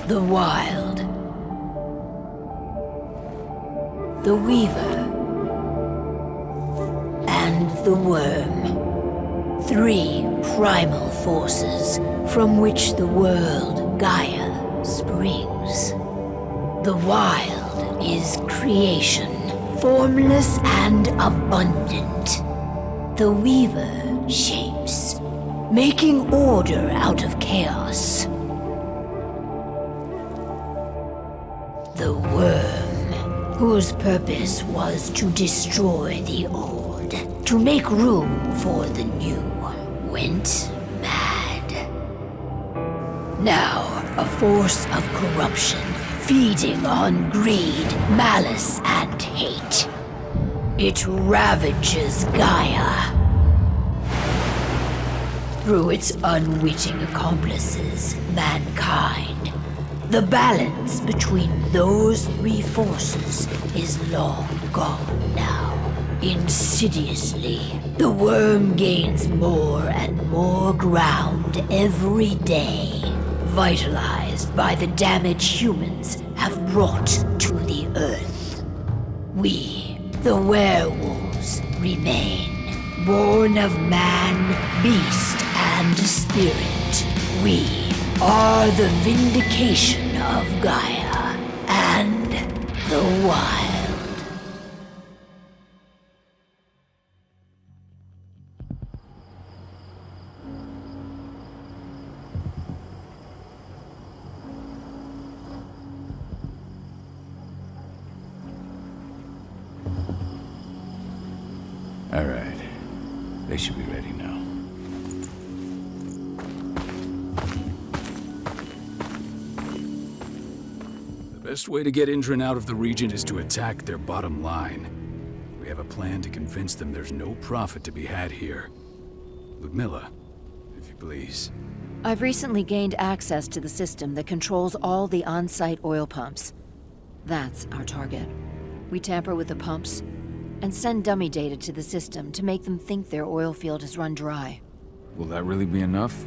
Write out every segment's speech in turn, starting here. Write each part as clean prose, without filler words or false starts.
The Wild. The Weaver. And the Worm. Three primal forces from which the world Gaia springs. The Wild is creation, formless and abundant. The Weaver shapes, making order out of chaos. The Worm, whose purpose was to destroy the old, to make room for the new, went mad. Now, a force of corruption, feeding on greed, malice, and hate. It ravages Gaia. Through its unwitting accomplices, mankind, the balance between those three forces is long gone now. Insidiously, the worm gains more and more ground every day, vitalized by the damage humans have brought to the Earth. We, the werewolves, remain, born of man, beast, and spirit. We are the vindication of Gaia and the Wild. All right. They should be ready now. The best way to get Indran out of the region is to attack their bottom line. We have have a plan to convince them there's no profit to be had here. Ludmilla, if you please. I've recently gained access to the system that controls all the on-site oil pumps. That's our target. We tamper with the pumps and send dummy data to the system to make them think their oil field has run dry. Will that really be enough?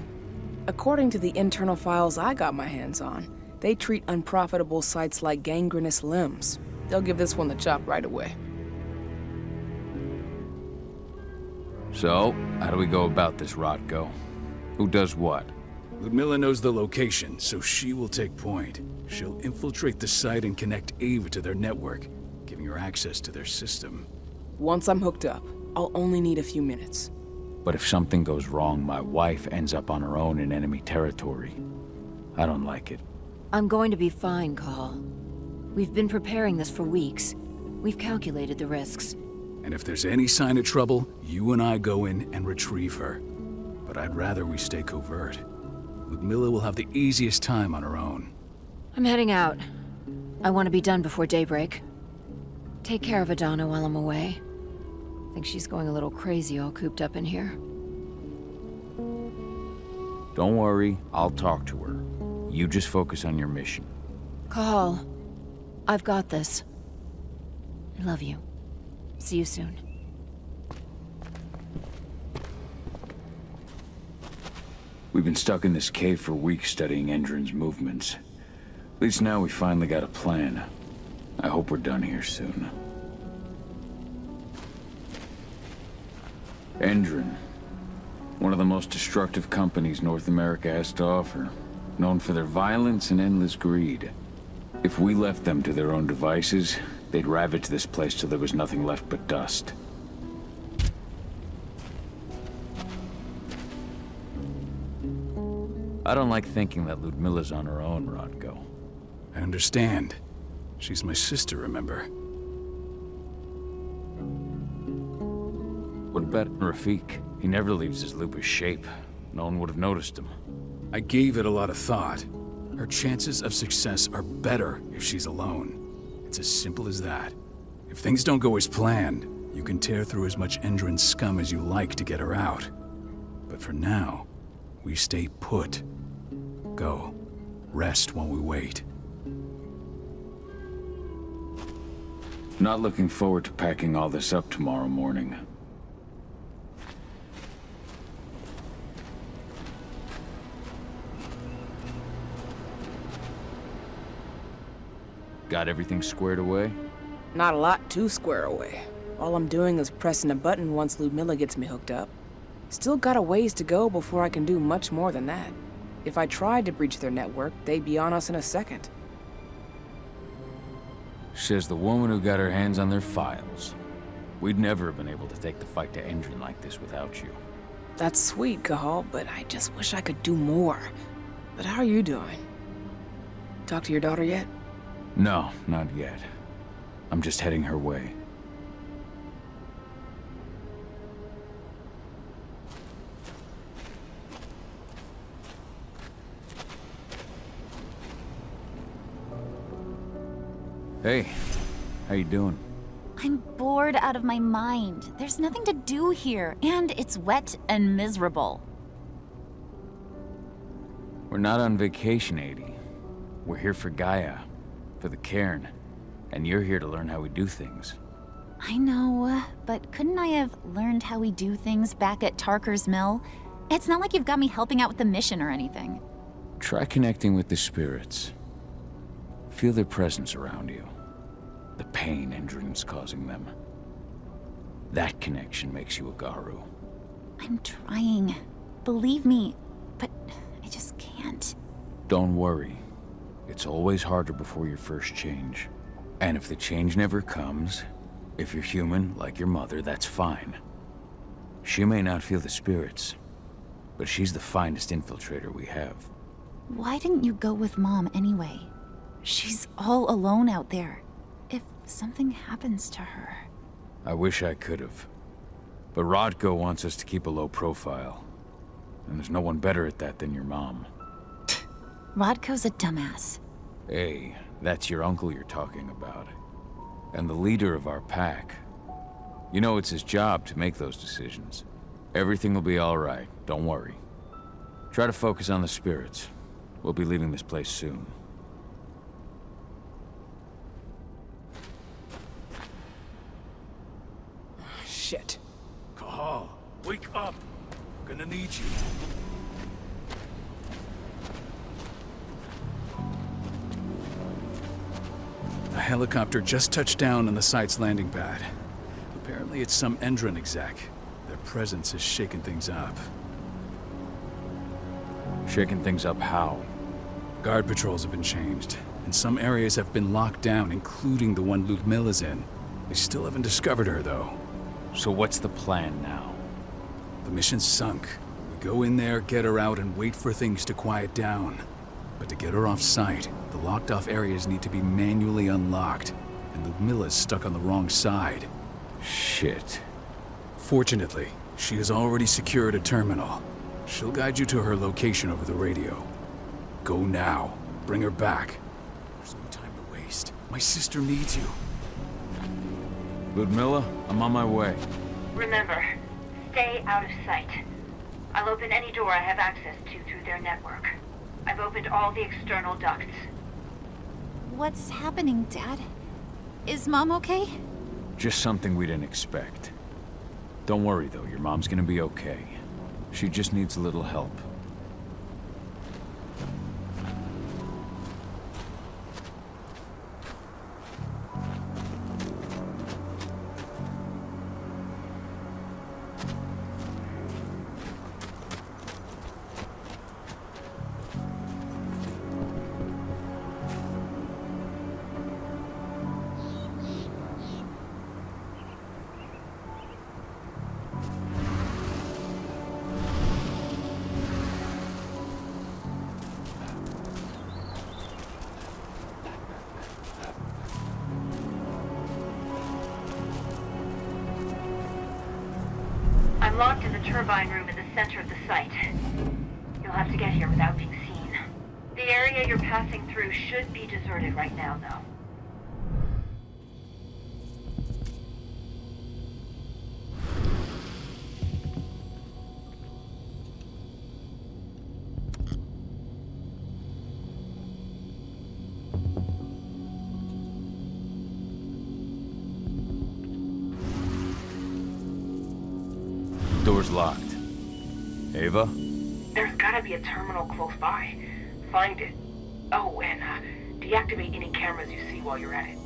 According to the internal files I got my hands on, they treat unprofitable sites like gangrenous limbs. They'll give this one the chop right away. So, how do we go about this, Rodko? Who does what? Ludmilla knows the location, so she will take point. She'll infiltrate the site and connect Ava to their network, giving her access to their system. Once I'm hooked up, I'll only need a few minutes. But if something goes wrong, my wife ends up on her own in enemy territory. I don't like it. I'm going to be fine, Call. We've been preparing this for weeks. We've calculated the risks. And if there's any sign of trouble, you and I go in and retrieve her. But I'd rather we stay covert. Ludmilla will have the easiest time on her own. I'm heading out. I want to be done before daybreak. Take care of Adana while I'm away. I think she's going a little crazy all cooped up in here. Don't worry, I'll talk to her. You just focus on your mission. Call. I've got this. I love you. See you soon. We've been stuck in this cave for weeks studying Endron's movements. At least now we finally got a plan. I hope we're done here soon. Endron. One of the most destructive companies North America has to offer. Known for their violence and endless greed. If we left them to their own devices, they'd ravage this place till there was nothing left but dust. I don't like thinking that Ludmilla's on her own, Rodko. I understand. She's my sister, remember? What about Rafik? He never leaves his lupus shape. No one would have noticed him. I gave it a lot of thought. Her chances of success are better if she's alone. It's as simple as that. If things don't go as planned, you can tear through as much Endron scum as you like to get her out. But for now, we stay put. Go. Rest while we wait. Not looking forward to packing all this up tomorrow morning. Got everything squared away? Not a lot to square away. All I'm doing is pressing a button once Ludmilla gets me hooked up. Still got a ways to go before I can do much more than that. If I tried to breach their network, they'd be on us in a second. Says the woman who got her hands on their files. We'd never have been able to take the fight to Endron like this without you. That's sweet, Cahal, but I just wish I could do more. But how are you doing? Talk to your daughter yet? No, not yet. I'm just heading her way. Hey, how you doing? I'm bored out of my mind. There's nothing to do here, and it's wet and miserable. We're not on vacation, Adie. We're here for Gaia, for the cairn, and you're here to learn how we do things. I know, but couldn't I have learned how we do things back at Tarker's Mill? It's not like you've got me helping out with the mission or anything. Try connecting with the spirits. Feel their presence around you. The pain Endron's causing them. That connection makes you a Garu. I'm trying. Believe me, but I just can't. Don't worry. It's always harder before your first change. And if the change never comes, if you're human, like your mother, that's fine. She may not feel the spirits, but she's the finest infiltrator we have. Why didn't you go with Mom anyway? She's all alone out there. If something happens to her... I wish I could have. But Rodko wants us to keep a low profile. And there's no one better at that than your mom. Rodko's a dumbass. Hey, that's your uncle you're talking about. And the leader of our pack. You know it's his job to make those decisions. Everything will be all right, don't worry. Try to focus on the spirits. We'll be leaving this place soon. Shit. Cahal, wake up! I'm gonna need you. A helicopter just touched down on the site's landing pad. Apparently it's some Endron exec. Their presence has shaken things up. Shaking things up how? Guard patrols have been changed, and some areas have been locked down, including the one Ludmilla's in. They still haven't discovered her, though. So what's the plan now? The mission's sunk. We go in there, get her out, and wait for things to quiet down. But to get her off-site, the locked-off areas need to be manually unlocked, and Ludmilla's stuck on the wrong side. Shit. Fortunately, she has already secured a terminal. She'll guide you to her location over the radio. Go now. Bring her back. There's no time to waste. My sister needs you. Ludmilla, I'm on my way. Remember, stay out of sight. I'll open any door I have access to through their network. I've opened all the external ducts. What's happening, Dad? Is Mom okay? Just something we didn't expect. Don't worry, though. Your mom's gonna be okay. She just needs a little help. I'm locked in the turbine room in the center of the site. You'll have to get here without being seen. The area you're passing through should be deserted right now, though. Door's locked. Ava? There's gotta be a terminal close by. Find it. Oh, and deactivate any cameras you see while you're at it.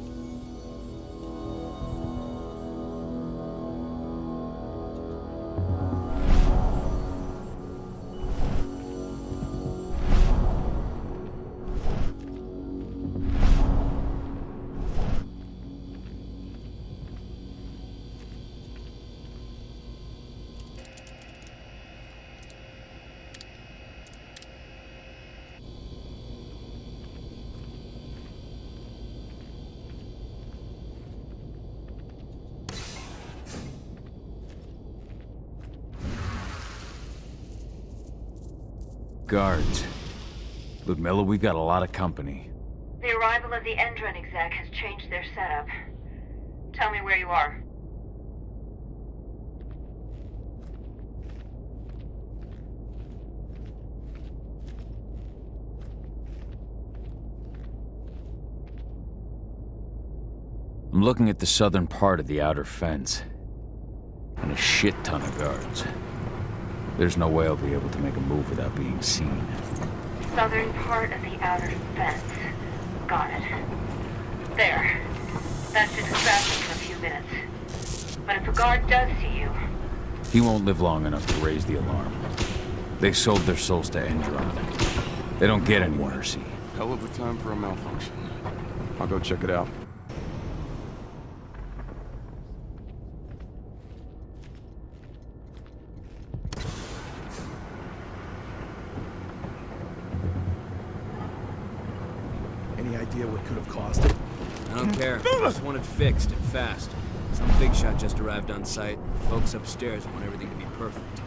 Guards. Ludmilla, we've got a lot of company. The arrival of the Endron exec has changed their setup. Tell me where you are. I'm looking at the southern part of the outer fence. And a shit ton of guards. There's no way I'll be able to make a move without being seen. Southern part of the outer fence. Got it. There. That should distract him for a few minutes. But if a guard does see you... He won't live long enough to raise the alarm. They sold their souls to Endron. They don't get any mercy. Hell of a time for a malfunction. I'll go check it out. Any idea what could have caused it? I don't care. I just want it fixed and fast. Some big shot just arrived on site. Folks upstairs want everything to be perfect.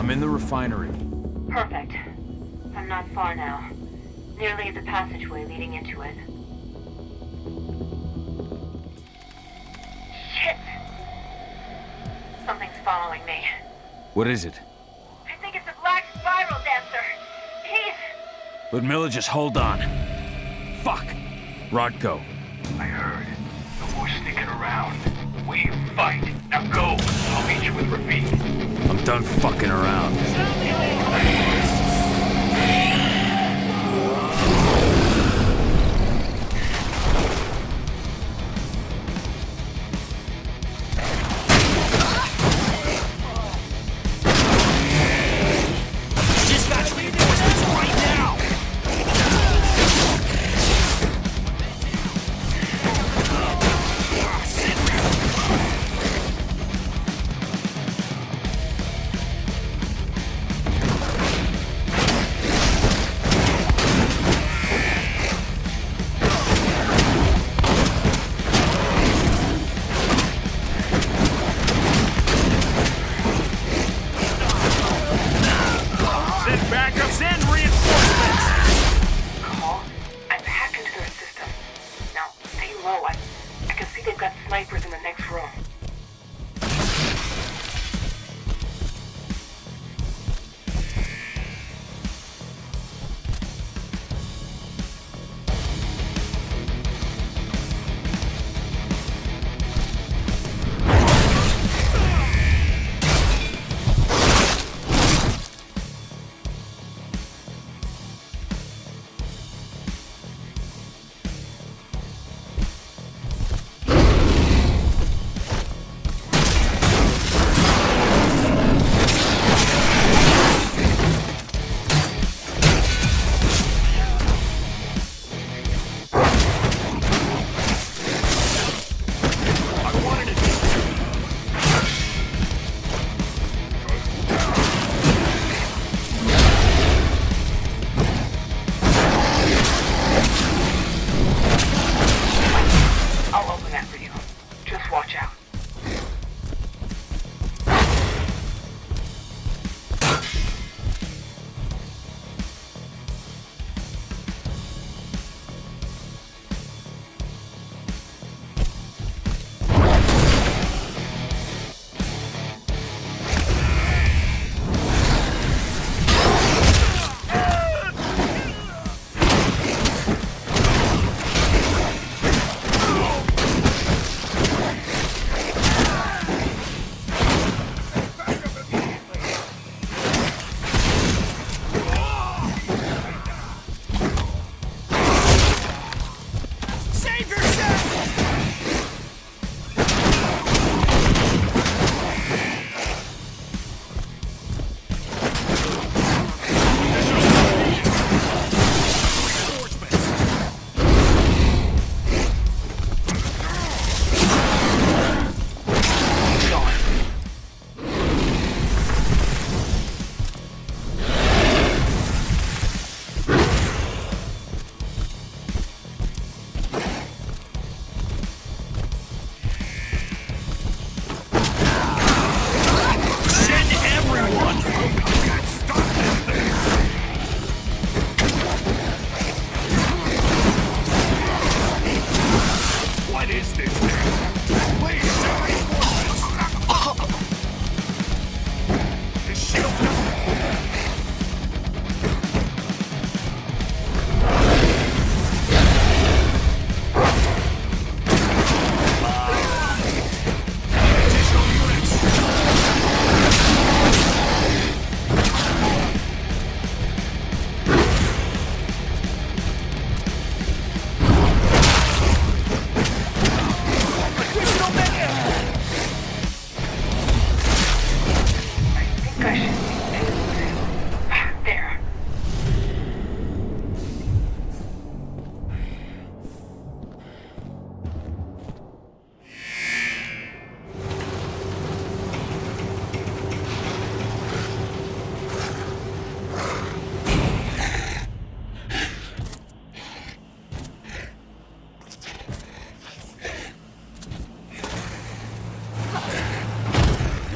I'm in the refinery. Perfect. I'm not far now. Nearly at the passageway leading into it. Shit! Something's following me. What is it? I think it's a black spiral dancer. He's... Ludmilla, just hold on. Fuck! Rodko. I heard. No more sneaking around. We fight. Now go. I'll meet you with Rafik. I'm done fucking around.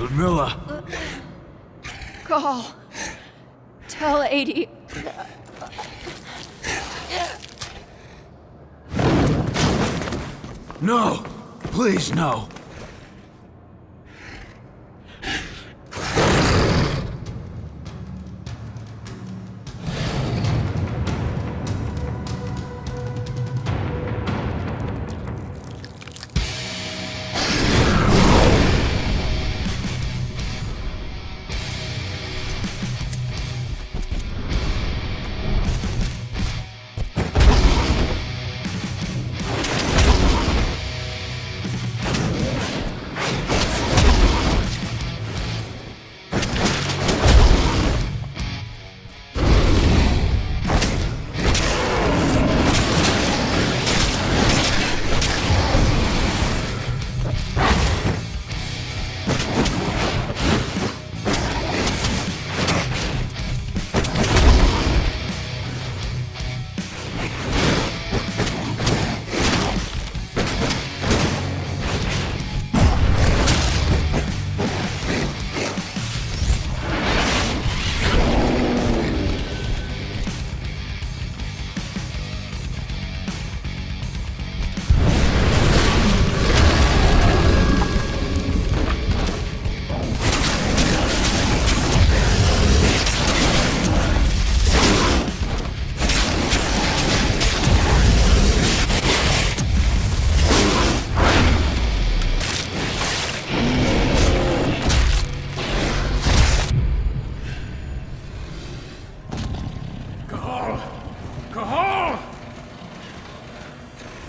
Ludmilla! Call. Tell 80. No! Please, no!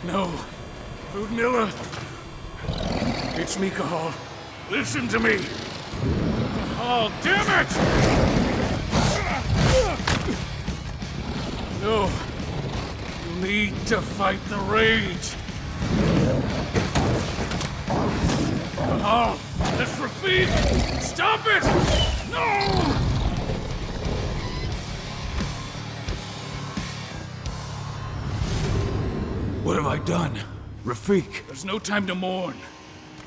No. Ludmilla. It's me, Cahal. Listen to me. Cahal, damn it! No. You need to fight the rage. Cahal, that's Rafik! Stop it! No! What have I done? Rafik! There's no time to mourn.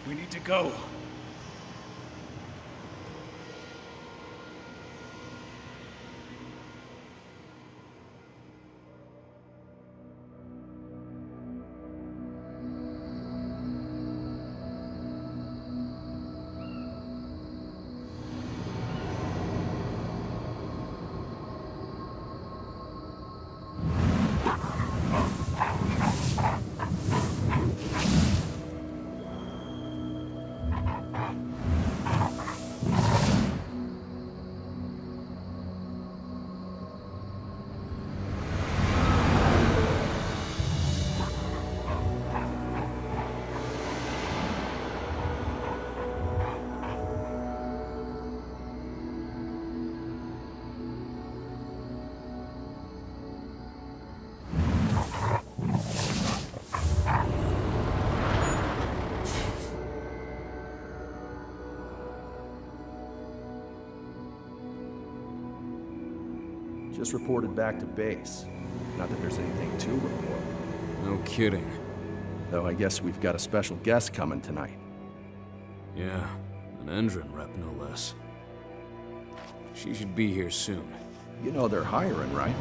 We need to go. Just reported back to base. Not that there's anything to report. No kidding. Though I guess we've got a special guest coming tonight. Yeah, an Endron rep no less. She should be here soon. You know they're hiring, right?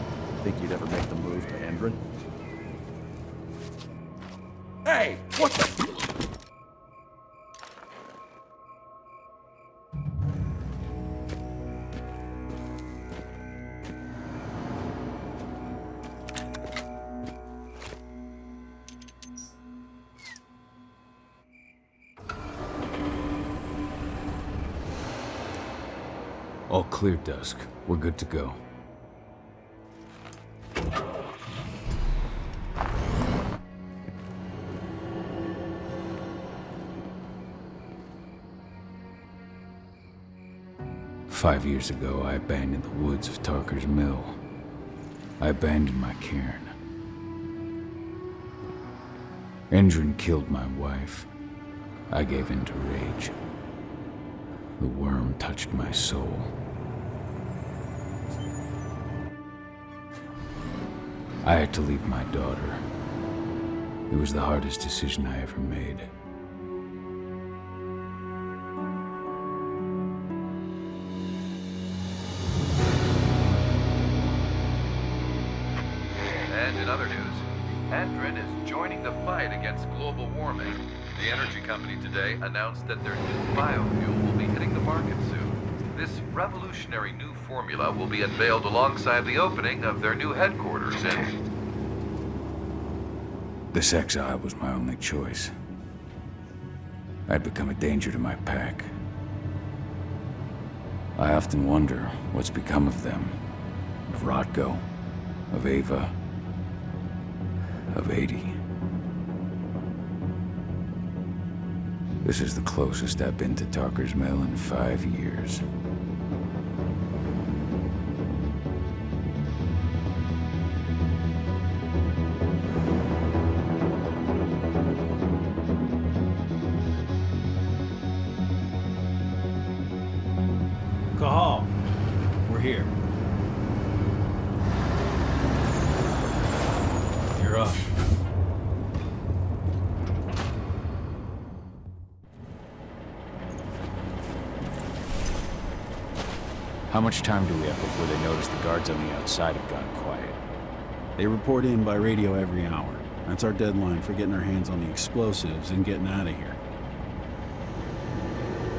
Think you'd ever make the move to Endron? Hey! What the... All clear, Dusk. We're good to go. "5 years ago, I abandoned the woods of Tarker's Mill. I abandoned my cairn. Endron killed my wife. I gave in to rage. The worm touched my soul. I had to leave my daughter. It was the hardest decision I ever made. fight against global warming. The energy company today announced that their new biofuel will be hitting the market soon. This revolutionary new formula will be unveiled alongside the opening of their new headquarters in... This exile was my only choice. I'd become a danger to my pack. I often wonder what's become of them. Of Rodko, of Ava, of 80. This is the closest I've been to Tarker's Mill in 5 years. Cahal, we're here. You're up. How much time do we have before they notice the guards on the outside have gone quiet? They report in by radio every hour. That's our deadline for getting our hands on the explosives and getting out of here.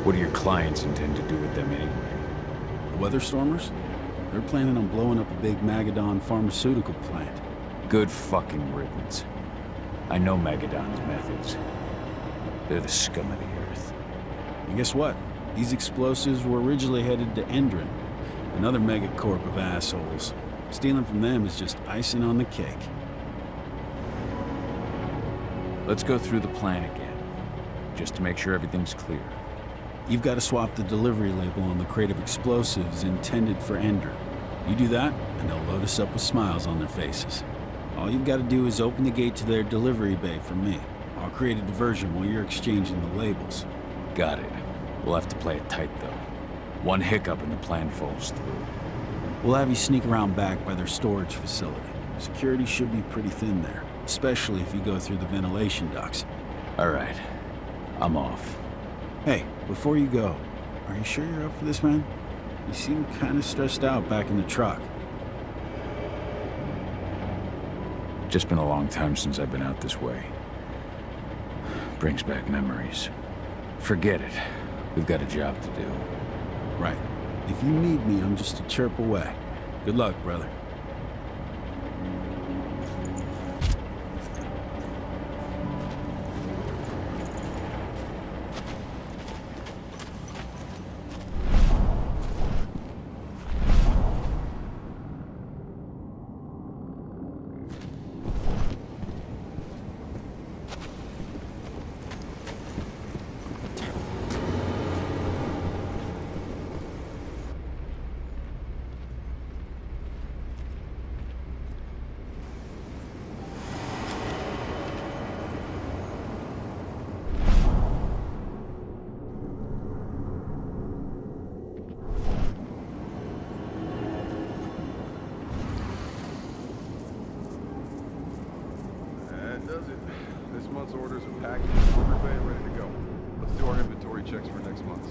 What do your clients intend to do with them anyway? The Weatherstormers? They're planning on blowing up a big Magadon pharmaceutical plant. Good fucking riddance. I know Magadon's methods. They're the scum of the earth. And guess what? These explosives were originally headed to Endron, another megacorp of assholes. Stealing from them is just icing on the cake. Let's go through the plan again, just to make sure everything's clear. You've got to swap the delivery label on the crate of explosives intended for Endron. You do that, and they'll load us up with smiles on their faces. All you've got to do is open the gate to their delivery bay for me. I'll create a diversion while you're exchanging the labels. Got it. We'll have to play it tight, though. One hiccup and the plan falls through. We'll have you sneak around back by their storage facility. Security should be pretty thin there, especially if you go through the ventilation ducts. All right. I'm off. Hey, before you go, are you sure you're up for this, man? You seem kind of stressed out back in the truck. Just been a long time since I've been out this way. Brings back memories. Forget it. We've got a job to do. Right. If you need me, I'm just a chirp away. Good luck, brother. Does it. This month's orders are packed, delivery bay and ready to go. Let's do our inventory checks for next month.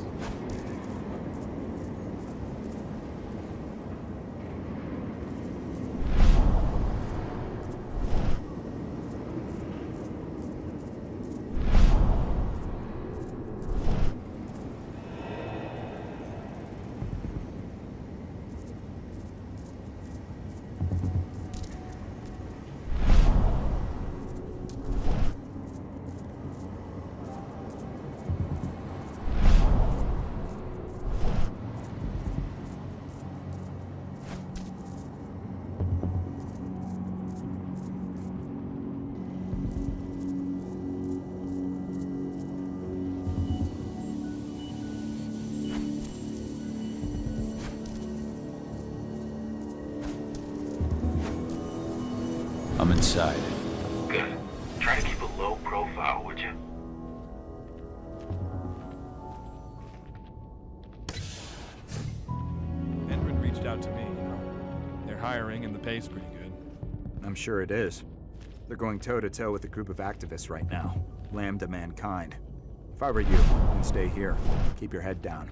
I'm inside. Good. Try to keep a low profile, would you? Endron reached out to me, They're hiring and the pay's pretty good. I'm sure it is. They're going toe-to-toe with a group of activists right now. Lambda mankind. If I were you, I'd stay here. Keep your head down.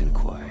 peace and quiet.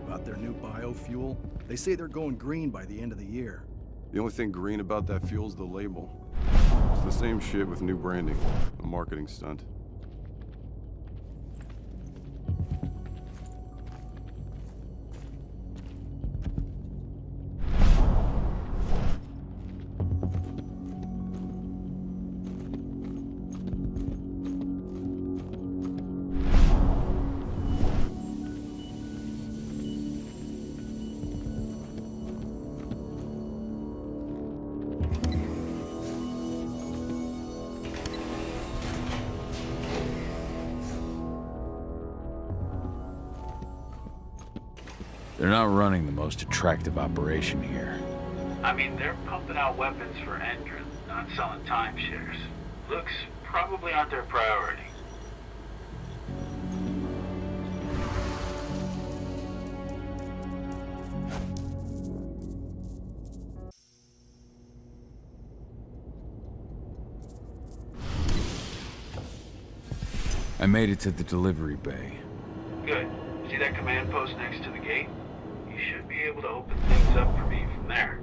About their new biofuel. They say they're going green by the end of the year. The only thing green about that fuel's the label. It's the same shit with new branding. A marketing stunt. They're not running the most attractive operation here. I mean, they're pumping out weapons for Endron, not selling timeshares. Looks probably aren't their priority. I made it to the delivery bay. Good. See that command post next to the gate? You should be able to open things up for me from there.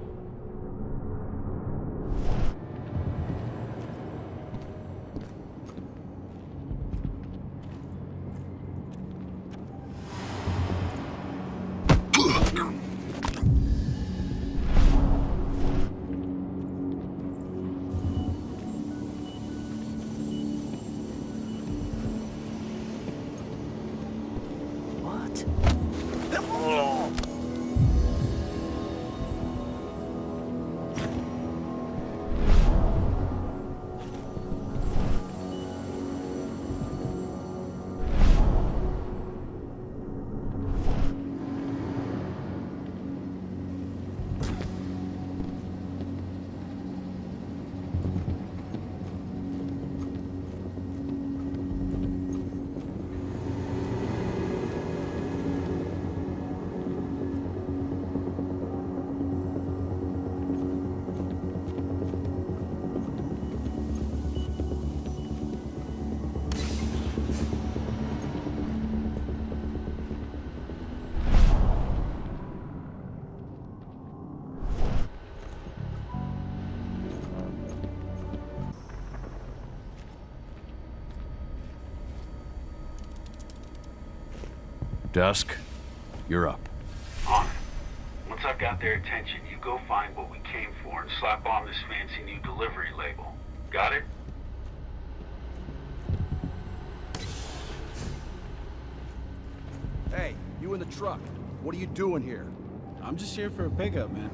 Dusk, you're up. On it. Once I've got their attention, you go find what we came for and slap on this fancy new delivery label. Got it? Hey, you in the truck. What are you doing here? I'm just here for a pickup, man.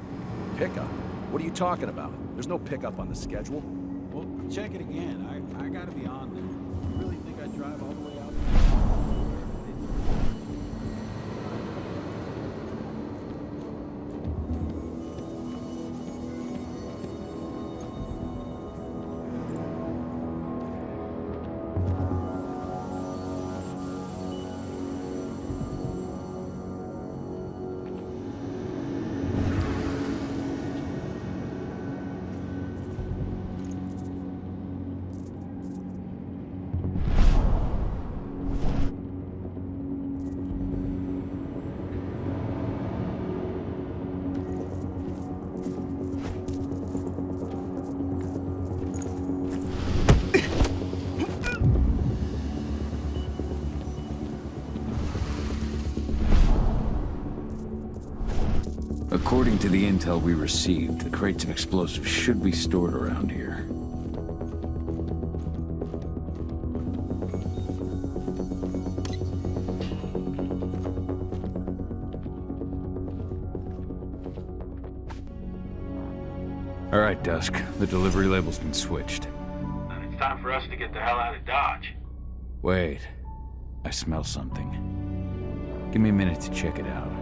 Pickup? What are you talking about? There's no pickup on the schedule. Well, check it again. I gotta be on there. You really think I'd drive all the way out there? According to the intel we received, the crates of explosives should be stored around here. All right, Dusk. The delivery label's been switched. Then it's time for us to get the hell out of Dodge. Wait. I smell something. Give me a minute to check it out.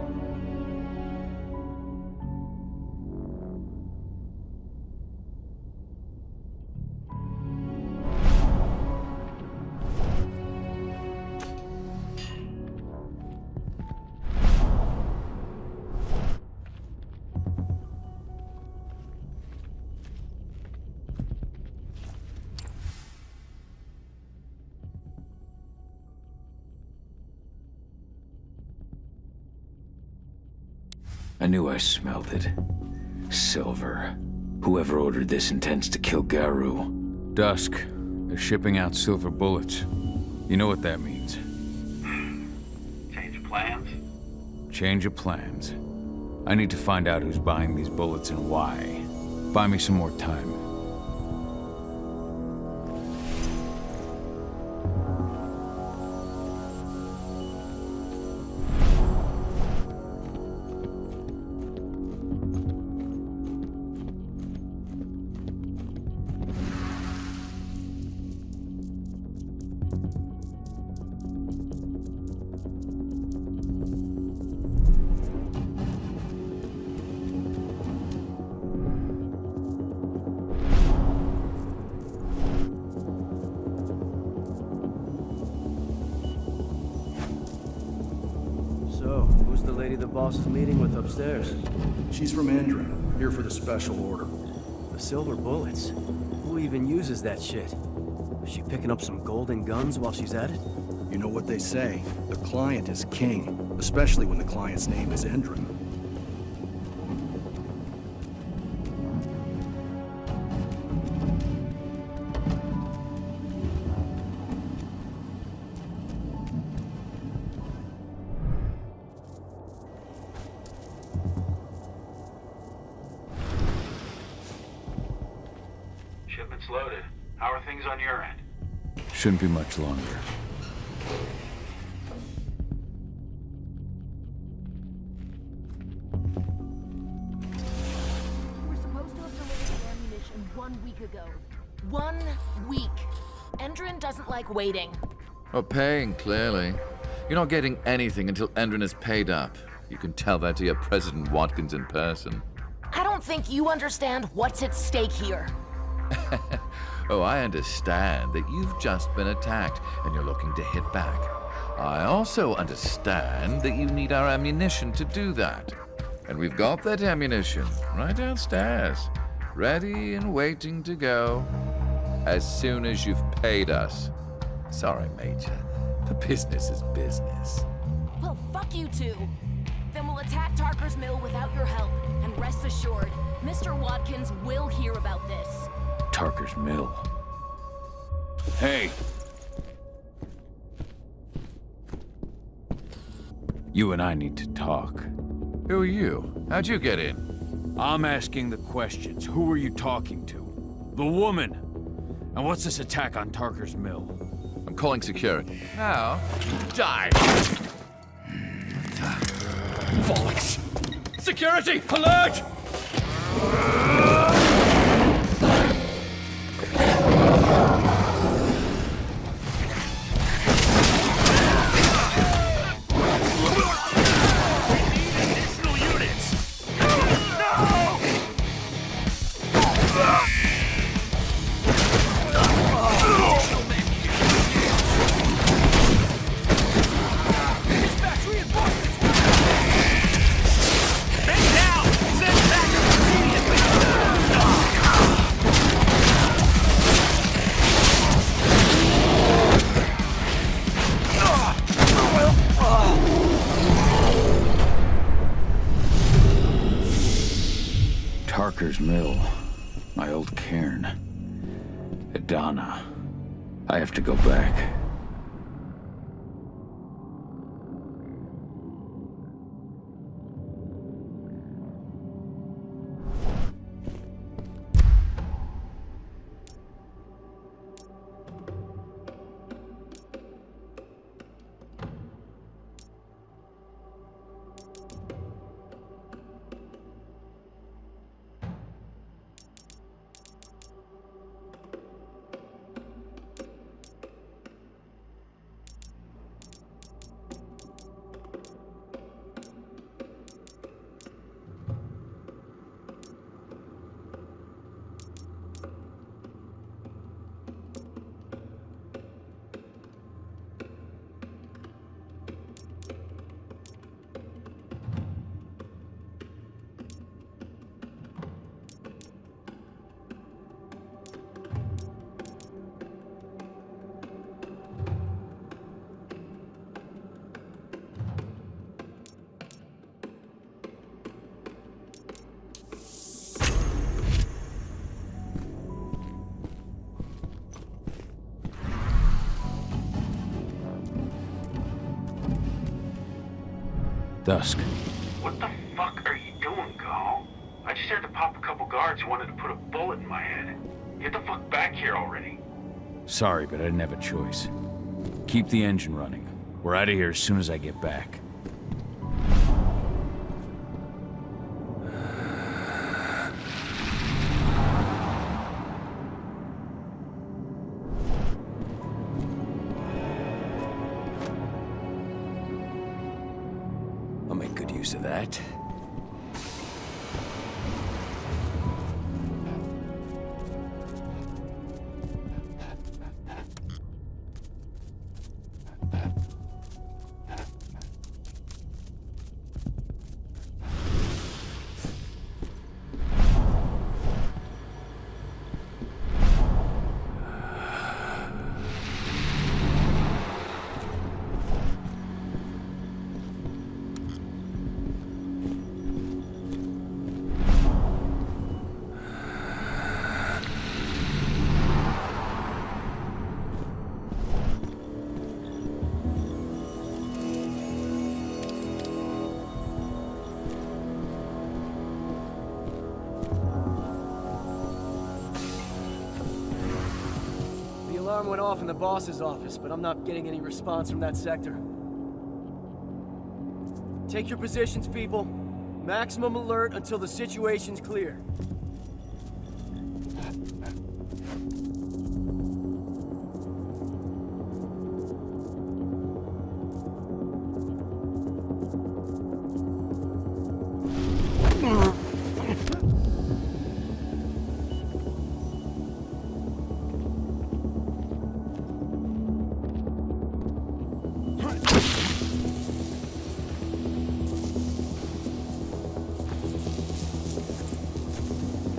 I knew I smelled it. Silver. Whoever ordered this intends to kill Garu. Dusk. They're shipping out silver bullets. You know what that means. Change of plans? Change of plans. I need to find out who's buying these bullets and why. Buy me some more time. So, who's the lady the boss is meeting with upstairs? She's from Endron, here for the special order. The silver bullets? Who even uses that shit? Is she picking up some golden guns while she's at it? You know what they say, the client is king, especially when the client's name is Endron. Shipment's loaded. How are things on your end? Shouldn't be much longer. We're supposed to have delivered the ammunition 1 week ago. 1 week. Endron doesn't like waiting. Well, paying, clearly. You're not getting anything until Endron is paid up. You can tell that to your President Watkins in person. I don't think you understand what's at stake here. Oh, I understand that you've just been attacked and you're looking to hit back. I also understand that you need our ammunition to do that. And we've got that ammunition right downstairs, ready and waiting to go as soon as you've paid us. Sorry, Major. The business is business. Well, fuck you two. Then we'll attack Tarker's Mill without your help. And rest assured, Mr. Watkins will hear about this. Tarker's Mill. Hey! You and I need to talk. Who are you? How'd you get in? I'm asking the questions. Who are you talking to? The woman! And what's this attack on Tarker's Mill? I'm calling security. Now, die! Bollocks! Security! Alert! Tarker's Mill. My old cairn. Adana. I have to go back. Dusk. What the fuck are you doing, Go? I just had to pop a couple guards who wanted to put a bullet in my head. Get the fuck back here already. Sorry, but I didn't have a choice. Keep the engine running. We're out of here as soon as I get back. I'll make good use of that. The alarm went off in the boss's office, but I'm not getting any response from that sector. Take your positions, people. Maximum alert until the situation's clear.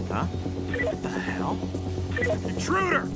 Huh? What the hell? Intruder!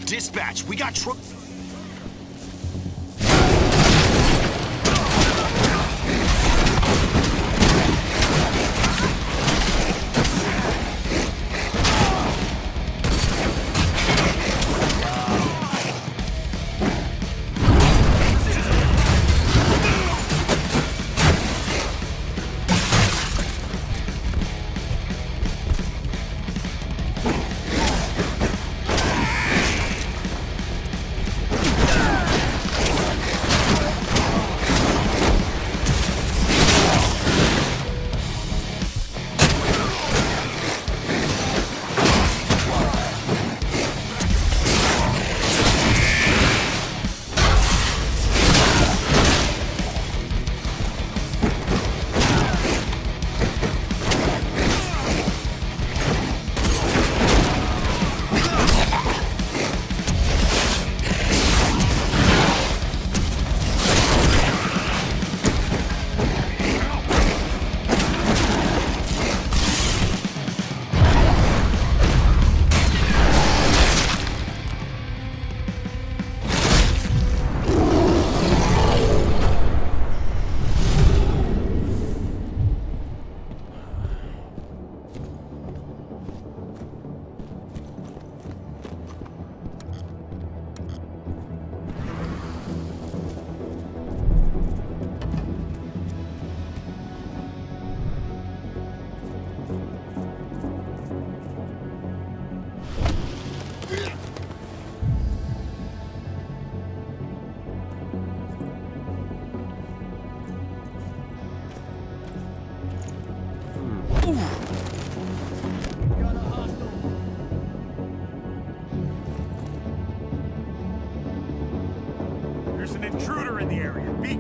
Dispatch, we got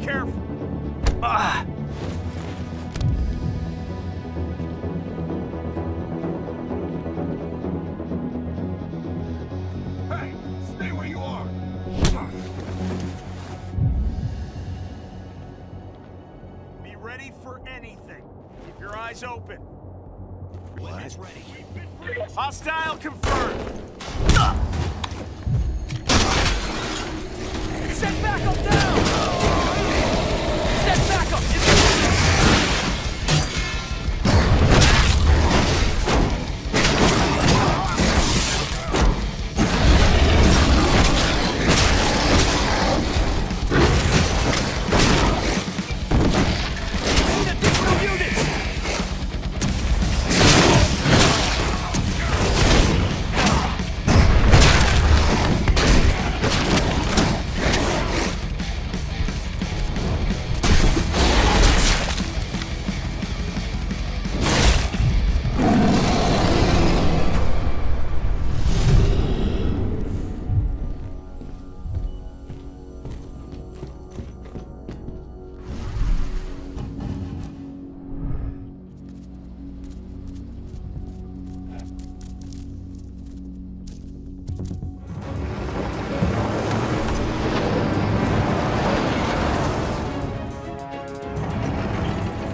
careful. Ah! Hey, stay where you are. Be ready for anything. Keep your eyes open. What? Hostile confirmed. Set back up now! Set back up! Need additional units!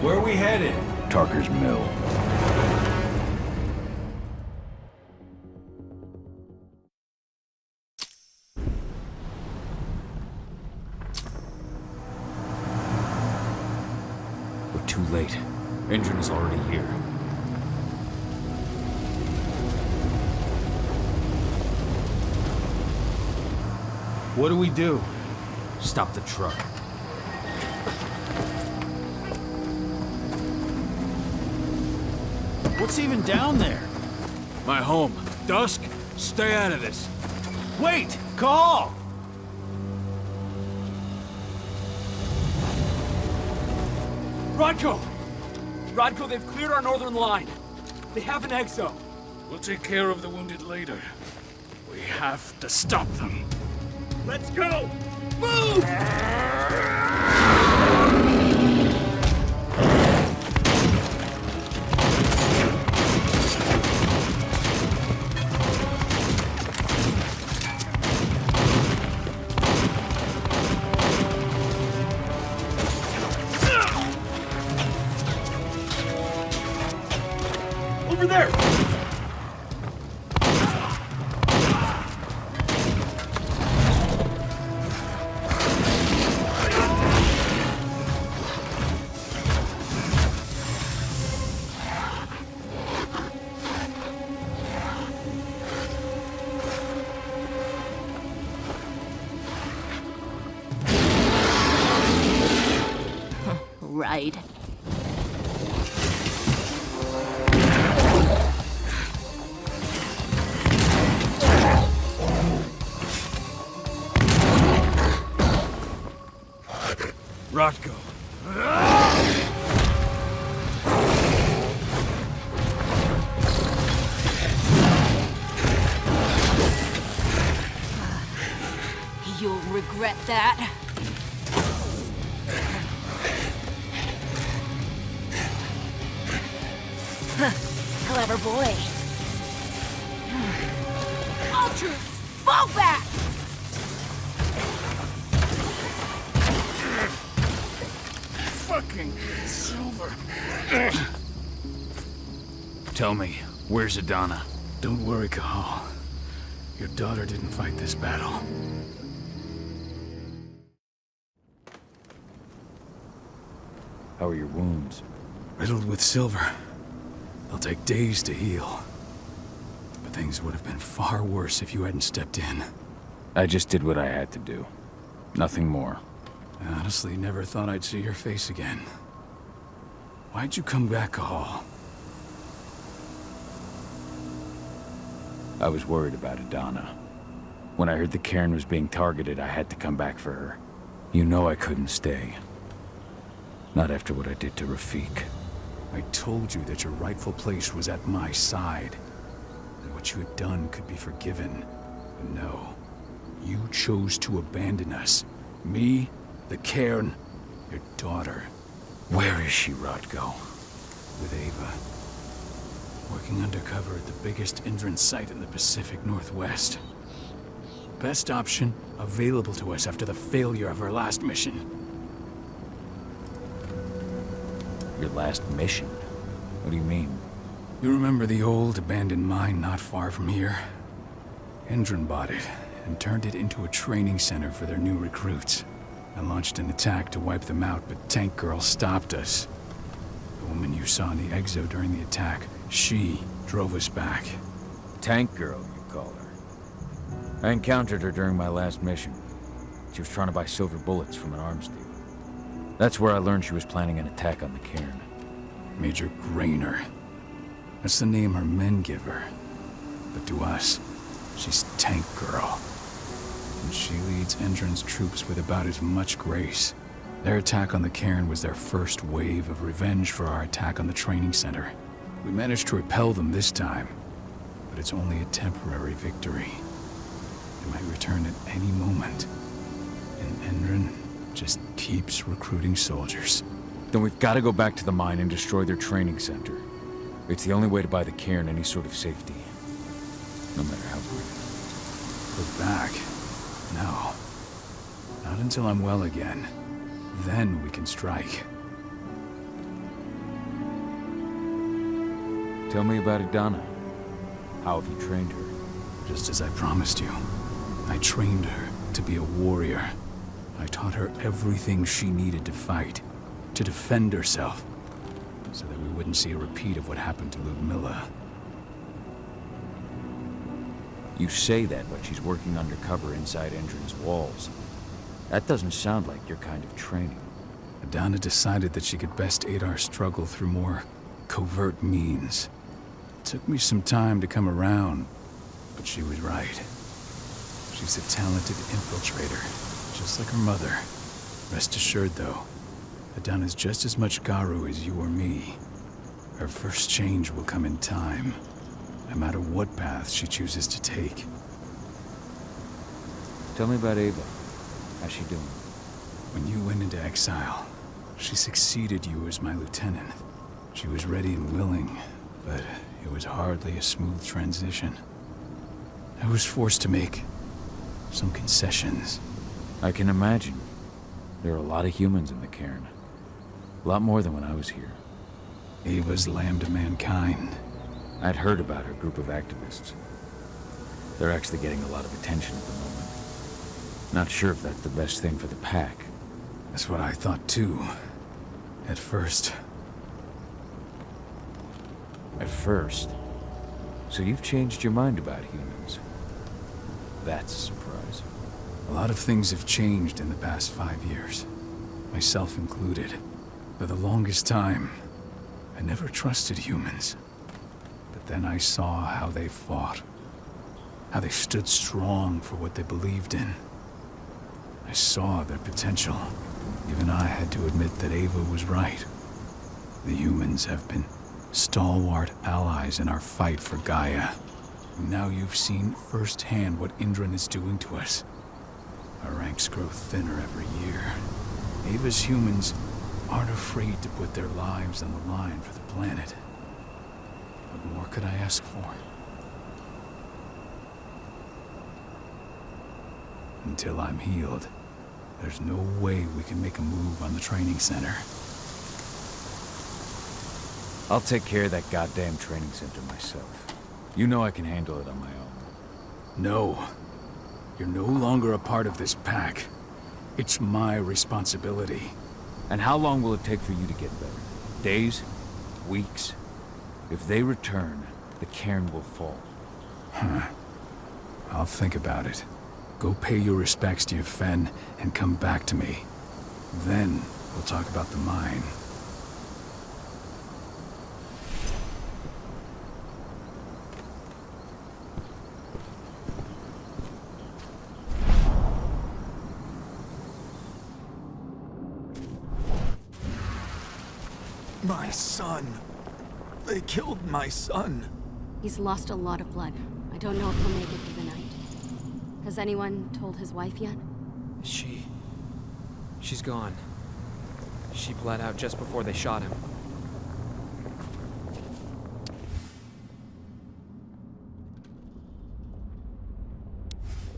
Where are we headed? Tarker's Mill. We're too late. Engine is already here. What do we do? Stop the truck. What's even down there? My home. Dusk, stay out of this. Wait! Call! Rodko! Rodko, they've cleared our northern line. They have an exo. We'll take care of the wounded later. We have to stop them. Let's go! Move! Over there! Right. Rodko. You'll regret that. Clever boy. Ultra, fall back! Fucking Silver. Tell me, where's Adana? Don't worry, Kahal. Your daughter didn't fight this battle. How are your wounds? Riddled with silver. They'll take days to heal. But things would have been far worse if you hadn't stepped in. I just did what I had to do. Nothing more. I honestly never thought I'd see your face again. Why'd you come back, Kahal? I was worried about Adana. When I heard the cairn was being targeted, I had to come back for her. You know I couldn't stay. Not after what I did to Rafik. I told you that your rightful place was at my side. That what you had done could be forgiven. But no. You chose to abandon us. Me, the cairn, daughter. Where is she, Rodko? With Ava. Working undercover at the biggest Indran site in the Pacific Northwest. Best option available to us after the failure of our last mission. Your last mission? What do you mean? You remember the old abandoned mine not far from here? Indran bought it and turned it into a training center for their new recruits. I launched an attack to wipe them out, but Tank Girl stopped us. The woman you saw in the exo during the attack, she drove us back. Tank Girl, you call her. I encountered her during my last mission. She was trying to buy silver bullets from an arms dealer. That's where I learned she was planning an attack on the cairn. Major Grainer. That's the name her men give her. But to us, she's Tank Girl. And she leads Endron's troops with about as much grace. Their attack on the cairn was their first wave of revenge for our attack on the training center. We managed to repel them this time, but it's only a temporary victory. They might return at any moment. And Endron just keeps recruiting soldiers. Then we've got to go back to the mine and destroy their training center. It's the only way to buy the cairn any sort of safety. No matter how brief. Go back? No. Not until I'm well again. Then we can strike. Tell me about Idana. How have you trained her? Just as I promised you. I trained her to be a warrior. I taught her everything she needed to fight, to defend herself, so that we wouldn't see a repeat of what happened to Ludmilla. You say that, but she's working undercover inside Endron's walls. That doesn't sound like your kind of training. Idana decided that she could best aid our struggle through more covert means. It took me some time to come around, but she was right. She's a talented infiltrator, just like her mother. Rest assured, though, Idana's just as much Garu as you or me. Her first change will come in time, no matter what path she chooses to take. Tell me about Ava. How's she doing? When you went into exile, she succeeded you as my lieutenant. She was ready and willing, but it was hardly a smooth transition. I was forced to make some concessions. I can imagine. There are a lot of humans in the cairn. A lot more than when I was here. Ava's lambda mankind. I'd heard about her group of activists. They're actually getting a lot of attention at the moment. Not sure if that's the best thing for the pack. That's what I thought too. At first. At first? So you've changed your mind about humans? That's a surprise. A lot of things have changed in the past 5 years. Myself included. For the longest time, I never trusted humans. But then I saw how they fought. How they stood strong for what they believed in. I saw their potential. Even I had to admit that Ava was right. The humans have been stalwart allies in our fight for Gaia. And now you've seen firsthand what Indran is doing to us. Our ranks grow thinner every year. Ava's humans aren't afraid to put their lives on the line for the planet. What more could I ask for? Until I'm healed, there's no way we can make a move on the training center. I'll take care of that goddamn training center myself. You know I can handle it on my own. No. You're no longer a part of this pack. It's my responsibility. And how long will it take for you to get better? Days? Weeks? If they return, the cairn will fall. Huh. I'll think about it. Go pay your respects to your Fen and come back to me. Then we'll talk about the mine. My son. They killed my son. He's lost a lot of blood. I don't know if he'll make it through the night. Has anyone told his wife yet? She's gone. She bled out just before they shot him.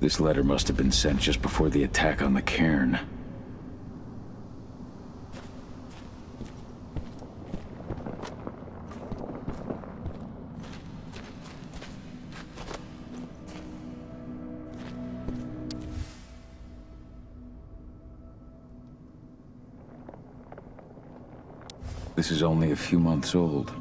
This letter must have been sent just before the attack on the cairn. This is only a few months old.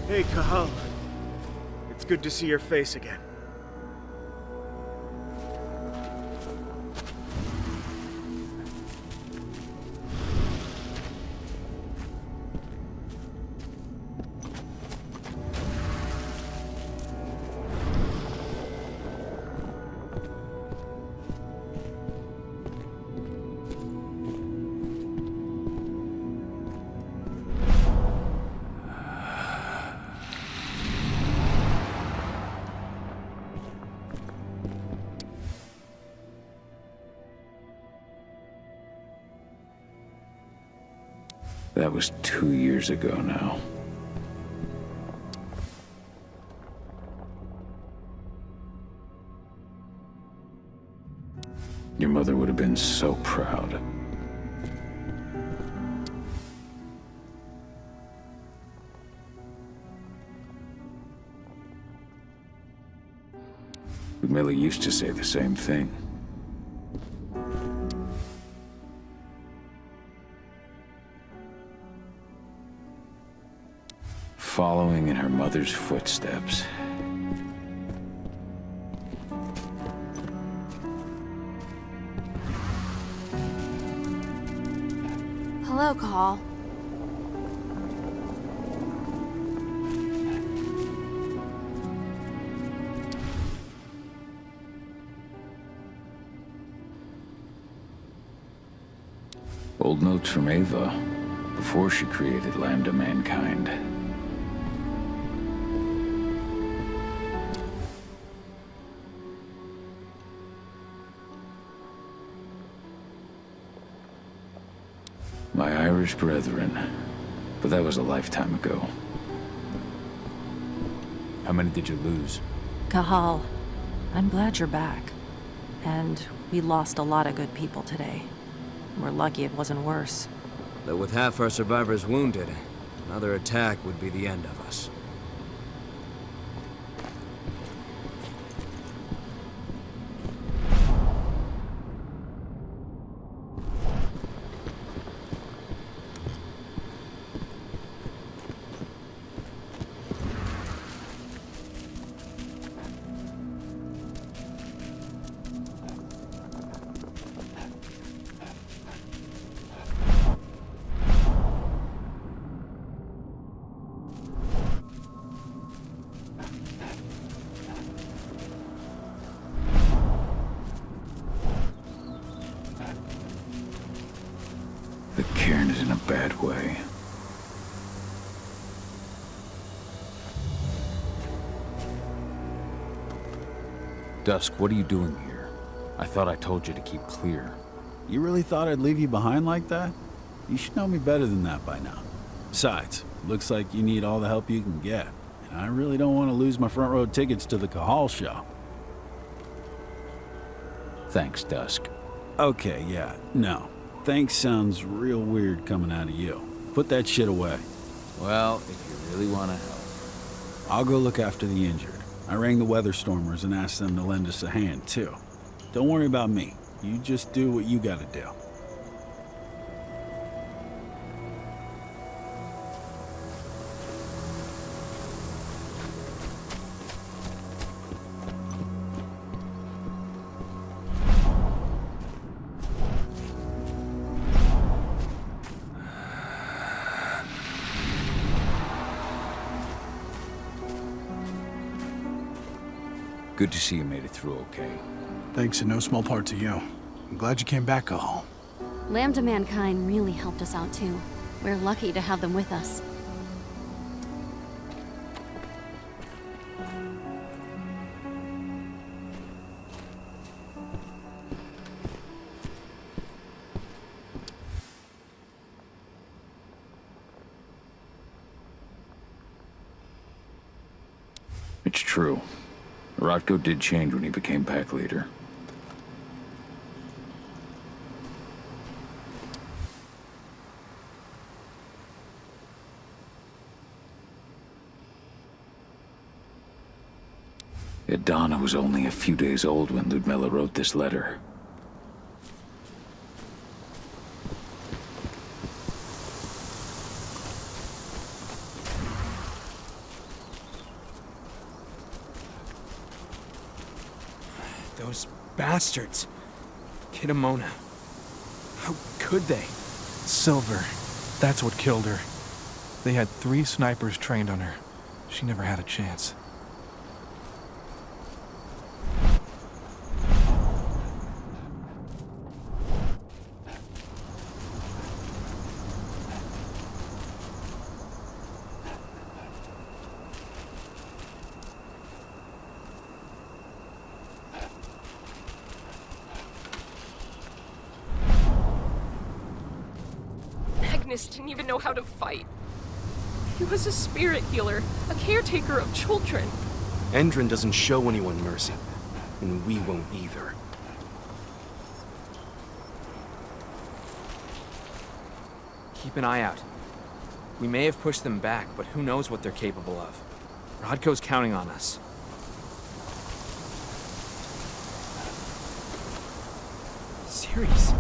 Hey, Cahal. It's good to see your face again. That was 2 years ago now. Your mother would have been so proud. Millie used to say the same thing. Following in her mother's footsteps. Hello, Cahal. Old notes from Ava, before she created Lambda Mankind. My Irish brethren, but that was a lifetime ago. How many did you lose? Cahal, I'm glad you're back. And we lost a lot of good people today. We're lucky it wasn't worse. Though with half our survivors wounded, another attack would be the end of us. The cairn is in a bad way. Dusk, what are you doing here? I thought I told you to keep clear. You really thought I'd leave you behind like that? You should know me better than that by now. Besides, looks like you need all the help you can get. And I really don't want to lose my front row tickets to the Cahal show. Thanks, Dusk. Okay, yeah, no. Thanks sounds real weird coming out of you. Put that shit away. Well, if you really want to help. I'll go look after the injured. I rang the weather stormers and asked them to lend us a hand, too. Don't worry about me. You just do what you gotta do. Good to see you made it through okay. Thanks in no small part to you. I'm glad you came back home. Lambda Mankind really helped us out too. We're lucky to have them with us. It's true. Rotko did change when he became pack leader. Donna was only a few days old when Ludmilla wrote this letter. Those bastards. Kidamona. How could they? Silver. That's what killed her. They had 3 snipers trained on her. She never had a chance. Didn't even know how to fight. He was a spirit healer, a caretaker of children. Endron doesn't show anyone mercy, and we won't either. Keep an eye out. We may have pushed them back, but who knows what they're capable of. Rodko's counting on us. Serious?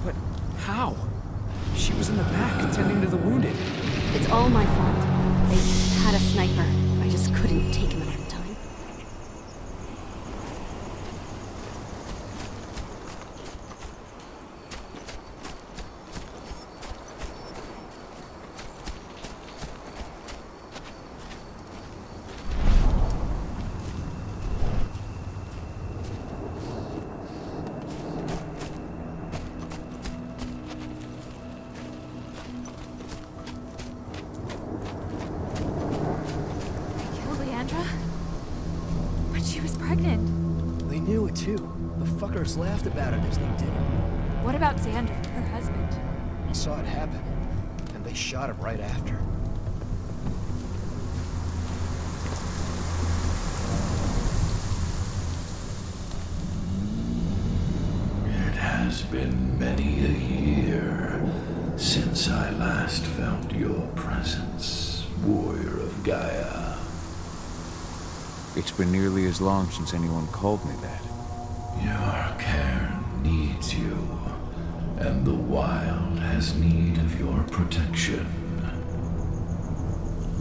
But how? She was in the back, attending to the wounded. It's all my fault. They had a sniper. I just couldn't take him at the time. They knew it too. The fuckers laughed about it as they did it. What about Xander, her husband? He saw it happen, and they shot him right after. It has been many a year since I last felt your presence, warrior of Gaia. It's been nearly as long since anyone called me that. Your cairn needs you, and the wild has need of your protection.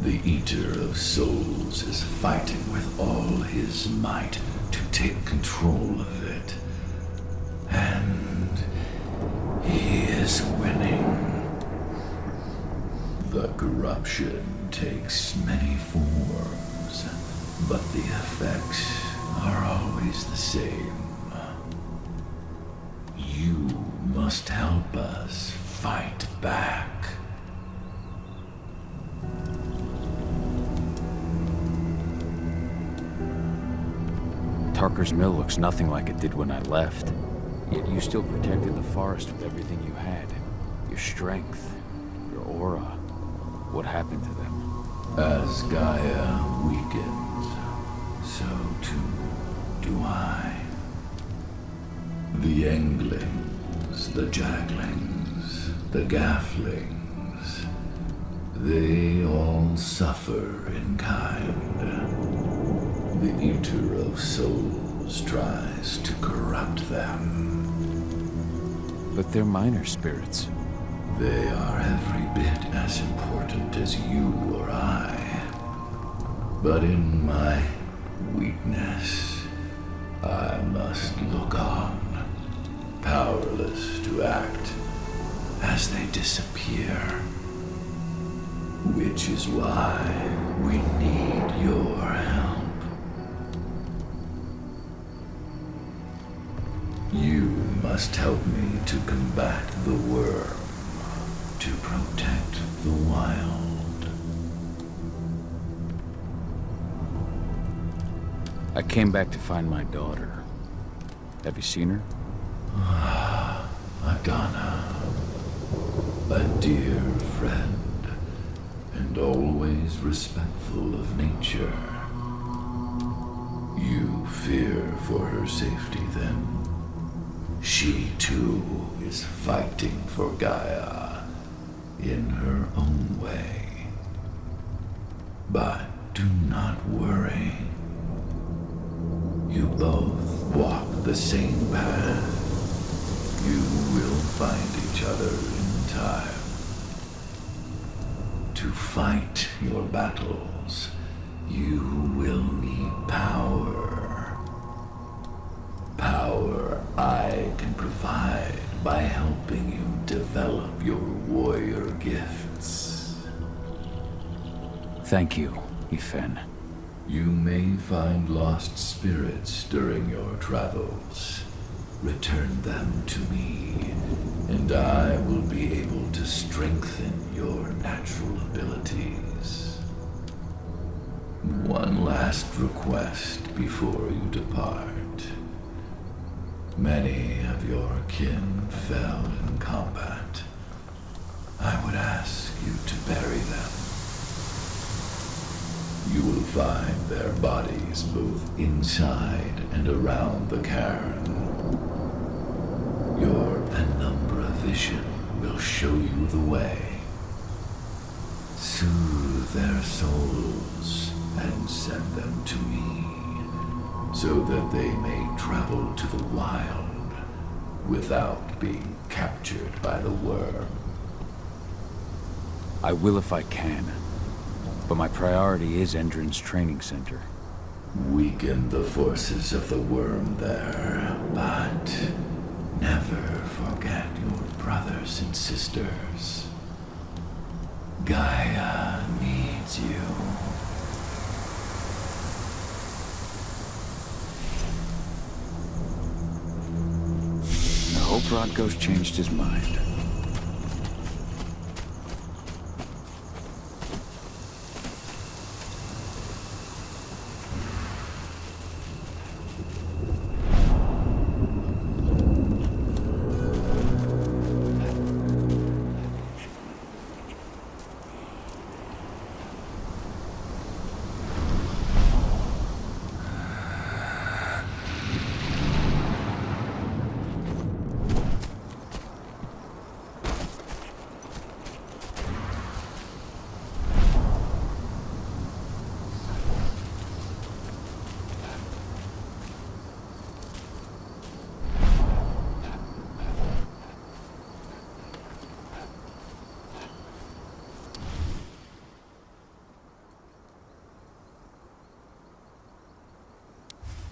The Eater of Souls is fighting with all his might to take control of it. And he is winning. The corruption takes many forms, but the effects are always the same. You must help us fight back. Tarker's Mill looks nothing like it did when I left. Yet you still protected the forest with everything you had. Your strength, your aura. What happened to them? As Gaia weakens, so too do I. The Englings, the Jaglings, the Gafflings, they all suffer in kind. The Eater of Souls tries to corrupt them. But they're minor spirits. They are every bit as important as you or I. But in my weakness, I must look on, powerless to act as they disappear. Which is why we need your help. You must help me to combat the worm, to protect the wild. I came back to find my daughter. Have you seen her? Adana, a dear friend, and always respectful of nature. You fear for her safety, then? She, too, is fighting for Gaia in her own way. But do not worry. You both walk the same path. You will find each other in time. To fight your battles, you will need power. Power I can provide by helping you develop your warrior gifts. Thank you, Ethan. You may find lost spirits during your travels. Return them to me, and I will be able to strengthen your natural abilities. One last request before you depart. Many of your kin fell in combat. I would ask you to bury them. You will find their bodies both inside and around the cairn. Your penumbra vision will show you the way. Soothe their souls and send them to me, so that they may travel to the wild without being captured by the worm. I will if I can, but my priority is Endron's training center. Weaken the forces of the worm there, but never forget your brothers and sisters. Gaia needs you. I hope Rodko's changed his mind.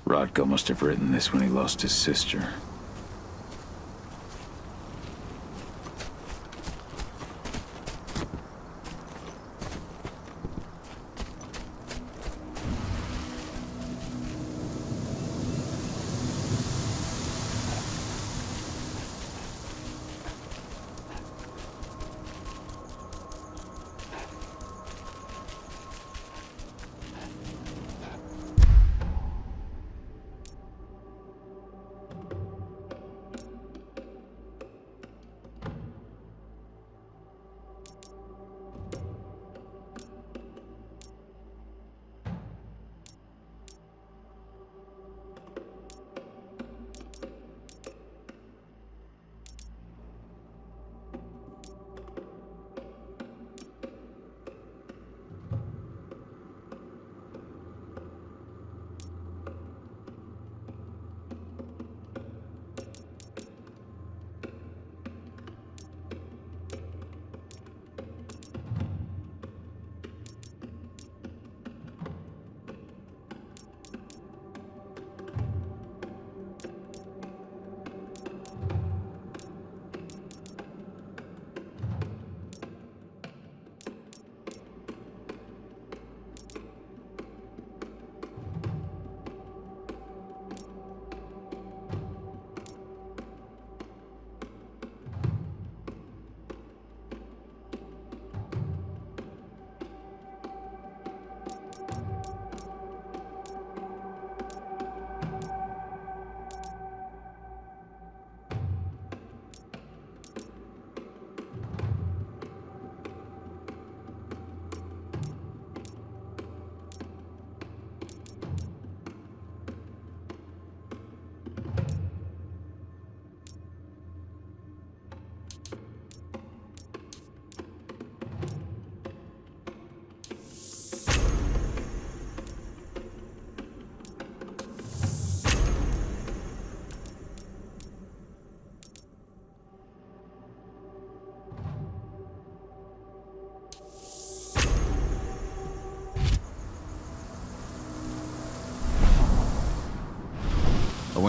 Rodko must have written this when he lost his sister.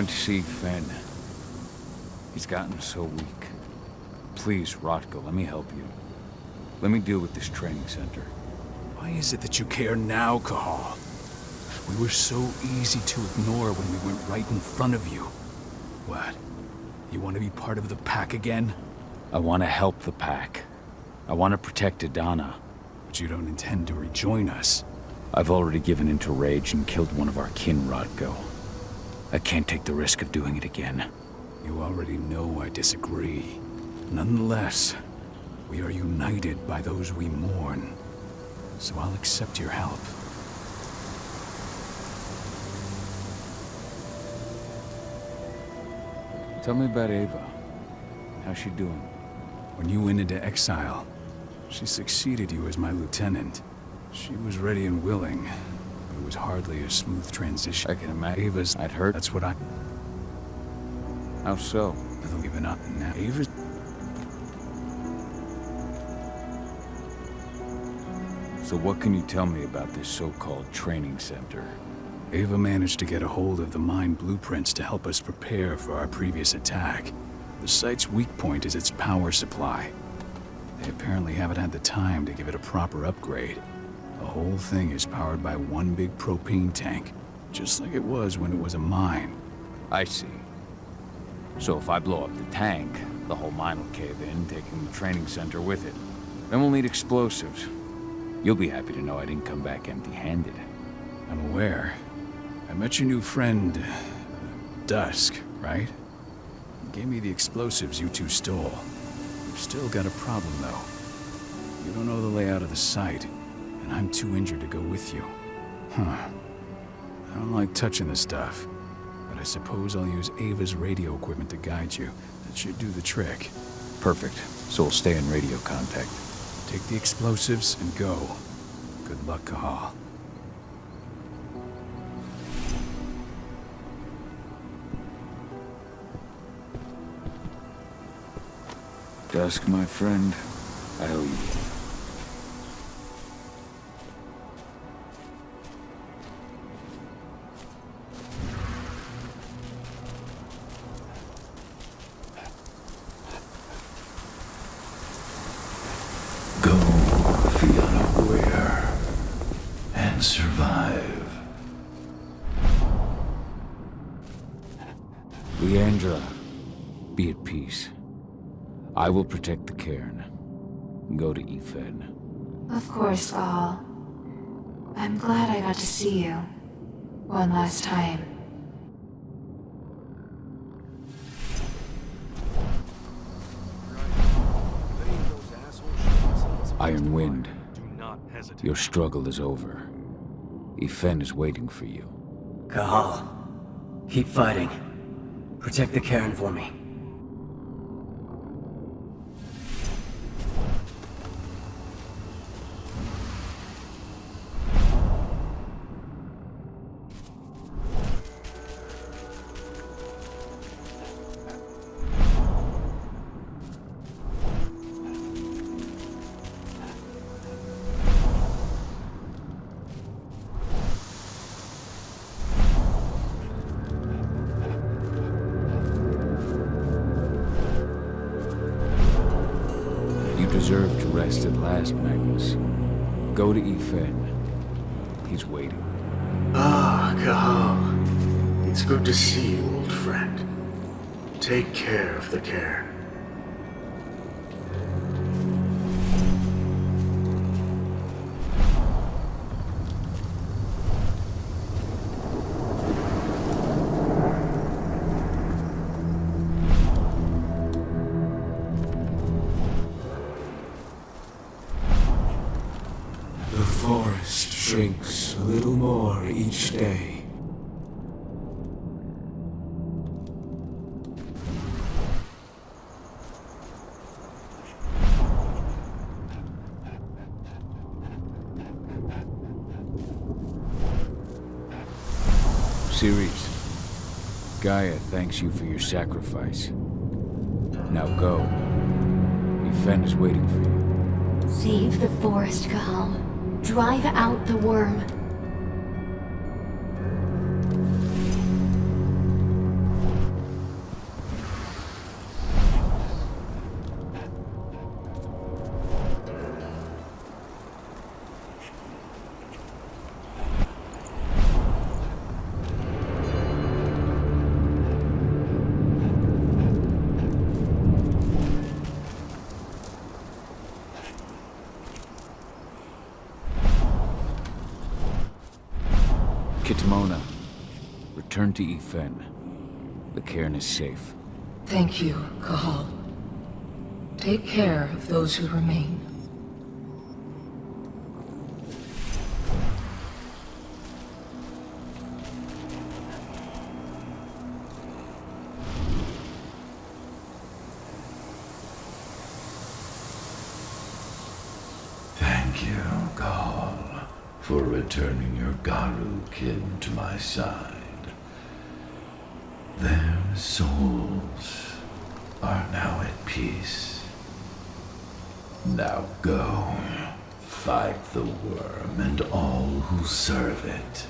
went to see Fenn. He's gotten so weak. Please, Rotko, let me help you. Let me deal with this training center. Why is it that you care now, Cahal? We were so easy to ignore when we went right in front of you. What? You want to be part of the pack again? I want to help the pack. I want to protect Adana. But you don't intend to rejoin us. I've already given in to rage and killed one of our kin, Rotko. I can't take the risk of doing it again. You already know I disagree. Nonetheless, we are united by those we mourn. So I'll accept your help. Tell me about Ava. How's she doing? When you went into exile, she succeeded you as my lieutenant. She was ready and willing, but it was hardly a smooth transition. I can imagine. Ava's... I'd heard. That's what I... How so? Even up now. Ava's... So what can you tell me about this so-called training center? Ava managed to get a hold of the mine blueprints to help us prepare for our previous attack. The site's weak point is its power supply. They apparently haven't had the time to give it a proper upgrade. The whole thing is powered by one big propane tank, just like it was when it was a mine. I see. So if I blow up the tank, the whole mine will cave in, taking the training center with it. Then we'll need explosives. You'll be happy to know I didn't come back empty-handed. I'm aware. I met your new friend, Dusk, right? He gave me the explosives you two stole. You've still got a problem, though. You don't know the layout of the site, and I'm too injured to go with you. Huh. I don't like touching the stuff, but I suppose I'll use Ava's radio equipment to guide you. That should do the trick. Perfect. So we'll stay in radio contact. Take the explosives and go. Good luck, Cahal. Dusk, my friend, I owe you. Go the unaware and survive. Leandra, be at peace. I will protect the cairn. Go to Ethan. Of course, Gaal. I'm glad I got to see you. One last time. Iron Wind, Do not hesitate. your struggle is over. Ethan is waiting for you. Gaal, keep fighting. Protect the cairn for me. Deserve to rest at last, Magnus. Go to Ethan. He's waiting. Ah, Cahal. It's good to see you, old friend. Take care of the cairn. The forest shrinks a little more each day. Ceres, Gaia thanks you for your sacrifice. Now go. Ethan is waiting for you. Save the forest, Gaal. Drive out the worm. return to Ethan. The cairn is safe. Thank you, Cahal. Take care of those who remain. Thank you, Cahal, for returning your Garu kin to my side. Their souls are now at peace. Now go, fight the worm and all who serve it.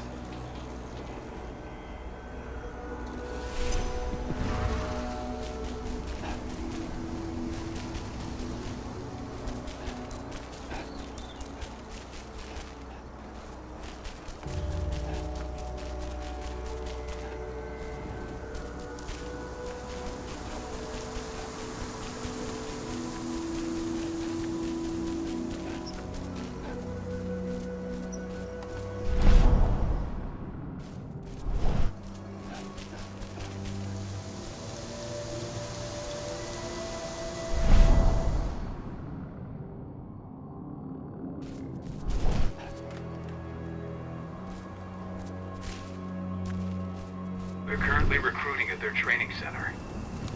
They're currently recruiting at their training center.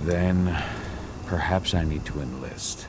Then, perhaps I need to enlist.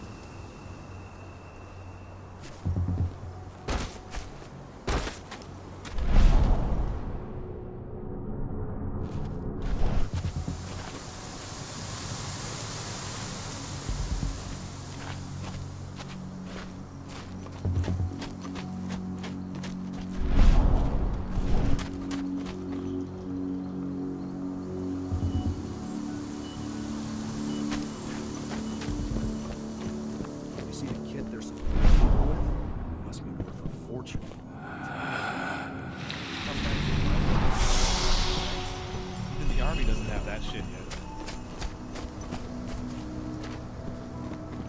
Even the army doesn't have that shit yet.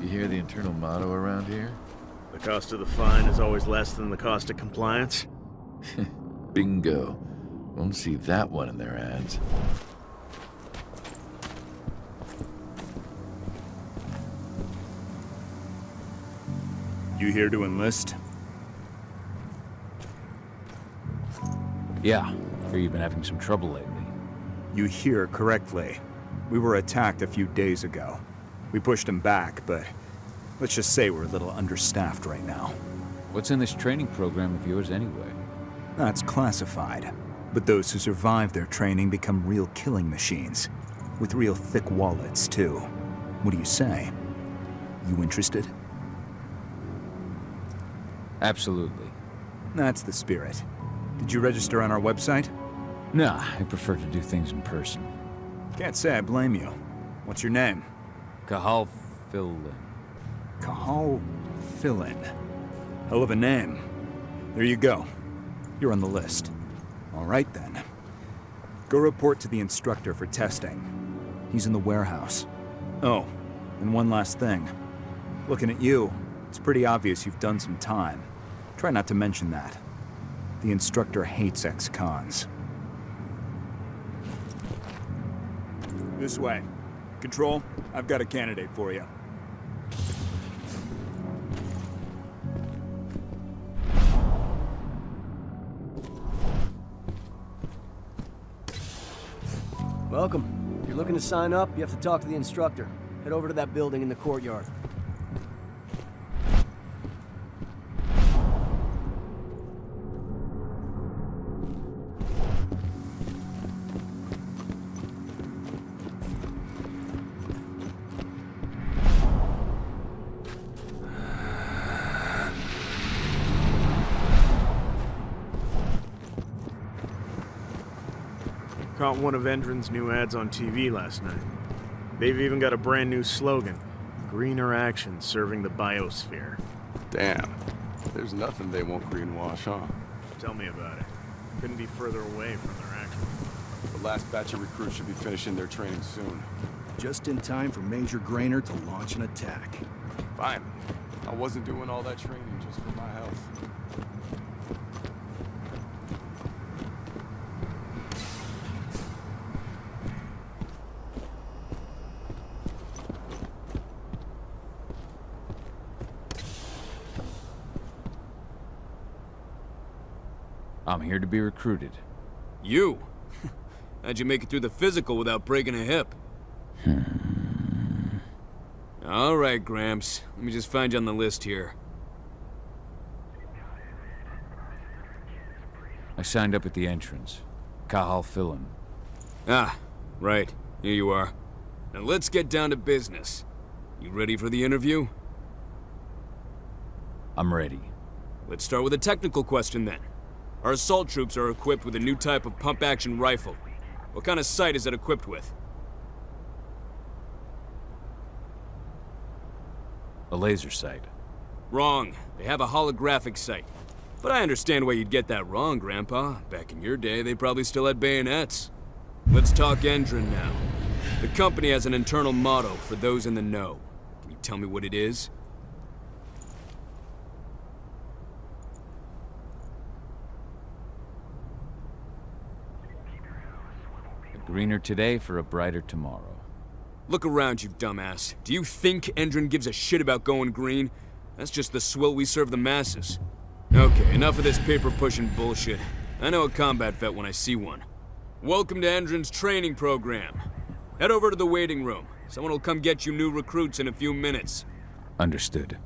You hear the internal motto around here? The cost of the fine is always less than the cost of compliance. Bingo. Won't see that one in their ads. You here to enlist? Yeah, hear you've been having some trouble lately. You hear correctly. We were attacked a few days ago. We pushed them back, but let's just say we're a little understaffed right now. What's in this training program of yours anyway? That's classified. But those who survive their training become real killing machines. With real thick wallets, too. What do you say? You interested? Absolutely. That's the spirit. Did you register on our website? Nah, I prefer to do things in person. Can't say I blame you. What's your name? Cahal Fillin. Cahal Fillin. Hell of a name. There you go. You're on the list. All right, then. Go report to the instructor for testing. He's in the warehouse. Oh, and one last thing. Looking at you, it's pretty obvious you've done some time. Try not to mention that. The instructor hates ex-cons. This way. Control, I've got a candidate for you. Welcome. If you're looking to sign up, you have to talk to the instructor. Head over to that building in the courtyard. Caught one of Endron's new ads on TV last night. They've even got a brand new slogan. Greener action serving the biosphere. Damn. There's nothing they won't greenwash, huh? Tell me about it. Couldn't be further away from their action. The last batch of recruits should be finishing their training soon. Just in time for Major Grainer to launch an attack. Fine. I wasn't doing all that training just for my health. I'm here to be recruited. You? How'd you make it through the physical without breaking a hip? All right, Gramps. Let me just find you on the list here. I signed up at the entrance. Cahal Philin. Ah, right. Here you are. Now let's get down to business. You ready for the interview? I'm ready. Let's start with a technical question then. Our assault troops are equipped with a new type of pump-action rifle. What kind of sight is it equipped with? A laser sight. Wrong. They have a holographic sight. But I understand why you'd get that wrong, Grandpa. Back in your day, they probably still had bayonets. Let's talk Endron now. The company has an internal motto for those in the know. Can you tell me what it is? A greener today for a brighter tomorrow. Look around, you dumbass. Do you think Endron gives a shit about going green? That's just the swill we serve the masses. Okay, enough of this paper-pushing bullshit. I know a combat vet when I see one. Welcome to Endron's training program. Head over to the waiting room. Someone will come get you new recruits in a few minutes. Understood.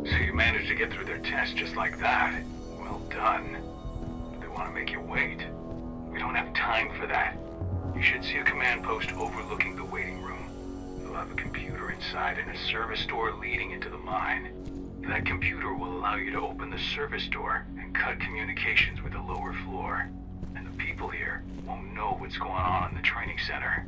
So you managed to get through their test just like that. Well done. They want to make you wait. We don't have time for that. You should see a command post overlooking the waiting room. They'll have a computer inside and a service door leading into the mine. That computer will allow you to open the service door and cut communications with the lower floor. And the people here won't know what's going on in the training center.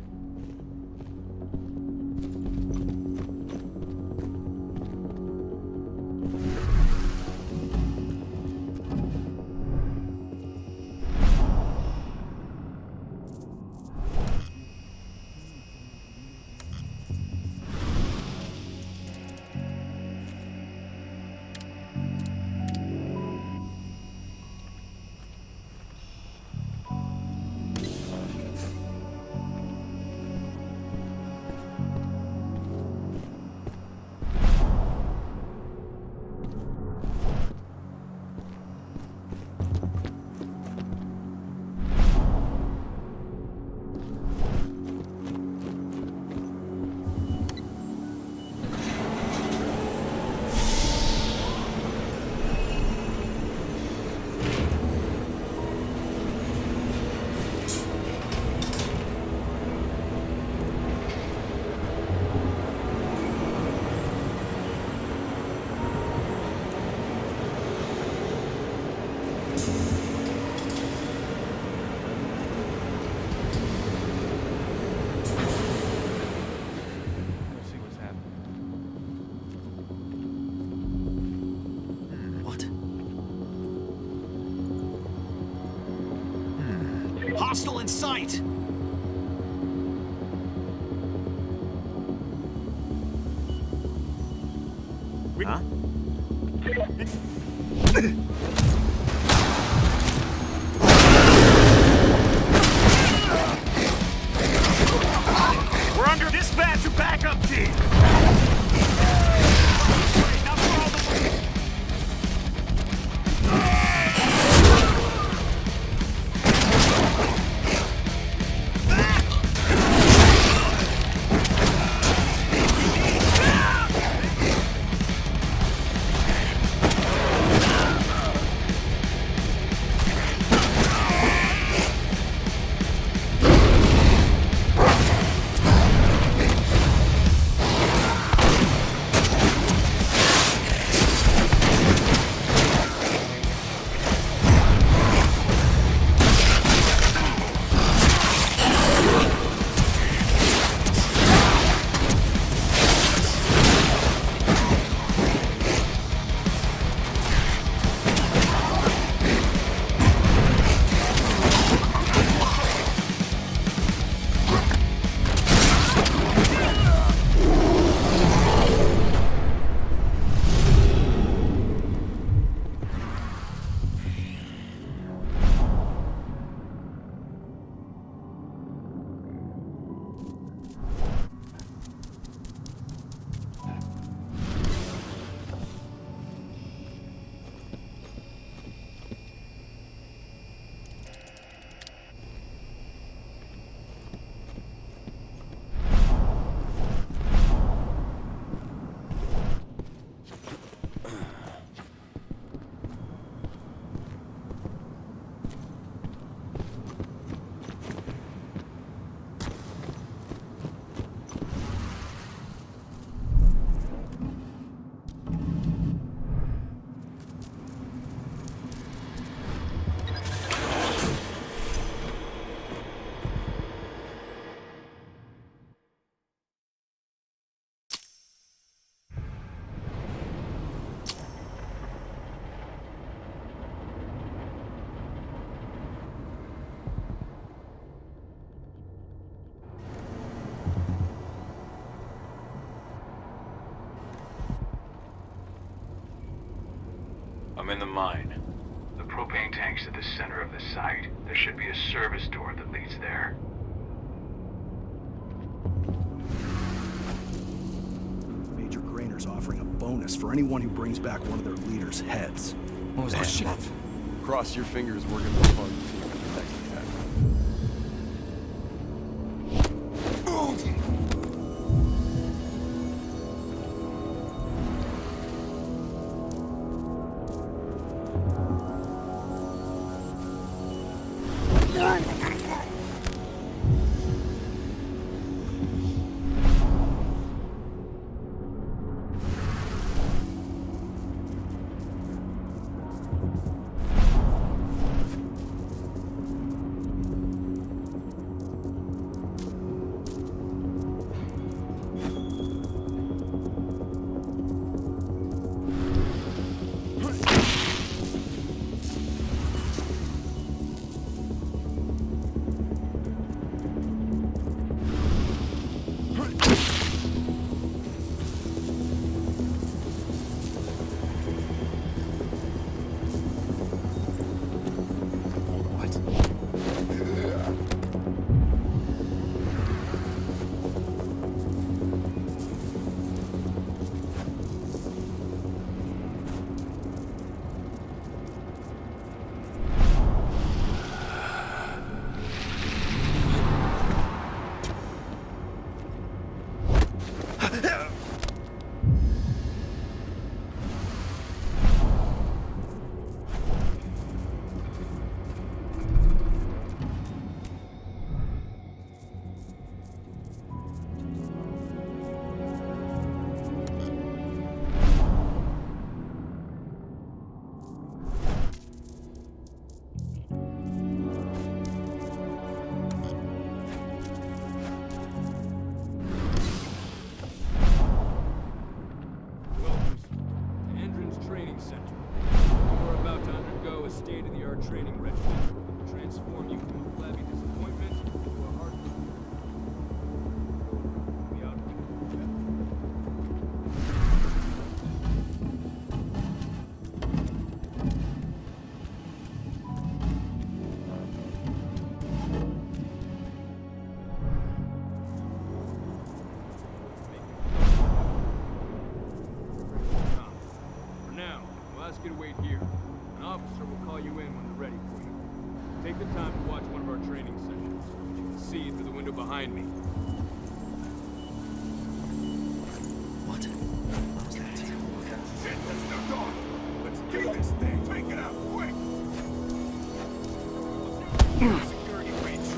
Hostile in sight! Huh? We're under dispatch of backup team! I'm in the mine. The propane tank's at the center of the site. There should be a service door that leads there. Major Grainer's offering a bonus for anyone who brings back one of their leaders' heads. What was that shit? Cross your fingers, we're gonna fund the team for the next attack. Training regimen. Transform you from a flabby disappointment to a hard... The Outposts. For now, we'll ask you to wait here. An officer will call you in when they're ready for you. Take the time to watch one of our training sessions, which you can see through the window behind me. What? What was that? Shit, that's no dog! Let's do this thing! Take it out, quick! Security breach!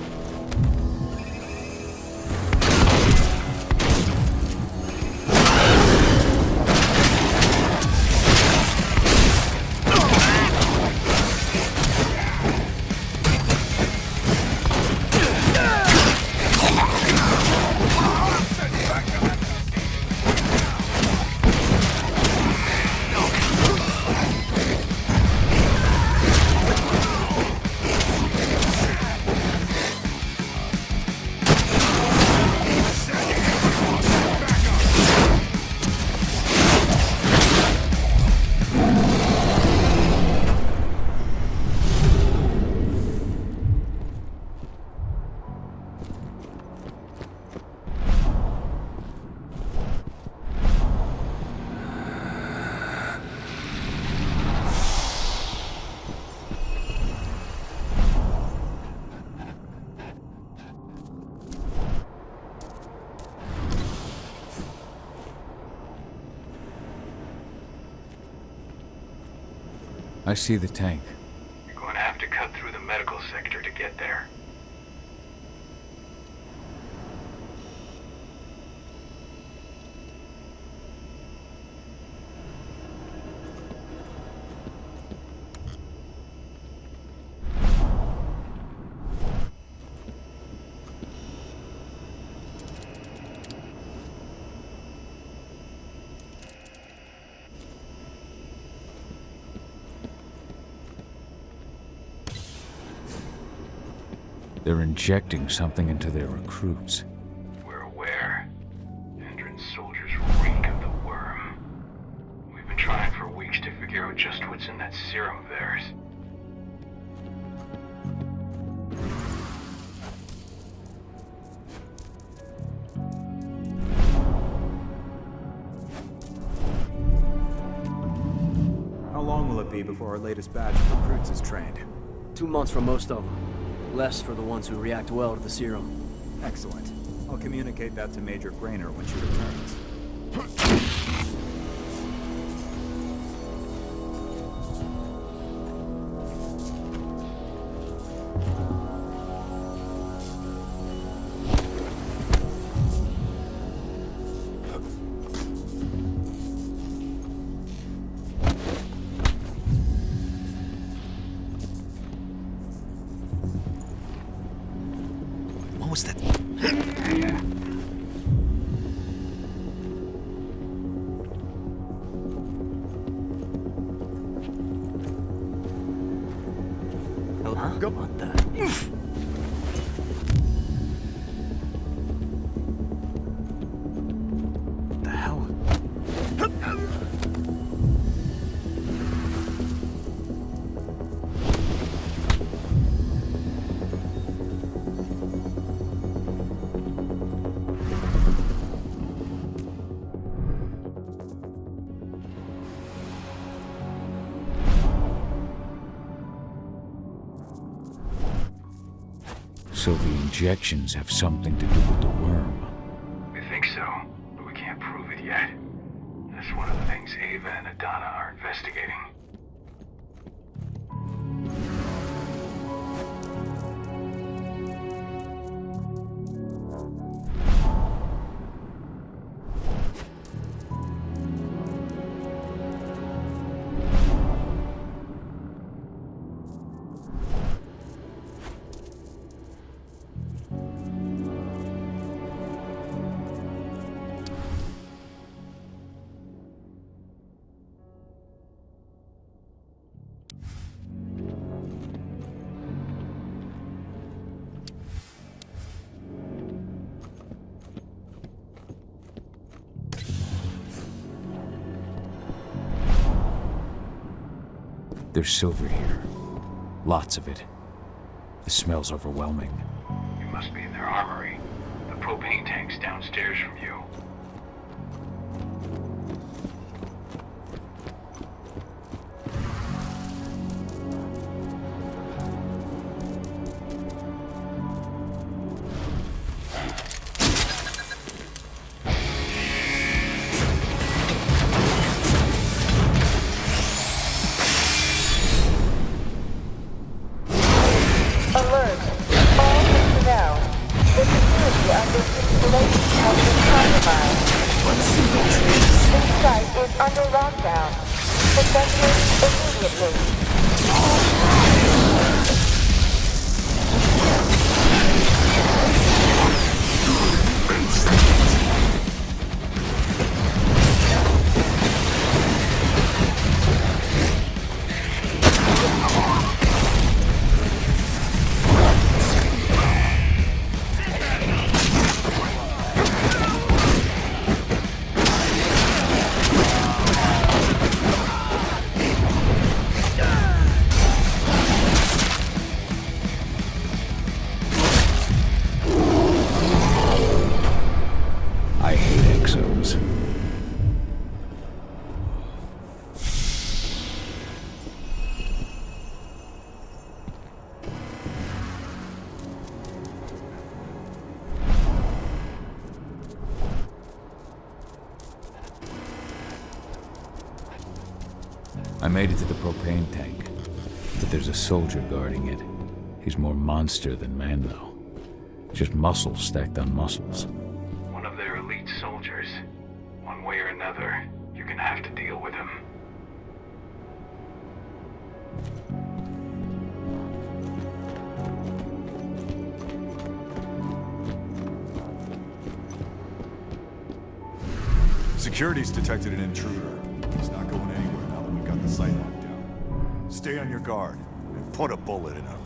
I see the tank. You're going to have to cut through the medical sector to get there. They're injecting something into their recruits. We're aware. Endron's soldiers reek of the worm. We've been trying for weeks to figure out just what's in that serum of theirs. How long will it be before our latest batch of recruits is trained? 2 months for most of them. Less for the ones who react well to the serum. Excellent. I'll communicate that to Major Grainer when she returns. What was that? Huh? Go. What the? What the hell? So the injections have something to do with the worm. We think so, but we can't prove it yet. That's one of the things Ava and Adana are investigating. There's silver here. Lots of it. The smell's overwhelming. You must be in their armory. The propane tank's downstairs from you. Alert! All personnel. The security of this installation has been compromised. This site is under lockdown. Evacuate I hate exos. I made it to the propane tank, but there's a soldier guarding it. He's more monster than man, though. Just muscles stacked on muscles. One of their elite soldiers. One way or another, you're gonna have to deal with him. Security's detected an intruder. He's not going anywhere now that we've got the site locked down. Stay on your guard and put a bullet in him.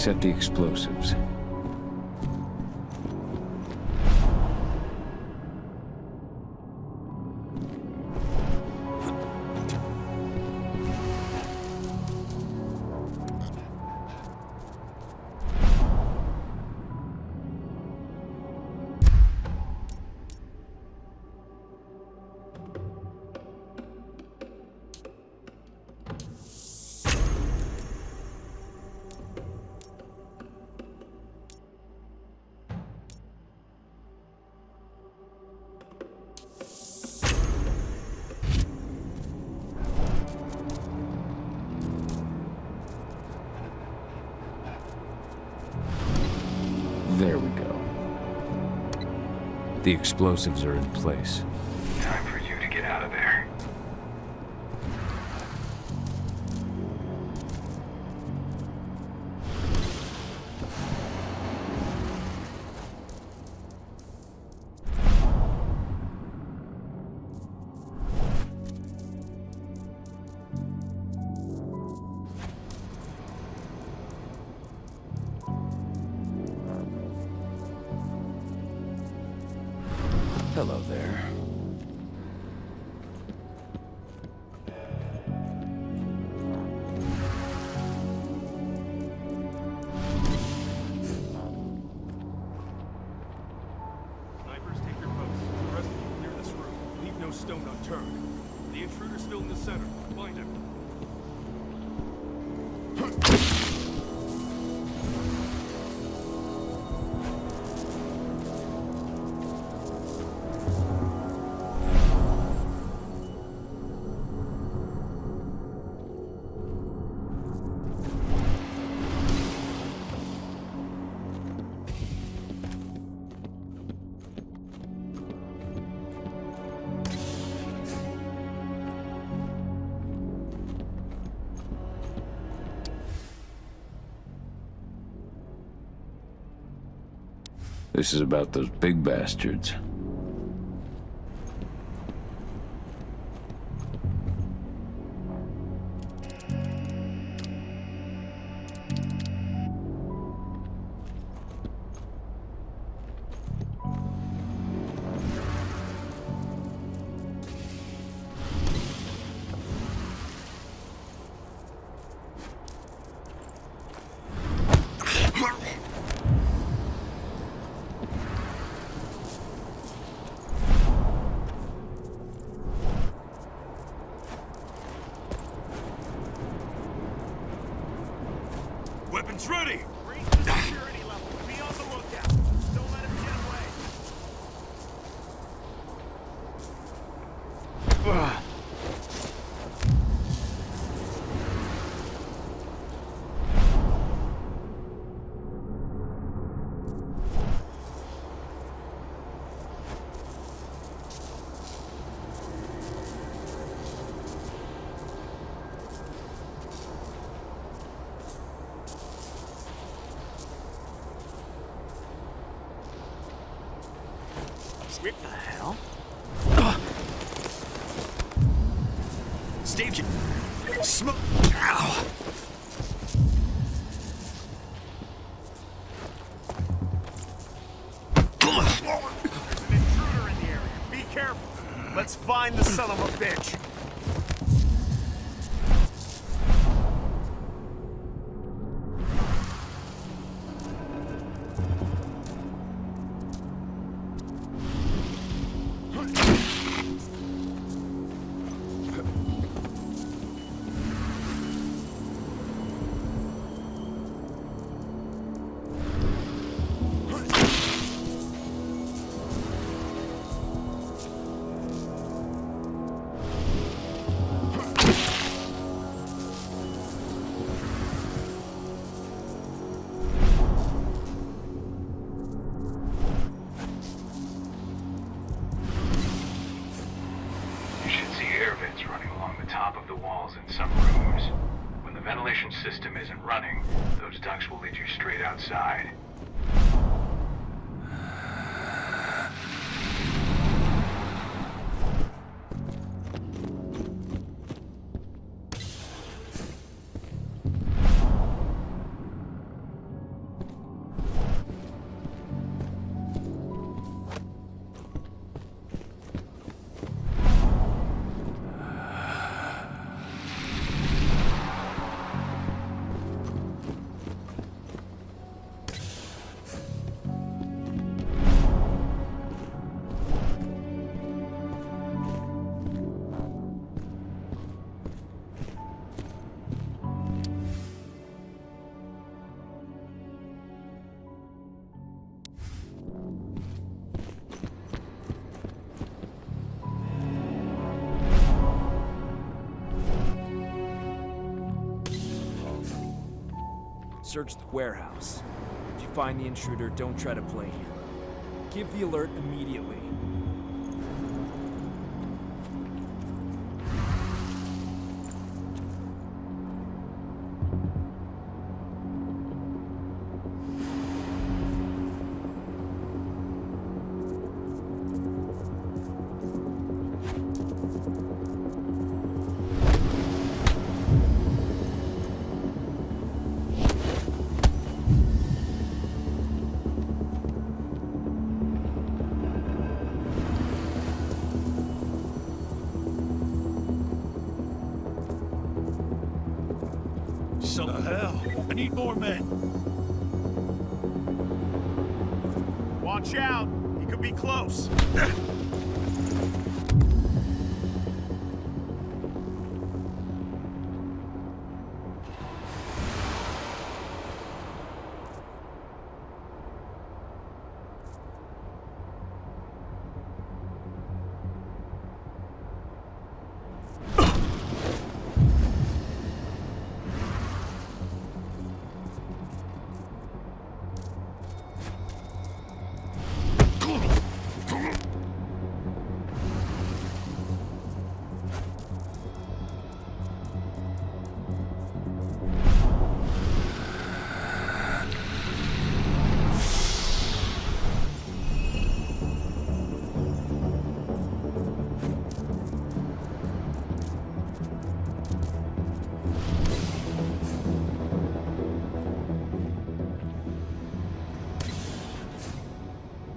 set the explosives. There we go. The explosives are in place. Time for you to get out of there. Hello there. Snipers, take your posts. The rest of you clear this room. Leave no stone unturned. The intruder's still in the center. Find him. This is about those big bastards. Weapons ready! Raise the security level. Be on the lookout. Don't let him get away. What the hell? Steve, smoke. Ow! There's an intruder in the area. Be careful. Let's find the son of a bitch. System isn't running, those ducts will lead you straight outside. search the warehouse. If you find the intruder, don't try to play hero. Give the alert immediately. What the hell? I need more men. Watch out! He could be close.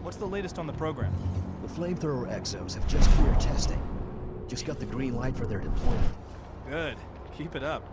What's the latest on the program? The flamethrower exos have just cleared testing. Just got the green light for their deployment. Good. Keep it up.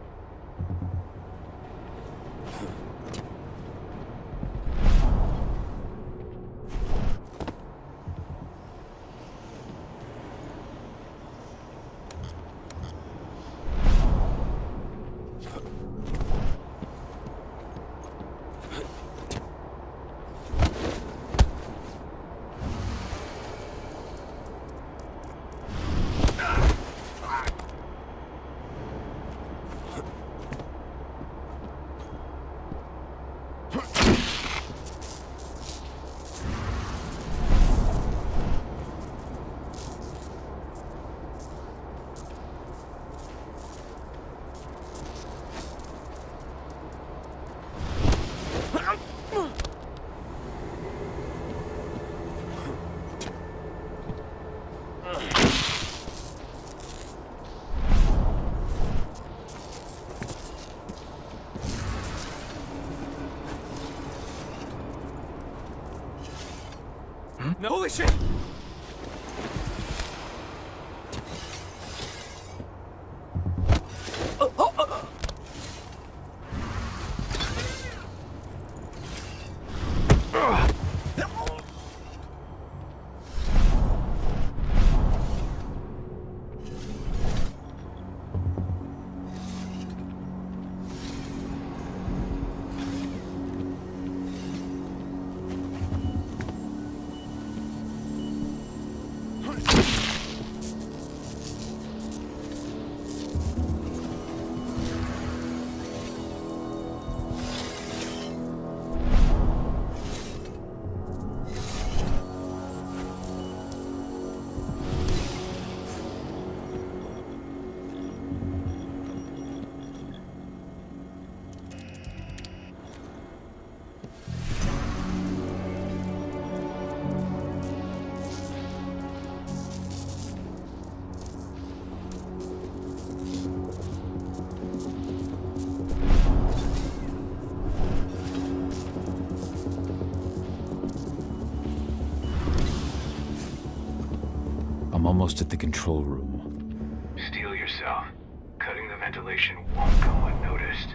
No. Holy shit! I'm almost at the control room. Steel yourself. Cutting the ventilation won't go unnoticed.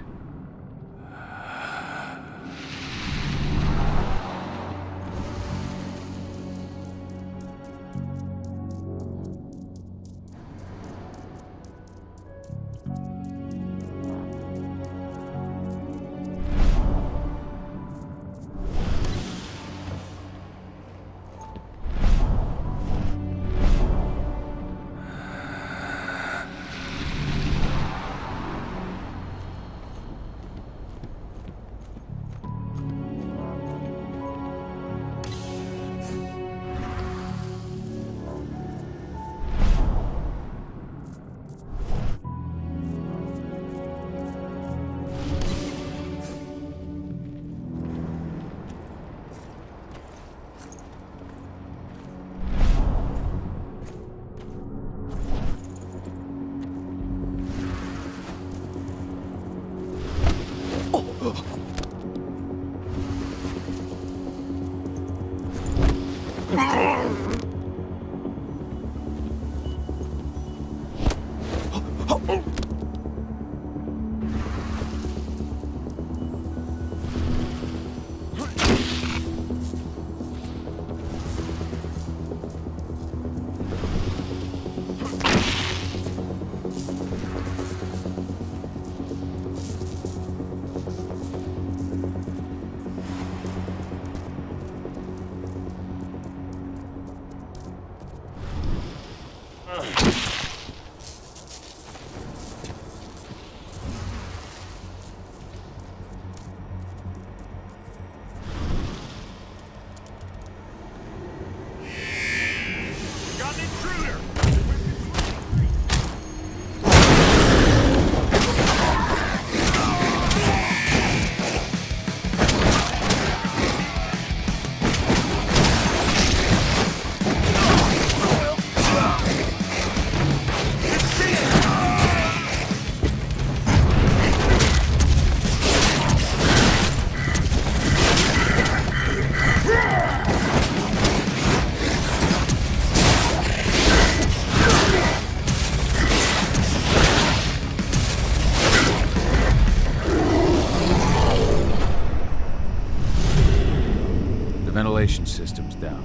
ventilation system's down.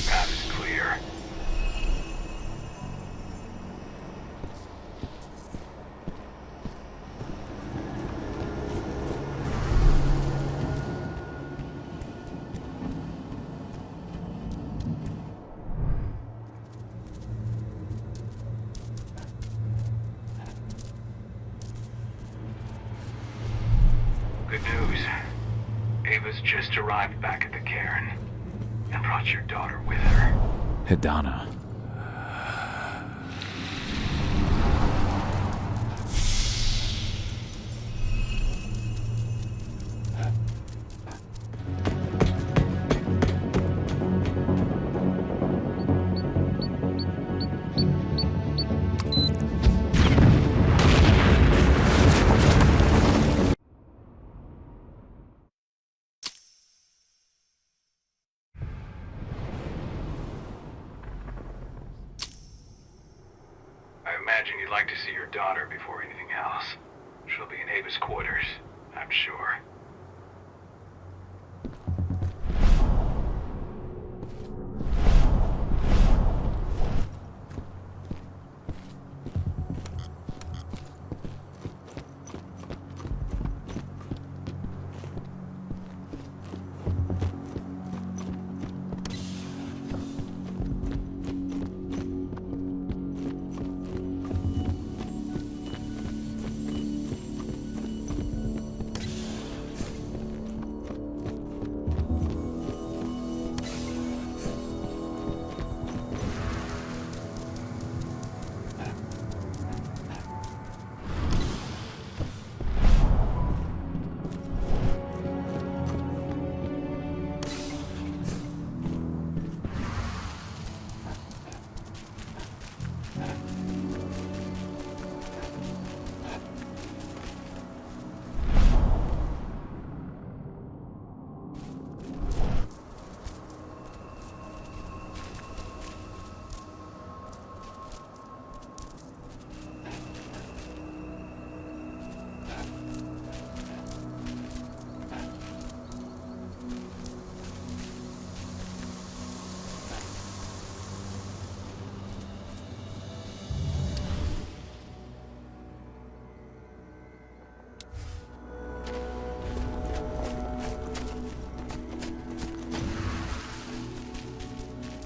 Path is clear. Good news. Ava's just arrived back at the cairn and brought your daughter with her. Hidana. I imagine you'd like to see your daughter before anything else. She'll be in Ava's quarters, I'm sure.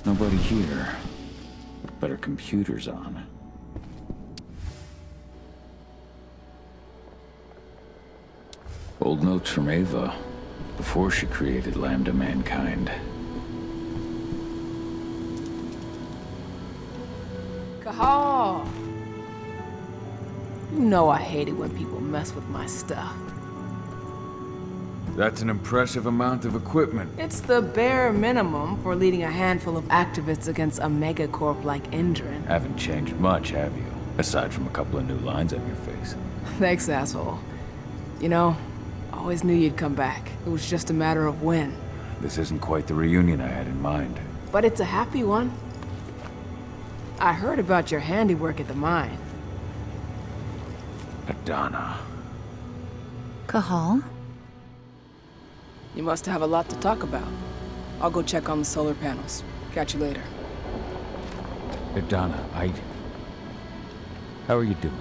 Nobody here, but her computer's on. Old notes from Ava, before she created Lambda Mankind. Cahal! You know I hate it when people mess with my stuff. That's an impressive amount of equipment. It's the bare minimum for leading a handful of activists against a megacorp like Endrin. Haven't changed much, have you? Aside from a couple of new lines on your face. Thanks, asshole. You know, I always knew you'd come back. It was just a matter of when. This isn't quite the reunion I had in mind. But it's a happy one. I heard about your handiwork at the mine. Hidana. Cahal? You must have a lot to talk about. I'll go check on the solar panels. Catch you later. Hidana, how are you doing?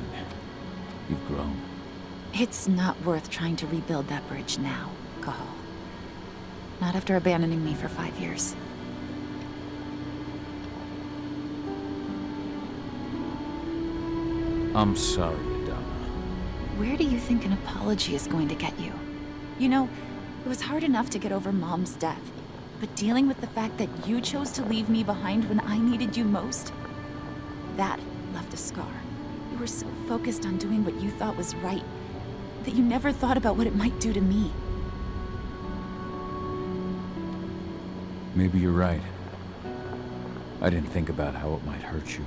You've grown. It's not worth trying to rebuild that bridge now, Cahal. Not after abandoning me for 5 years. I'm sorry, Hidana. Where do you think an apology is going to get you? You know, it was hard enough to get over Mom's death, but dealing with the fact that you chose to leave me behind when I needed you most, that left a scar. You were so focused on doing what you thought was right, that you never thought about what it might do to me. Maybe you're right. I didn't think about how it might hurt you.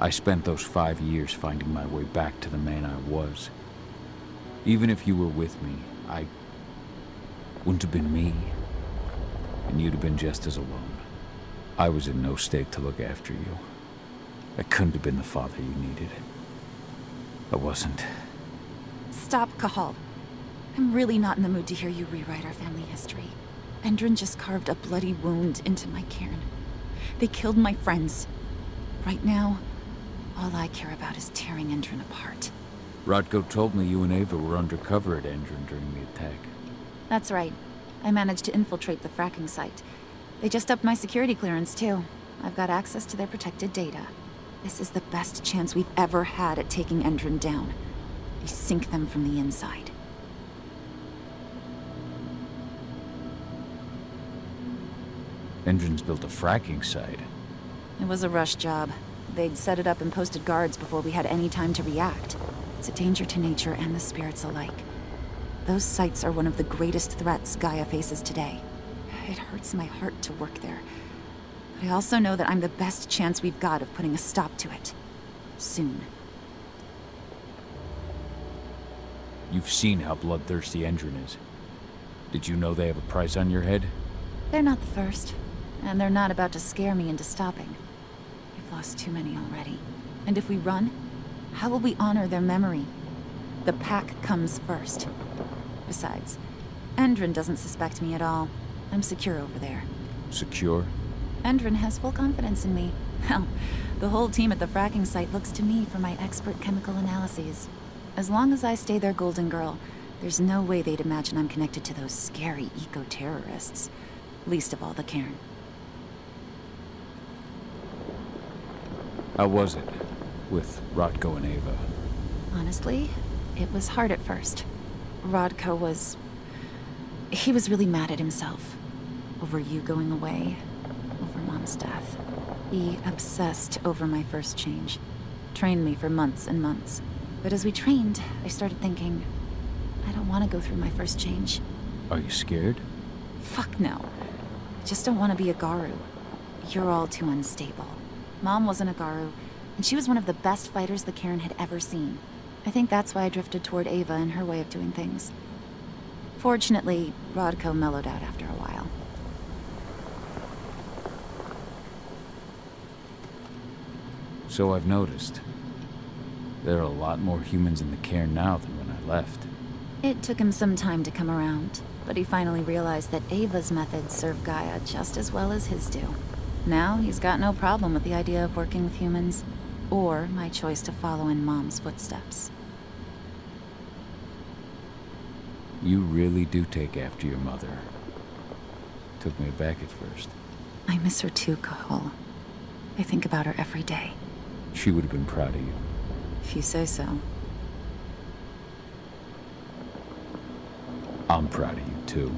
I spent those 5 years finding my way back to the man I was. Even if you were with me, I wouldn't have been me. And you'd have been just as alone. I was in no state to look after you. I couldn't have been the father you needed. I wasn't. Stop, Cahal. I'm really not in the mood to hear you rewrite our family history. Endrin just carved a bloody wound into my cairn. They killed my friends. Right now, all I care about is tearing Endrin apart. Rodko told me you and Ava were undercover at Endrin during the attack. That's right. I managed to infiltrate the fracking site. They just upped my security clearance, too. I've got access to their protected data. This is the best chance we've ever had at taking Endrin down. We sink them from the inside. Endrin's built a fracking site. It was a rush job. They'd set it up and posted guards before we had any time to react. It's a danger to nature and the spirits alike. Those sites are one of the greatest threats Gaia faces today. It hurts my heart to work there. But I also know that I'm the best chance we've got of putting a stop to it. Soon. You've seen how bloodthirsty Endrin is. Did you know they have a price on your head? They're not the first. And they're not about to scare me into stopping. We've lost too many already. And if we run, how will we honor their memory? The pack comes first. Besides, Endrin doesn't suspect me at all. I'm secure over there. Secure? Endrin has full confidence in me. Hell, the whole team at the fracking site looks to me for my expert chemical analyses. As long as I stay their golden girl, there's no way they'd imagine I'm connected to those scary eco-terrorists. Least of all the cairn. How was it with Rodko and Ava? Honestly, it was hard at first. Rodko was... he was really mad at himself. Over you going away. Over Mom's death. He obsessed over my first change. Trained me for months and months. But as we trained, I started thinking, I don't want to go through my first change. Are you scared? Fuck no. I just don't want to be a Garu. You're all too unstable. Mom wasn't a Garu, and she was one of the best fighters the Cairn had ever seen. I think that's why I drifted toward Ava and her way of doing things. Fortunately, Rodko mellowed out after a while. So I've noticed. There are a lot more humans in the Cairn now than when I left. It took him some time to come around, but he finally realized that Ava's methods serve Gaia just as well as his do. Now he's got no problem with the idea of working with humans, or my choice to follow in Mom's footsteps. You really do take after your mother. Took me aback at first. I miss her too, Cahal. I think about her every day. She would have been proud of you. If you say so. I'm proud of you, too.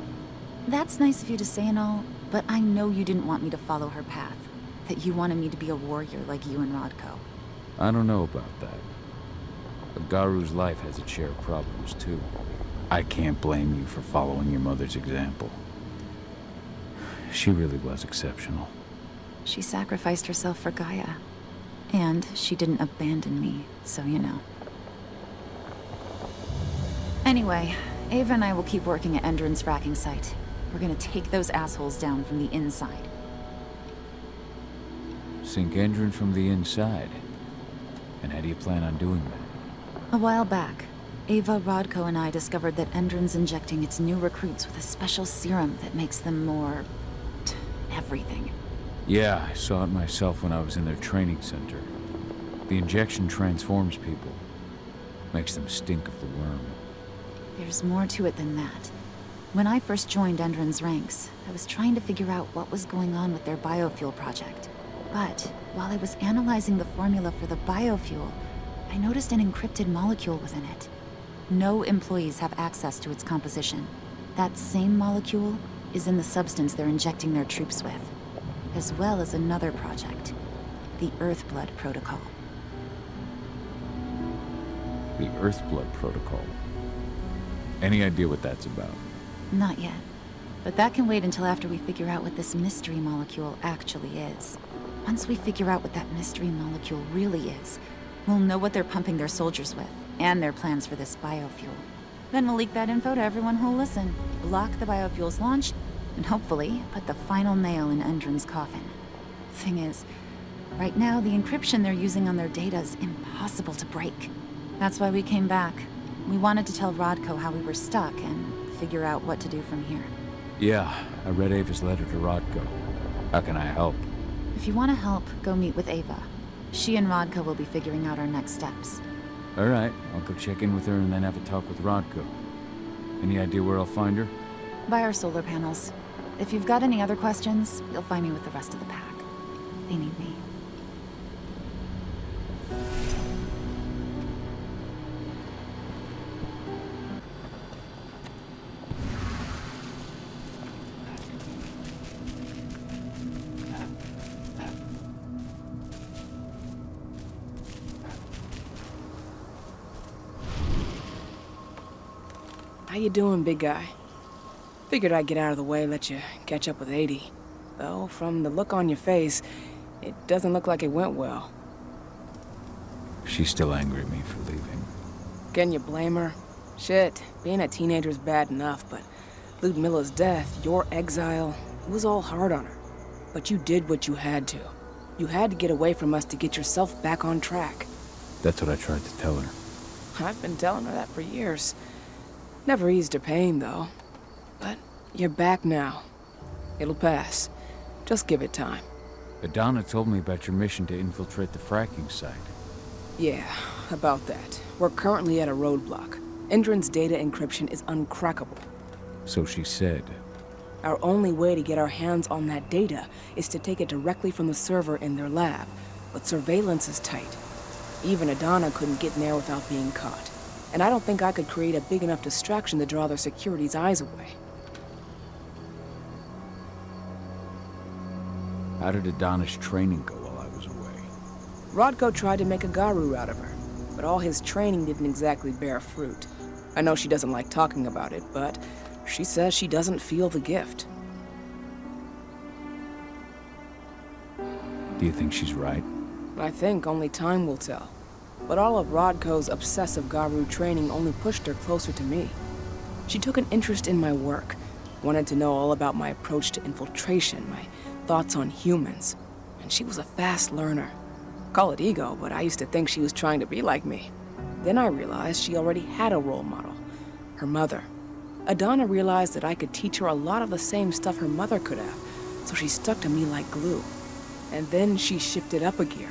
That's nice of you to say and all, but I know you didn't want me to follow her path. That you wanted me to be a warrior like you and Rodko. I don't know about that. A Garu's life has its share of problems, too. I can't blame you for following your mother's example. She really was exceptional. She sacrificed herself for Gaia. And she didn't abandon me, so you know. Anyway, Ava and I will keep working at Endrin's fracking site. We're gonna take those assholes down from the inside. Sink Endrin from the inside? And how do you plan on doing that? A while back, Ava, Rodko, and I discovered that Endrin's injecting its new recruits with a special serum that makes them more... everything. Yeah, I saw it myself when I was in their training center. The injection transforms people. Makes them stink of the worm. There's more to it than that. When I first joined Endrin's ranks, I was trying to figure out what was going on with their biofuel project. But while I was analyzing the formula for the biofuel, I noticed an encrypted molecule within it. No employees have access to its composition. That same molecule is in the substance they're injecting their troops with, as well as another project, the Earthblood Protocol. The Earthblood Protocol? Any idea what that's about? Not yet. But that can wait until after we figure out what this mystery molecule actually is. Once we figure out what that mystery molecule really is, we'll know what they're pumping their soldiers with, and their plans for this biofuel. Then we'll leak that info to everyone who'll listen, block the biofuel's launch, and hopefully put the final nail in Endrin's coffin. Thing is, right now the encryption they're using on their data is impossible to break. That's why we came back. We wanted to tell Rodko how we were stuck and figure out what to do from here. Yeah, I read Ava's letter to Rodko. How can I help? If you want to help, go meet with Ava. She and Rodko will be figuring out our next steps. All right, I'll go check in with her and then have a talk with Rodko. Any idea where I'll find her? By our solar panels. If you've got any other questions, you'll find me with the rest of the pack. They need me. How you doing, big guy? Figured I'd get out of the way, let you catch up with 80. Though, from the look on your face, it doesn't look like it went well. She's still angry at me for leaving. Can you blame her? Shit, being a teenager's bad enough, but Ludmilla's death, your exile, it was all hard on her. But you did what you had to. You had to get away from us to get yourself back on track. That's what I tried to tell her. I've been telling her that for years. Never eased her pain, though. But you're back now. It'll pass. Just give it time. Adana told me about your mission to infiltrate the fracking site. Yeah, about that. We're currently at a roadblock. Endron's data encryption is uncrackable. So she said. Our only way to get our hands on that data is to take it directly from the server in their lab. But surveillance is tight. Even Adana couldn't get in there without being caught. And I don't think I could create a big enough distraction to draw their security's eyes away. How did Adana's training go while I was away? Rodko tried to make a Garu out of her, but all his training didn't exactly bear fruit. I know she doesn't like talking about it, but she says she doesn't feel the gift. Do you think she's right? I think only time will tell. But all of Rodko's obsessive Garu training only pushed her closer to me. She took an interest in my work, wanted to know all about my approach to infiltration, my thoughts on humans, and she was a fast learner. Call it ego, but I used to think she was trying to be like me. Then I realized she already had a role model, her mother. Adana realized that I could teach her a lot of the same stuff her mother could have, so she stuck to me like glue. And then she shifted up a gear.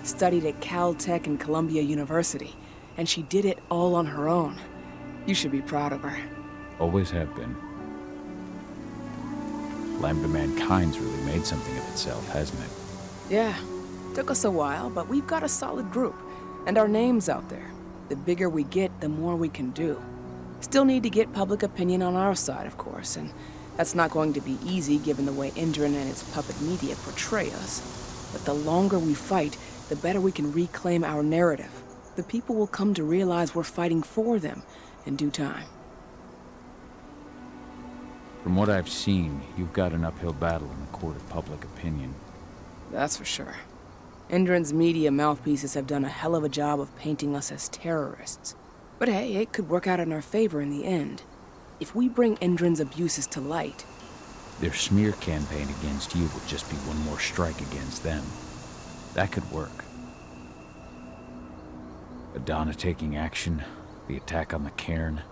Studied at Caltech and Columbia University, and she did it all on her own. You should be proud of her. Always have been. Lambda Mankind's really made something of itself, hasn't it? Yeah, took us a while, but we've got a solid group, and our name's out there. The bigger we get, the more we can do. Still need to get public opinion on our side, of course, and that's not going to be easy given the way Endron and its puppet media portray us. But the longer we fight, the better we can reclaim our narrative. The people will come to realize we're fighting for them in due time. From what I've seen, you've got an uphill battle in the court of public opinion. That's for sure. Endron's media mouthpieces have done a hell of a job of painting us as terrorists. But hey, it could work out in our favor in the end. If we bring Endron's abuses to light... Their smear campaign against you would just be one more strike against them. That could work. Adana taking action, the attack on the cairn.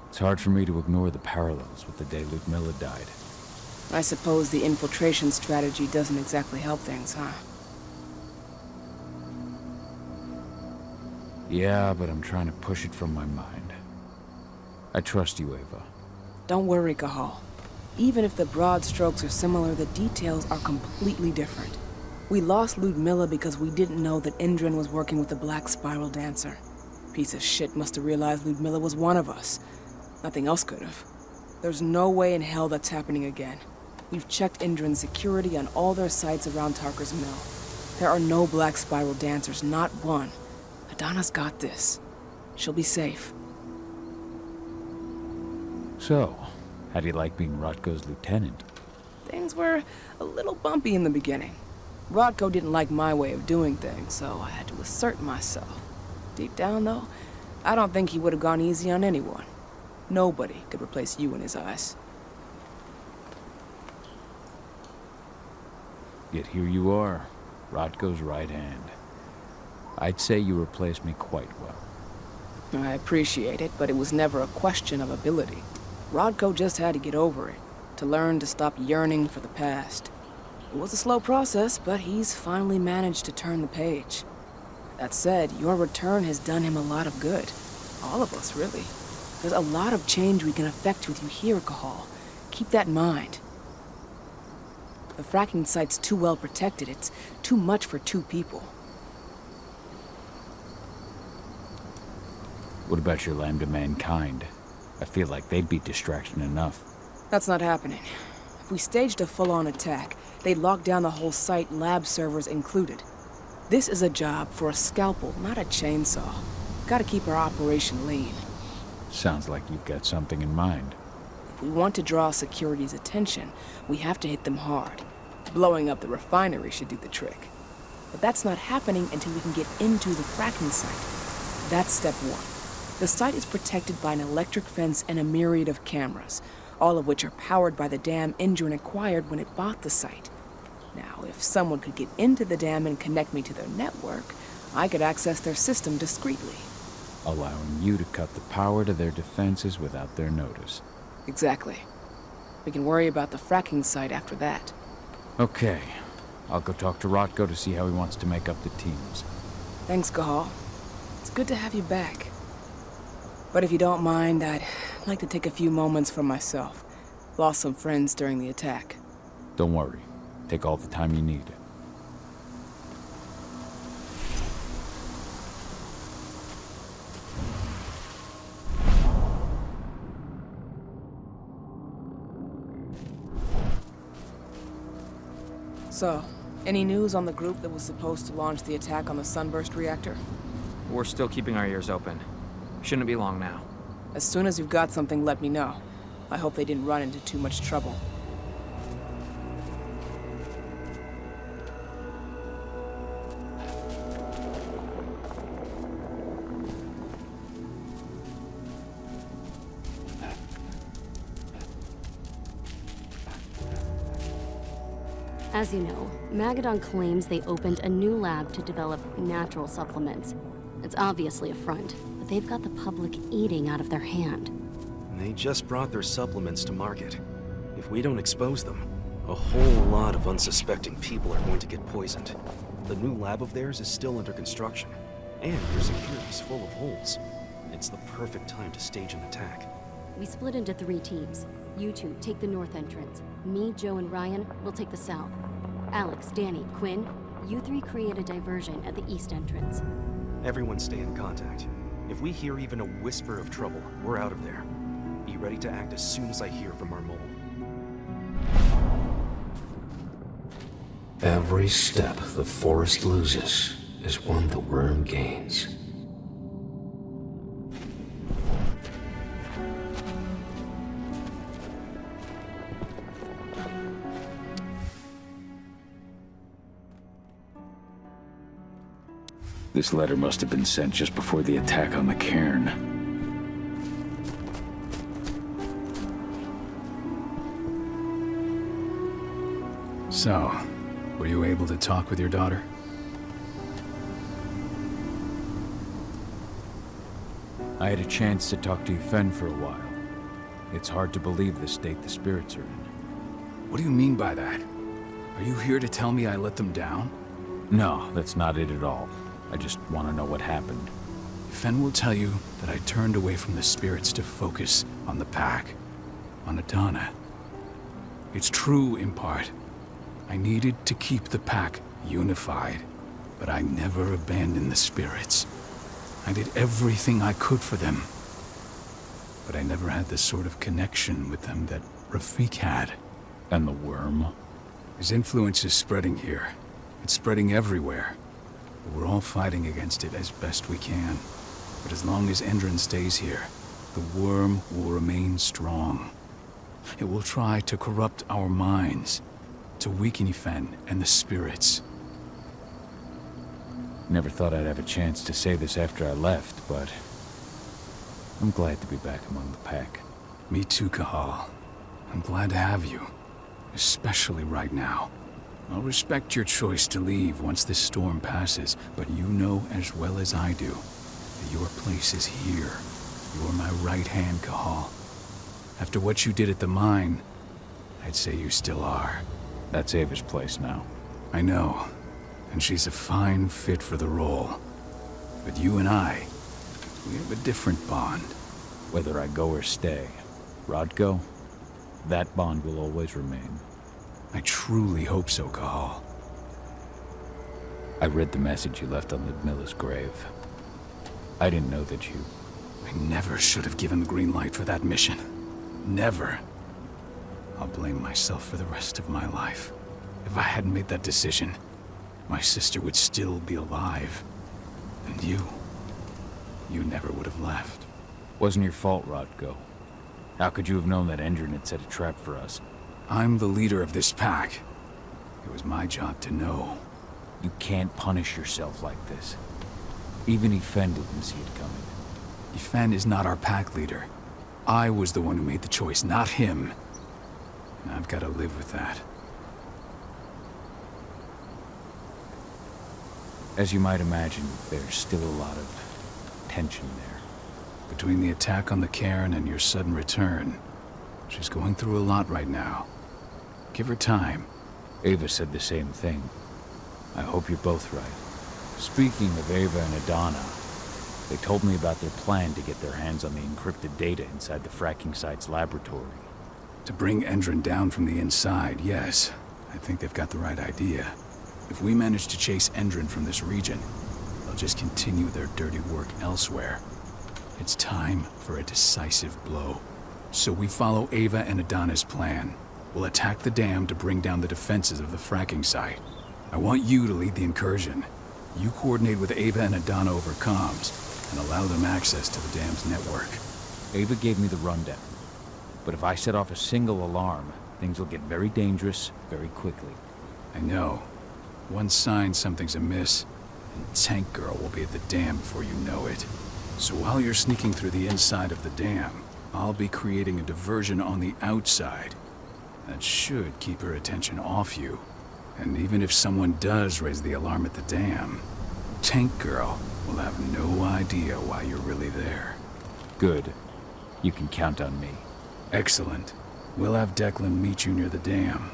It's hard for me to ignore the parallels with the day Ludmilla died. I suppose the infiltration strategy doesn't exactly help things, huh? Yeah, but I'm trying to push it from my mind. I trust you, Ava. Don't worry, Cahal. Even if the broad strokes are similar, the details are completely different. We lost Ludmilla because we didn't know that Endron was working with the Black Spiral Dancer. Piece of shit must have realized Ludmilla was one of us. Nothing else could have. There's no way in hell that's happening again. We've checked Endron's security on all their sites around Tarker's Mill. There are no Black Spiral Dancers, not one. Adana's got this. She'll be safe. So, how do you like being Rodko's lieutenant? Things were a little bumpy in the beginning. Rodko didn't like my way of doing things, so I had to assert myself. Deep down, though, I don't think he would have gone easy on anyone. Nobody could replace you in his eyes. Yet here you are, Rodko's right hand. I'd say you replaced me quite well. I appreciate it, but it was never a question of ability. Rodko just had to get over it, to learn to stop yearning for the past. It was a slow process, but he's finally managed to turn the page. That said, your return has done him a lot of good. All of us, really. There's a lot of change we can effect with you here, Cahal. Keep that in mind. The fracking site's too well protected. It's too much for 2 people. What about your Lambda mankind? I feel like they'd be distraction enough. That's not happening. If we staged a full-on attack, they'd lock down the whole site, lab servers included. This is a job for a scalpel, not a chainsaw. Gotta keep our operation lean. Sounds like you've got something in mind. If we want to draw security's attention, we have to hit them hard. Blowing up the refinery should do the trick. But that's not happening until we can get into the fracking site. That's step 1. The site is protected by an electric fence and a myriad of cameras, all of which are powered by the dam Endron acquired when it bought the site. Now, if someone could get into the dam and connect me to their network, I could access their system discreetly. Allowing you to cut the power to their defenses without their notice. Exactly. We can worry about the fracking site after that. Okay. I'll go talk to Rodko to see how he wants to make up the teams. Thanks, Cahal. It's good to have you back. But if you don't mind, I'd like to take a few moments for myself. Lost some friends during the attack. Don't worry. Take all the time you need. So, any news on the group that was supposed to launch the attack on the Sunburst reactor? We're still keeping our ears open. Shouldn't be long now. As soon as you've got something, let me know. I hope they didn't run into too much trouble. As you know, Magadon claims they opened a new lab to develop natural supplements. It's obviously a front, but they've got the public eating out of their hand. They just brought their supplements to market. If we don't expose them, a whole lot of unsuspecting people are going to get poisoned. The new lab of theirs is still under construction, and their security's full of holes. It's the perfect time to stage an attack. We split into 3 teams. You 2 take the north entrance. Me, Joe, and Ryan will take the south. Alex, Danny, Quinn, you 3 create a diversion at the east entrance. Everyone stay in contact. If we hear even a whisper of trouble, we're out of there. Be ready to act as soon as I hear from our mole. Every step the forest loses is one the worm gains. This letter must have been sent just before the attack on the cairn. So, were you able to talk with your daughter? I had a chance to talk to Yfen for a while. It's hard to believe the state the spirits are in. What do you mean by that? Are you here to tell me I let them down? No, that's not it at all. I just want to know what happened. Yfen will tell you that I turned away from the spirits to focus on the pack, on Adana. It's true in part. I needed to keep the pack unified, but I never abandoned the spirits. I did everything I could for them, but I never had the sort of connection with them that Rafik had. And the worm? His influence is spreading here. It's spreading everywhere. We're all fighting against it as best we can. But as long as Endron stays here, the worm will remain strong. It will try to corrupt our minds, to weaken Yfen and the spirits. Never thought I'd have a chance to say this after I left, but I'm glad to be back among the pack. Me too, Cahal. I'm glad to have you, especially right now. I'll respect your choice to leave once this storm passes, but you know as well as I do that your place is here. You're my right hand, Cahal. After what you did at the mine, I'd say you still are. That's Ava's place now. I know, and she's a fine fit for the role. But you and I, we have a different bond. Whether I go or stay, Rodko, that bond will always remain. I truly hope so, Cahal. I read the message you left on Ludmilla's grave. I didn't know that you... I never should have given the green light for that mission. Never. I'll blame myself for the rest of my life. If I hadn't made that decision, my sister would still be alive. And you never would have left. Wasn't your fault, Rodko. How could you have known that Endron had set a trap for us? I'm the leader of this pack. It was my job to know. You can't punish yourself like this. Even Ifen didn't see it coming. Ifen is not our pack leader. I was the one who made the choice, not him. And I've got to live with that. As you might imagine, there's still a lot of tension there. Between the attack on the cairn and your sudden return, she's going through a lot right now. Give her time. Ava said the same thing. I hope you're both right. Speaking of Ava and Adana, they told me about their plan to get their hands on the encrypted data inside the fracking site's laboratory. To bring Endron down from the inside, yes. I think they've got the right idea. If we manage to chase Endron from this region, they'll just continue their dirty work elsewhere. It's time for a decisive blow. So we follow Ava and Adana's plan. We'll attack the dam to bring down the defenses of the fracking site. I want you to lead the incursion. You coordinate with Ava and Adana over comms, and allow them access to the dam's network. Ava gave me the rundown. But if I set off a single alarm, things will get very dangerous very quickly. I know. One sign something's amiss, and Tank Girl will be at the dam before you know it. So while you're sneaking through the inside of the dam, I'll be creating a diversion on the outside. That should keep her attention off you. And even if someone does raise the alarm at the dam, Tank Girl will have no idea why you're really there. Good. You can count on me. Excellent. We'll have Declan meet you near the dam.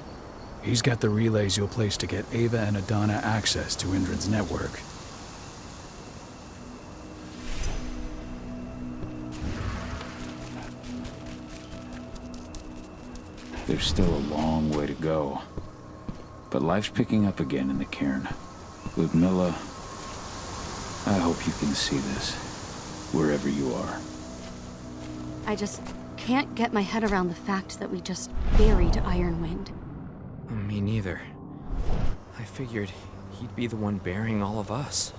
He's got the relays you'll place to get Ava and Adana access to Endron's network. There's still a long way to go. But life's picking up again in the cairn. Ludmilla, I hope you can see this, wherever you are. I just can't get my head around the fact that we just buried Ironwind. Me neither. I figured he'd be the one burying all of us.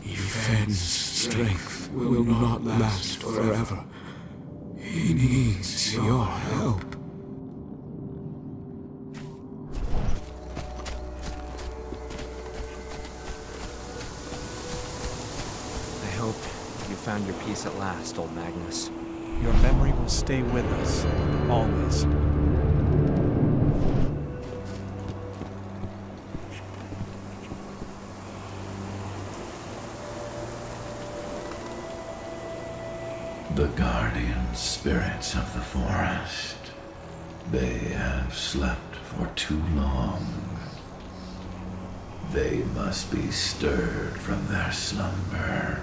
Ifen's strength will not last forever. He needs your help. I hope you found your peace at last, old Magnus. Your memory will stay with us, always. The guardian spirits of the forest. They have slept for too long. They must be stirred from their slumber.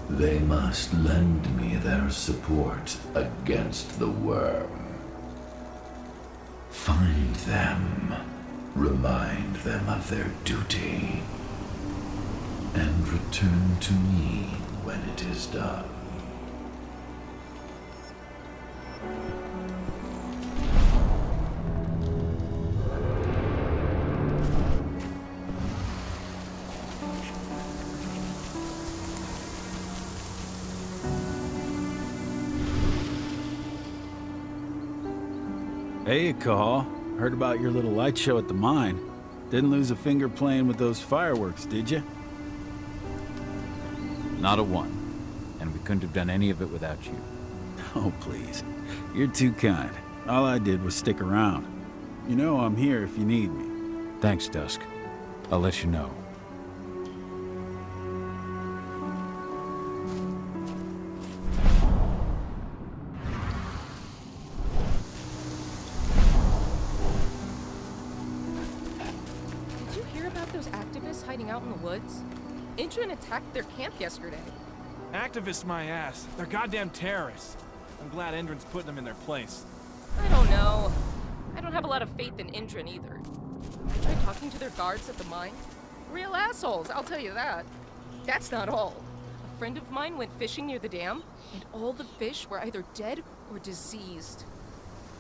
They must lend me their support against the worm. Find them, remind them of their duty, and return to me when it is done. Hey, Cahal. Heard about your little light show at the mine. Didn't lose a finger playing with those fireworks, did you? Not a one. And we couldn't have done any of it without you. Oh, please. You're too kind. All I did was stick around. You know I'm here if you need me. Thanks, Dusk. I'll let you know. those activists hiding out in the woods? Indrin attacked their camp yesterday. Activists my ass. They're goddamn terrorists. I'm glad Endrin's putting them in their place. I don't know. I don't have a lot of faith in Indrin either. I tried talking to their guards at the mine. Real assholes, I'll tell you that. That's not all. A friend of mine went fishing near the dam, and all the fish were either dead or diseased.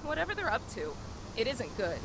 Whatever they're up to, it isn't good.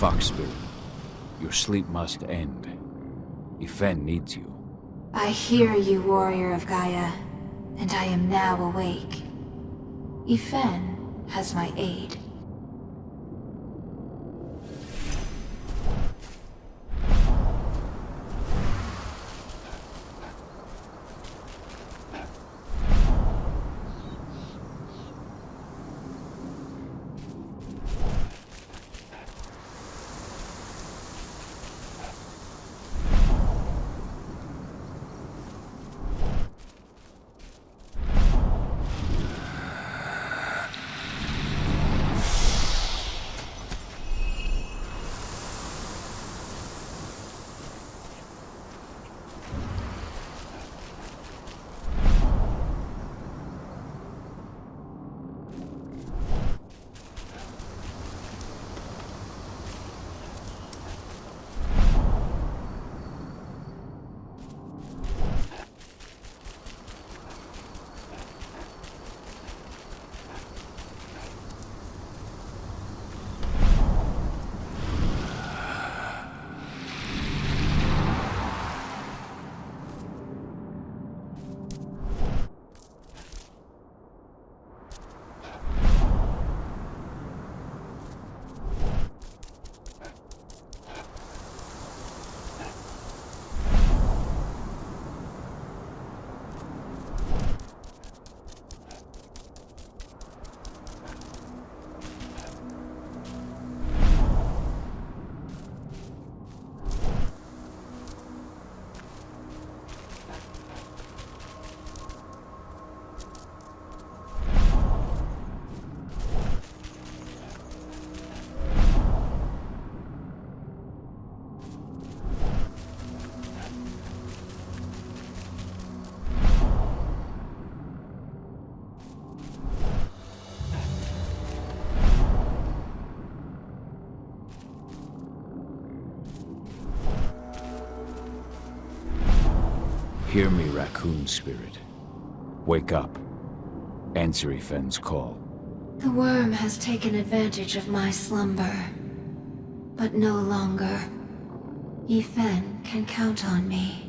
Fox Spirit, your sleep must end. Yfen needs you. I hear you, warrior of Gaia, and I am now awake. Yfen has my aid. Hear me, raccoon spirit. Wake up. Answer Yfen's call. The worm has taken advantage of my slumber. But no longer. Yfen can count on me.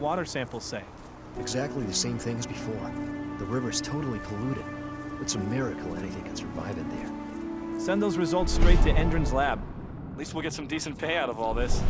water samples say? Exactly the same thing as before. The river's totally polluted. It's a miracle anything can survive in there. Send those results straight to Endron's lab. At least we'll get some decent pay out of all this.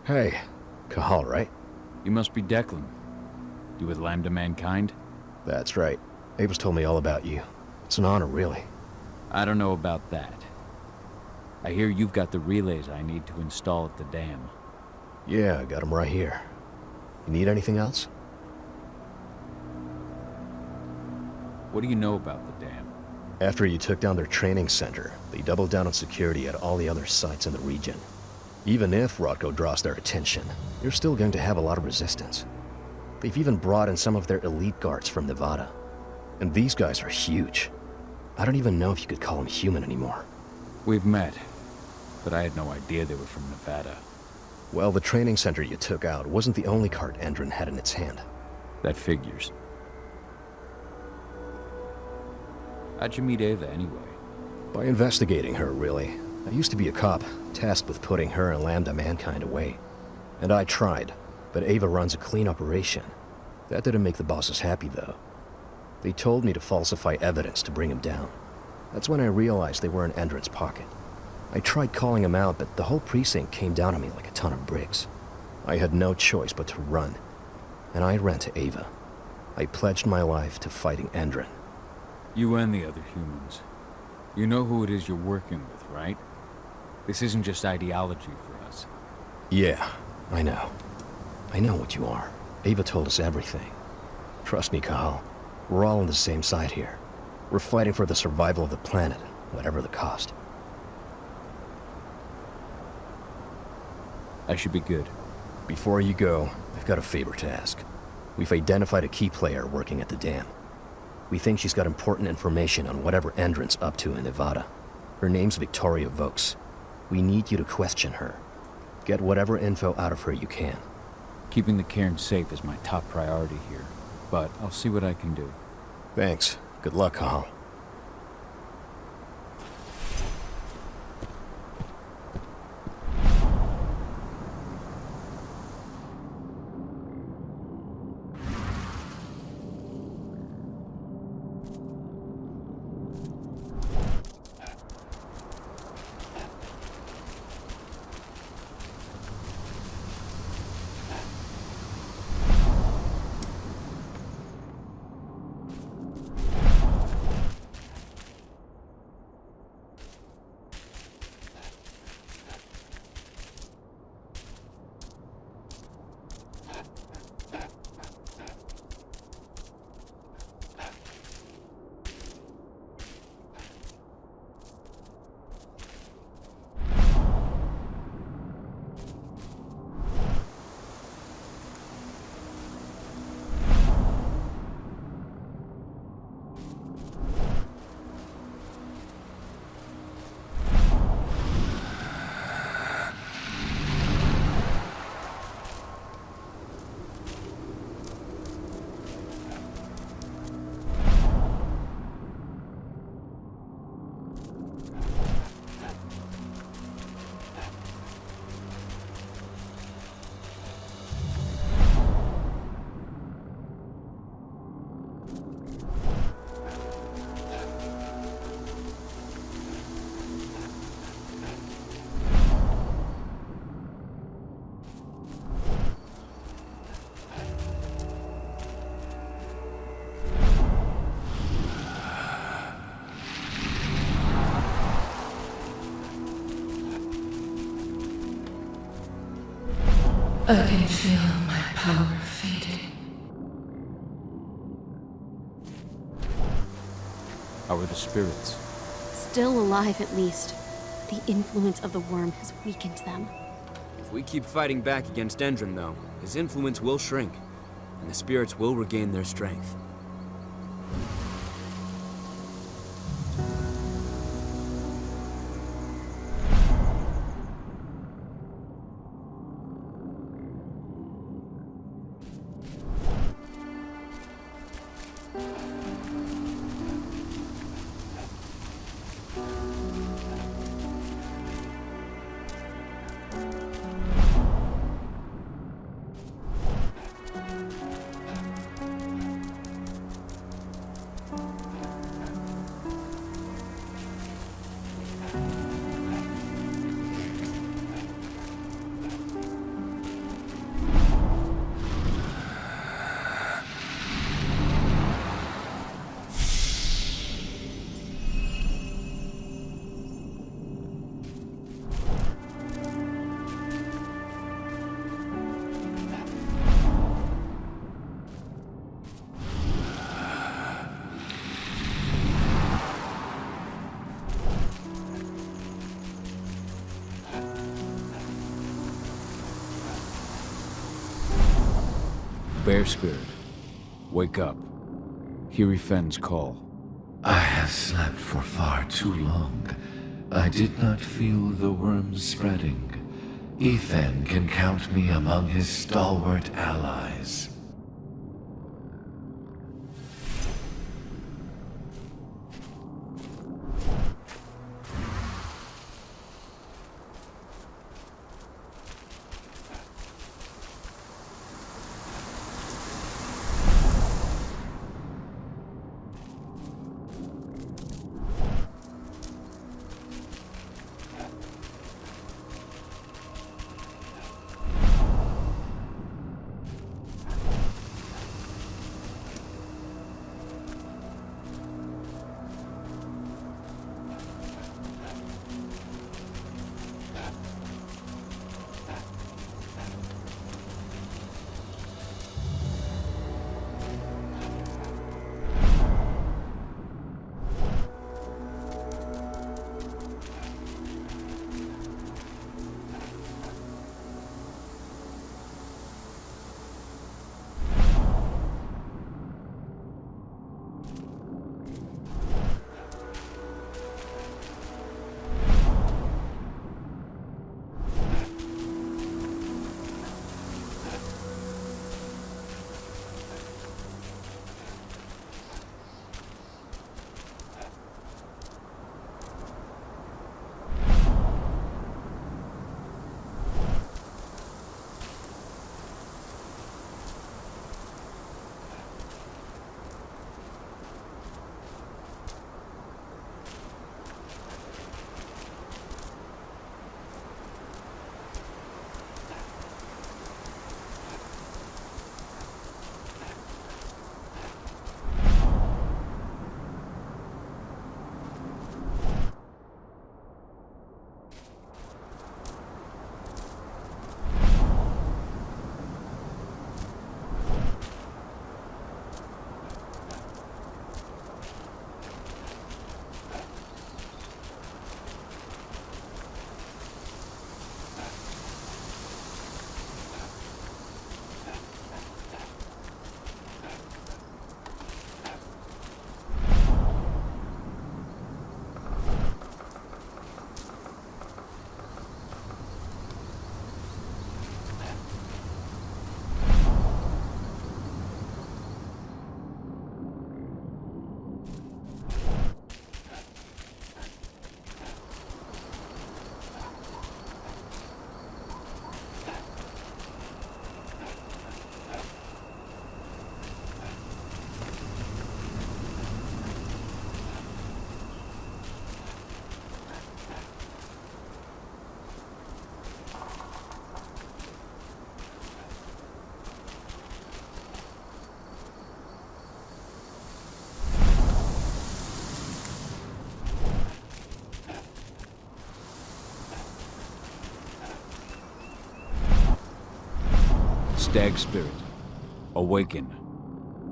Hey, Kahal, right? You must be Declan. You with Lambda Mankind? That's right. Ava's told me all about you. It's an honor, really. I don't know about that. I hear you've got the relays I need to install at the dam. Yeah, I got them right here. You need anything else? What do you know about the dam? After you took down their training center, they doubled down on security at all the other sites in the region. Even if Rodko draws their attention, you're still going to have a lot of resistance. They've even brought in some of their elite guards from Nevada. And these guys are huge. I don't even know if you could call them human anymore. We've met, but I had no idea they were from Nevada. Well, the training center you took out wasn't the only card Endron had in its hand. That figures. How'd you meet Ava anyway? By investigating her, really. I used to be a cop, tasked with putting her and Lambda Mankind away. And I tried, but Ava runs a clean operation. That didn't make the bosses happy, though. They told me to falsify evidence to bring him down. That's when I realized they were in Endron's pocket. I tried calling him out, but the whole precinct came down on me like a ton of bricks. I had no choice but to run. And I ran to Ava. I pledged my life to fighting Endron. You and the other humans. You know who it is you're working with, right? This isn't just ideology for us. Yeah, I know. I know what you are. Ava told us everything. Trust me, Kahal. We're all on the same side here. We're fighting for the survival of the planet, whatever the cost. I should be good. Before you go, I've got a favor to ask. We've identified a key player working at the dam. We think she's got important information on whatever Endron's up to in Nevada. Her name's Victoria Vokes. We need you to question her. Get whatever info out of her you can. Keeping the cairn safe is my top priority here, but I'll see what I can do. Thanks. Good luck, Kahal. I can feel my power fading. How are the spirits? Still alive, at least. The influence of the worm has weakened them. If we keep fighting back against Endron, though, his influence will shrink, and the spirits will regain their strength. Bear Spirit, wake up. Hear Yifen's call. I have slept for far too long. I did not feel the worms spreading. Yifen can count me among his stalwart allies. Stag Spirit, awaken.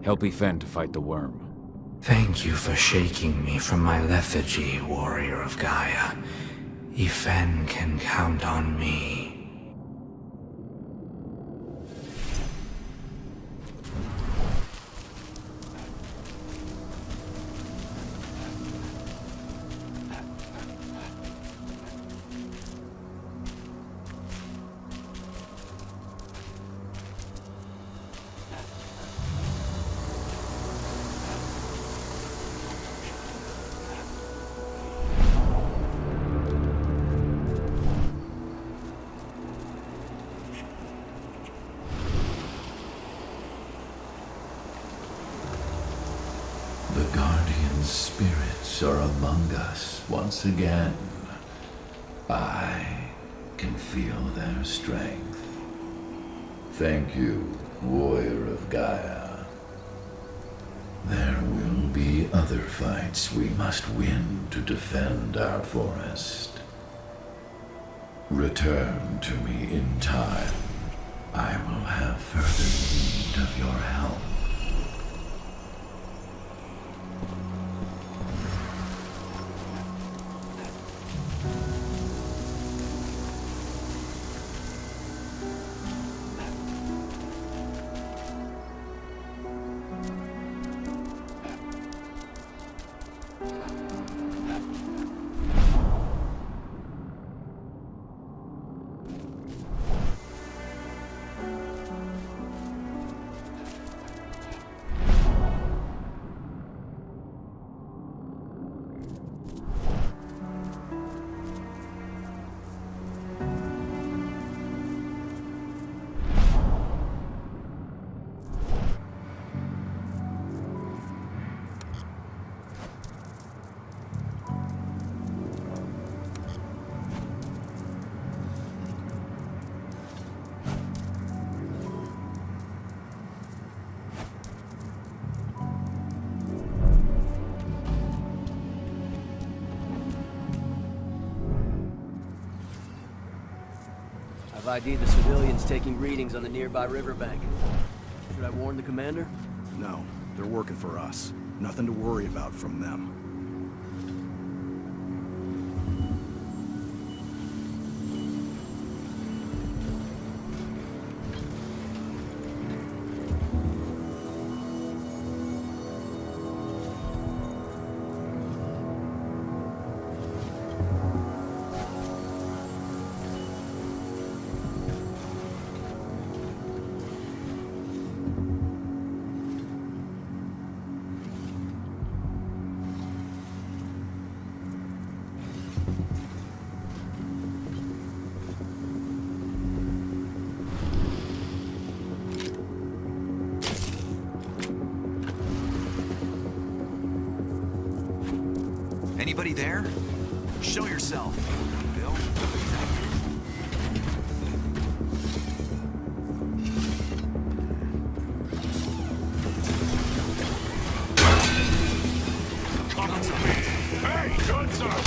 Help Yfen to fight the worm. Thank you for shaking me from my lethargy, warrior of Gaia. Yfen can count on me. The guardian spirits are among us once again. I can feel their strength. Thank you, warrior of Gaia. There will be other fights we must win to defend our forest. Return to me in time. I will have further need of your help. I've ID'd the civilians taking readings on the nearby riverbank. Should I warn the commander? No, they're working for us. Nothing to worry about from them. Anybody there? Show yourself, Bill. Hey, guns up!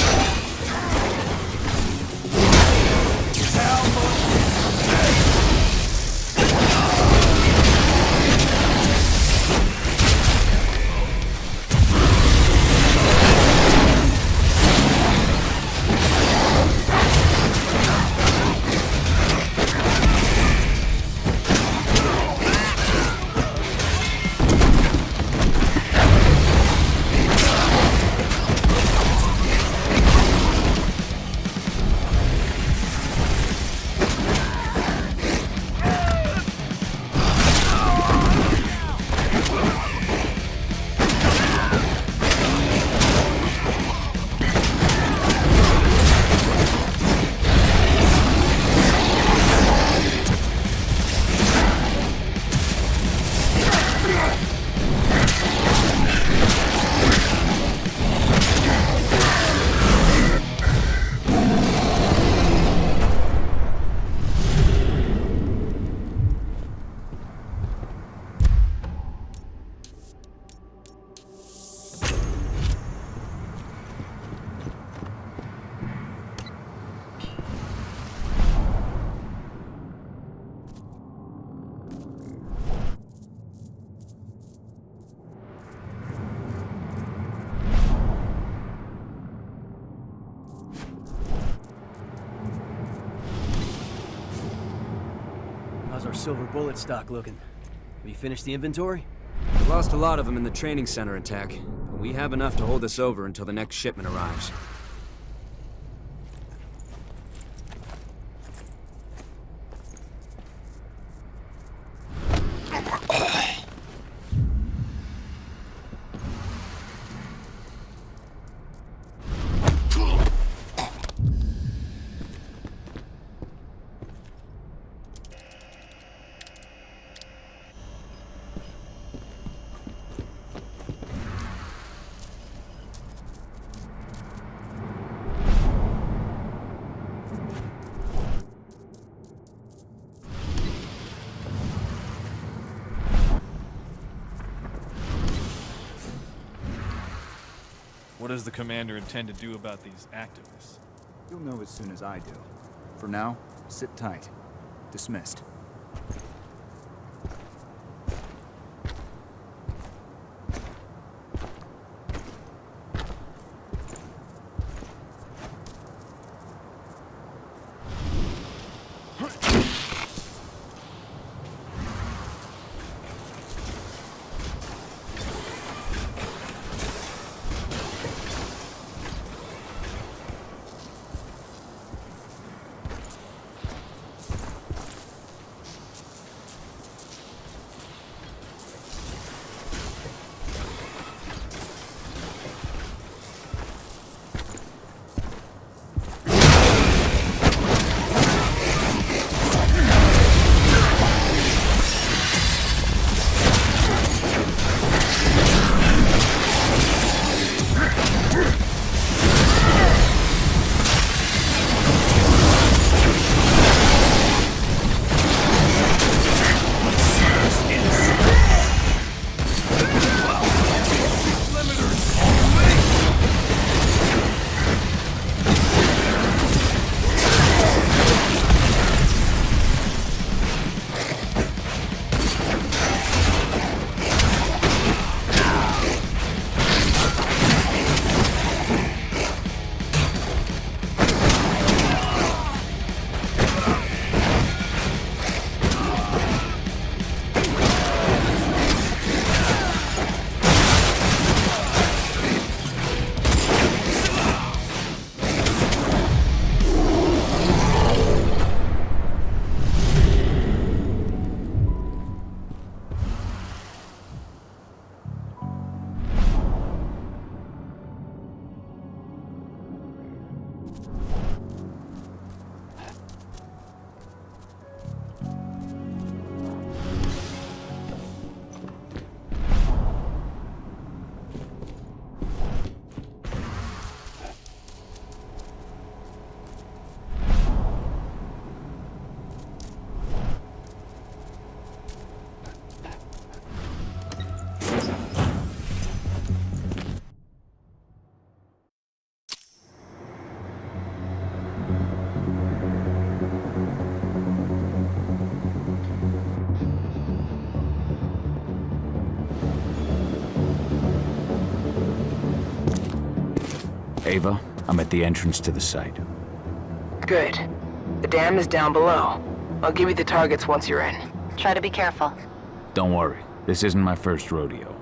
our silver bullet stock looking? We finished the inventory? We lost a lot of them in the training center attack, but we have enough to hold us over until the next shipment arrives. What does the commander intend to do about these activists? You'll know as soon as I do. For now, sit tight. Dismissed. Ava, I'm at the entrance to the site. Good. The dam is down below. I'll give you the targets once you're in. Try to be careful. Don't worry, this isn't my first rodeo.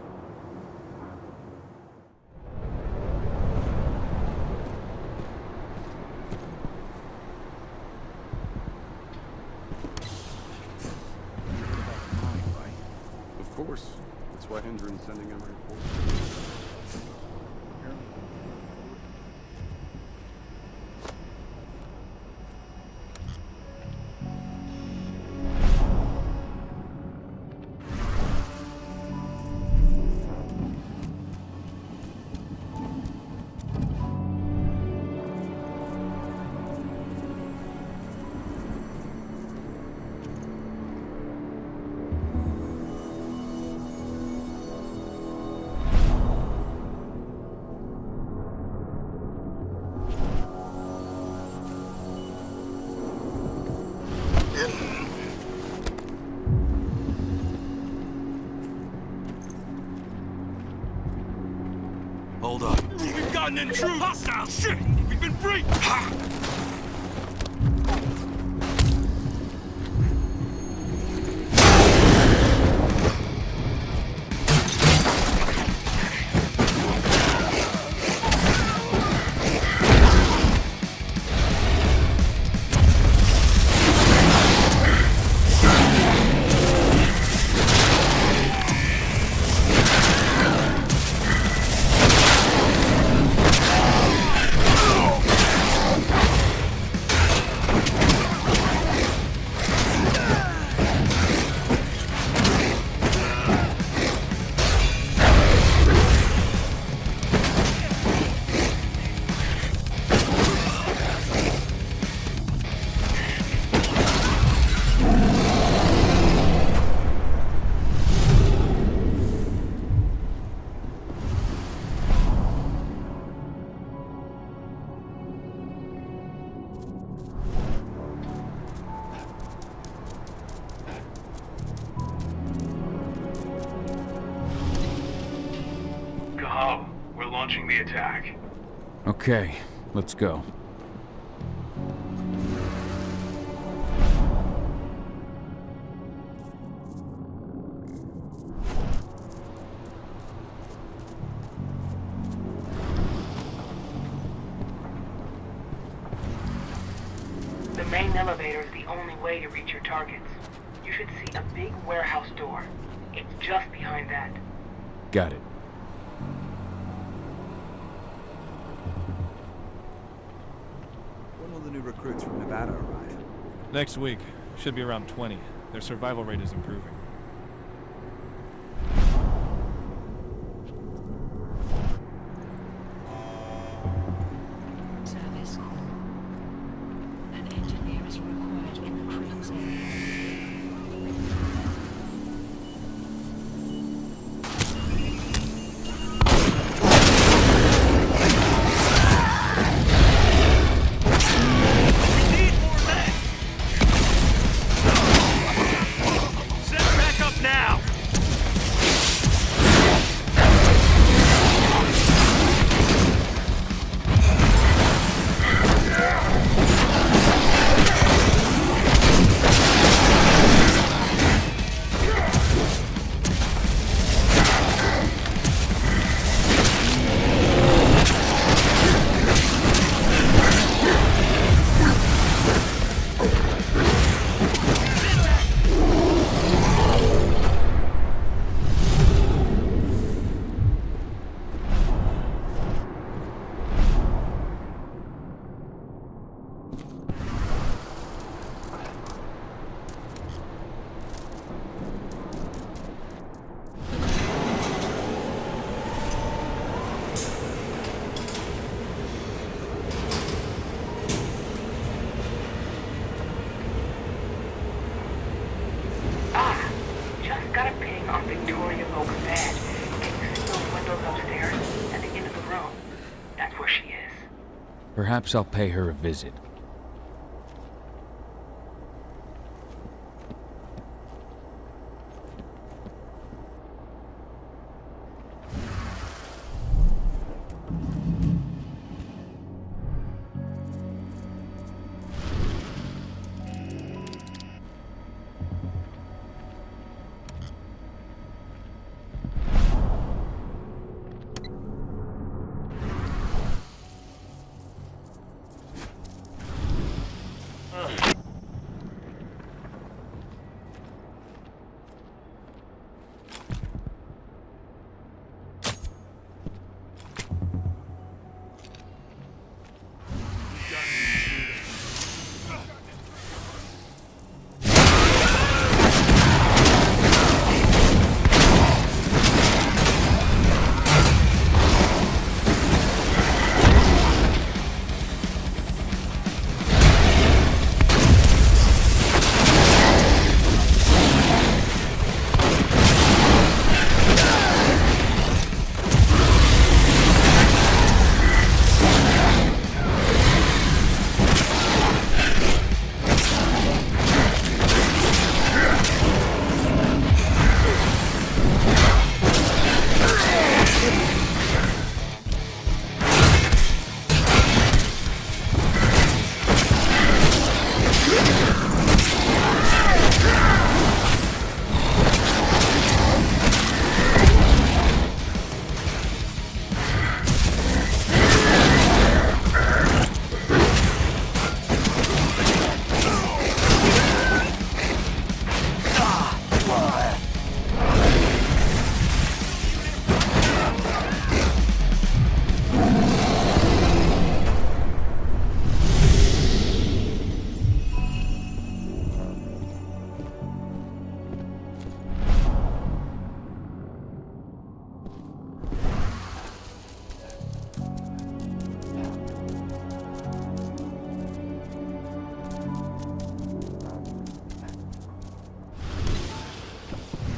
Of course. That's why Hendren's sending him a report. Hold up. We've got an intruder! Hostile! Shit! We've been briefed! Ha! launching the attack. Okay, let's go. The main elevator is the only way to reach your targets. You should see a big warehouse door. It's just behind that. Got it. When will the new recruits from Nevada arrive? Next week. Should be around 20. Their survival rate is improving. Service call. An engineer is required in the cruise area. Perhaps I'll pay her a visit.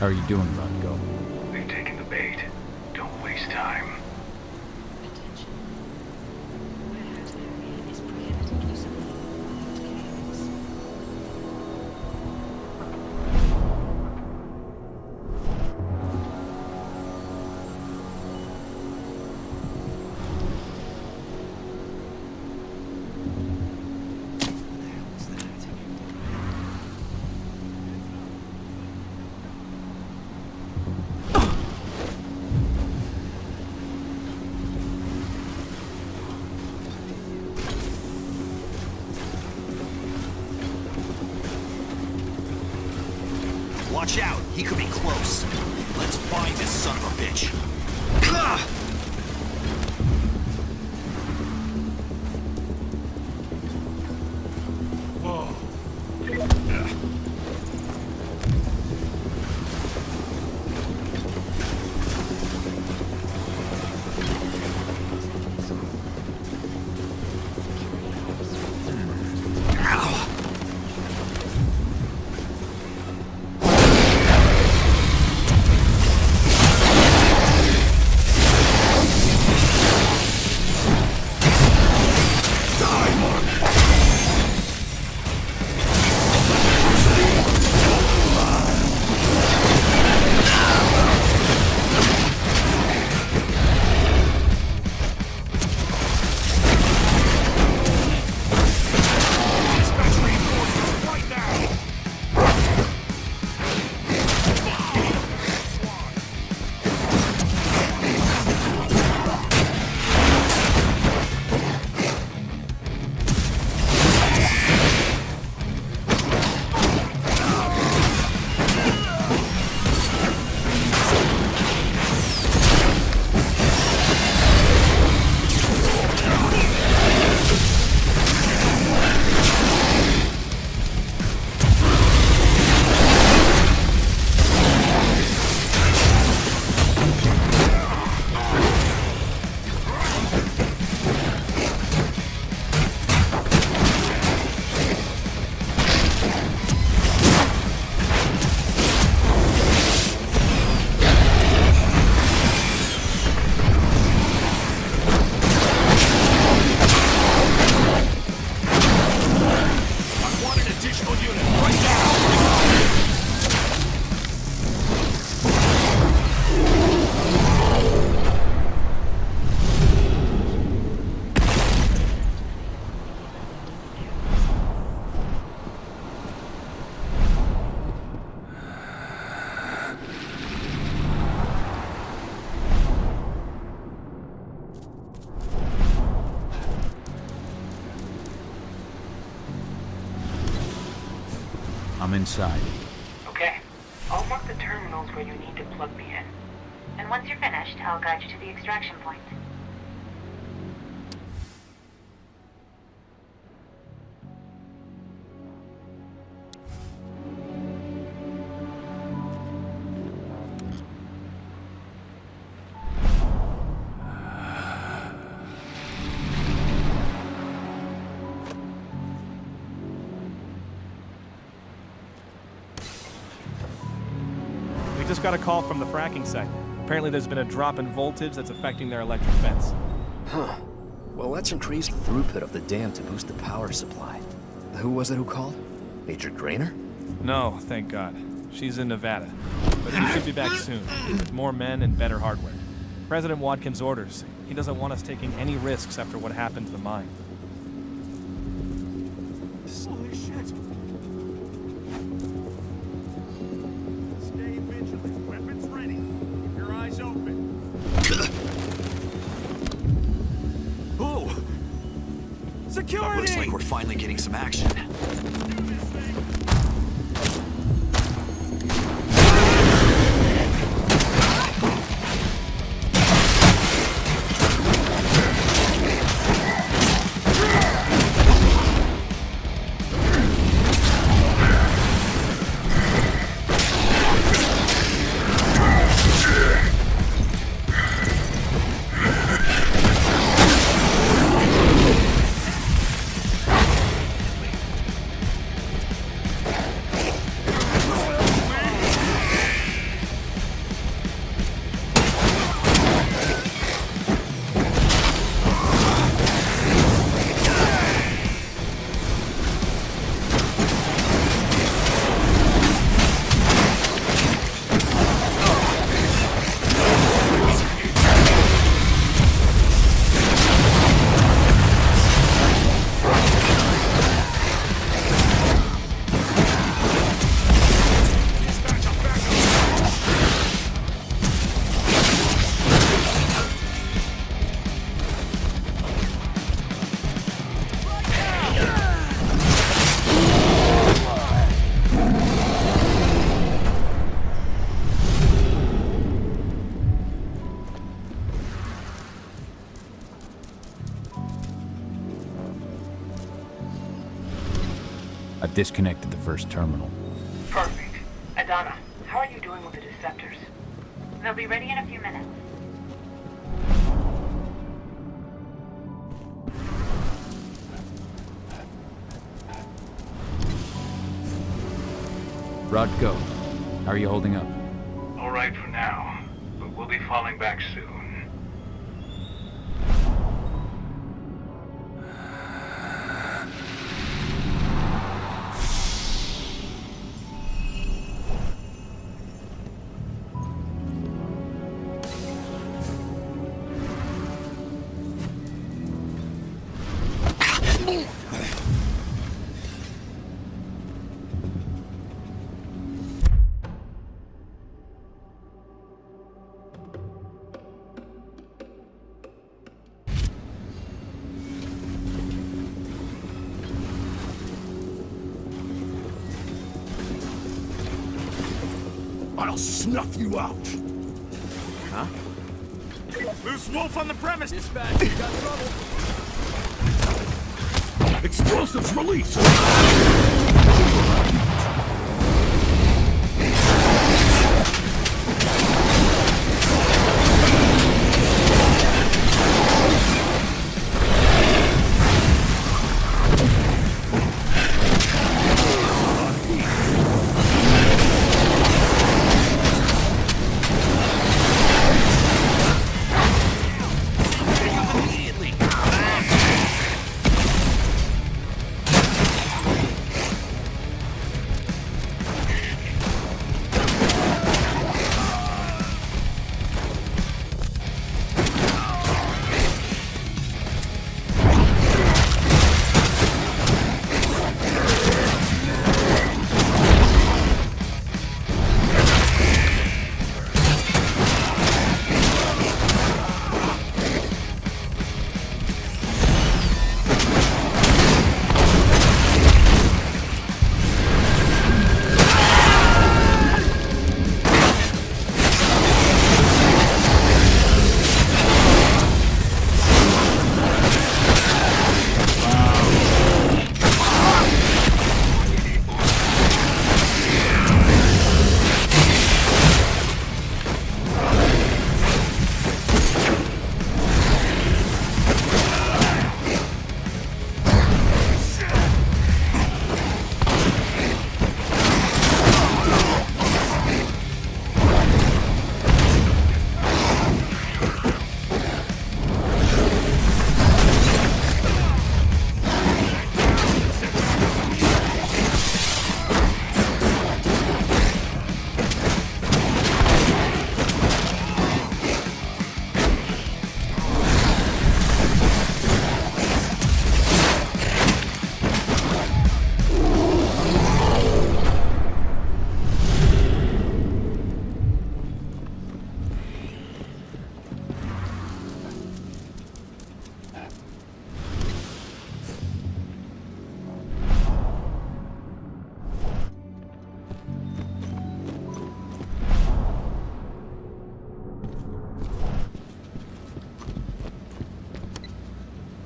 How are you doing, Rodko? They've taken the bait. Don't waste time. Attention. Warehouse area is prohibited use of armed cannons. He could be close. Let's find this son of a bitch. I'm inside. Okay. I'll mark the terminals where you need to plug me in. And once you're finished, I'll guide you to the extraction point. We just got a call from the fracking site. Apparently there's been a drop in voltage that's affecting their electric fence. Huh. Well, let's increase the throughput of the dam to boost the power supply. Who was it who called? Major Grainer? No, thank God. She's in Nevada. But she should be back soon, with more men and better hardware. President Watkins' orders. He doesn't want us taking any risks after what happened to the mine. Holy shit! Stay vigilant. Weapons ready. Keep your eyes open. Oh! Security! Looks like we're finally getting some action. I've disconnected the first terminal. Perfect. Adana, how are you doing with the deceptors? They'll be ready in a few minutes. Rodko, how are you holding up? All right for now, but we'll be falling back soon. I'll snuff you out! Huh? Loose wolf on the premise! Dispatch, you got trouble. Explosives released!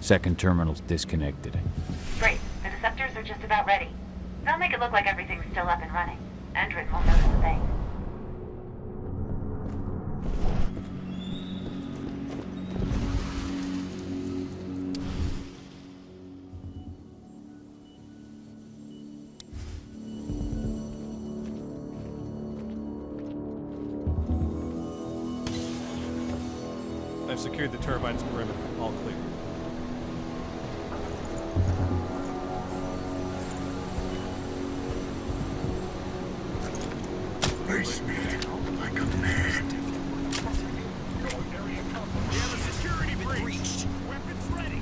Second terminal's disconnected. Great. The deceptors are just about ready. They'll make it look like everything's still up and running. Endrin won't notice a thing. I've secured the turbine's perimeter. All clear. Face me like a man. We have a security breach. Weapons ready.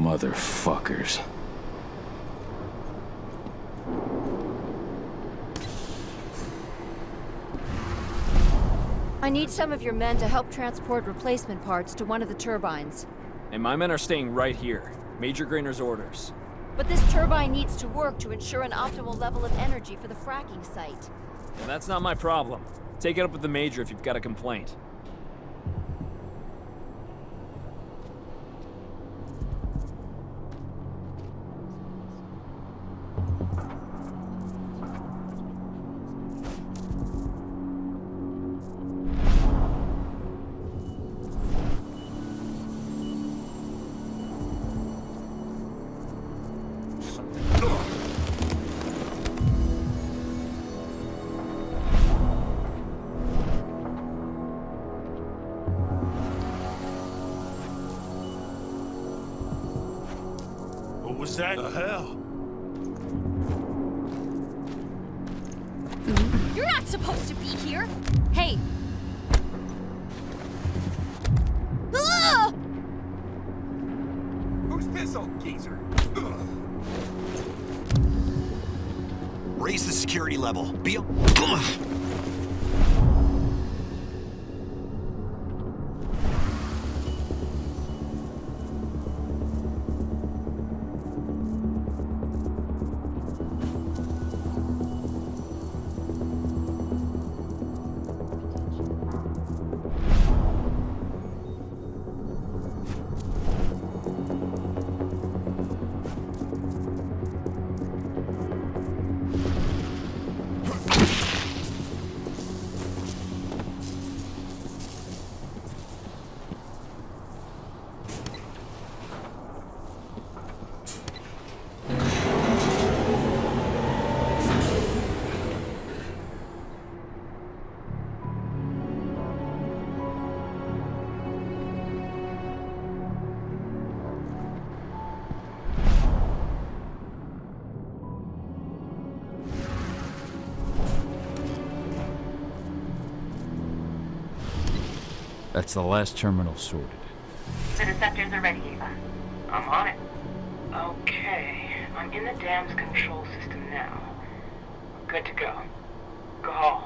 Motherfuckers. I need some of your men to help transport replacement parts to one of the turbines. And my men are staying right here. Major Grainer's orders. But this turbine needs to work to ensure an optimal level of energy for the fracking site. And that's not my problem. Take it up with the Major if you've got a complaint. What was that? The hell? You're not supposed to be here! Hey! Ah! Who's this old geezer? Raise the security level. Be a... That's the last terminal sorted. The receptors are ready, Ava. I'm on it. Okay, I'm in the dam's control system now. Good to go. Gahal,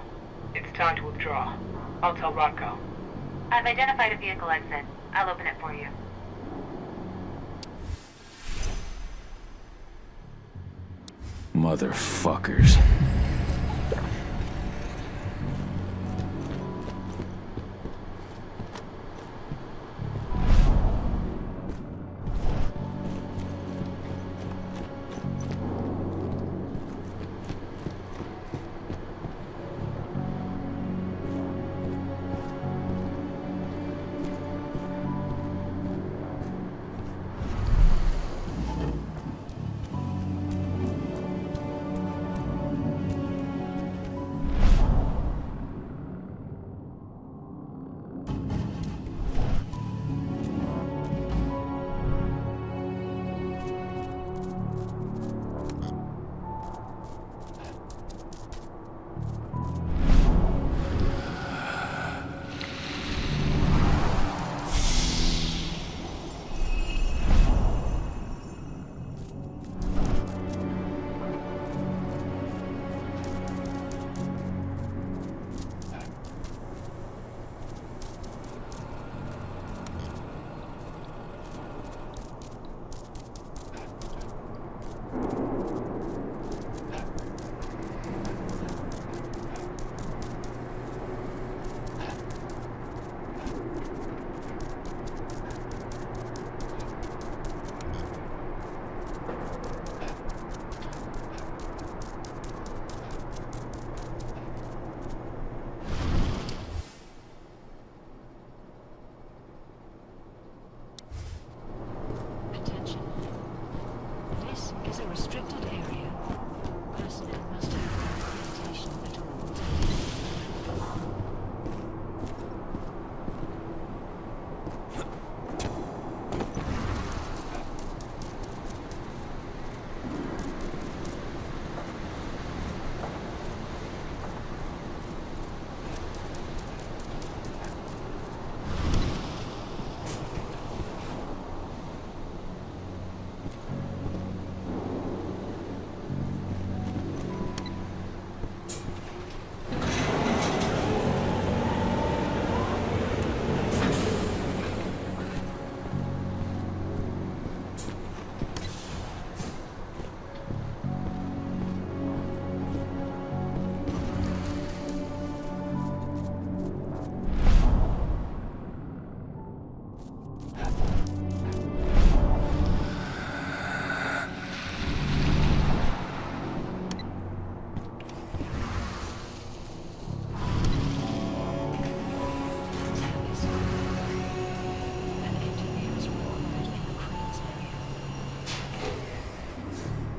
it's time to withdraw. I'll tell Rodko. I've identified a vehicle exit. I'll open it for you. Motherfuckers.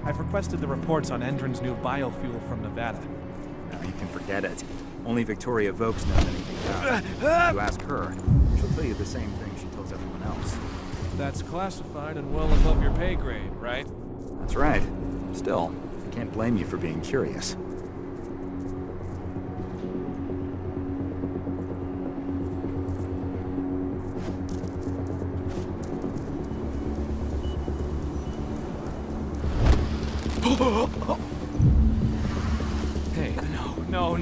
I've requested the reports on Endron's new biofuel from Nevada. Now you can forget it. Only Victoria Vokes knows anything about it. You ask her, she'll tell you the same thing she tells everyone else. That's classified and well above your pay grade, right? That's right. Still, I can't blame you for being curious. Hey, no.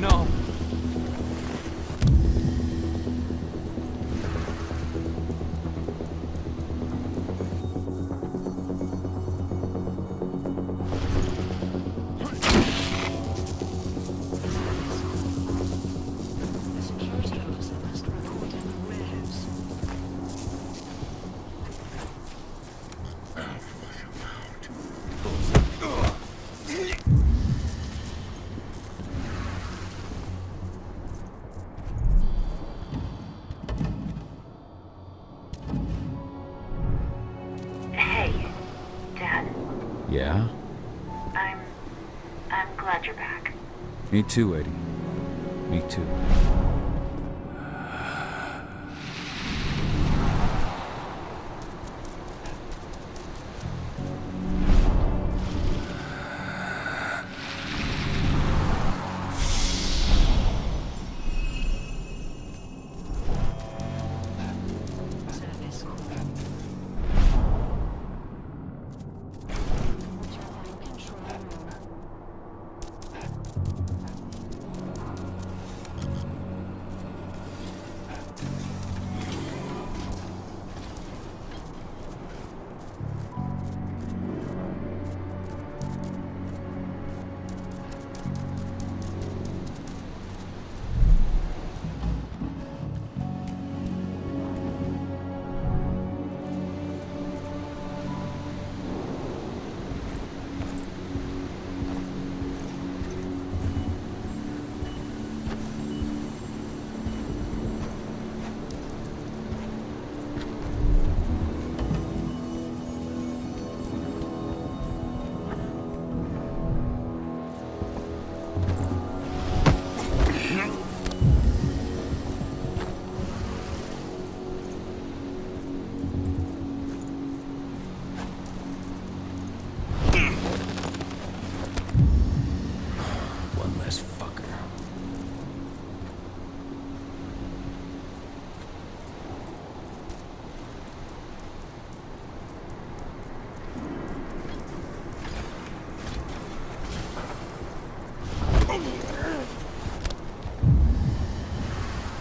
Hey, Dad. Yeah? I'm glad you're back. Me too, Eddie. Me too.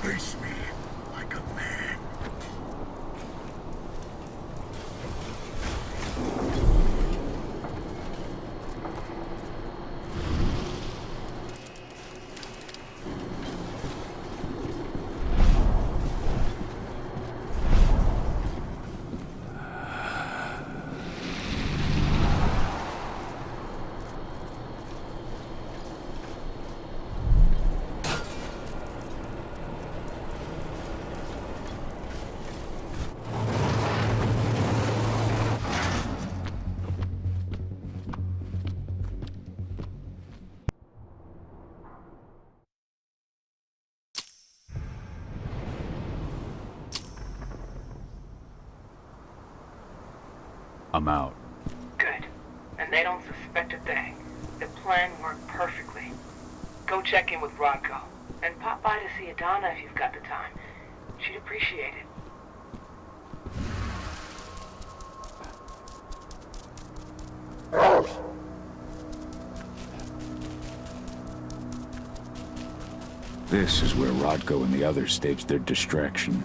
Face me like a man. I'm out. Good. And they don't suspect a thing. The plan worked perfectly. Go check in with Rodko. And pop by to see Adana if you've got the time. She'd appreciate it. This is where Rodko and the others staged their distraction.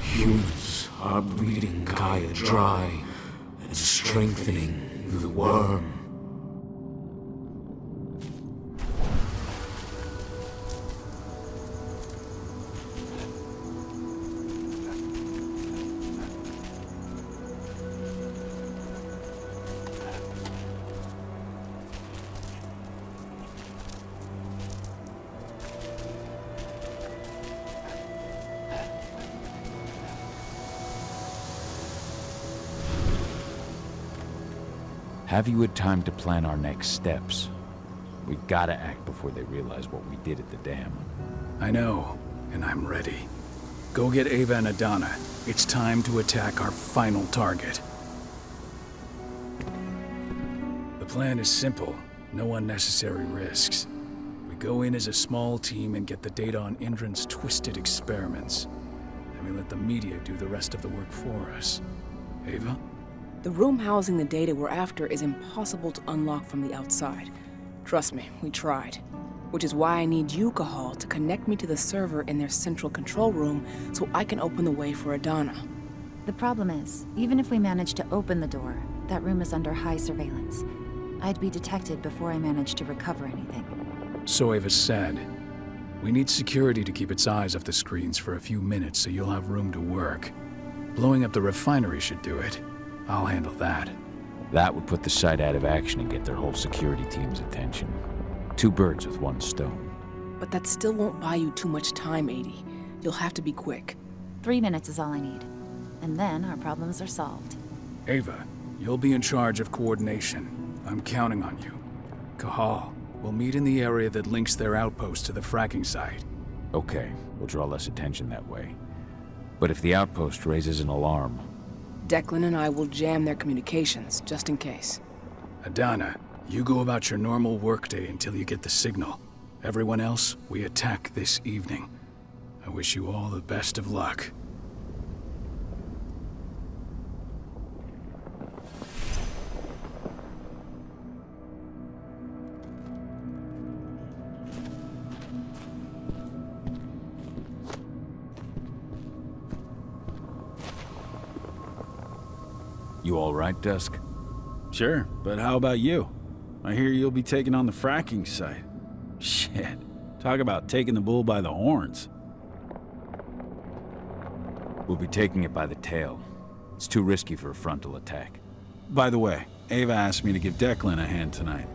Humans are breeding Gaia dry and strengthening the worm. Have you had time to plan our next steps? We've got to act before they realize what we did at the dam. I know, and I'm ready. Go get Ava and Adana. It's time to attack our final target. The plan is simple. No unnecessary risks. We go in as a small team and get the data on Indran's twisted experiments. Then we let the media do the rest of the work for us. Ava? The room housing the data we're after is impossible to unlock from the outside. Trust me, we tried. Which is why I need you, Cahal, to connect me to the server in their central control room so I can open the way for Adana. The problem is, even if we manage to open the door, that room is under high surveillance. I'd be detected before I manage to recover anything. So Ava said. We need security to keep its eyes off the screens for a few minutes so you'll have room to work. Blowing up the refinery should do it. I'll handle that. That would put the site out of action and get their whole security team's attention. 2 birds with 1 stone. But that still won't buy you too much time, 80. You'll have to be quick. 3 minutes is all I need. And then our problems are solved. Ava, you'll be in charge of coordination. I'm counting on you. Cahal, we'll meet in the area that links their outpost to the fracking site. Okay, we'll draw less attention that way. But if the outpost raises an alarm... Declan and I will jam their communications, just in case. Adana, you go about your normal workday until you get the signal. Everyone else, we attack this evening. I wish you all the best of luck. You all right, Dusk? Sure, but how about you? I hear you'll be taking on the fracking site. Shit. Talk about taking the bull by the horns. We'll be taking it by the tail. It's too risky for a frontal attack. By the way, Ava asked me to give Declan a hand tonight.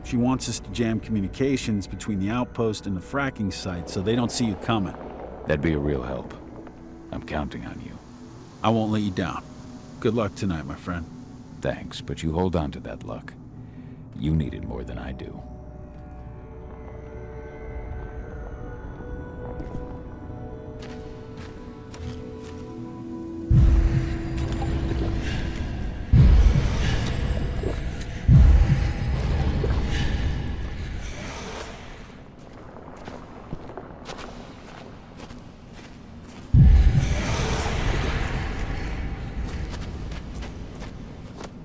She wants us to jam communications between the outpost and the fracking site so they don't see you coming. That'd be a real help. I'm counting on you. I won't let you down. Good luck tonight, my friend. Thanks, but you hold on to that luck. You need it more than I do.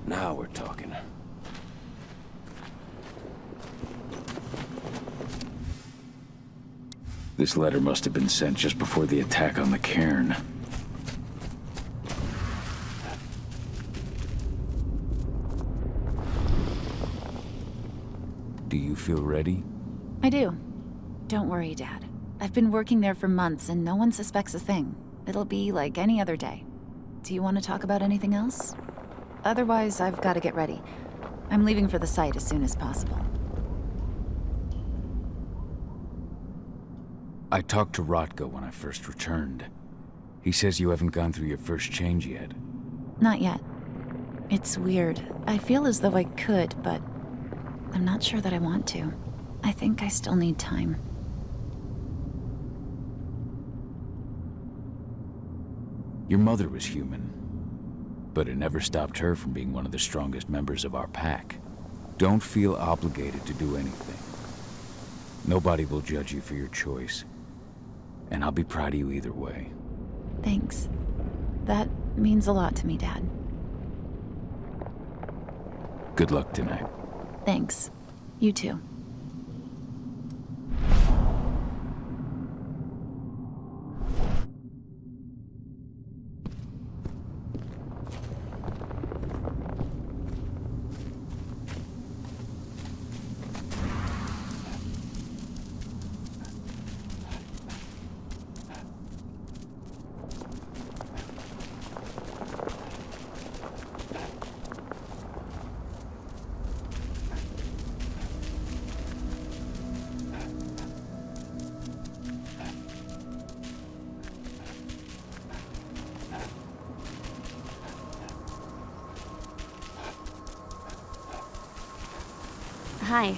Now we're talking. This letter must have been sent just before the attack on the cairn. Do you feel ready? I do. Don't worry, Dad. I've been working there for months and no one suspects a thing. It'll be like any other day. Do you want to talk about anything else? Otherwise, I've got to get ready. I'm leaving for the site as soon as possible. I talked to Rotko when I first returned. He says you haven't gone through your first change yet. Not yet. It's weird. I feel as though I could, but I'm not sure that I want to. I think I still need time. Your mother was human, but it never stopped her from being one of the strongest members of our pack. Don't feel obligated to do anything. Nobody will judge you for your choice, and I'll be proud of you either way. Thanks. That means a lot to me, Dad. Good luck tonight. Thanks. You too. Hi.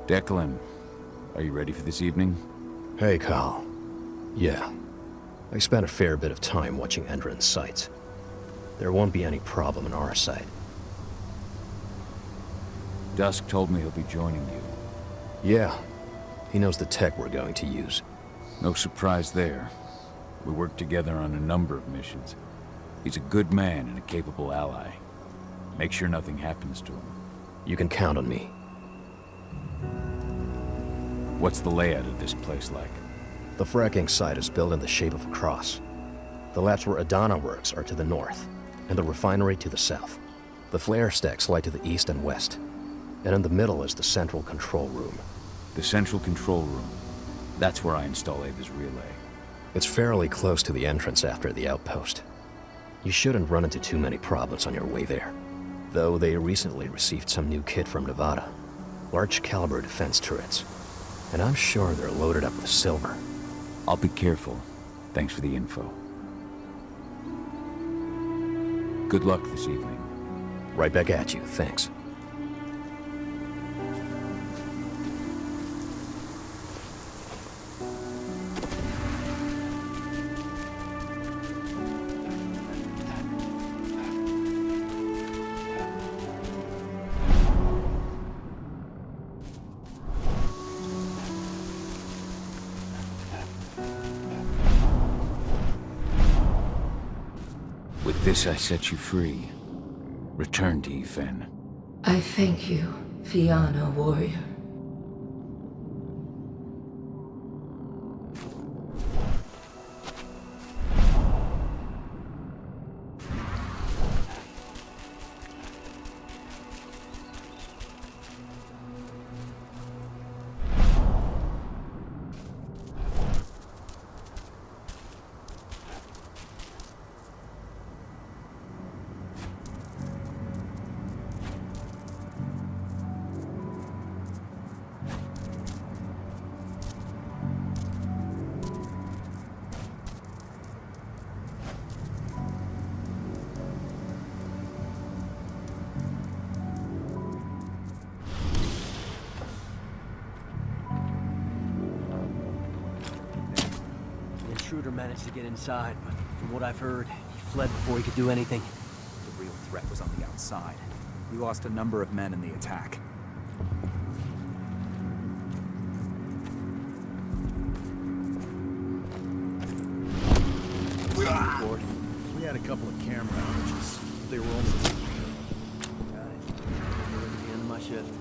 Declan, are you ready for this evening? Hey, Kyle. Yeah. I spent a fair bit of time watching Endron's sites. There won't be any problem on our side. Dusk told me he'll be joining you. Yeah. He knows the tech we're going to use. No surprise there. We worked together on a number of missions. He's a good man and a capable ally. Make sure nothing happens to him. You can count on me. What's the layout of this place like? The fracking site is built in the shape of a cross. The labs where Adana works are to the north, and the refinery to the south. The flare stacks lie to the east and west, and in the middle is the central control room. The central control room. That's where I install Ava's relay. It's fairly close to the entrance after the outpost. You shouldn't run into too many problems on your way there. Though they recently received some new kit from Nevada. Large caliber defense turrets. And I'm sure they're loaded up with silver. I'll be careful. Thanks for the info. Good luck this evening. Right back at you, thanks. With this, I set you free. Return to Yfen. I thank you, Fianna warrior. The intruder managed to get inside, but from what I've heard, he fled before he could do anything. The real threat was on the outside. We lost a number of men in the attack. Report. We had a couple of camera outages. They were almost... Got it. Near the end of my shift.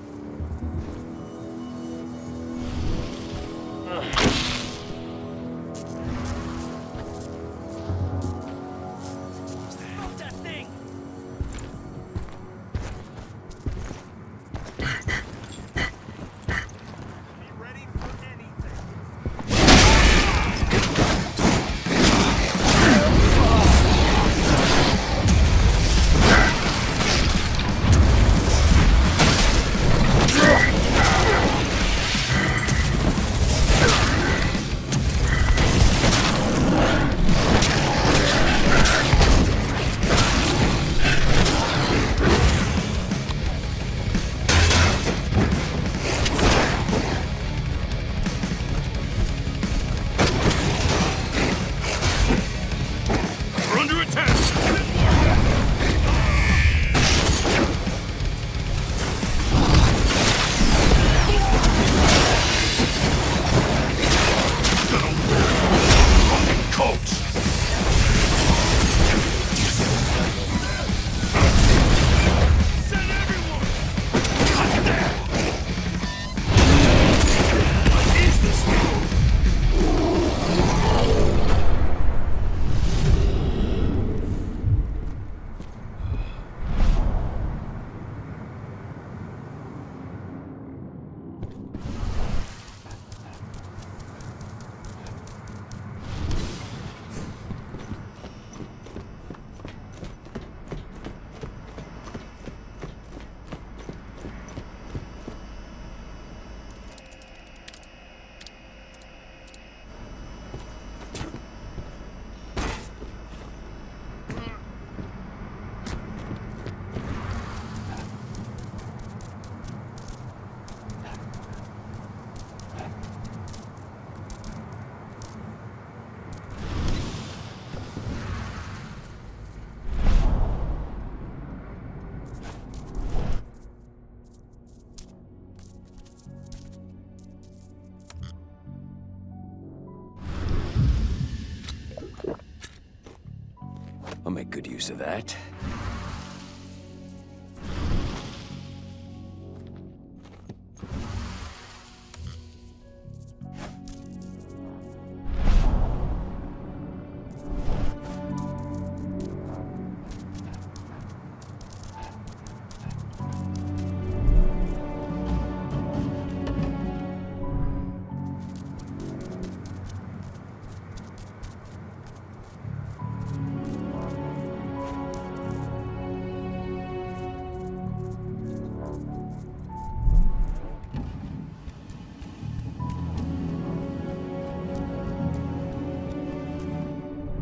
good use of that.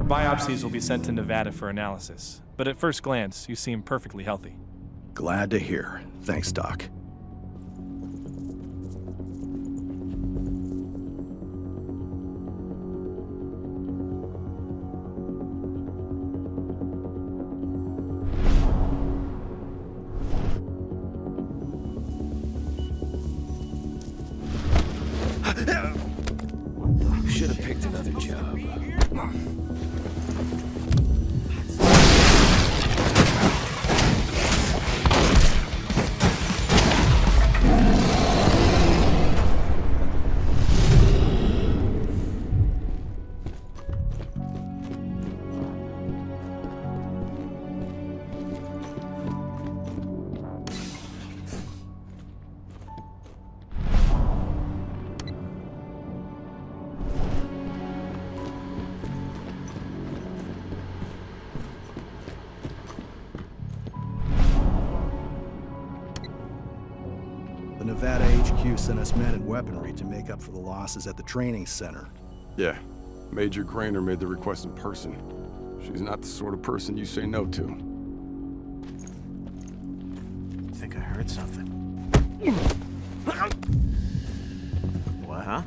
Biopsies will be sent to Nevada for analysis, but at first glance, you seem perfectly healthy. Glad to hear. Thanks, Doc. Should have picked another job. The Nevada HQ sent us men and weaponry to make up for the losses at the training center. Yeah, Major Grainer made the request in person. She's not the sort of person you say no to. Think I heard something. What, huh?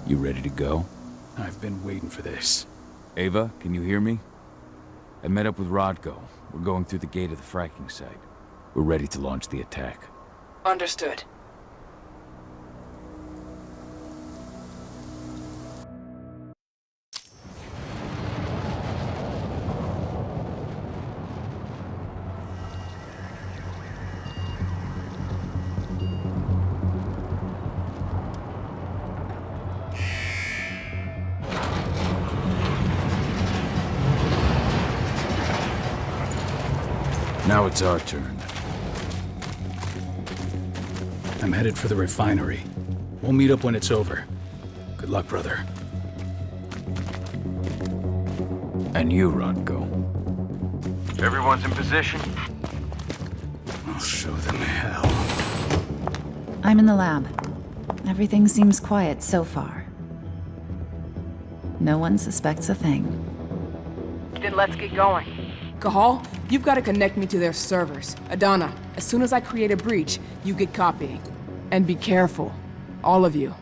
You ready to go? I've been waiting for this. Ava, can you hear me? I met up with Rodko. We're going through the gate of the fracking site. We're ready to launch the attack. Understood. Now it's our turn. I'm headed for the refinery. We'll meet up when it's over. Good luck, brother. And you, Rodko. Everyone's in position? I'll show them hell. I'm in the lab. Everything seems quiet so far. No one suspects a thing. Then let's get going. Cahal, you've got to connect me to their servers. Adana, as soon as I create a breach, you get copying. And be careful. All of you.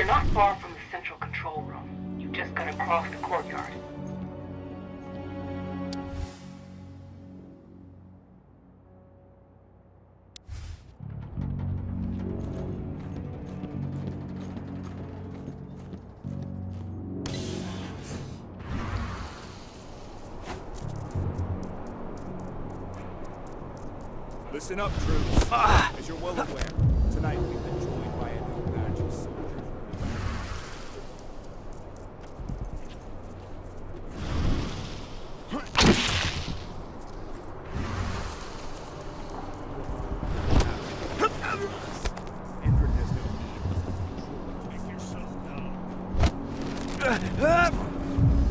not far from the central control room. You just gotta cross the courtyard. Listen up, troops. As you're well aware, tonight we've been joined by a new batch of soldiers. Indrid has no need to make yourself known.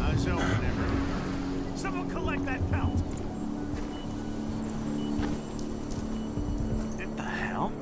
Eyes open, everyone. Someone collect that count. What the hell?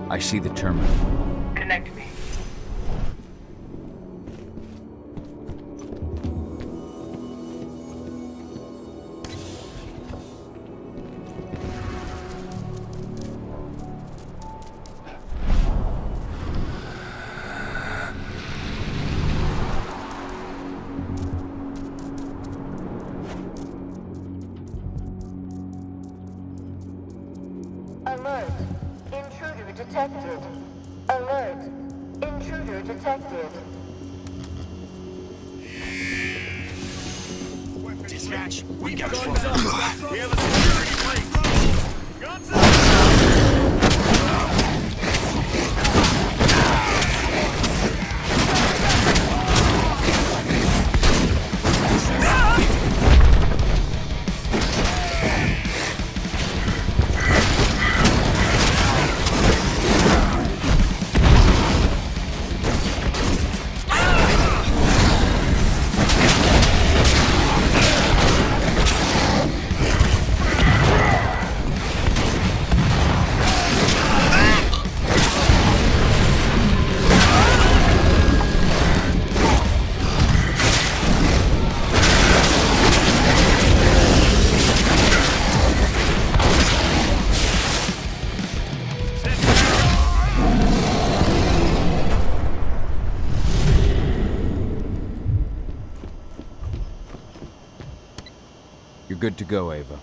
I see the terminal. Connect me. Alert! Intruder detected. Alert! Intruder detected. Dispatch, we got guns up. We have a security break. Guns up. You're good to go, Ava.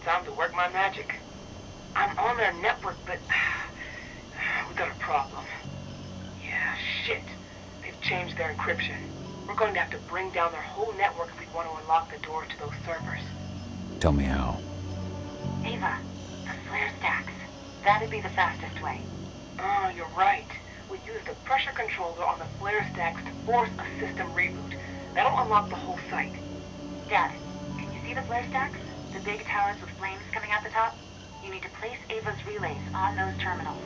Time to work my magic. I'm on their network, but we got a problem. Yeah, shit. They've changed their encryption. We're going to have to bring down their whole network if we want to unlock the door to those servers. Tell me how. Ava, the flare stacks. That'd be the fastest way. Oh, you're right. We use the pressure controller on the flare stacks to force a system reboot. That'll unlock the whole site. Dad, can you see the flare stacks? The big towers with flames coming out the top? You need to place Ava's relays on those terminals.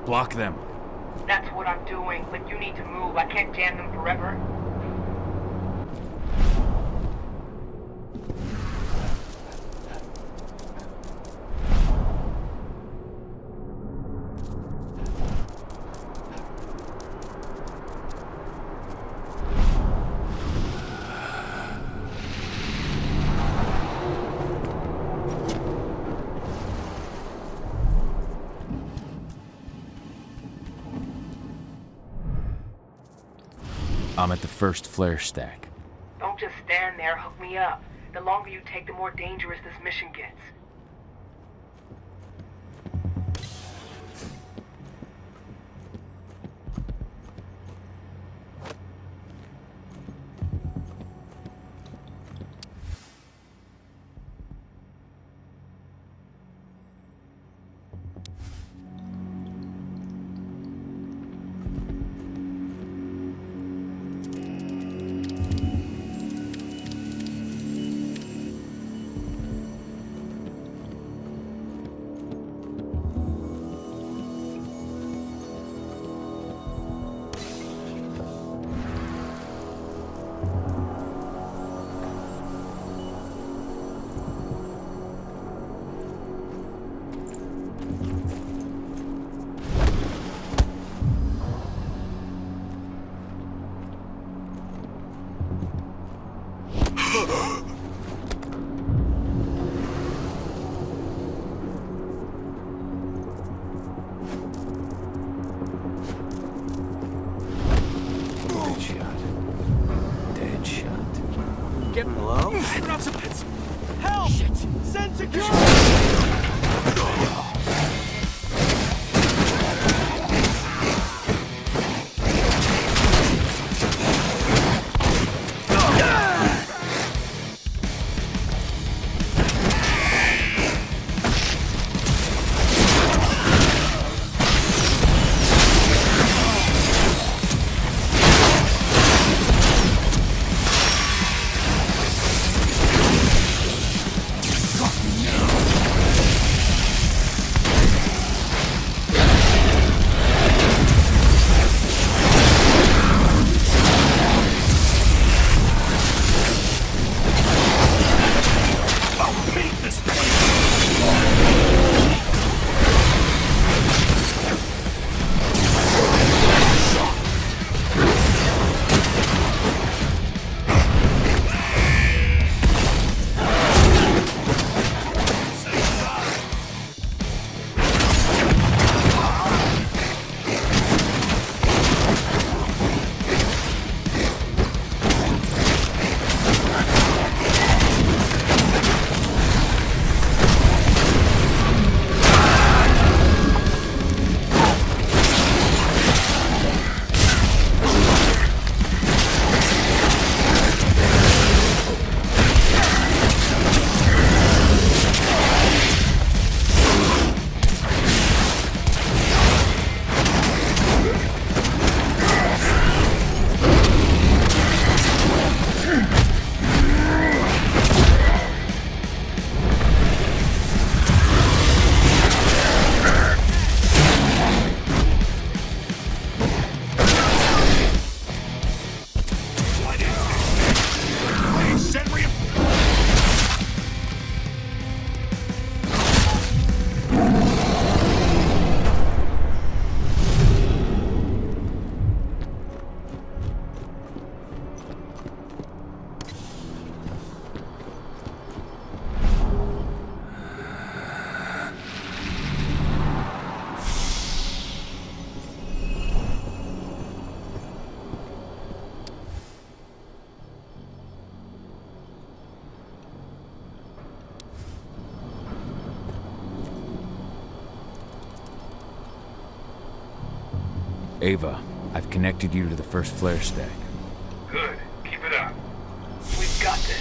Block them. That's what I'm doing, but you need to move. I can't jam them forever. I'm at the first flare stack. Don't just stand there, hook me up. The longer you take, the more dangerous this mission gets. Hello? Help! Shit! Send security! Ava, I've connected you to the first flare stack. Good. Keep it up. We've got this.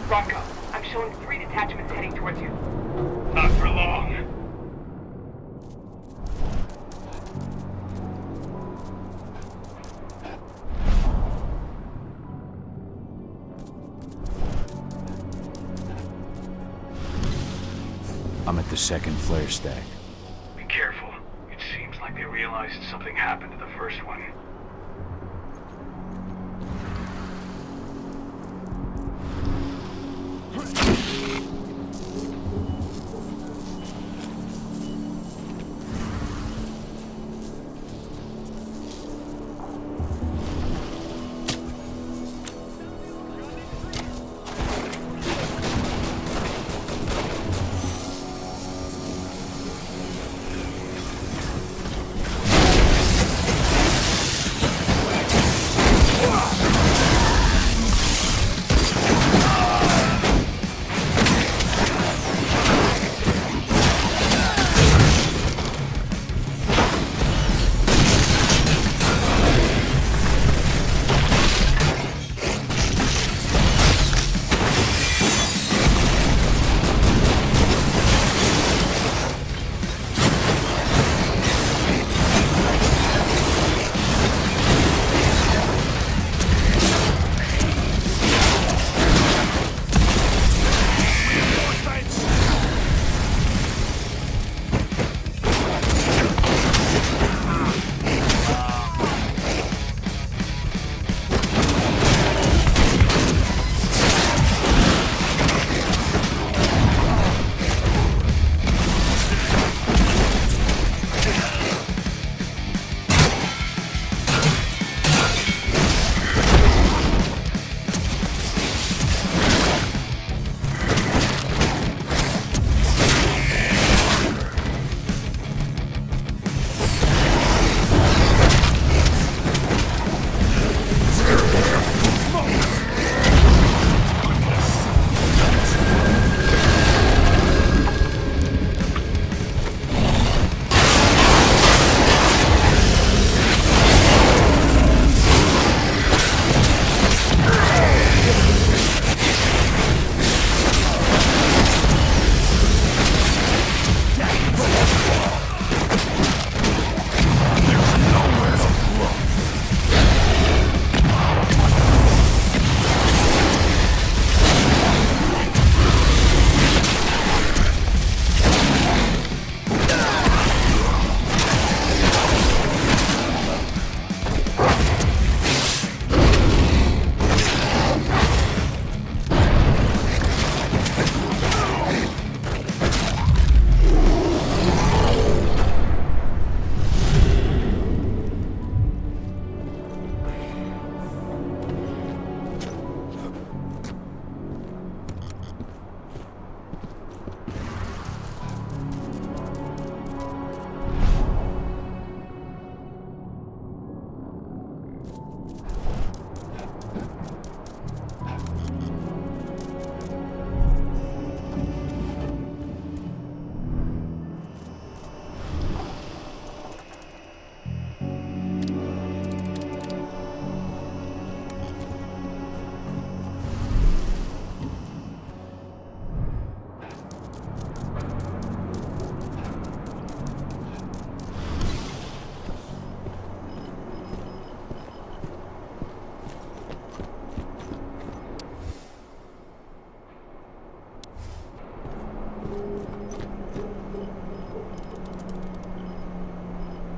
Rocco, I'm showing 3 detachments heading towards you. Not for long. I'm at the second flare stack. Be careful. It seems like they realized something happened to the first one.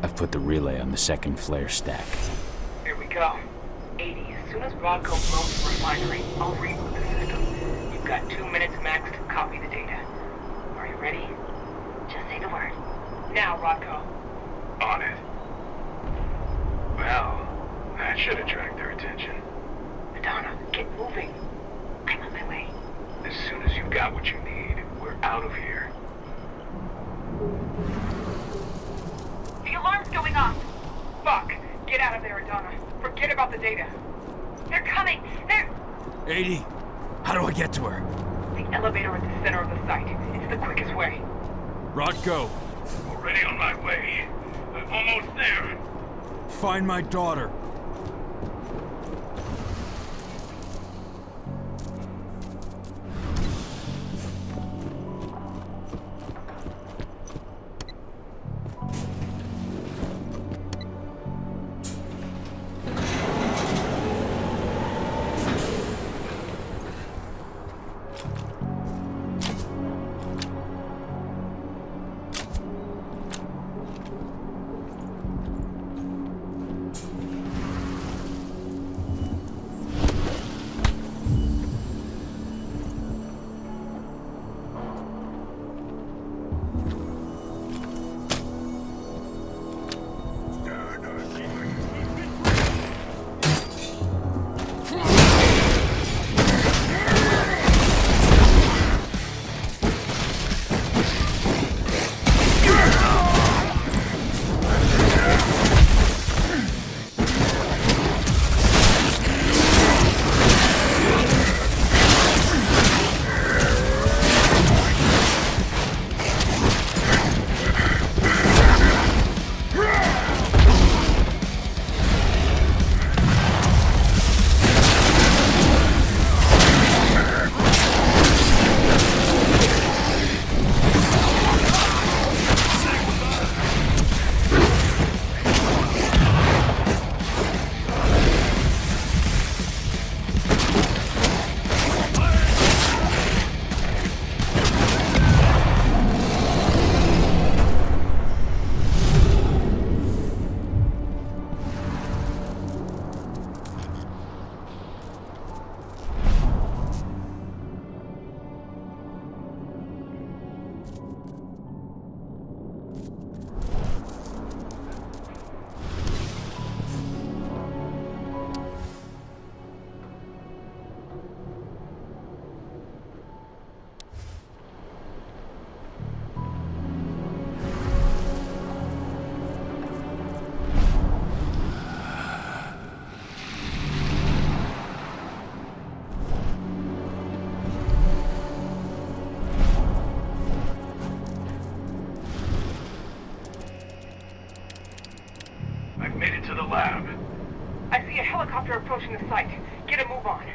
I've put the relay on the second flare stack. Here we go. 80. As soon as Rodco blows the refinery, I'll reboot the system. You've got 2 minutes max to copy the data. Are you ready? Just say the word. Now, Rodco. On it. Well, that should attract their attention. Madonna, get moving. I'm on my way. As soon as you've got what you need, we're out of here. The alarm's going off. Fuck! Get out of there, Adana. Forget about the data. They're coming. They're... 80. How do I get to her? The elevator at the center of the site. It's the quickest way. Rod, go. Already on my way. I'm almost there. Find my daughter. approaching the site. Get a move on.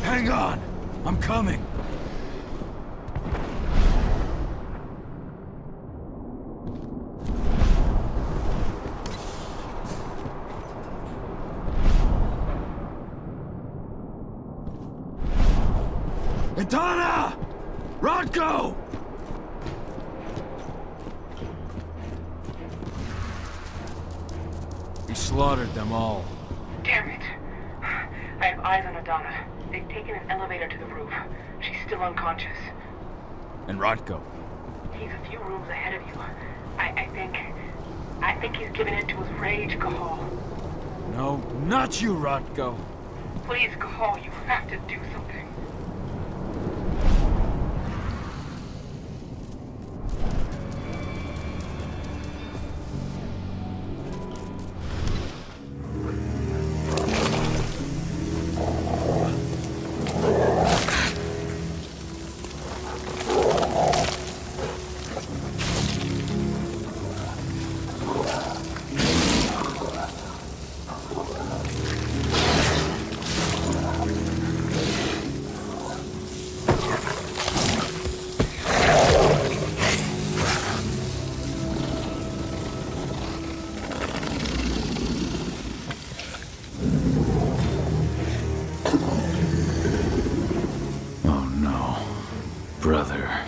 Hang on! I'm coming! Itana! Rodko! He slaughtered them all. Damn it. I have eyes on Adana. They've taken an elevator to the roof. She's still unconscious. And Rodko? He's a few rooms ahead of you. I think he's given in to his rage, Cahal. No, not you, Rodko. Please, Cahal, you have to do something. Brother.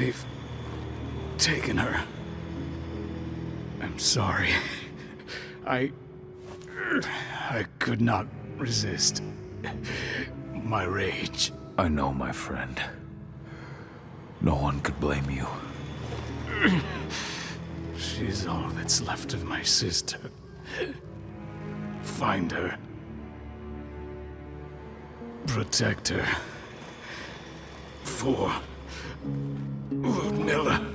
They've taken her. I'm sorry. I could not resist my rage. I know, my friend. No one could blame you. She's all that's left of my sister. Find her. Protect her. For Ludmilla.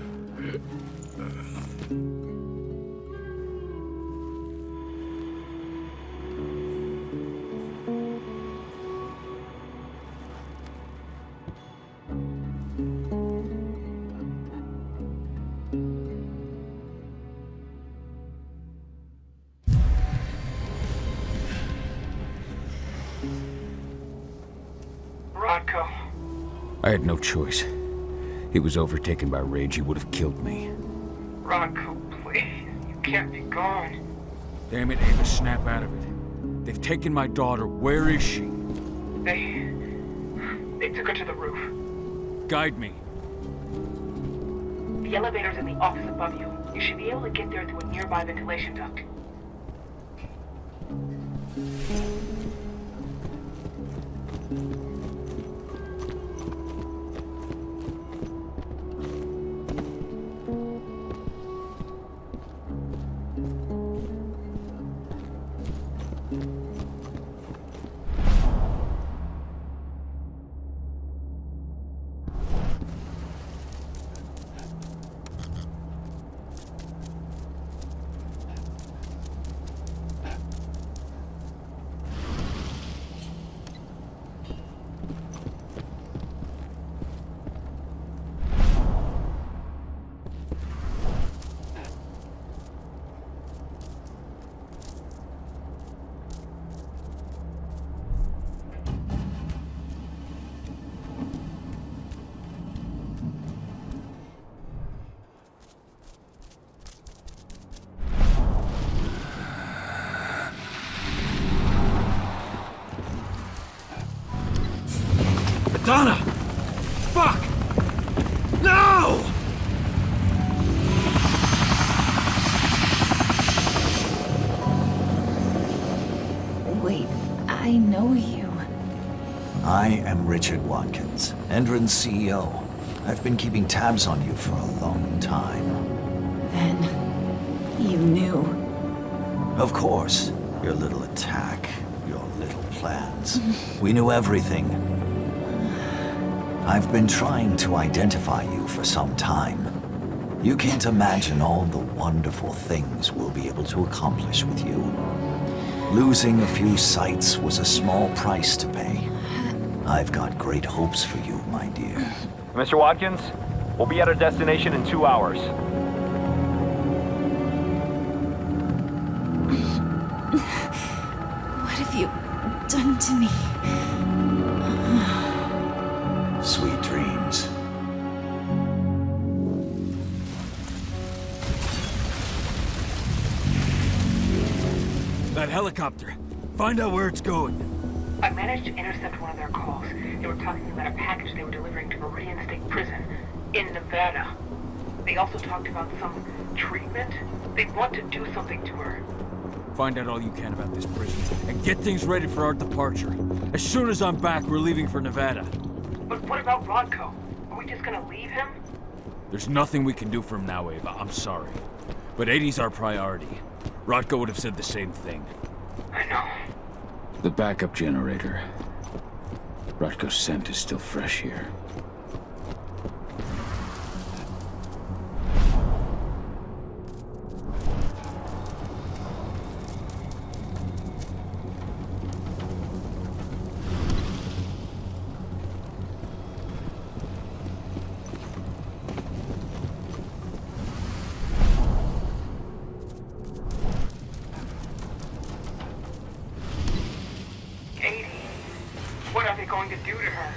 Rodko. I had no choice. He was overtaken by rage. He would have killed me. Rodko, please. You can't be gone. Damn it, Ava, snap out of it. They've taken my daughter. Where is she? They took her to the roof. Guide me. The elevator's in the office above you. You should be able to get there through a nearby ventilation duct. Donna! Fuck! No! Wait, I know you. I am Richard Watkins, Endron's CEO. I've been keeping tabs on you for a long time. Then, you knew. Of course. Your little attack, your little plans. We knew everything. I've been trying to identify you for some time. You can't imagine all the wonderful things we'll be able to accomplish with you. Losing a few sights was a small price to pay. I've got great hopes for you, my dear. Mr. Watkins, we'll be at our destination in 2 hours. What have you done to me? Sweet dreams. That helicopter. Find out where it's going. I managed to intercept one of their calls. They were talking about a package they were delivering to Meridian State Prison in Nevada. They also talked about some treatment. They want to do something to her. Find out all you can about this prison, and get things ready for our departure. As soon as I'm back, we're leaving for Nevada. But what about Rodko? Are we just gonna leave him? There's nothing we can do for him now, Ava. I'm sorry. But Eddie's our priority. Rodko would have said the same thing. I know. The backup generator. Rodko's scent is still fresh here. What are they going to do to her?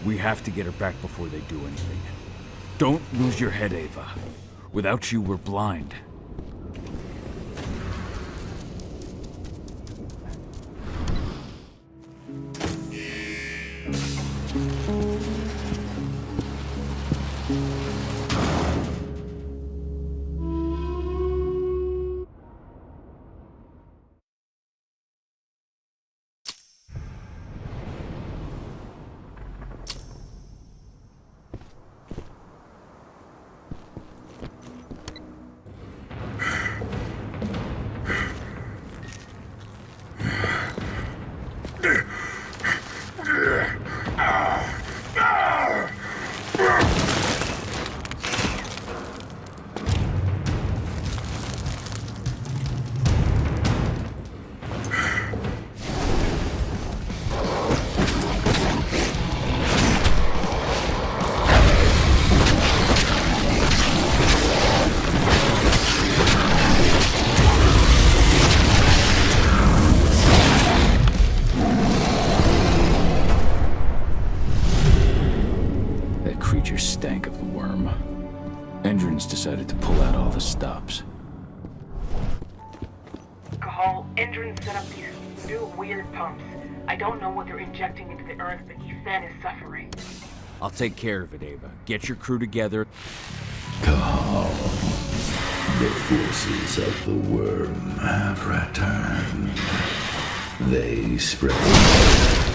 We have to get her back before they do anything. Don't lose your head, Ava. Without you, we're blind. stank of the worm. Endrins decided to pull out all the stops. Cahal, Endrin set up these new weird pumps. I don't know what they're injecting into the Earth, but Ethan is suffering. I'll take care of it, Ava. Get your crew together. Cahal, the forces of the worm have returned. They spread.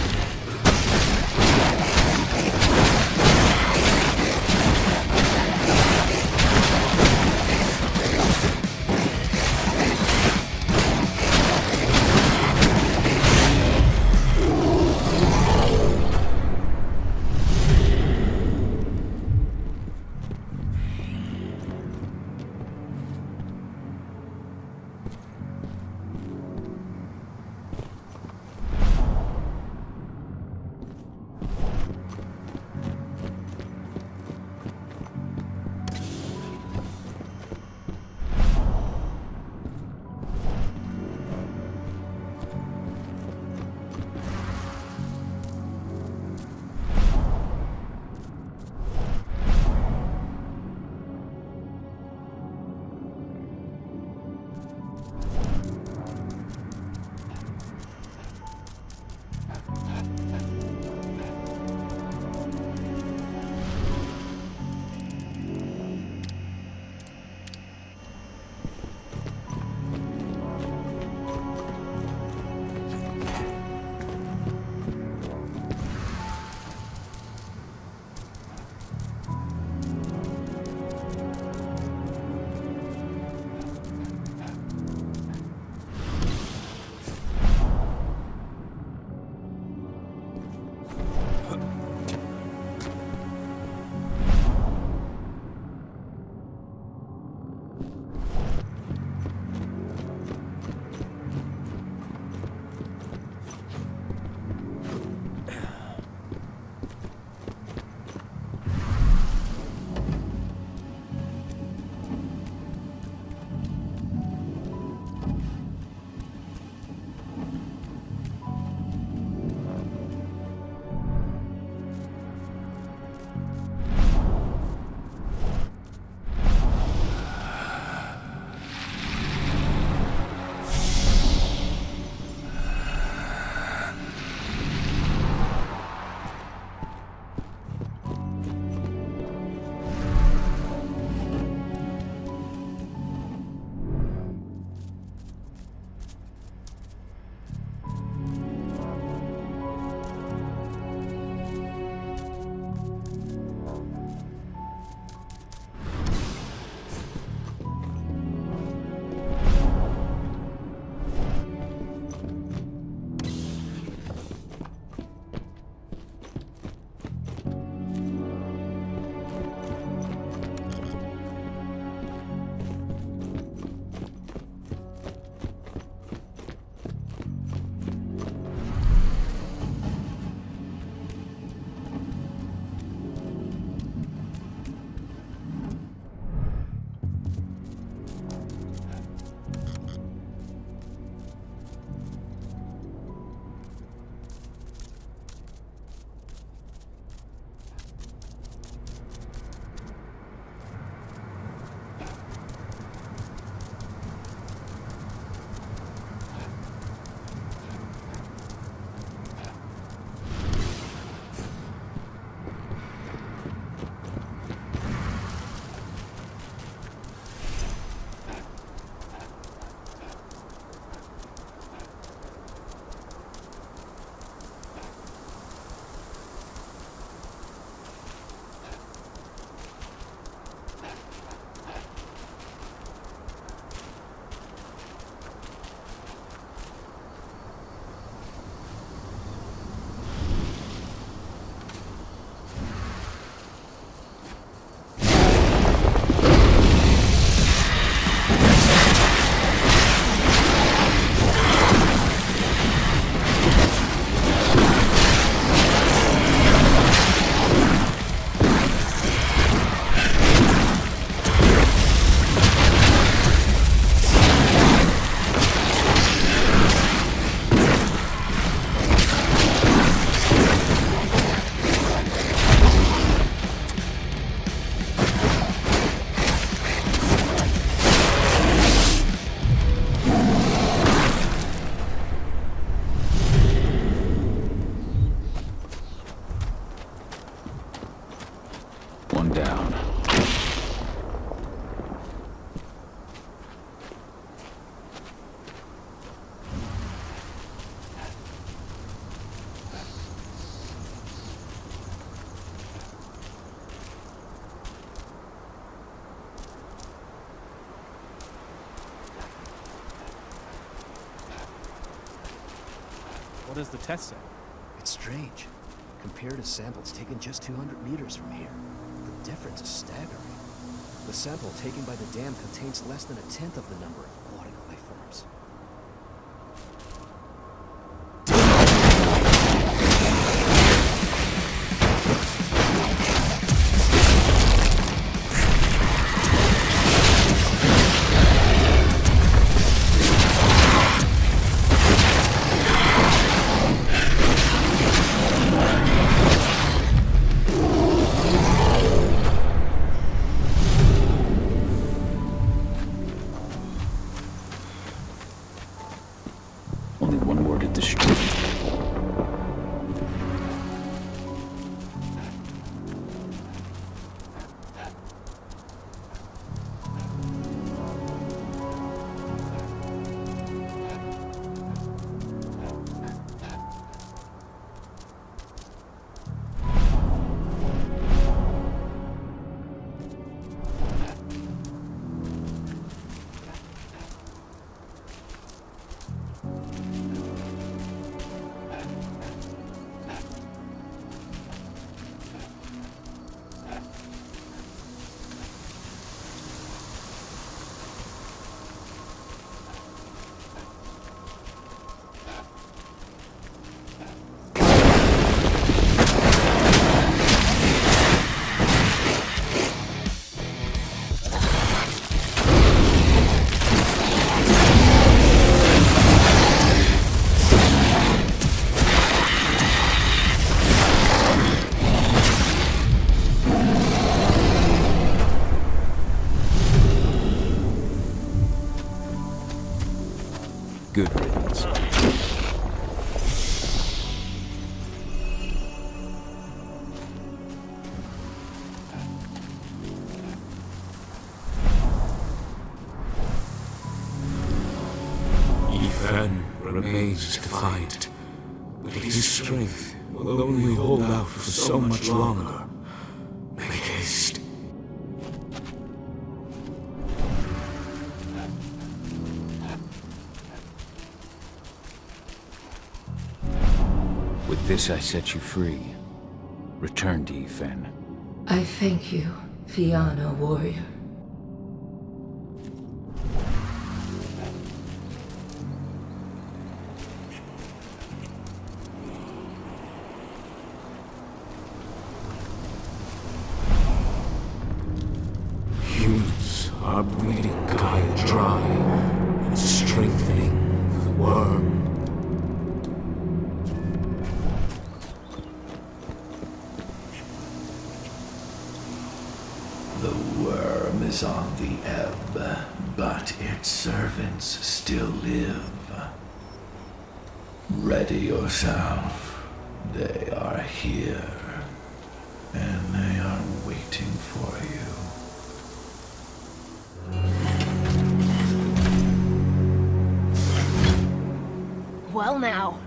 one down. What does the test say? It's strange. Compared to samples taken just 200 meters from here, the difference is staggering. The sample taken by the dam contains less than 1/10 of the number of aquatic life forms. Only one word at the street. Good riddance. Ethan remains to fight, but his strength will only hold out for so much longer. Make haste. With this, I set you free. Return to Ethan. I thank you, Fianna warrior. Humans are bleeding Gaia dry and strengthening the worm. The worm is on the ebb, but its servants still live. Ready yourself. They are here, and they are waiting for you. Well now,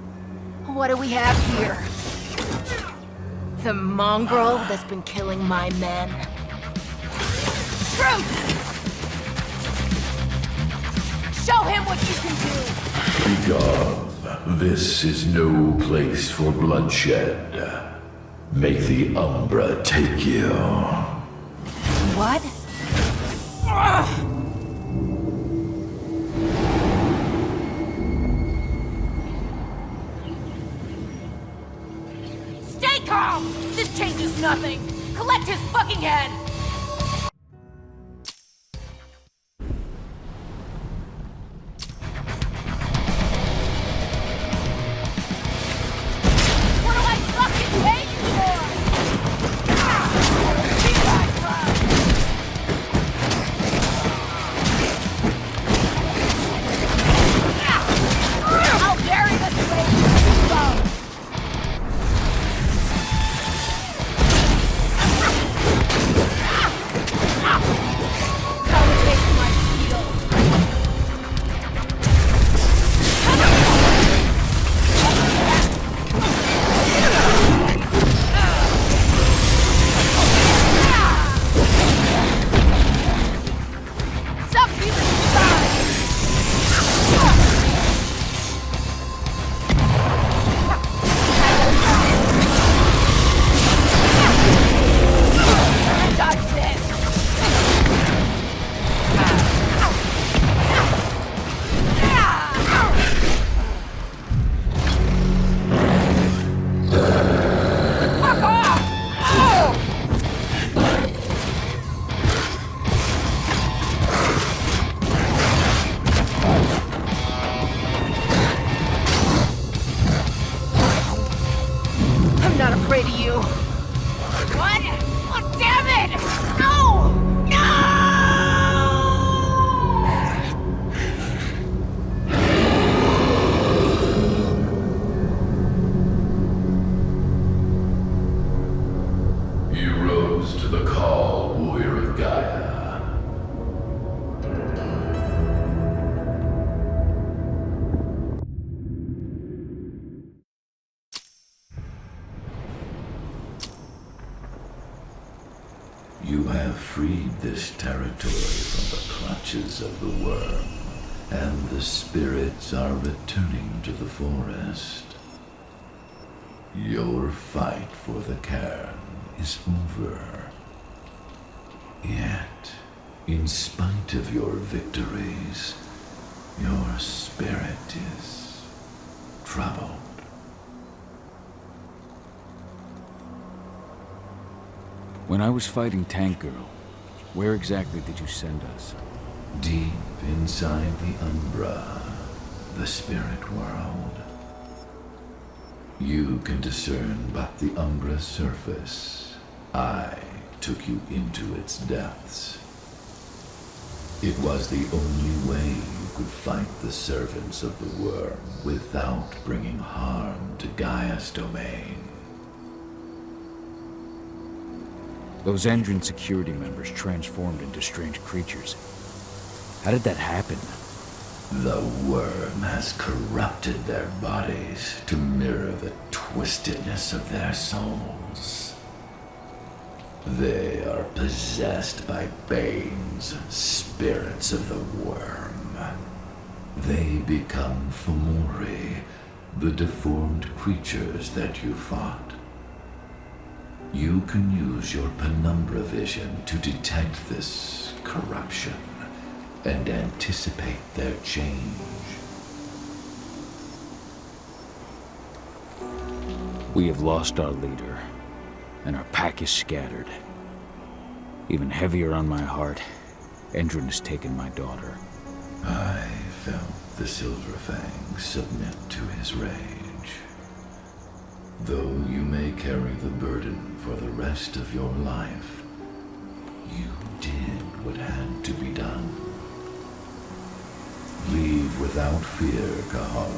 what do we have here? The mongrel that's been killing my men. Truth! Show him what you can do! Begone. This is no place for bloodshed. Make the Umbra take you. What? Stay calm! This changes nothing! Collect his fucking head! I'm not afraid of you. What? Oh, damn it! No! You rose to the call, warrior of Gaia. You have freed this territory from the clutches of the worm, and the spirits are returning to the forest. Your fight for the cairn is over. Yet, in spite of your victories, your spirit is troubled. When I was fighting Tank Girl, where exactly did you send us? Deep inside the Umbra, the spirit world. You can discern but the Umbra's surface. I took you into its depths. It was the only way you could fight the servants of the worm without bringing harm to Gaia's domain. Those Endron security members transformed into strange creatures. How did that happen? The worm has corrupted their bodies to mirror the twistedness of their souls. They are possessed by Bane's spirits of the worm. They become Fomori, the deformed creatures that you fought. You can use your penumbra vision to detect this corruption and anticipate their change. We have lost our leader, and our pack is scattered. Even heavier on my heart, Endron has taken my daughter. I felt the Silver Fang submit to his rage. Though you may carry the burden for the rest of your life, you did what had to be done. Leave without fear, Kahal,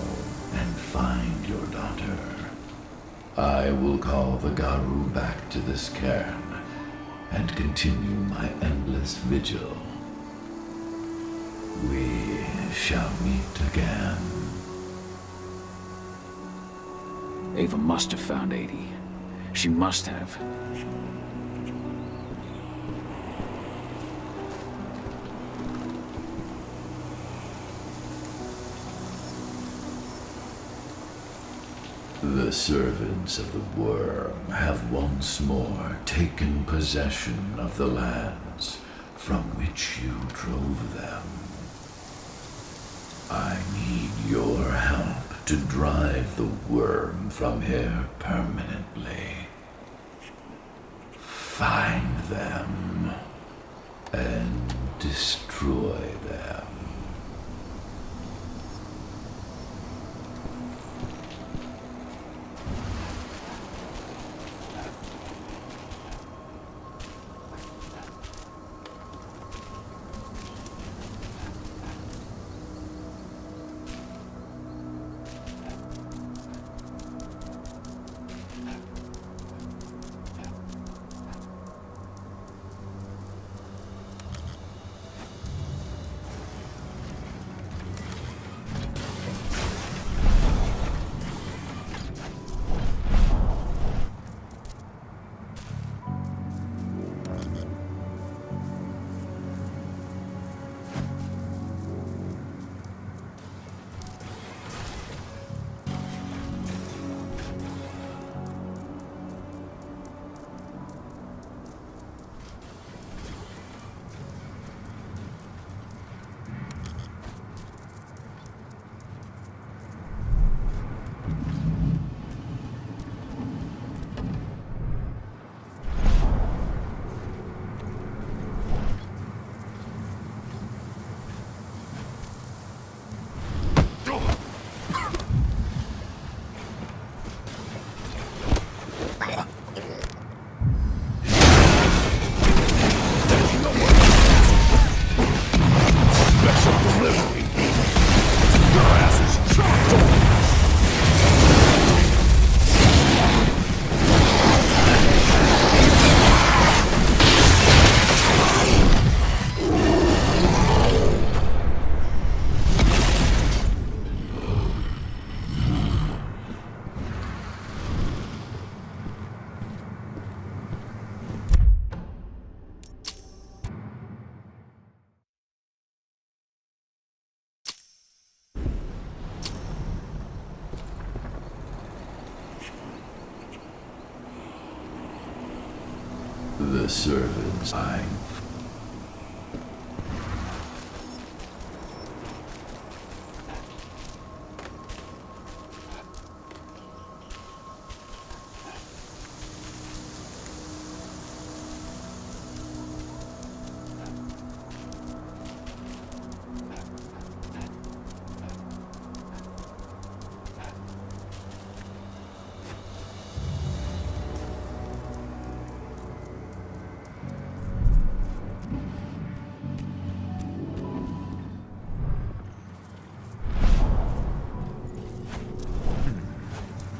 and find your daughter. I will call the Garu back to this cairn and continue my endless vigil. We shall meet again. Ava must have found 80. She must have. The servants of the worm have once more taken possession of the lands from which you drove them. I need your help to drive the worm from here permanently. Find them and destroy them. The servants I...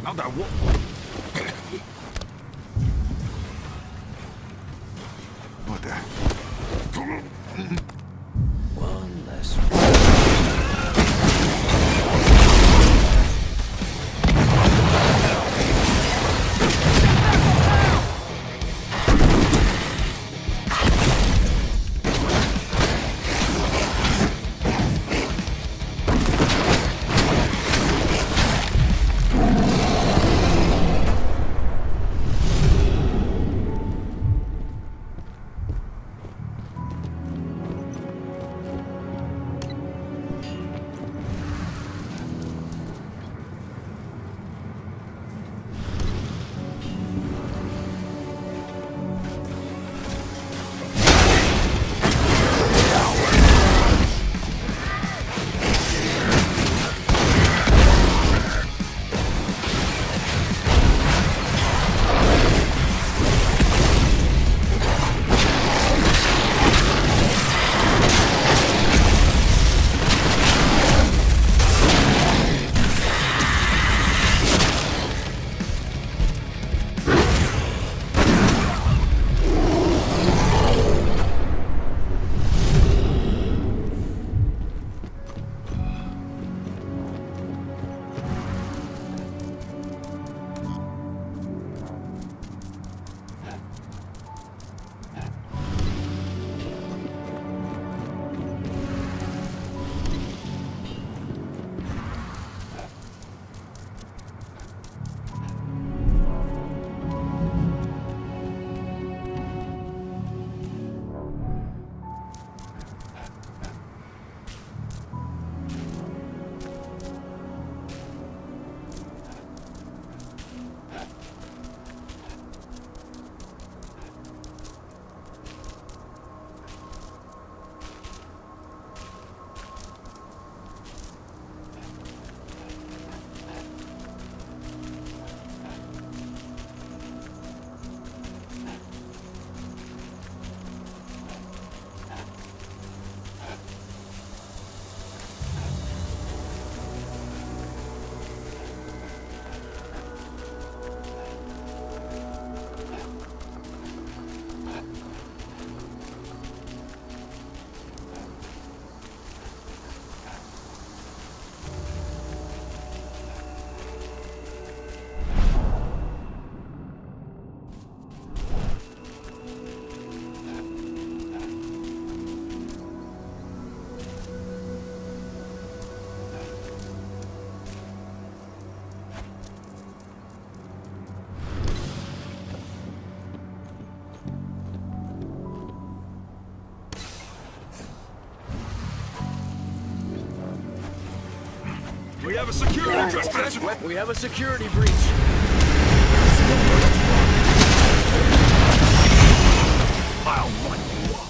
Now that what? What the? One less. We have a security trespass. We have a security breach. I'll fight you up.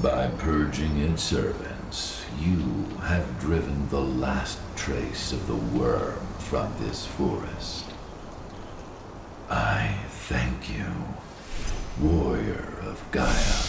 By purging its servants, you have driven the last trace of the worm from this forest. I thank you, warrior of Gaia.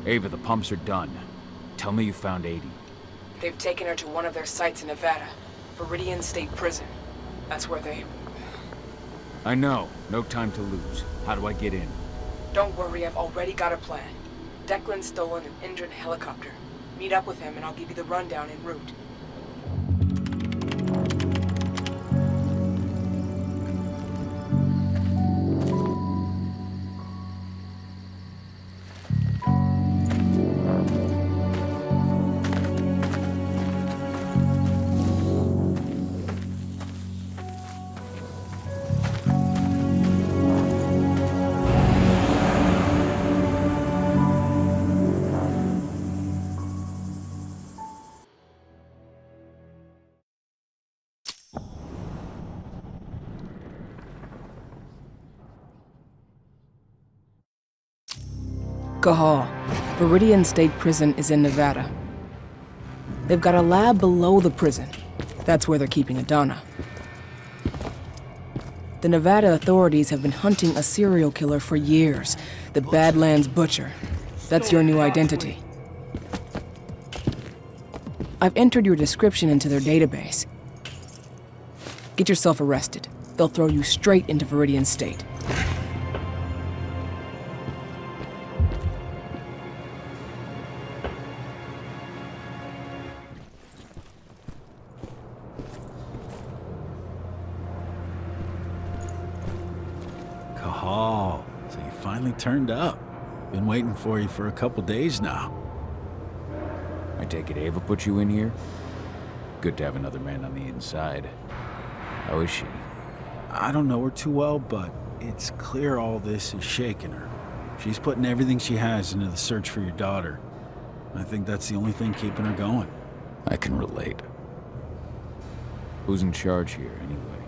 Ava, the pumps are done. Tell me you found 80. They've taken her to one of their sites in Nevada, Viridian State Prison. That's where they... I know. No time to lose. How do I get in? Don't worry, I've already got a plan. Declan's stolen an Indran helicopter. Meet up with him and I'll give you the rundown en route. Gaia, Viridian State Prison is in Nevada. They've got a lab below the prison. That's where they're keeping Adana. The Nevada authorities have been hunting a serial killer for years, the Badlands Butcher. That's your new identity. I've entered your description into their database. Get yourself arrested. They'll throw you straight into Viridian State. Cahal, so you finally turned up. Been waiting for you for a couple days now. I take it Ava put you in here? Good to have another man on the inside. How is she? I don't know her too well, but it's clear all this is shaking her. She's putting everything she has into the search for your daughter. I think that's the only thing keeping her going. I can relate. Who's in charge here, anyway?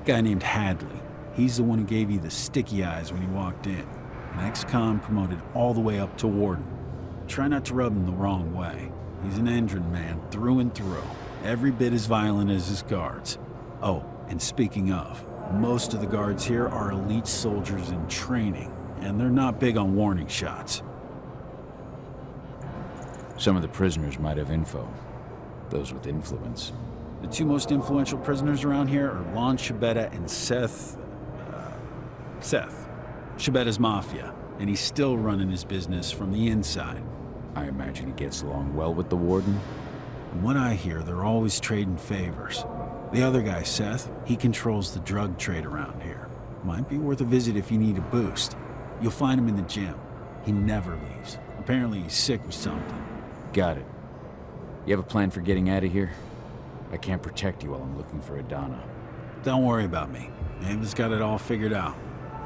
A guy named Hadley. He's the one who gave you the sticky eyes when you walked in. An ex-con promoted all the way up to warden. Try not to rub him the wrong way. He's an Endron man, through and through. Every bit as violent as his guards. Oh, and speaking of, most of the guards here are elite soldiers in training, and they're not big on warning shots. Some of the prisoners might have info. Those with influence. The two most influential prisoners around here are Lon Shabeta and Seth. Shabetta's mafia, and he's still running his business from the inside. I imagine he gets along well with the warden. From what I hear, they're always trading favors. The other guy, Seth, he controls the drug trade around here. Might be worth a visit if you need a boost. You'll find him in the gym. He never leaves. Apparently he's sick with something. Got it. You have a plan for getting out of here? I can't protect you while I'm looking for Adana. Don't worry about me. Ava's got it all figured out.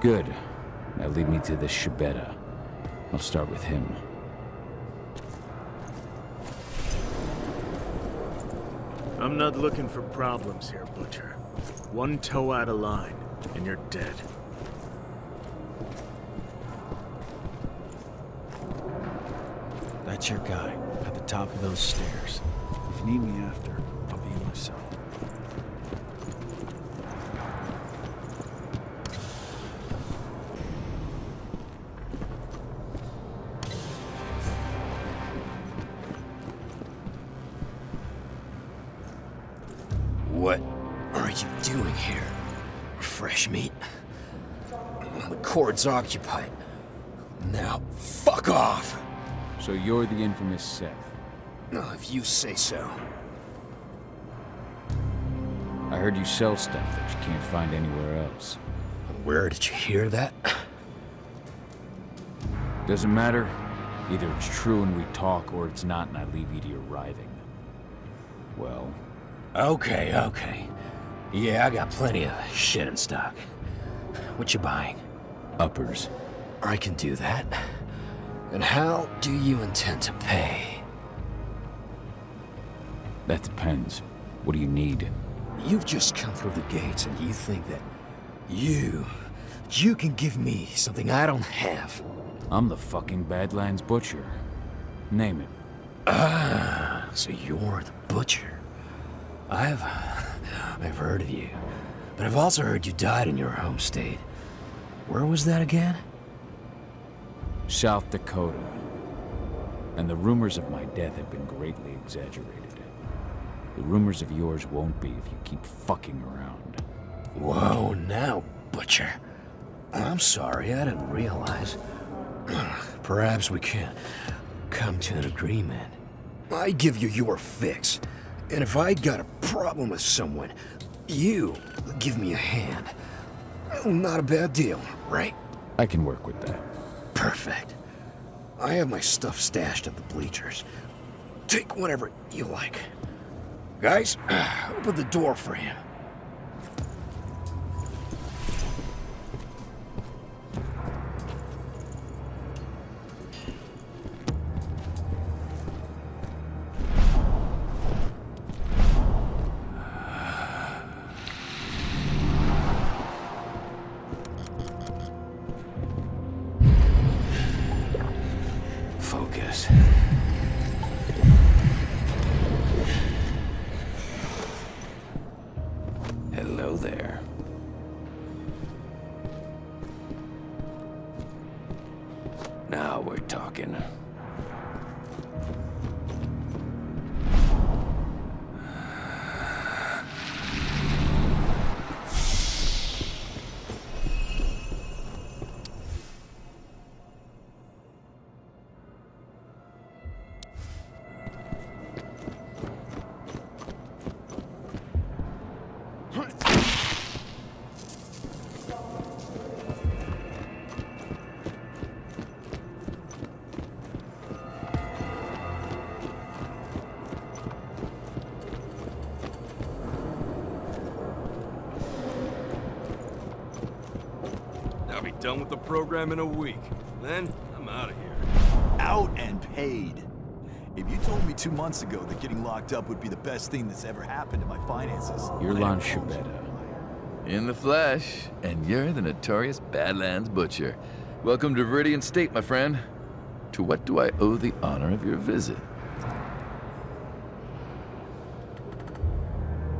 Good. Now lead me to the Shabeta. I'll start with him. I'm not looking for problems here, Butcher. One toe out of line, and you're dead. That's your guy, at the top of those stairs. If you need me after, I'll be in myself. What are you doing here? Fresh meat? The cord's occupied. Now, fuck off! So you're the infamous Seth? If you say so. I heard you sell stuff that you can't find anywhere else. Where did you hear that? Doesn't matter. Either it's true and we talk, or it's not and I leave you to your writhing. Well? Okay. Yeah, I got plenty of shit in stock. What you buying? Uppers. I can do that. And how do you intend to pay? That depends. What do you need? You've just come through the gates and you think that you can give me something I don't have. I'm the fucking Badlands Butcher. Name it. Ah, so you're the Butcher. I've heard of you, but I've also heard you died in your home state. Where was that again? South Dakota. And the rumors of my death have been greatly exaggerated. The rumors of yours won't be if you keep fucking around. Whoa, now, Butcher. I'm sorry, I didn't realize. Perhaps we can come to an agreement. I give you your fix, and if I got a problem with someone, you give me a hand. Not a bad deal, right? I can work with that. Perfect. I have my stuff stashed at the bleachers. Take whatever you like. Guys, open the door for him. Focus. Hello there. Now we're talking. I'll be done with the program in a week. Then, I'm out of here. Out and paid. If you told me 2 months ago that getting locked up would be the best thing that's ever happened to my finances... You're Lon Shabeta. In the flesh, and you're the notorious Badlands Butcher. Welcome to Viridian State, my friend. To what do I owe the honor of your visit?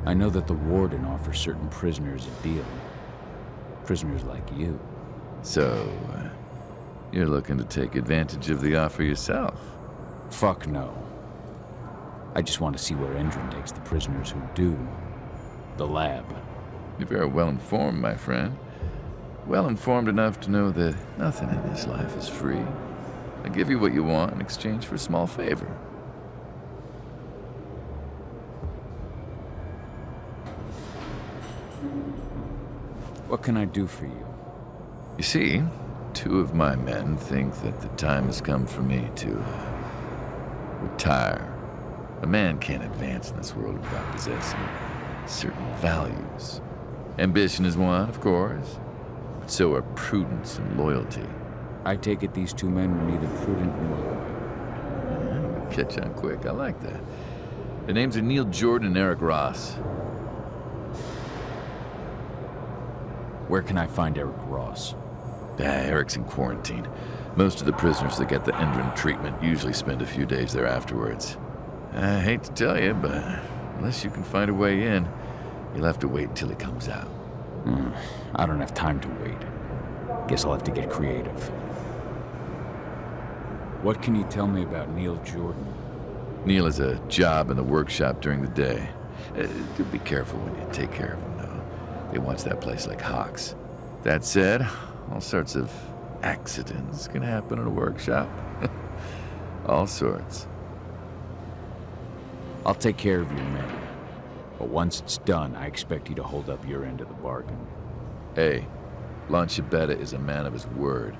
I know that the warden offers certain prisoners a deal. Prisoners like you. So, you're looking to take advantage of the offer yourself? Fuck no. I just want to see where Endron takes the prisoners who do. The lab. You're very well informed, my friend. Well informed enough to know that nothing in this life is free. I give you what you want in exchange for a small favor. What can I do for you? You see, 2 of my men think that the time has come for me to retire. A man can't advance in this world without possessing certain values. Ambition is one, of course, but so are prudence and loyalty. I take it these 2 men were neither prudent nor loyal. Catch on quick, I like that. The names are Neil Jordan and Eric Ross. Where can I find Eric Ross? Eric's in quarantine. Most of the prisoners that get the Endron treatment usually spend a few days there afterwards. I hate to tell you, but unless you can find a way in, you'll have to wait until he comes out. I don't have time to wait. Guess I'll have to get creative. What can you tell me about Neil Jordan? Neil has a job in the workshop during the day. Do be careful when you take care of him, though. They watch that place like hawks. That said, all sorts of accidents can happen in a workshop. All sorts. I'll take care of your men. But once it's done, I expect you to hold up your end of the bargain. Hey, Lanciabetta is a man of his word.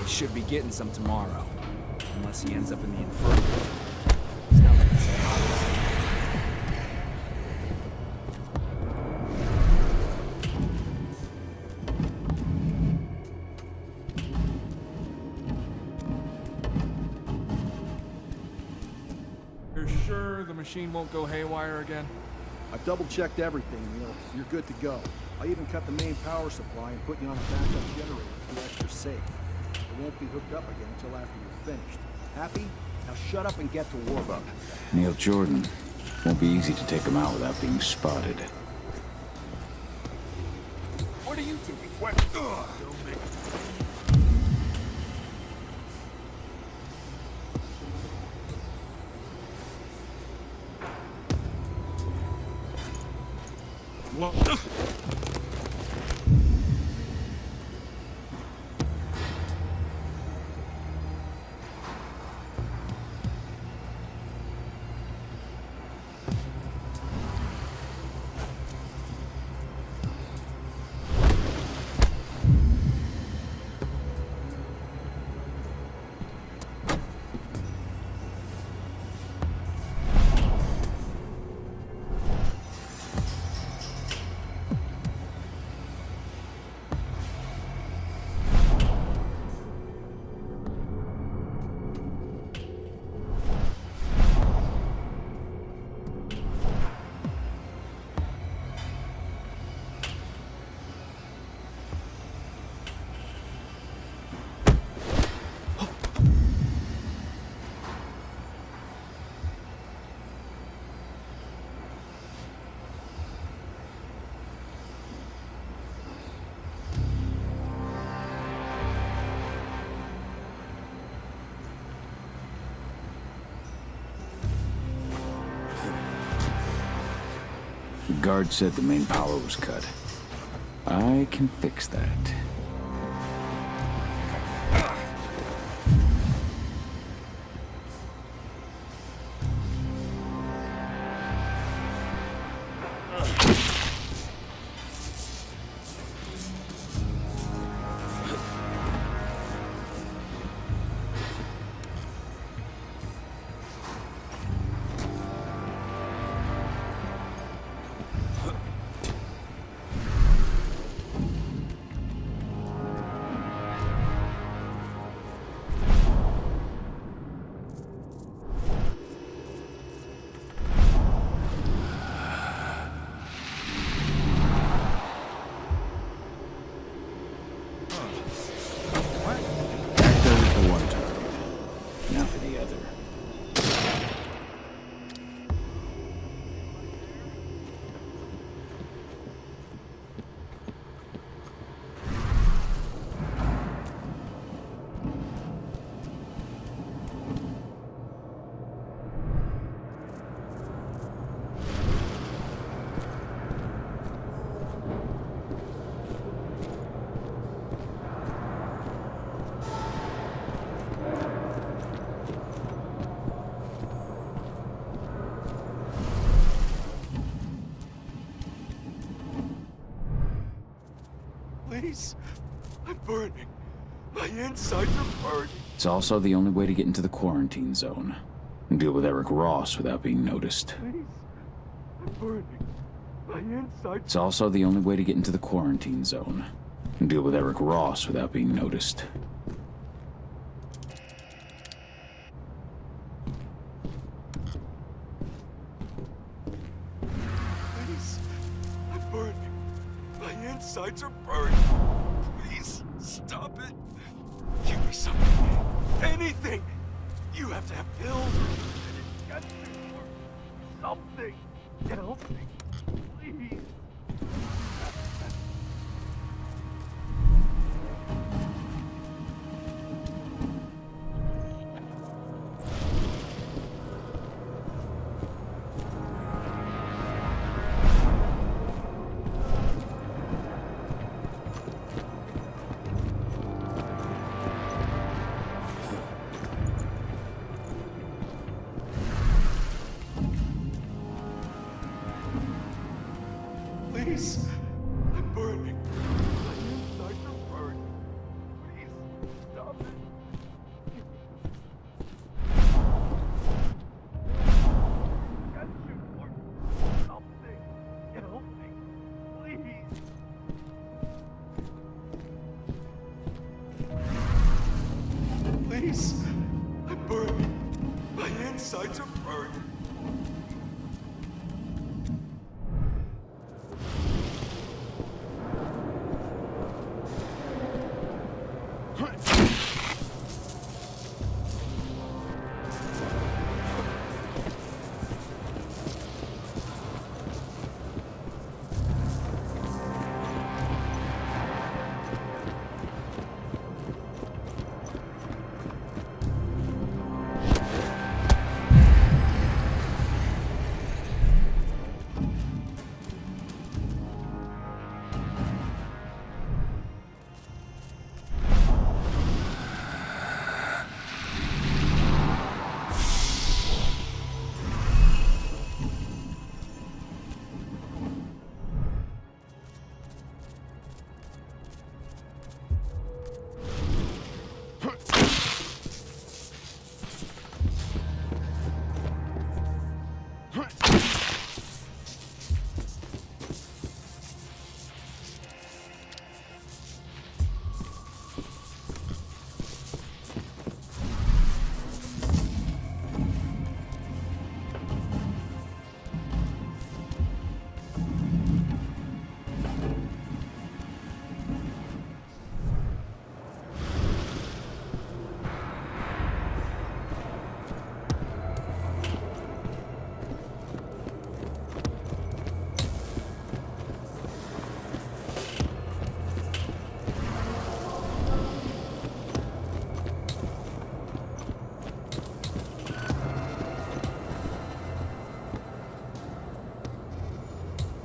Should be getting some tomorrow. Unless he ends up in the Inferno. It's not like it's You're sure the machine won't go haywire again? I've double-checked everything, Neil. You're good to go. I even cut the main power supply and put you on a backup generator to be extra safe. It won't be hooked up again until after you're finished. Happy? Now shut up and get to work. Neil Jordan. Won't be easy to take him out without being spotted. What are you doing? What? Ugh, don't make Well, The guard said the main power was cut. I can fix that. Please. I'm burning. My insides are burning. It's also the only way to get into the quarantine zone and deal with Eric Ross without being noticed. Please. I'm burning. My insides. It's also the only way to get into the quarantine zone and deal with Eric Ross without being noticed. Please. I'm burning. My insides are burning. Please, stop it. Give me something. Anything. You have to have pills. Something. Help me. Please. Please. I'm burning. My insides are burning. Please, stop it. Get you or something. Help me. Please. Please. I'm burning. My insides are burning.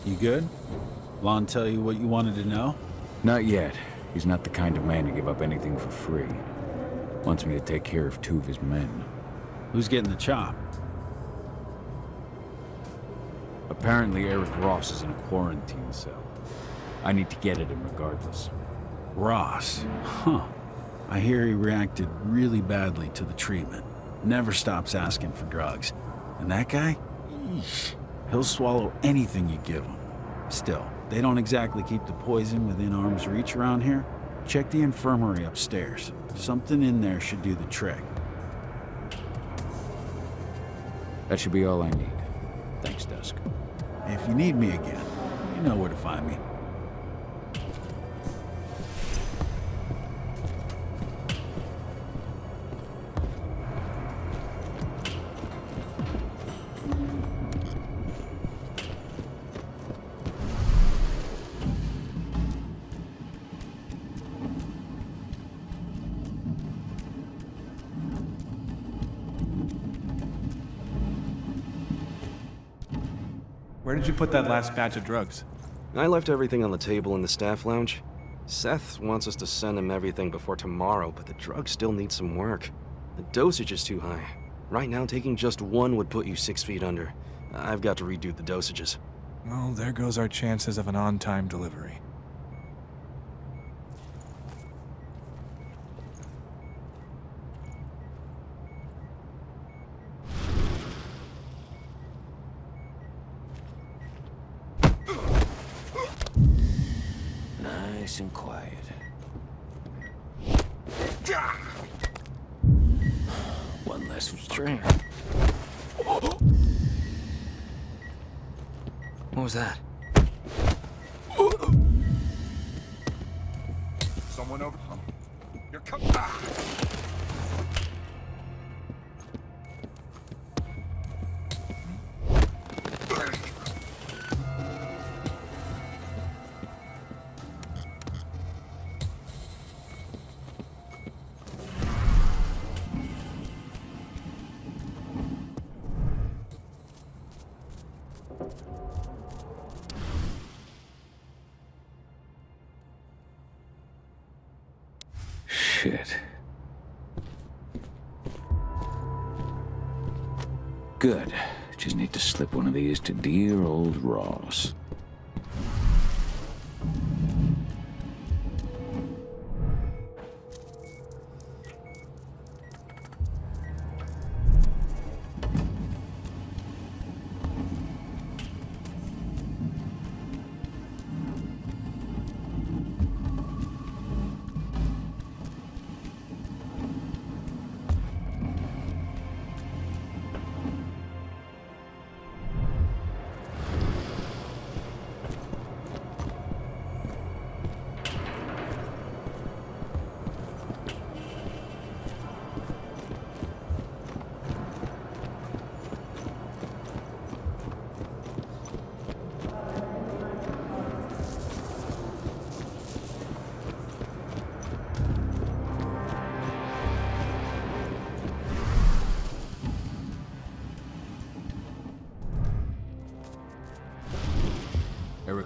You good? Lon tell you what you wanted to know? Not yet. He's not the kind of man to give up anything for free. Wants me to take care of 2 of his men. Who's getting the chop? Apparently Eric Ross is in a quarantine cell. I need to get at him regardless. Ross? Huh. I hear he reacted really badly to the treatment. Never stops asking for drugs. And that guy? Eesh. He'll swallow anything you give him. Still, they don't exactly keep the poison within arm's reach around here. Check the infirmary upstairs. Something in there should do the trick. That should be all I need. Thanks, Dusk. If you need me again, you know where to find me. Where did you put that last batch of drugs? I left everything on the table in the staff lounge. Seth wants us to send him everything before tomorrow, but the drugs still need some work. The dosage is too high. Right now, taking just 1 would put you 6 feet under. I've got to redo the dosages. Well, there goes our chances of an on-time delivery. Nice and quiet. One less restraint. What was that? Someone over. You're coming. Shit. Good. Just need to slip one of these to dear old Ross.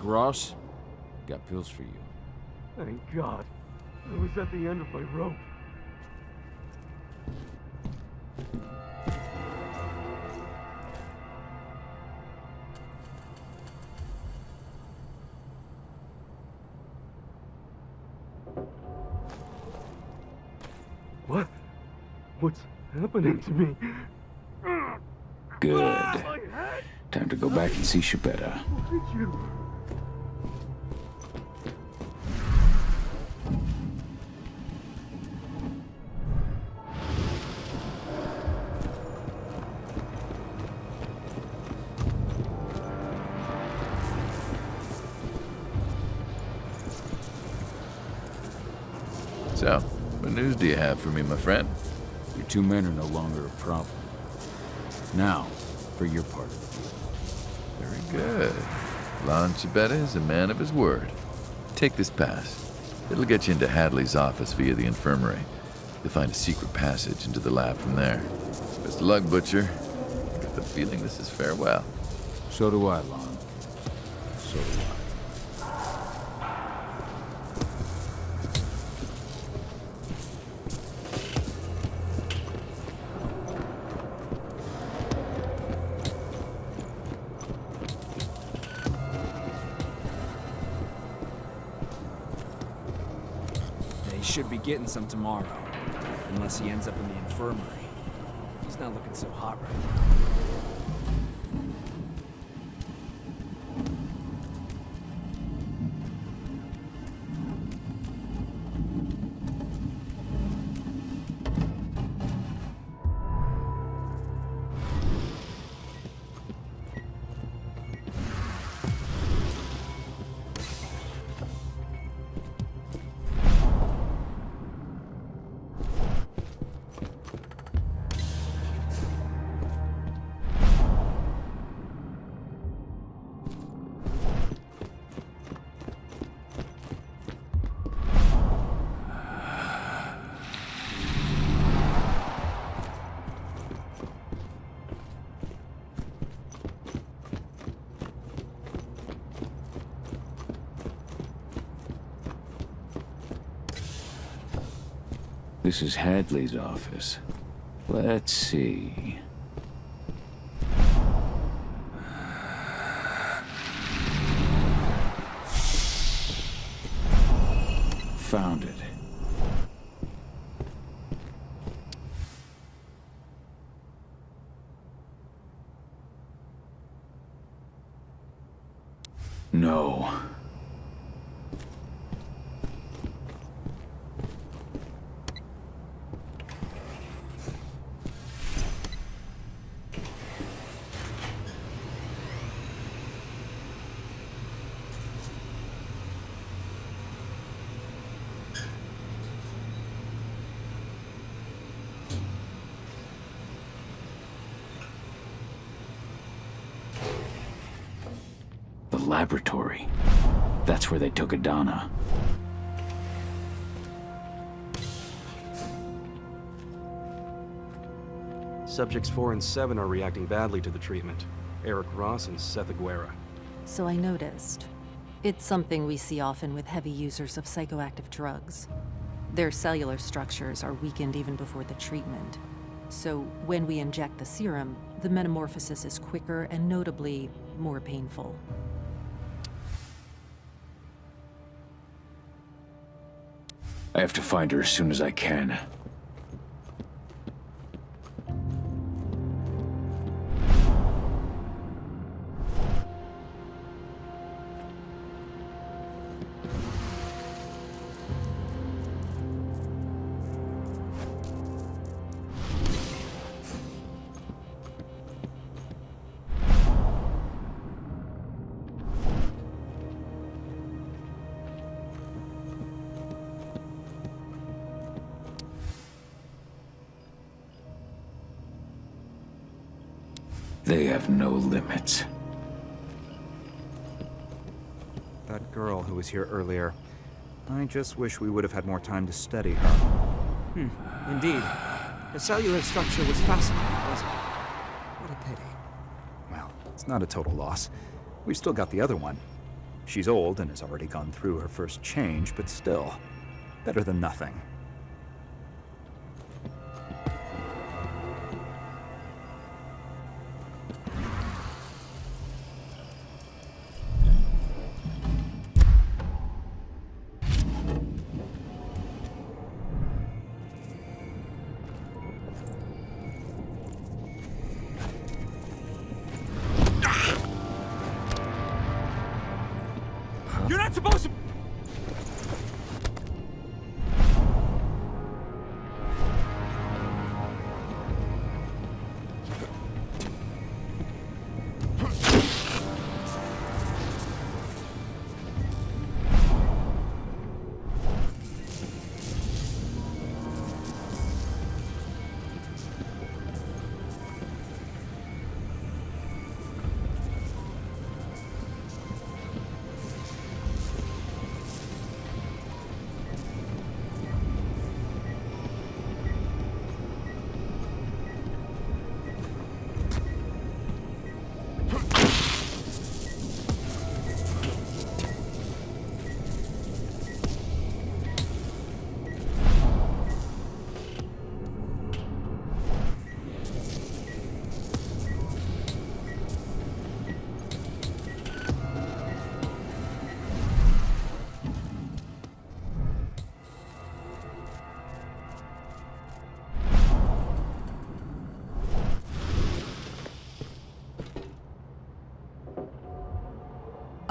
Ross, got pills for you. Thank God. I was at the end of my rope. What? What's happening to me? Good. Time to go back and see Shibetta. Why'd you? So, what news do you have for me, my friend? Your two men are no longer a problem. Now, for your part of the deal. Very good. Lon Chibetta is a man of his word. Take this pass. It'll get you into Hadley's office via the infirmary. You'll find a secret passage into the lab from there. Best of luck, Butcher. I get the feeling this is farewell. So do I, Lon. So do I. Should be getting some tomorrow, unless he ends up in the infirmary. He's not looking so hot right now. This is Hadley's office. Let's see. Found it. No. Laboratory. That's where they took Adana. Subjects 4 and 7 are reacting badly to the treatment. Eric Ross and Seth Aguera. So I noticed. It's something we see often with heavy users of psychoactive drugs. Their cellular structures are weakened even before the treatment. So when we inject the serum, the metamorphosis is quicker and notably more painful. I have to find her as soon as I can. They have no limits. That girl who was here earlier. I just wish we would have had more time to study her. Indeed. The cellular structure was fascinating, wasn't it? What a pity. Well, it's not a total loss. We've still got the other one. She's old and has already gone through her first change, but still, better than nothing. You're not supposed to...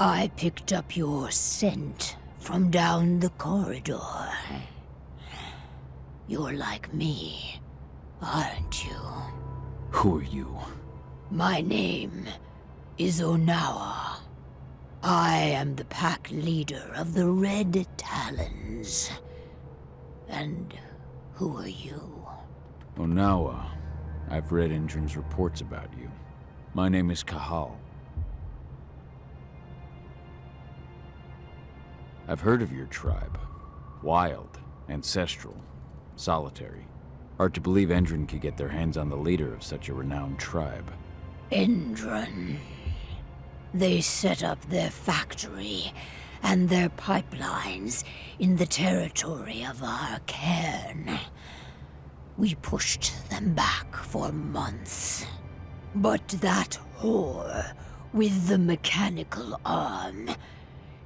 I picked up your scent from down the corridor. You're like me, aren't you? Who are you? My name is Onawa. I am the pack leader of the Red Talons. And who are you? Onawa. I've read Indran's reports about you. My name is Kahal. I've heard of your tribe. Wild, ancestral, solitary. Hard to believe Endron could get their hands on the leader of such a renowned tribe. Endron. They set up their factory and their pipelines in the territory of our cairn. We pushed them back for months. But that whore with the mechanical arm,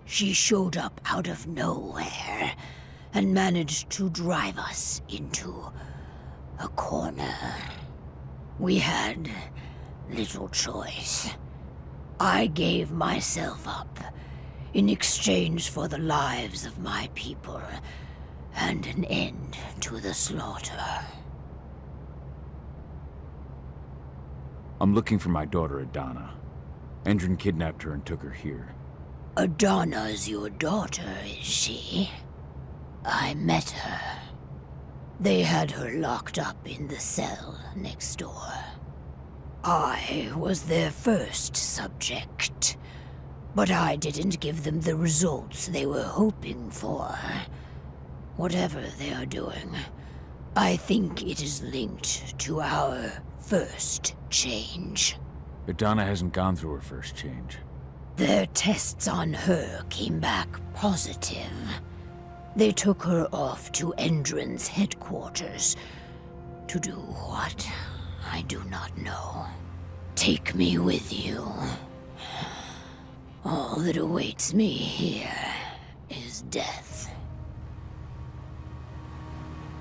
she showed up out of nowhere and managed to drive us into a corner. We had little choice. I gave myself up in exchange for the lives of my people and an end to the slaughter. I'm looking for my daughter Adana. Endron kidnapped her and took her here. Adana's your daughter, is she? I met her. They had her locked up in the cell next door. I was their first subject, but I didn't give them the results they were hoping for. Whatever they are doing, I think it is linked to our first change. Adana hasn't gone through her first change. Their tests on her came back positive. They took her off to Endron's headquarters. To do what? I do not know. Take me with you. All that awaits me here is death.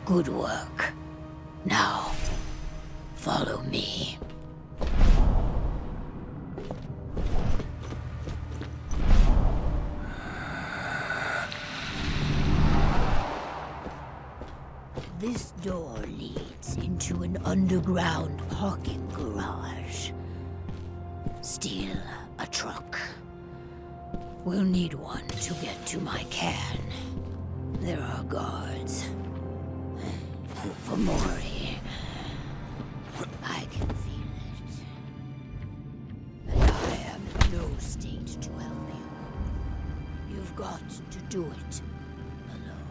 Good work. Now, follow me. This door leads into an underground parking garage. Steal a truck. We'll need one to get to my can. There are guards. Fomori. I can feel it. And I am in no state to help you. You've got to do it alone.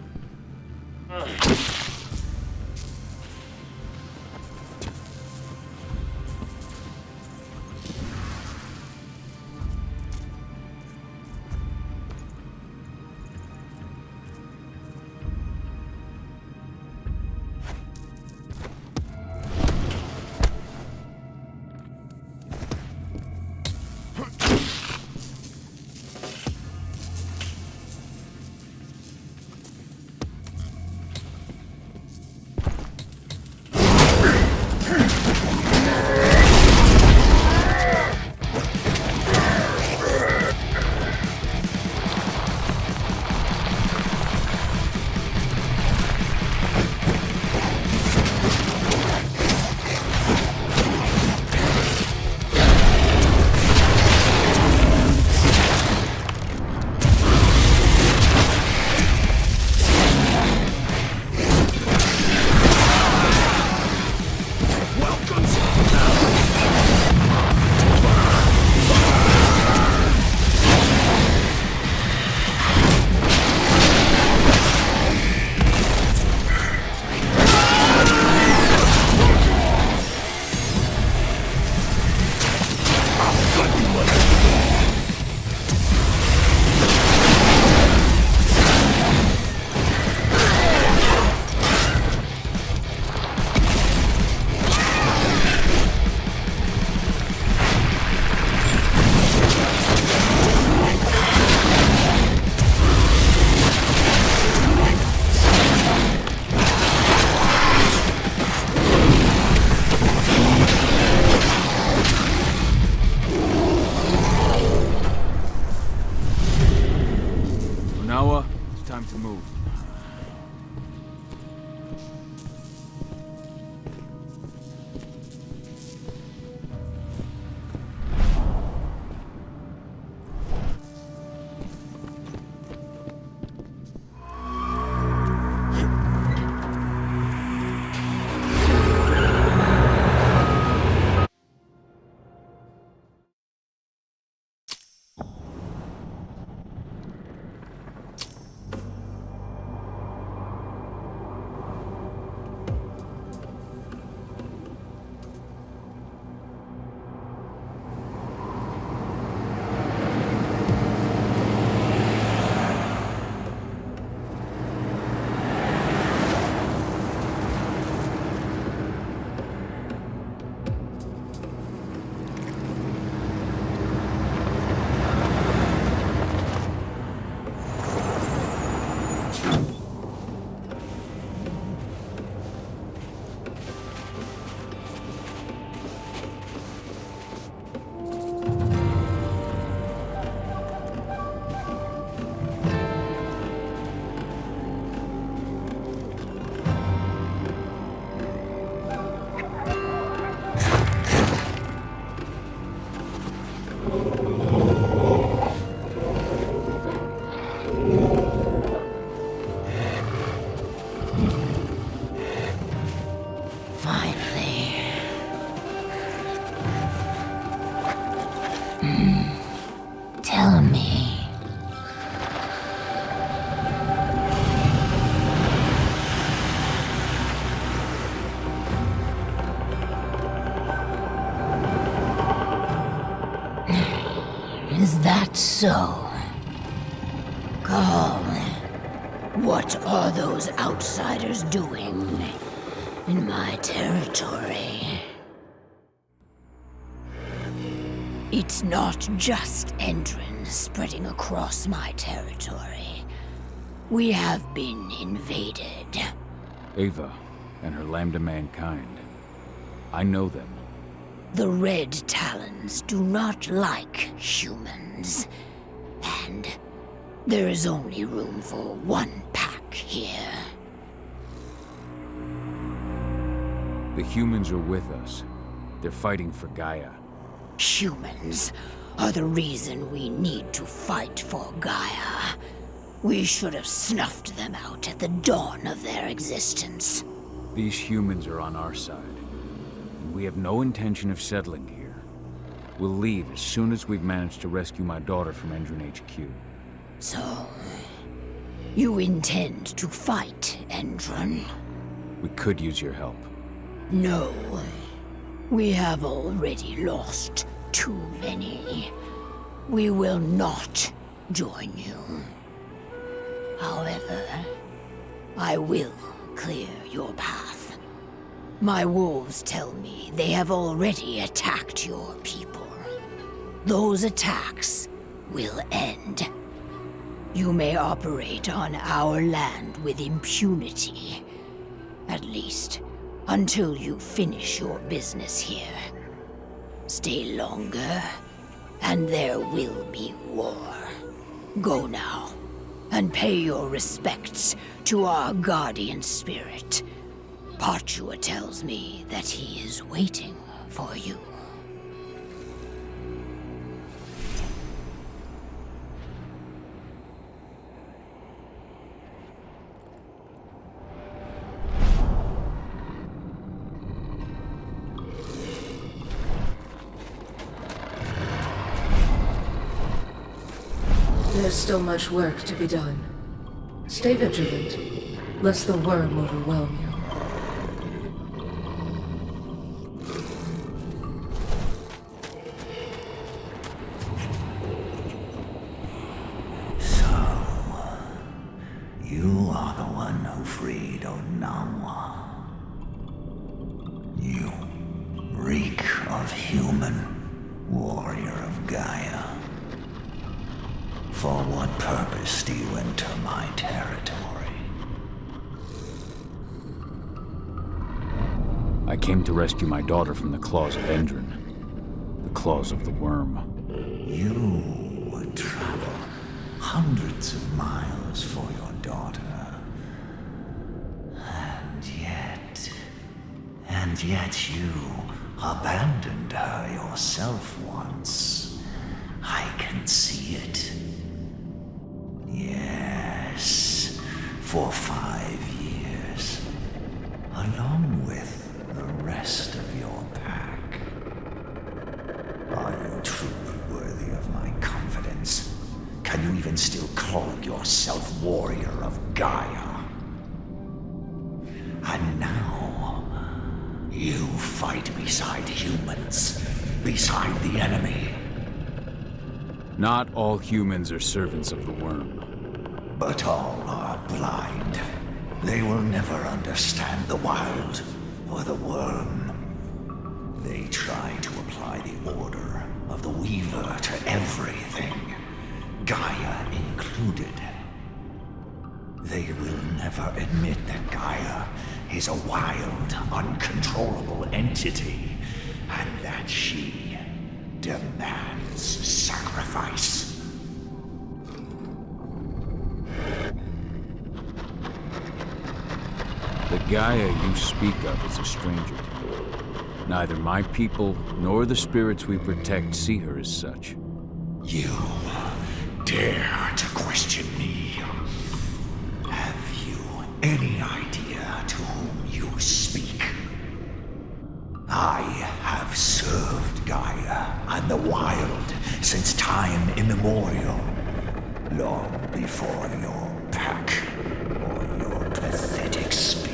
Time to move. Tell me. Is that so? Call What are those outsiders doing in my territory? It's not just Endron spreading across my territory. We have been invaded. Ava and her Lambda mankind. I know them. The Red Talons do not like humans. And there is only room for one pack here. The humans are with us. They're fighting for Gaia. Humans are the reason we need to fight for Gaia. We should have snuffed them out at the dawn of their existence. These humans are on our side. And we have no intention of settling here. We'll leave as soon as we've managed to rescue my daughter from Endron HQ. So, you intend to fight Endron? We could use your help. No. We have already lost too many. We will not join you. However, I will clear your path. My wolves tell me they have already attacked your people. Those attacks will end. You may operate on our land with impunity. At least, until you finish your business here. Stay longer, and there will be war. Go now, and pay your respects to our guardian spirit. Parchua tells me that he is waiting for you. There's still much work to be done. Stay vigilant, lest the worm overwhelm you. You are the one who freed Onawa. You reek of human, warrior of Gaia. For what purpose do you enter my territory? I came to rescue my daughter from the claws of Endron. The claws of the worm. You would travel hundreds of miles for your daughter. And yet you abandoned her yourself once. I can see it. Yes, for 5 years, along with the rest of your pack. Are you truly worthy of my confidence? Can you even still call yourself warrior of Gaia? And now, you fight beside humans, beside the enemy. Not all humans are servants of the worm. But all are blind. They will never understand the wild or the worm. They try to apply the order of the Weaver to everything, Gaia included. They will never admit that Gaia is a wild, uncontrollable entity, and that she demands sacrifice. The Gaia you speak of is a stranger to me. Neither my people nor the spirits we protect see her as such. You dare to question me? Have you any idea to whom you speak? I have served Gaia and the wild since time immemorial, long before your pack or your pathetic spirits.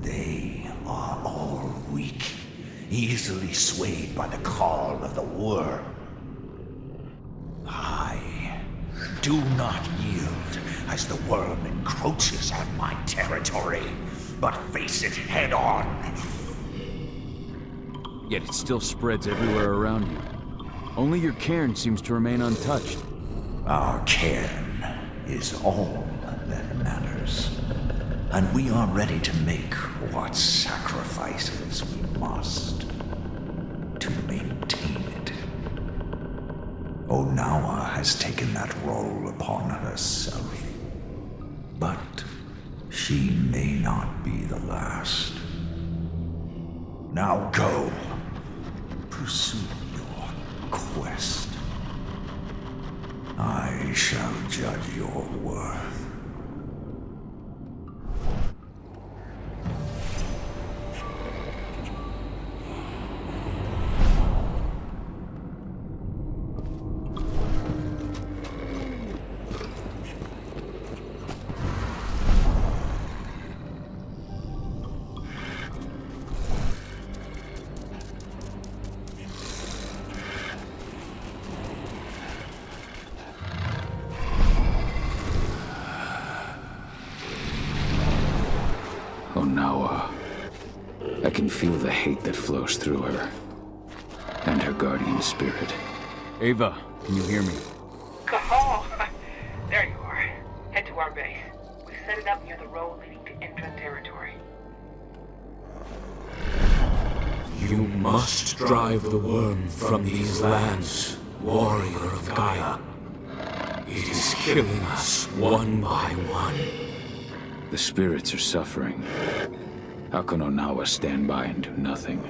They are all weak, easily swayed by the call of the worm. I do not yield as the worm encroaches on my territory, but face it head on. Yet it still spreads everywhere around you. Only your cairn seems to remain untouched. Our cairn is all that matters, and we are ready to make what sacrifices we must to maintain it. Onawa has taken that role upon herself, but she may not be the last. Now go, pursue your quest. I shall judge your worth. Onawa. I can feel the hate that flows through her. And her guardian spirit. Ava, can you hear me? Cahal! There you are. Head to our base. We've set it up near the road leading to Indran territory. You must drive the worm from these lands, warrior of Gaia. It is killing us one by one. The spirits are suffering. How can Onawa stand by and do nothing?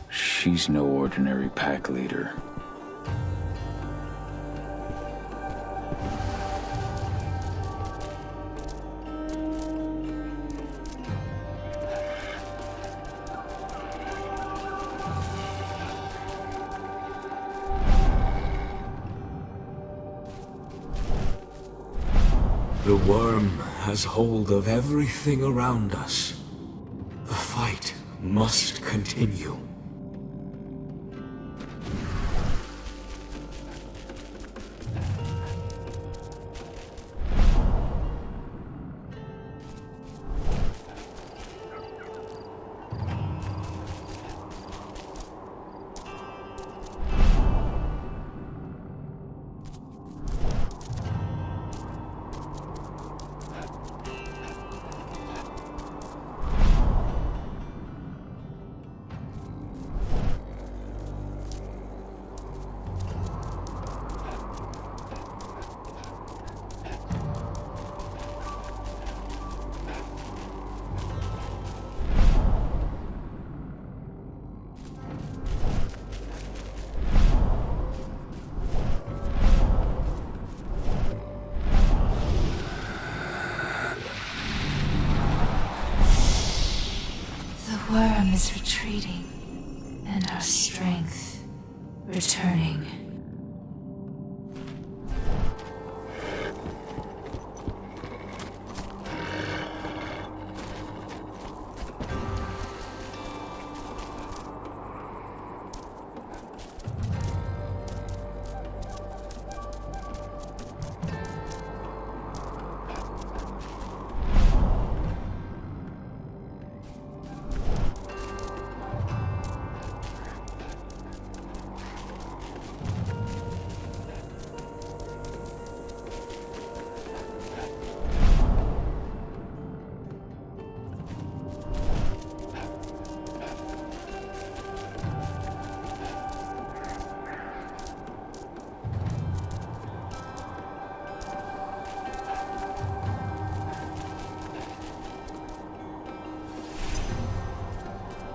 She's no ordinary pack leader. The worm has hold of everything around us. The fight must continue. The worm is retreating, and our strength returning.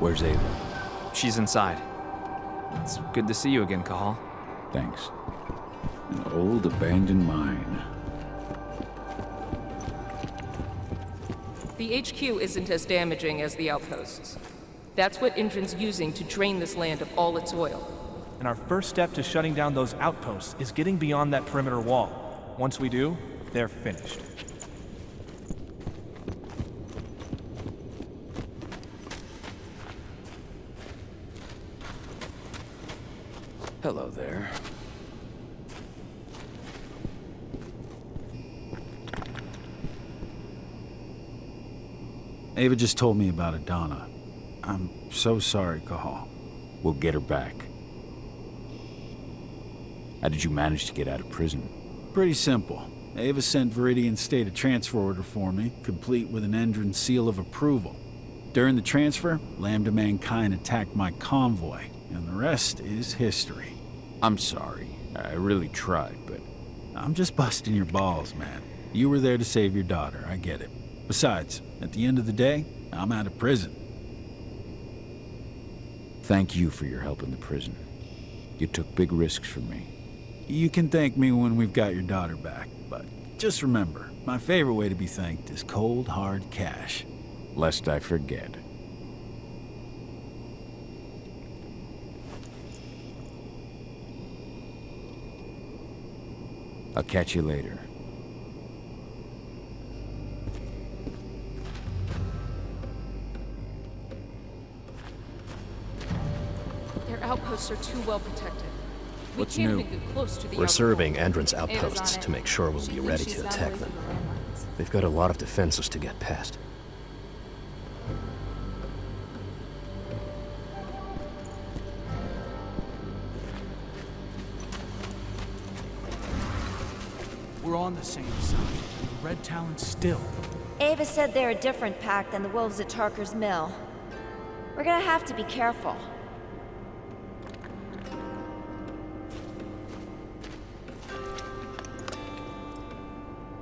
Where's Ava? She's inside. It's good to see you again, Cahal. Thanks. An old abandoned mine. The HQ isn't as damaging as the Outposts. That's what Indran's using to drain this land of all its oil. And our first step to shutting down those outposts is getting beyond that perimeter wall. Once we do, they're finished. Hello there. Ava just told me about Adana. I'm so sorry, Cahal. We'll get her back. How did you manage to get out of prison? Pretty simple. Ava sent Viridian State a transfer order for me, complete with an Endron seal of approval. During the transfer, Lambda Mankind attacked my convoy, and the rest is history. I'm sorry. I really tried, but... I'm just busting your balls, man. You were there to save your daughter, I get it. Besides, at the end of the day, I'm out of prison. Thank you for your help in the prison. You took big risks for me. You can thank me when we've got your daughter back, but just remember, my favorite way to be thanked is cold, hard cash. Lest I forget. I'll catch you later. Their outposts are too well protected. What's we can't new? even get close to the We're outposts. serving Endron's outposts to make sure we'll be ready to attack them. They've got a lot of defenses to get past. We're on the same side. The Red Talon still. Ava said they're a different pack than the wolves at Tarker's Mill. We're gonna have to be careful.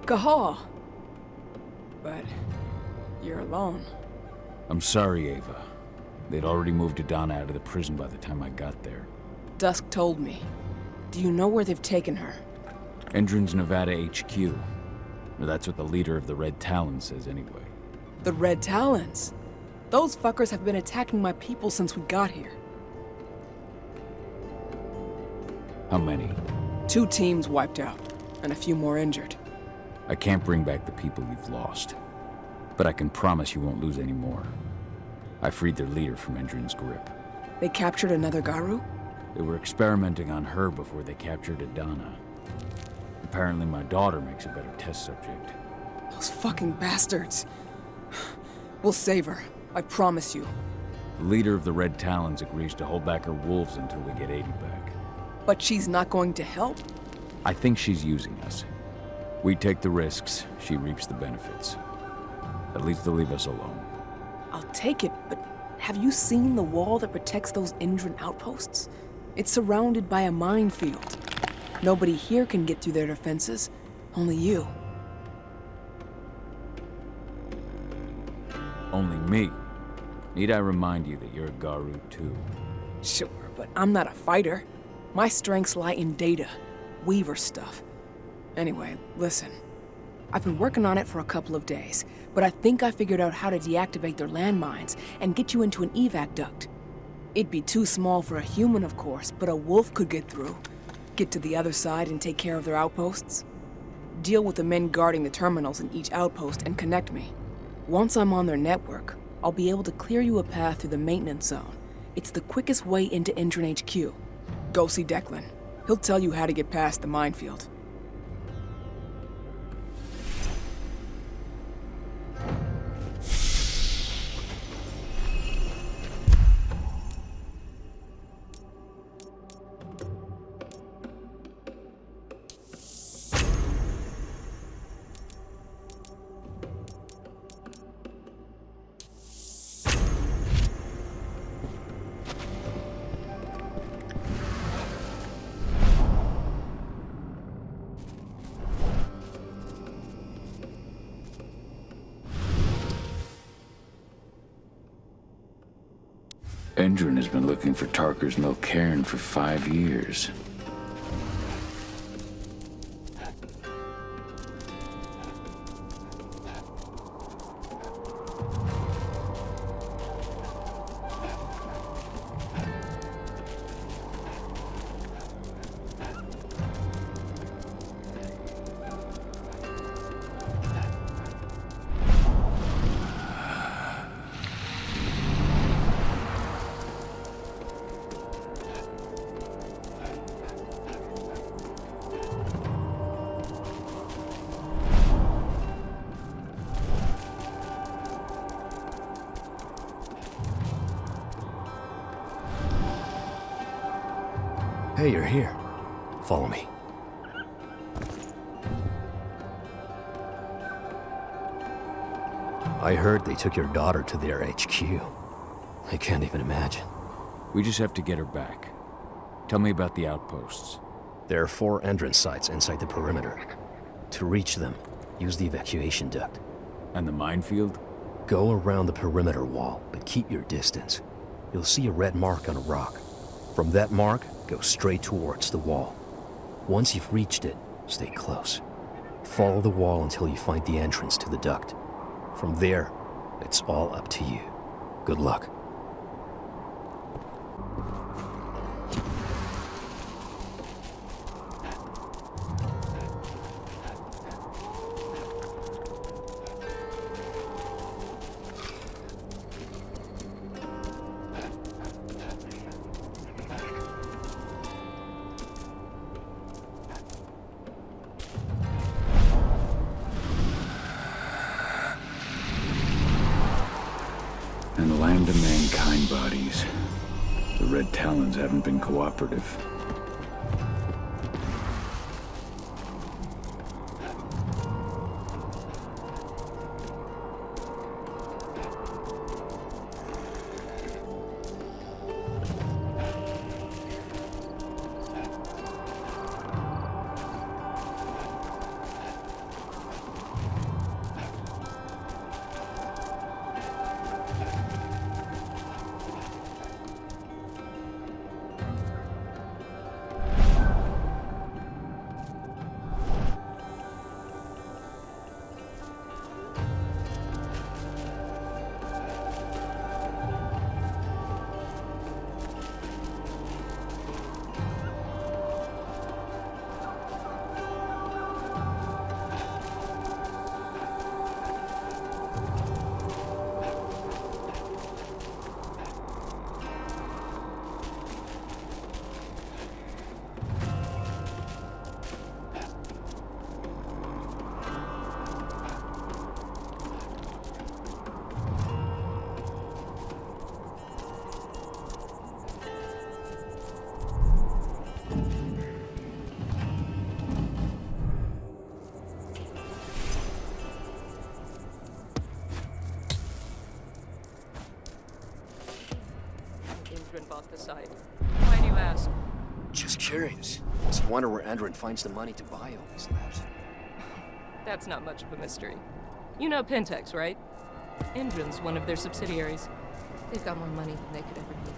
Cahal. But you're alone. I'm sorry, Ava. They'd already moved Adana out of the prison by the time I got there. Dusk told me. Do you know where they've taken her? Endron's Nevada HQ. Or that's what the leader of the Red Talon says anyway. The Red Talons? Those fuckers have been attacking my people since we got here. How many? 2 teams wiped out, and a few more injured. I can't bring back the people you've lost. But I can promise you won't lose any more. I freed their leader from Endron's grip. They captured another Garu? They were experimenting on her before they captured Adana. Apparently my daughter makes a better test subject. Those fucking bastards. We'll save her, I promise you. The leader of the Red Talons agrees to hold back her wolves until we get 80 back. But she's not going to help? I think she's using us. We take the risks, she reaps the benefits. At least they'll leave us alone. I'll take it, but have you seen the wall that protects those Indran outposts? It's surrounded by a minefield. Nobody here can get through their defenses. Only you. Only me. Need I remind you that you're a Garu too? Sure, but I'm not a fighter. My strengths lie in data. Weaver stuff. Anyway, listen. I've been working on it for a couple of days, but I think I figured out how to deactivate their landmines and get you into an evac duct. It'd be too small for a human, of course, but a wolf could get through. Get to the other side and take care of their outposts. Deal with the men guarding the terminals in each outpost and connect me. Once I'm on their network, I'll be able to clear you a path through the maintenance zone. It's the quickest way into Endron HQ. Go see Declan. He'll tell you how to get past the minefield. Endron has been looking for Tarker's Mill cairn for 5 years. Hey, you're here. Follow me. I heard they took your daughter to their HQ. I can't even imagine. We just have to get her back. Tell me about the outposts. There are 4 entrance sites inside the perimeter. To reach them, use the evacuation duct. And the minefield? Go around the perimeter wall, but keep your distance. You'll see a red mark on a rock. From that mark, go straight towards the wall. Once you've reached it, stay close. Follow the wall until you find the entrance to the duct. From there, it's all up to you. Good luck. And lambda mankind bodies. The Red Talons haven't been cooperative. Bought the site. Why do you ask? Just curious. It's a wonder where Andron finds the money to buy all these labs. That's not much of a mystery. You know Pentex, right? Endron's one of their subsidiaries. They've got more money than they could ever need.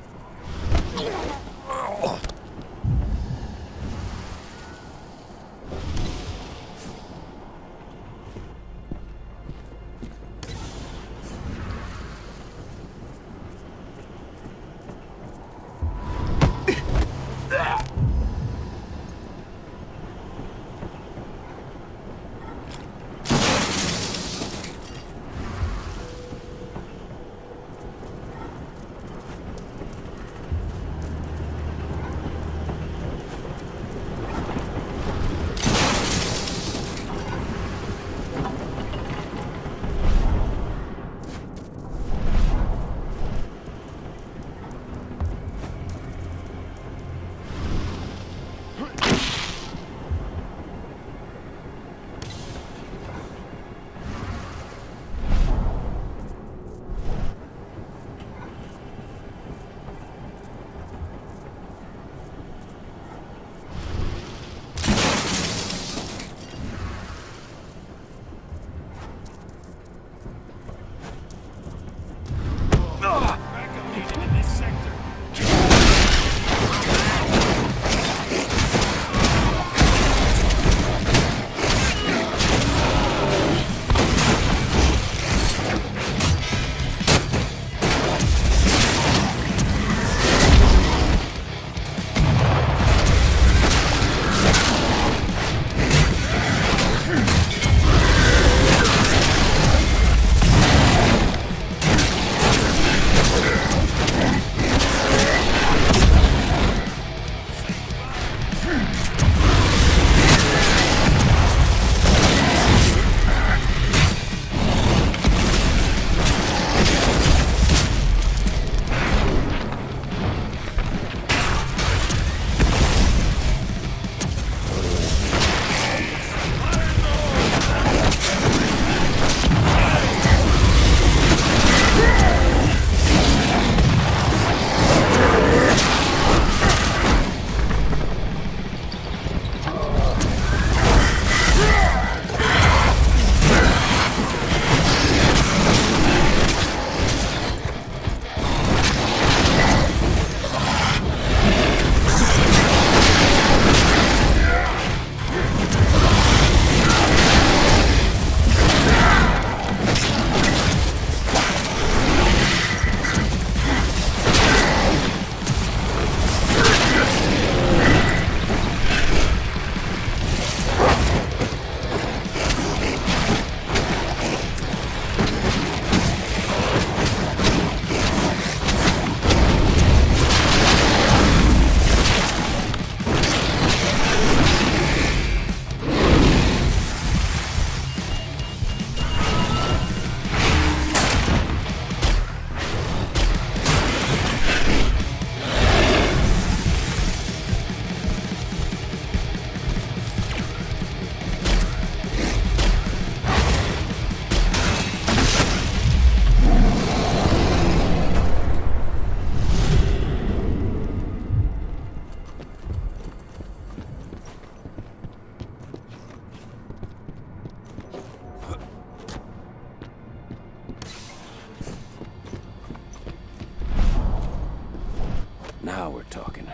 Now we're talking.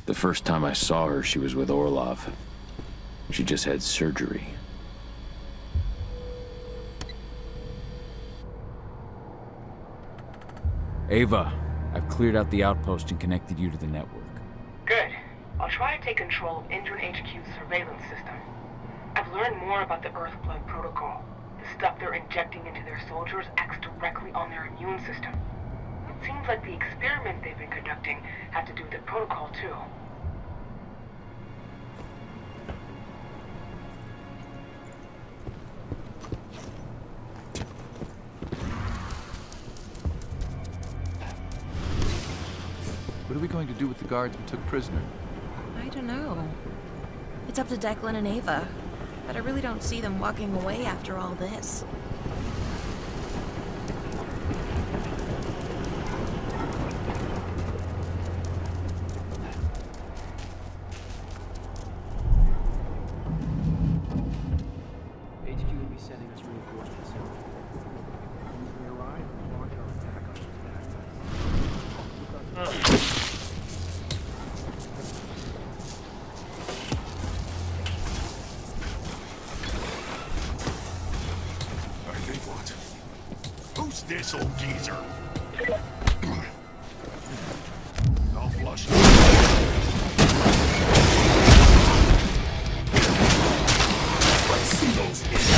The first time I saw her, she was with Orlov. She just had surgery. Ava, I've cleared out the outpost and connected you to the network. Good. I'll try to take control of Indran HQ's surveillance system. I've learned more about the Earthblood protocol. The stuff they're injecting into their soldiers acts directly on their immune system. It seems like the experiments they've been conducting have to do with the protocol, too. What are we going to do with the guards we took prisoner? I don't know. It's up to Declan and Ava, but I really don't see them walking away after all this. HQ will be sending us reinforcements soon. When we arrive, we'll launch our attack on these bad guys. I think what? Who's this old geezer? I'll flush him. Let's see those hits.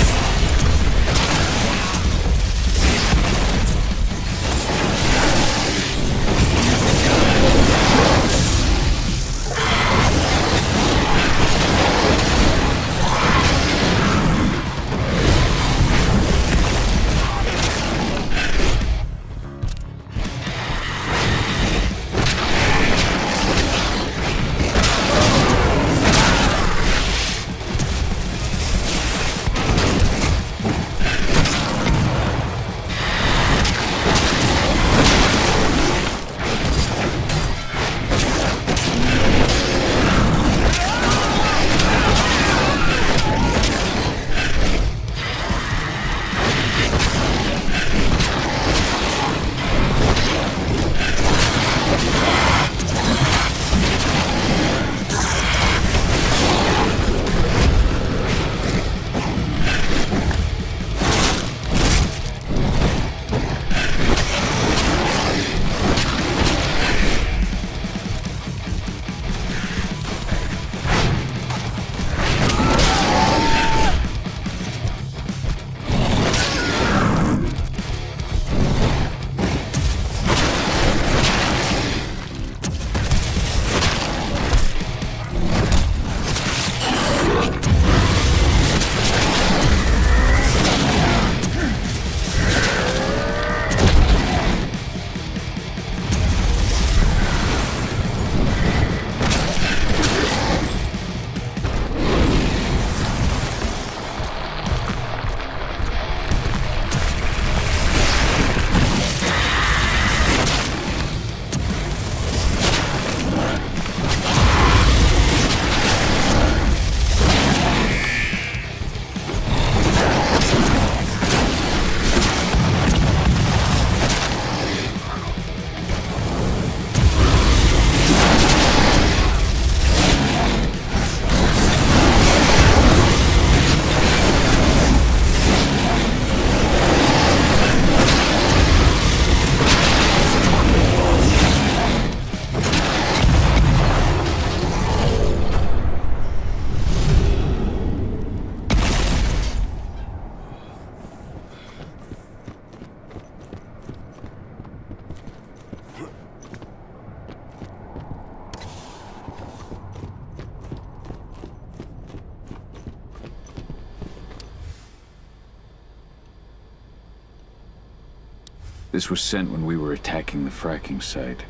This was sent when we were attacking the fracking site.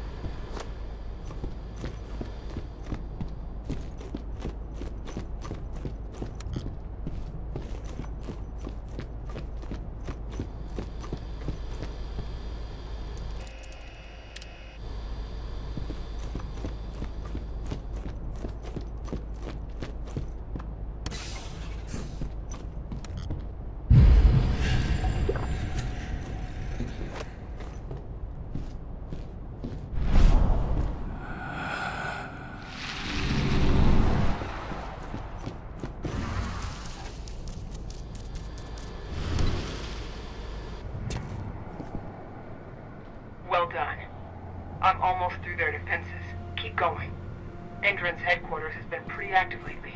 going. Endron's headquarters has been pretty active lately.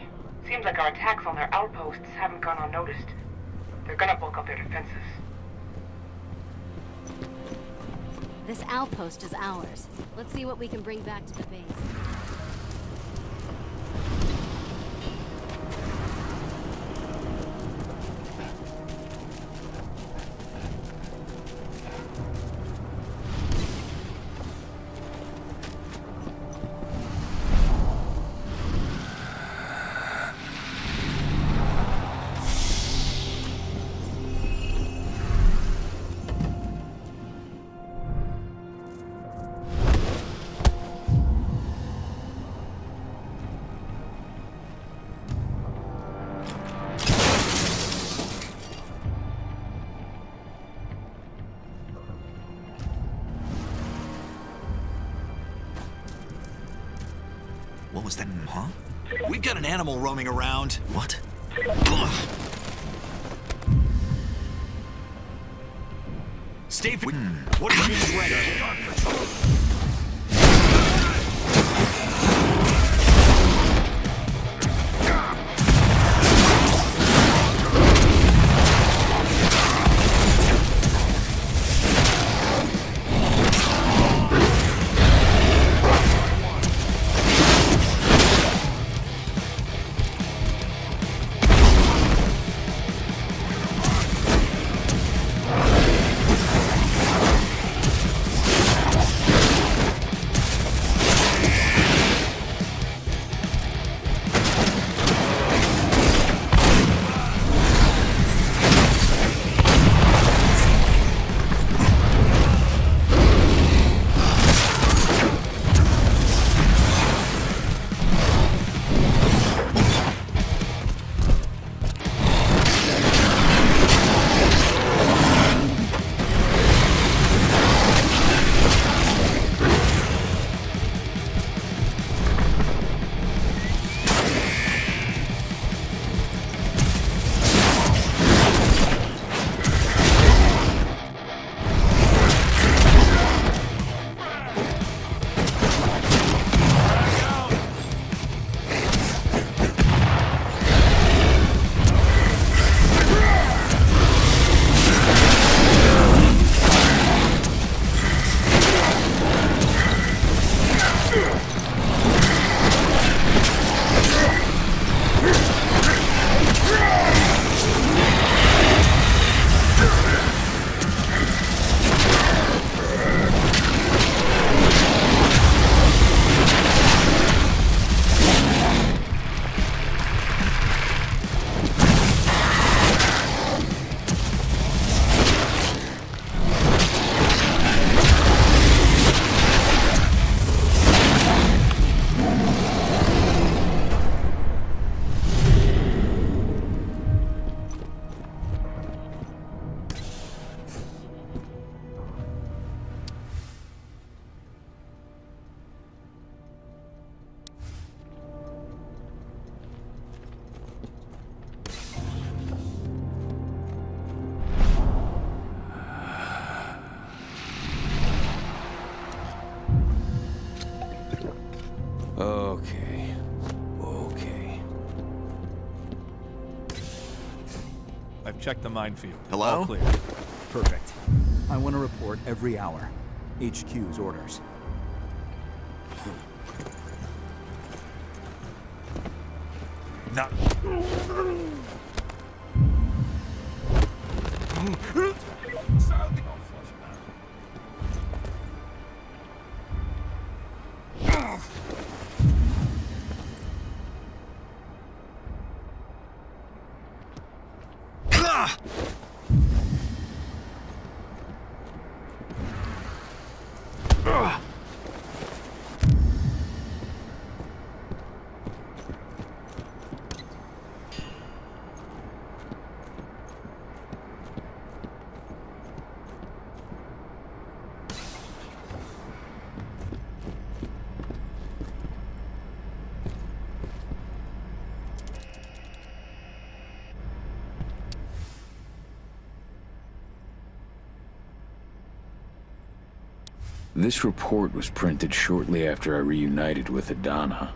Seems like our attacks on their outposts haven't gone unnoticed. They're gonna bulk up their defenses. This outpost is ours. Let's see what we can bring back to the base. What was that, huh? We've got an animal roaming around. What? Stay. What are you ready? Okay. I've checked the minefield. Hello? All clear. Perfect. I want to report every hour. HQ's orders. No. This report was printed shortly after I reunited with Adana.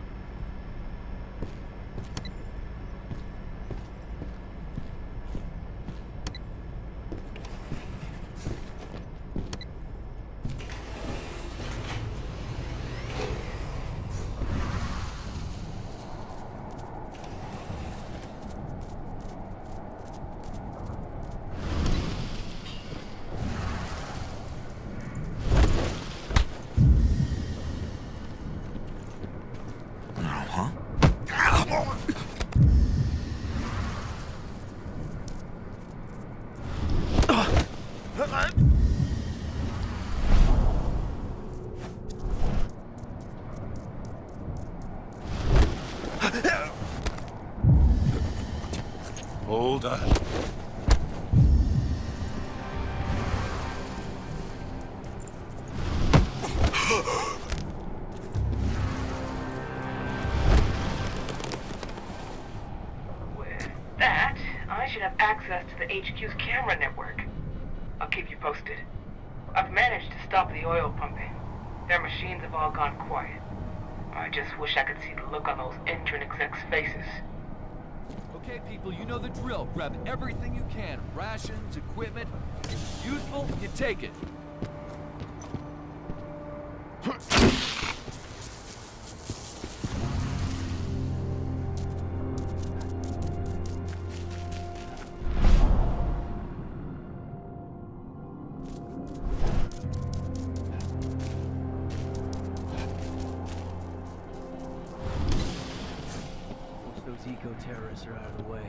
Hold on. With that, I should have access to the HQ's camera network. I'll keep you posted. I've managed to stop the oil pumping. Their machines have all gone quiet. I just wish I could see the look on those intern execs' faces. Okay, people, you know the drill. Grab everything you can. Rations, equipment. If it's useful, you take it. Eco-terrorists are out of the way.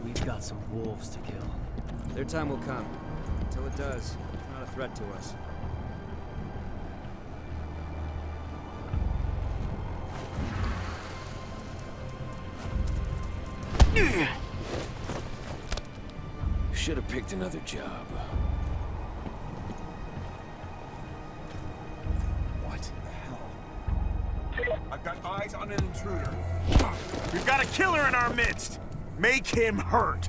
We've got some wolves to kill. Their time will come. Until it does, it's not a threat to us. Should have picked another job. What the hell? I've got eyes on an intruder. We've got a killer in our midst! Make him hurt!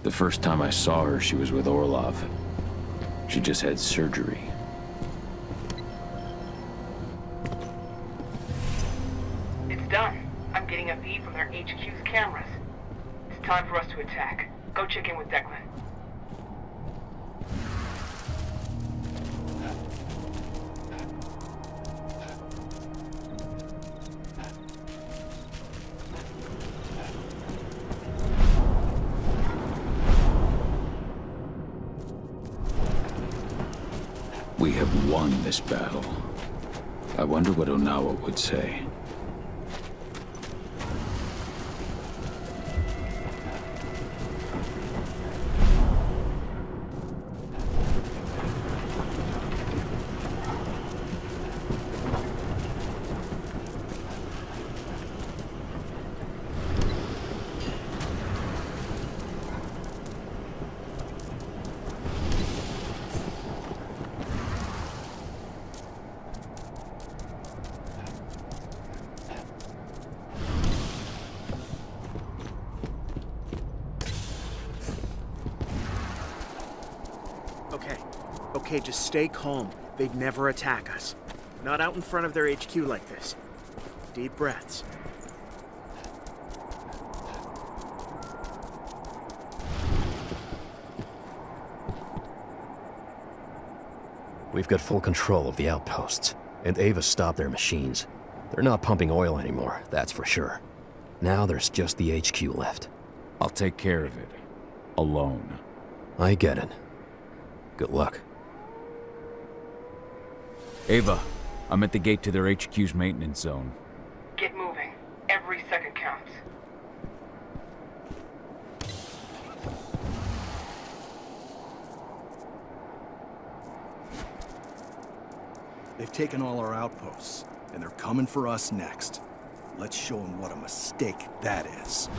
The first time I saw her, she was with Orlov. She just had surgery. It's done. I'm getting a feed from their HQ's cameras. It's time for us to attack. Go check in with Declan. We have won this battle. I wonder what Onawa would say. Okay, just stay calm. They'd never attack us. Not out in front of their HQ like this. Deep breaths. We've got full control of the outposts, and Ava stopped their machines. They're not pumping oil anymore, that's for sure. Now there's just the HQ left. I'll take care of it. Alone. I get it. Good luck. Ava, I'm at the gate to their HQ's maintenance zone. Get moving. Every second counts. They've taken all our outposts, and they're coming for us next. Let's show them what a mistake that is.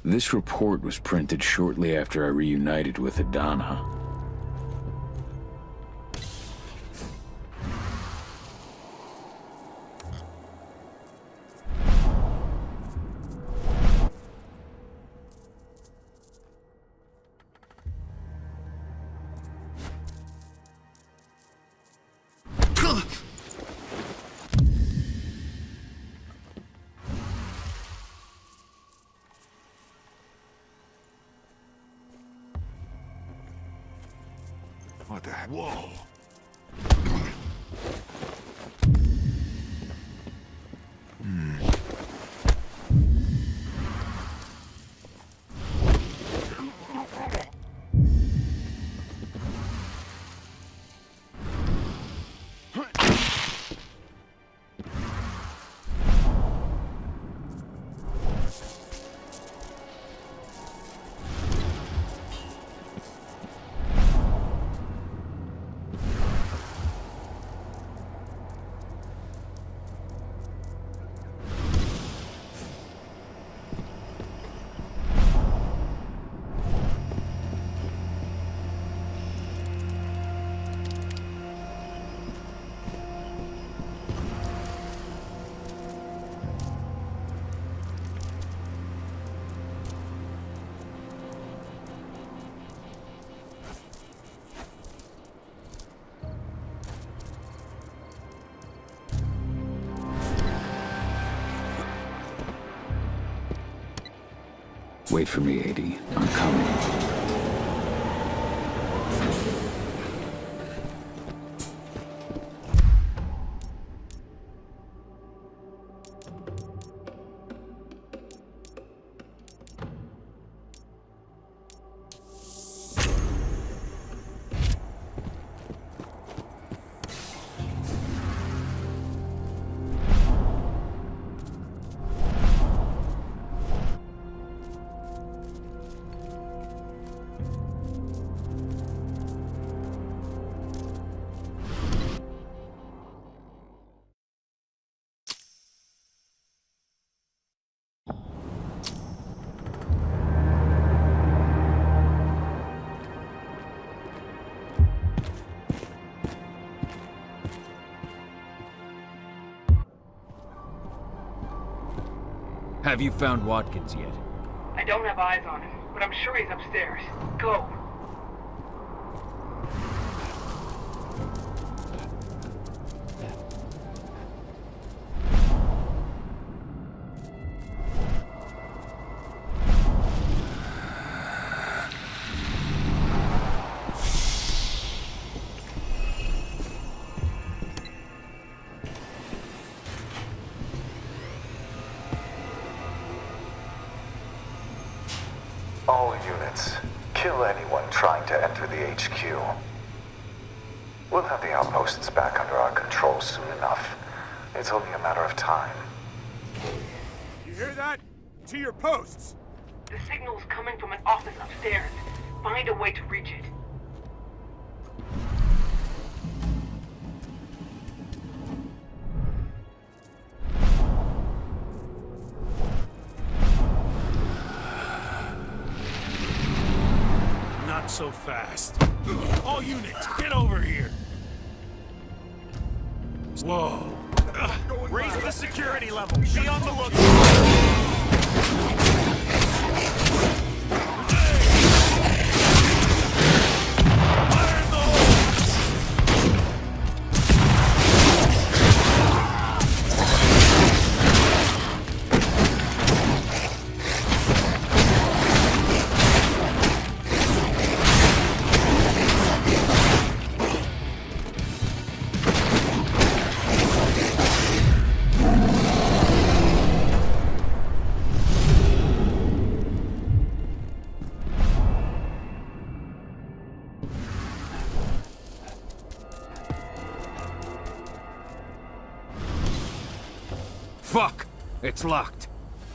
This report was printed shortly after I reunited with Adana. What the heck? Whoa! Wait for me, 80. I'm coming. Have you found Watkins yet? I don't have eyes on him, but I'm sure he's upstairs. Go. All units, kill anyone trying to enter the HQ. We'll have the outposts back under our control soon enough. It's only a matter of time. You hear that? To your posts! The signal's coming from an office upstairs. Find a way to reach it. Not so fast. All units, get over here! Whoa. Raise the security level. Be on the lookout. Fuck! It's locked.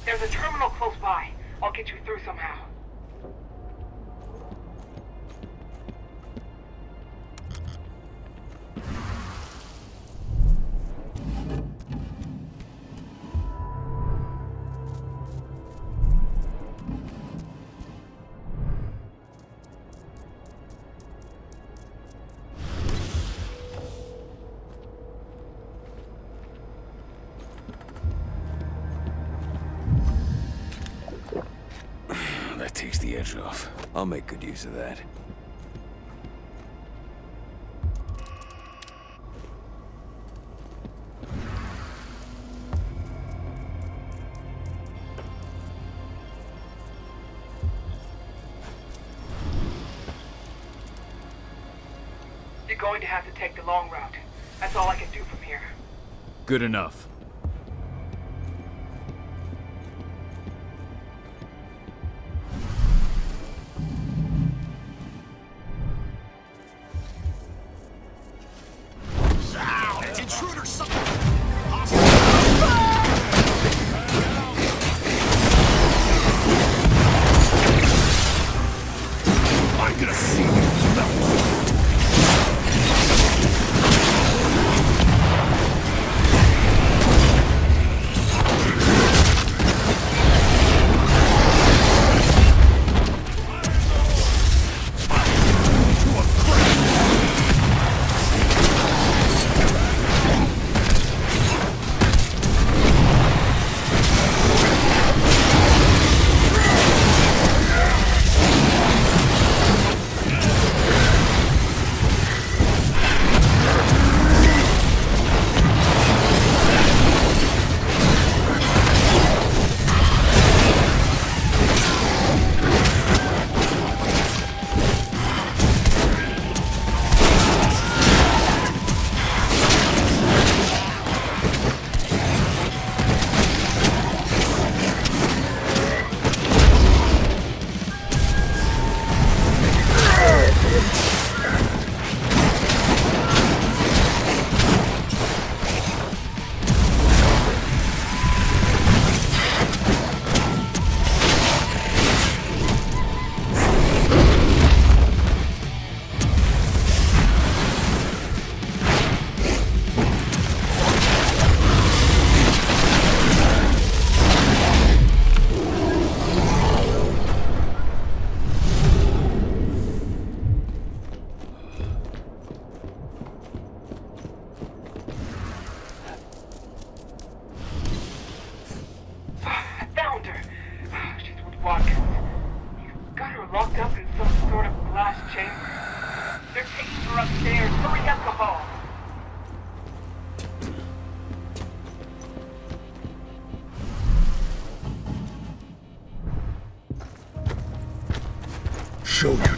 There's a terminal close by. I'll get you through somehow. That takes the edge off. I'll make good use of that. You're going to have to take the long route. That's all I can do from here. Good enough. Intruder, I'm gonna see you.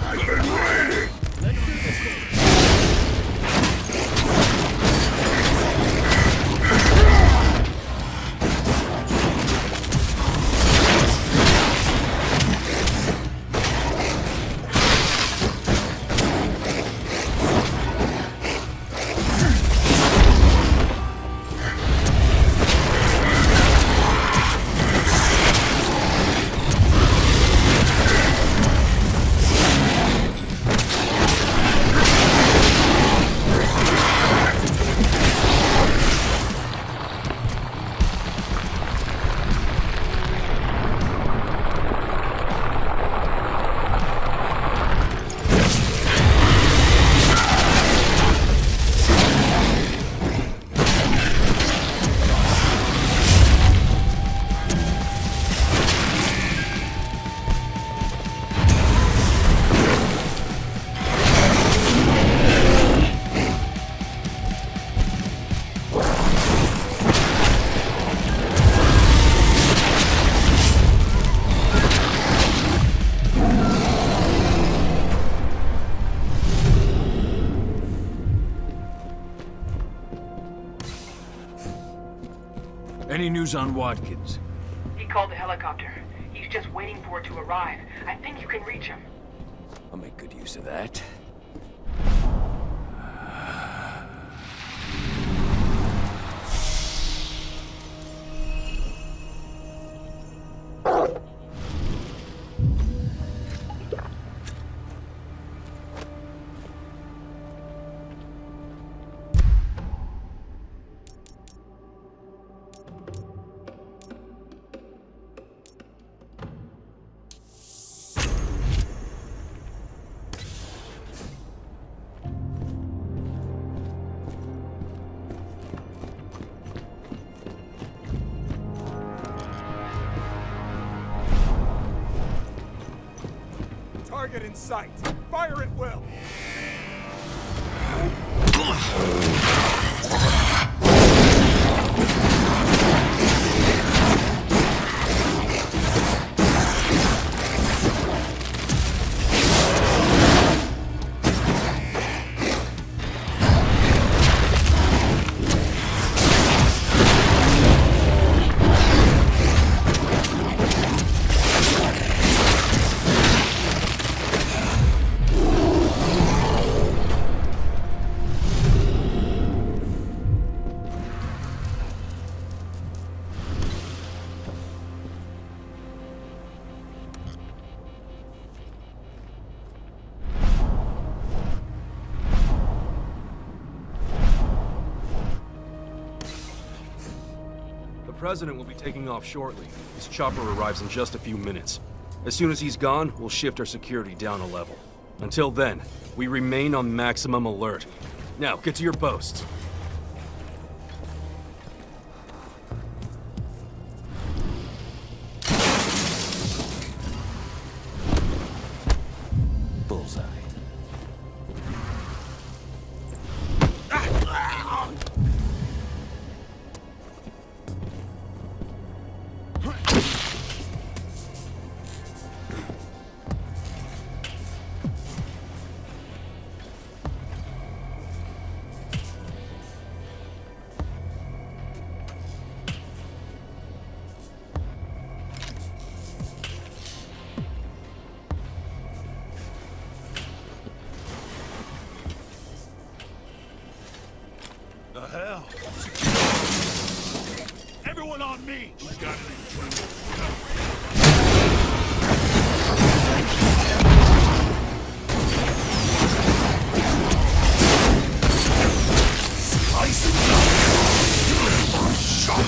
I've been waiting! Let's do this thing. Any news on Watkins? He called the helicopter. He's just waiting for it to arrive. I think you can reach him. I'll make good use of that. Target in sight. Fire at will. The President will be taking off shortly. His chopper arrives in just a few minutes. As soon as he's gone, we'll shift our security down a level. Until then, we remain on maximum alert. Now, get to your posts. Bullseye. The hell? Everyone on me! We got an intruder. Slice it up! One shot!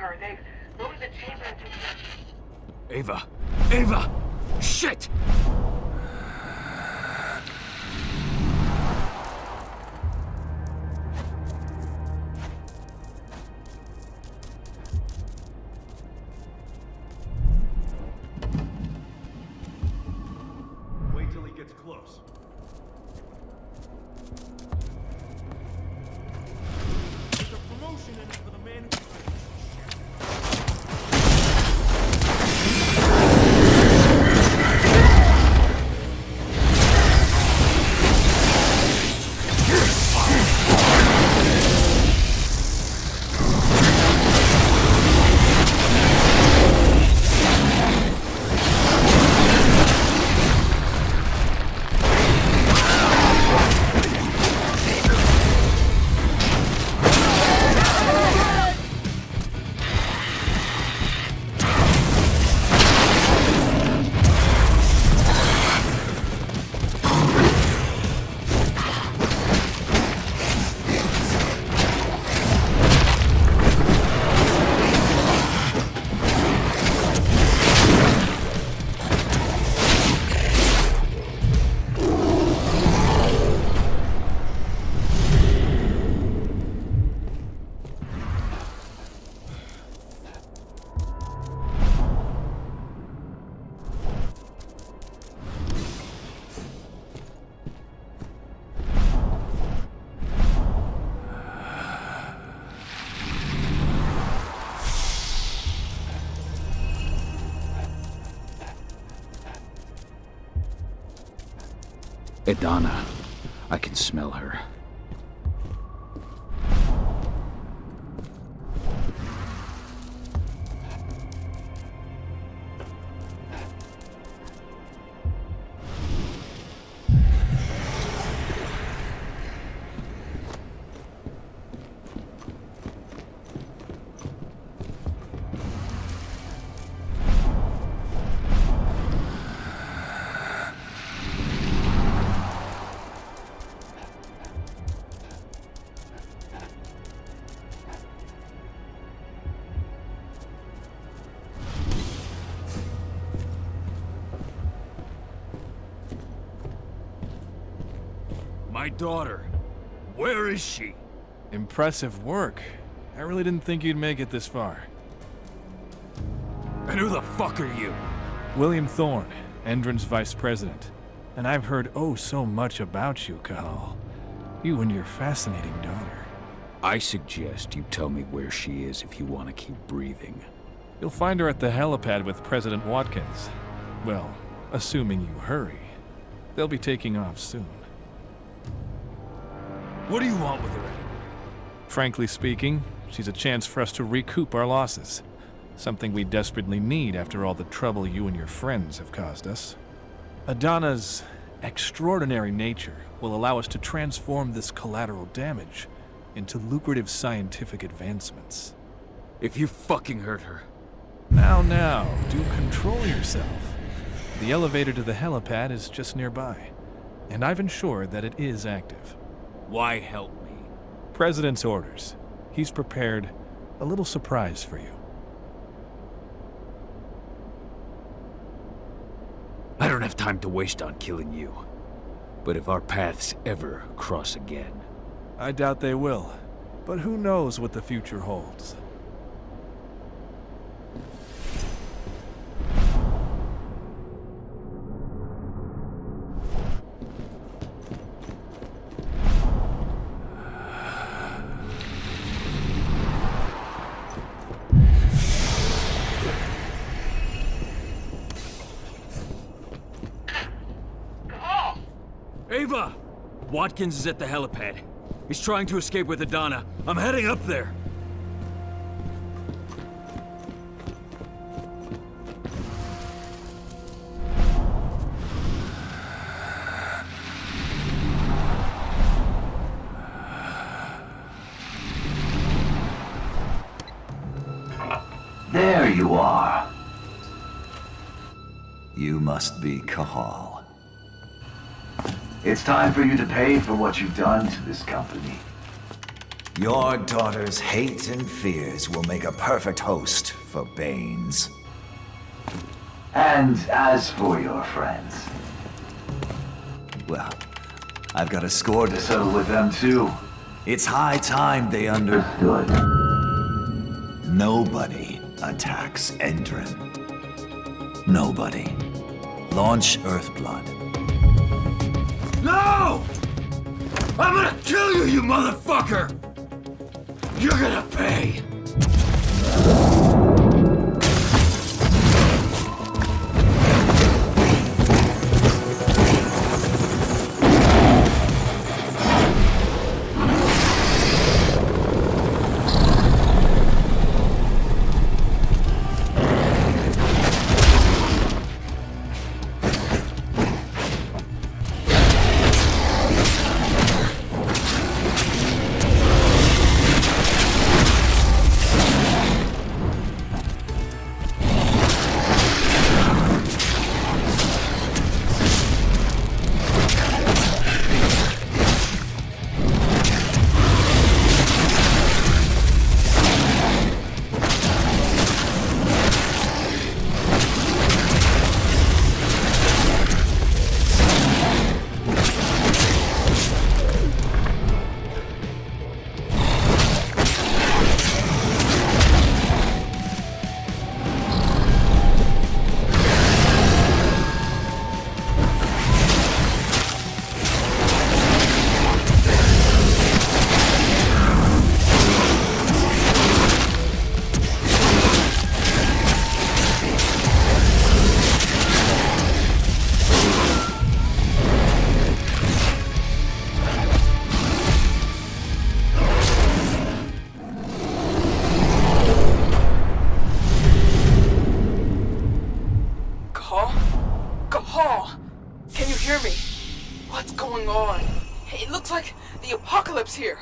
her. They've loaded the chamber into... Ava! Ava! Shit! Wait till he gets close. There's a promotion in it for the man who... Idana. I can smell her. My daughter. Where is she? Impressive work. I really didn't think you'd make it this far. And who the fuck are you? William Thorne, Endron's vice president. And I've heard oh so much about you, Cahal. You and your fascinating daughter. I suggest you tell me where she is if you want to keep breathing. You'll find her at the helipad with President Watkins. Well, assuming you hurry. They'll be taking off soon. What do you want with her anyway? Frankly speaking, she's a chance for us to recoup our losses. Something we desperately need after all the trouble you and your friends have caused us. Idana's extraordinary nature will allow us to transform this collateral damage into lucrative scientific advancements. If you fucking hurt her... Now, do control yourself. The elevator to the helipad is just nearby, and I've ensured that it is active. Why help me? President's orders. He's prepared a little surprise for you. I don't have time to waste on killing you. But if our paths ever cross again... I doubt they will. But who knows what the future holds? Ava! Watkins is at the helipad. He's trying to escape with Idana. I'm heading up there. There you are. You must be Cahal. It's time for you to pay for what you've done to this company. Your daughter's hate and fears will make a perfect host for Banes. And as for your friends, well, I've got a score to settle with them too. It's high time they understood. Nobody attacks Endron. Nobody. Launch Earthblood. No! I'm gonna kill you, you motherfucker! You're gonna pay! Here.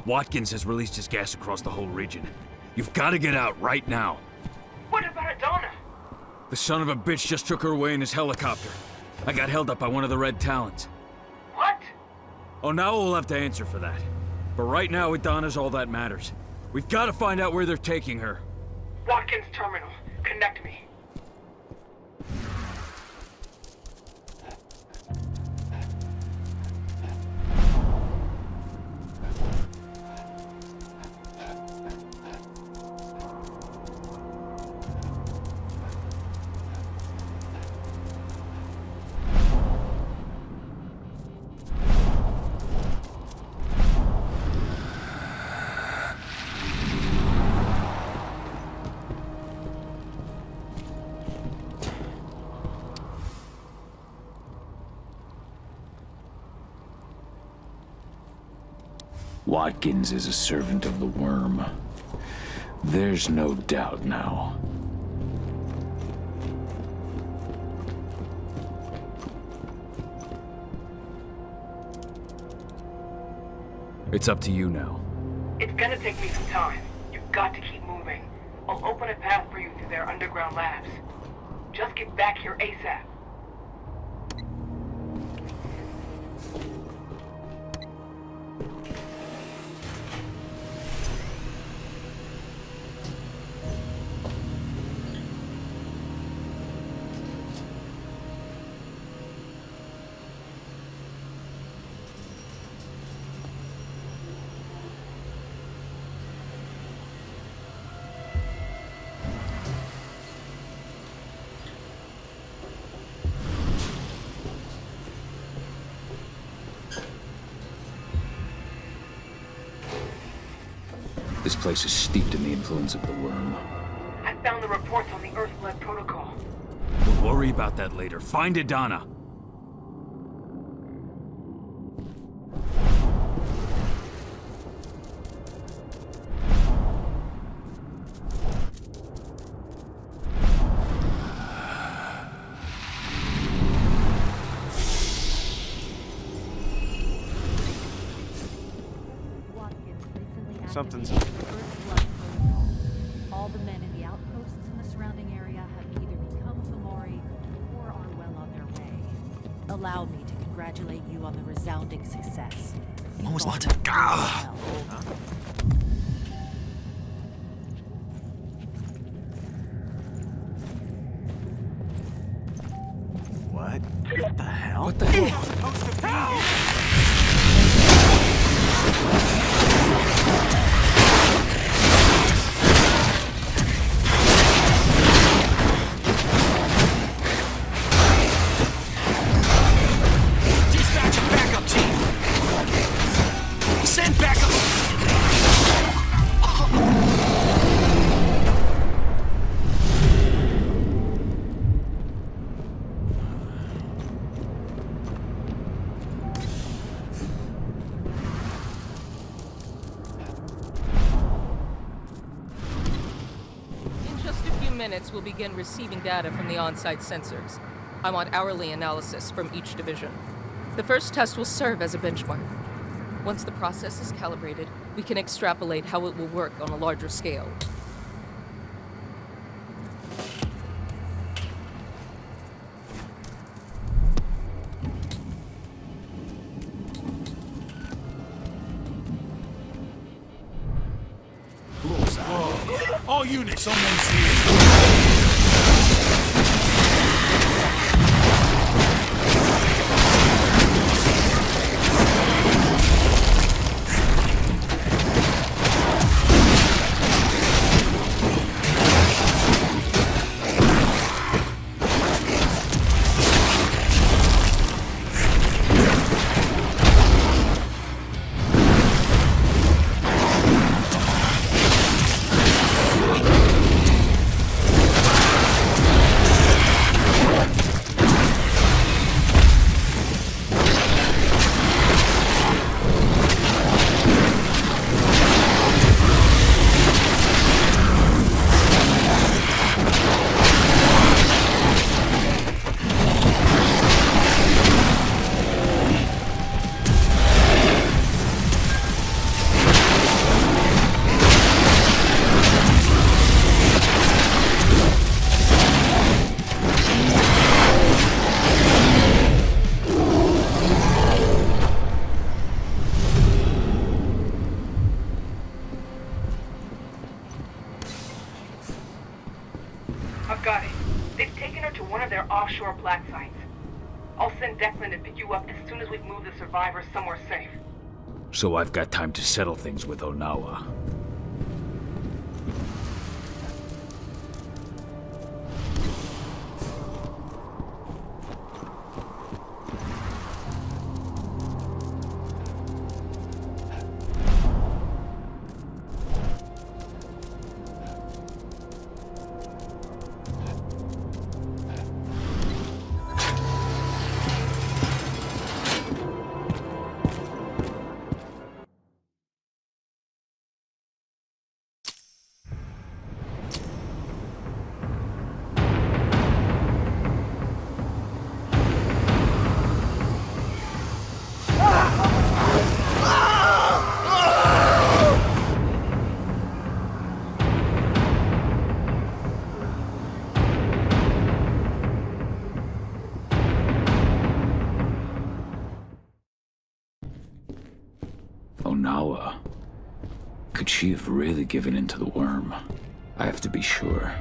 Watkins has released his gas across the whole region. You've got to get out right now. What about Adana? The son of a bitch just took her away in his helicopter. I got held up by one of the Red Talons. What? Oh, now we'll have to answer for that. But right now, Adana's all that matters. We've got to find out where they're taking her. Watkins Terminal. Connect me. Watkins is a servant of the worm. There's no doubt now. It's up to you now. It's gonna take me some time. You've got to keep moving. I'll open a path for you through their underground labs. Just get back here ASAP. This place is steeped in the influence of the worm. I found the reports on the Earthblood protocol. We'll worry about that later. Find Adana. Something's... All the men in the outposts in the surrounding area have either become Fomori or are well on their way. Allow me to confirm. congratulate you on the resounding success. What was what? What? What the hell? What the hell? Dispatch a backup team! Send backup! In just a few minutes, we'll begin receiving data from the on-site sensors. I want hourly analysis from each division. The first test will serve as a benchmark. Once the process is calibrated, we can extrapolate how it will work on a larger scale. All units, someone's here. I've got it. They've taken her to one of their offshore black sites. I'll send Declan to pick you up as soon as we've moved the survivors somewhere safe. So I've got time to settle things with Onawa. Onawa. Could she have really given in to the worm? I have to be sure.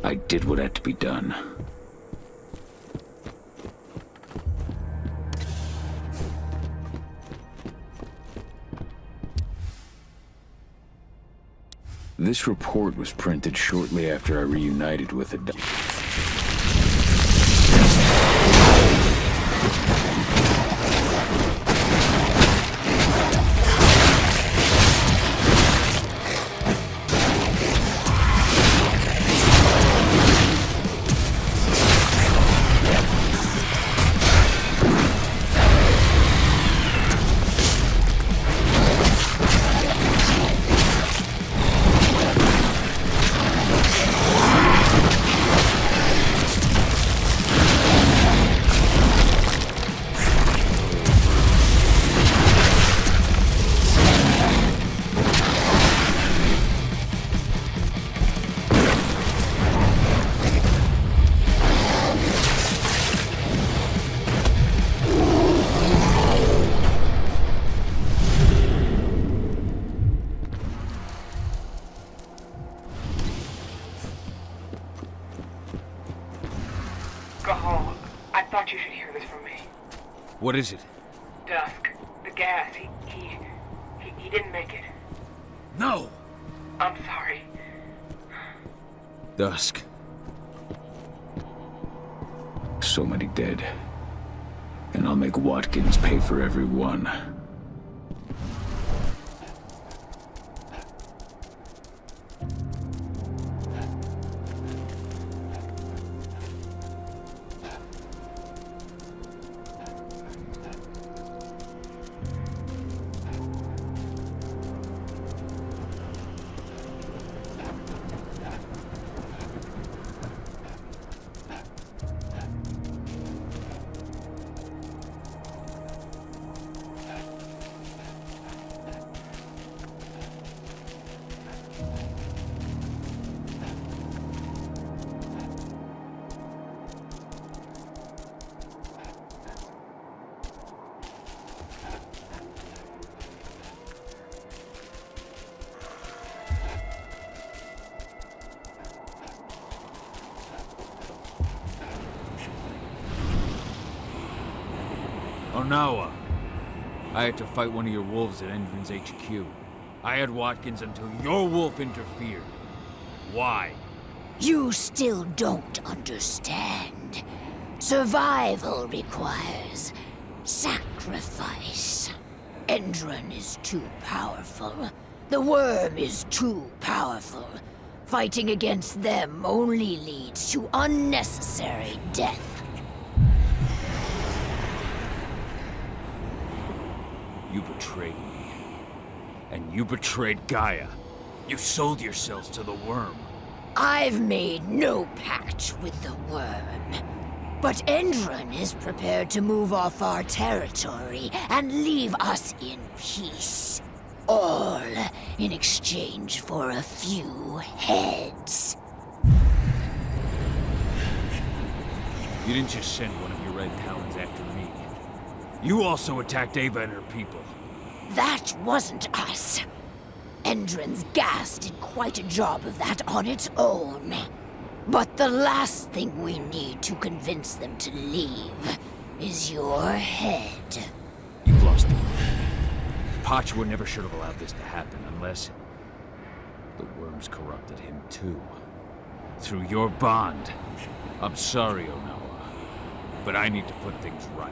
I did what had to be done. This report was printed shortly after I reunited with the Gahal, I thought you should hear this from me. What is it? Dusk. The gas. He didn't make it. No! I'm sorry. Dusk. So many dead. And I'll make Watkins pay for every one. Onawa. I had to fight one of your wolves at Endron's HQ. I had Watkins until your wolf interfered. Why? You still don't understand. Survival requires sacrifice. Endron is too powerful. The worm is too powerful. Fighting against them only leads to unnecessary death. You betrayed me. And you betrayed Gaia. You sold yourselves to the worm. I've made no pact with the worm. But Endron is prepared to move off our territory and leave us in peace. All in exchange for a few heads. You didn't just send one of your red talons after me. You also attacked Ava and her people. That wasn't us. Endron's gas did quite a job of that on its own. But the last thing we need to convince them to leave is your head. You've lost it. Pachwa never should have allowed this to happen unless the worms corrupted him too. Through your bond. I'm sorry, Onawa, but I need to put things right.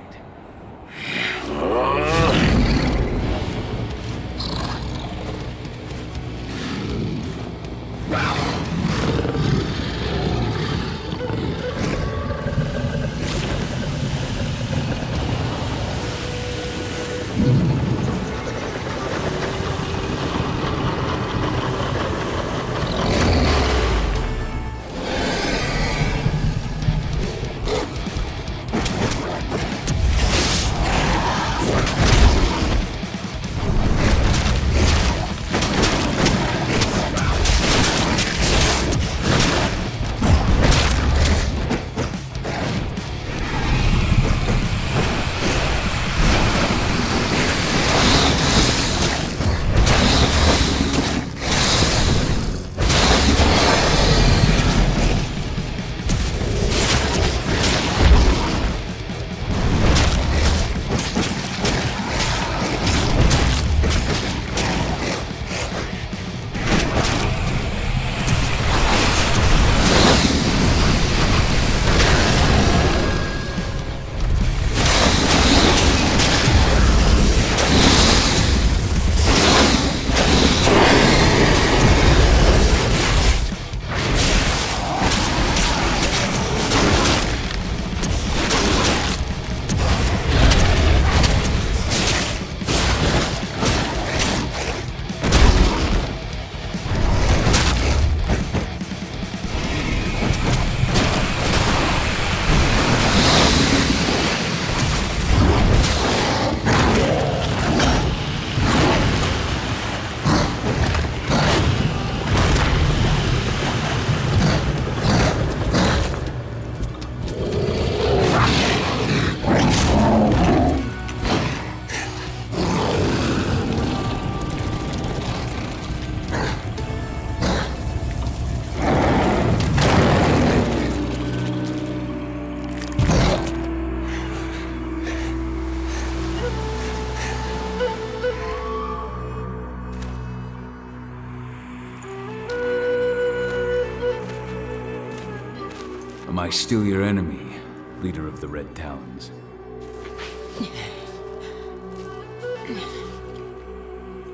Am I still your enemy, leader of the Red Talons?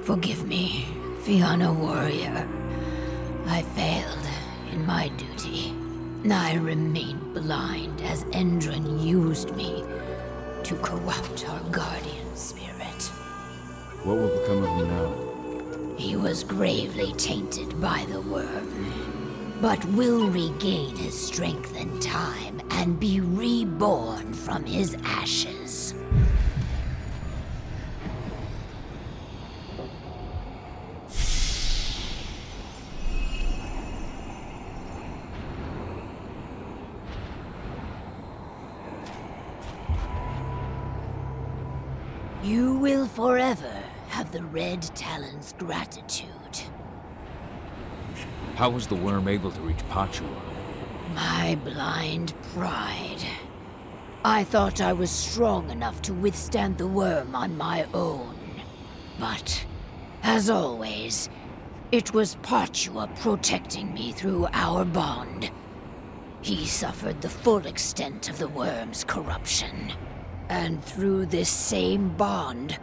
Forgive me, Fianna warrior. I failed in my duty. I remained blind as Endron used me to corrupt our guardian spirit. What will become of him now? He was gravely tainted by the worm, but will regain his strength in time and be reborn from his ashes. You will forever have the Red Talon's gratitude. How was the worm able to reach Pachua? My blind pride. I thought I was strong enough to withstand the worm on my own. But, as always, it was Pachua protecting me through our bond. He suffered the full extent of the worm's corruption. And through this same bond,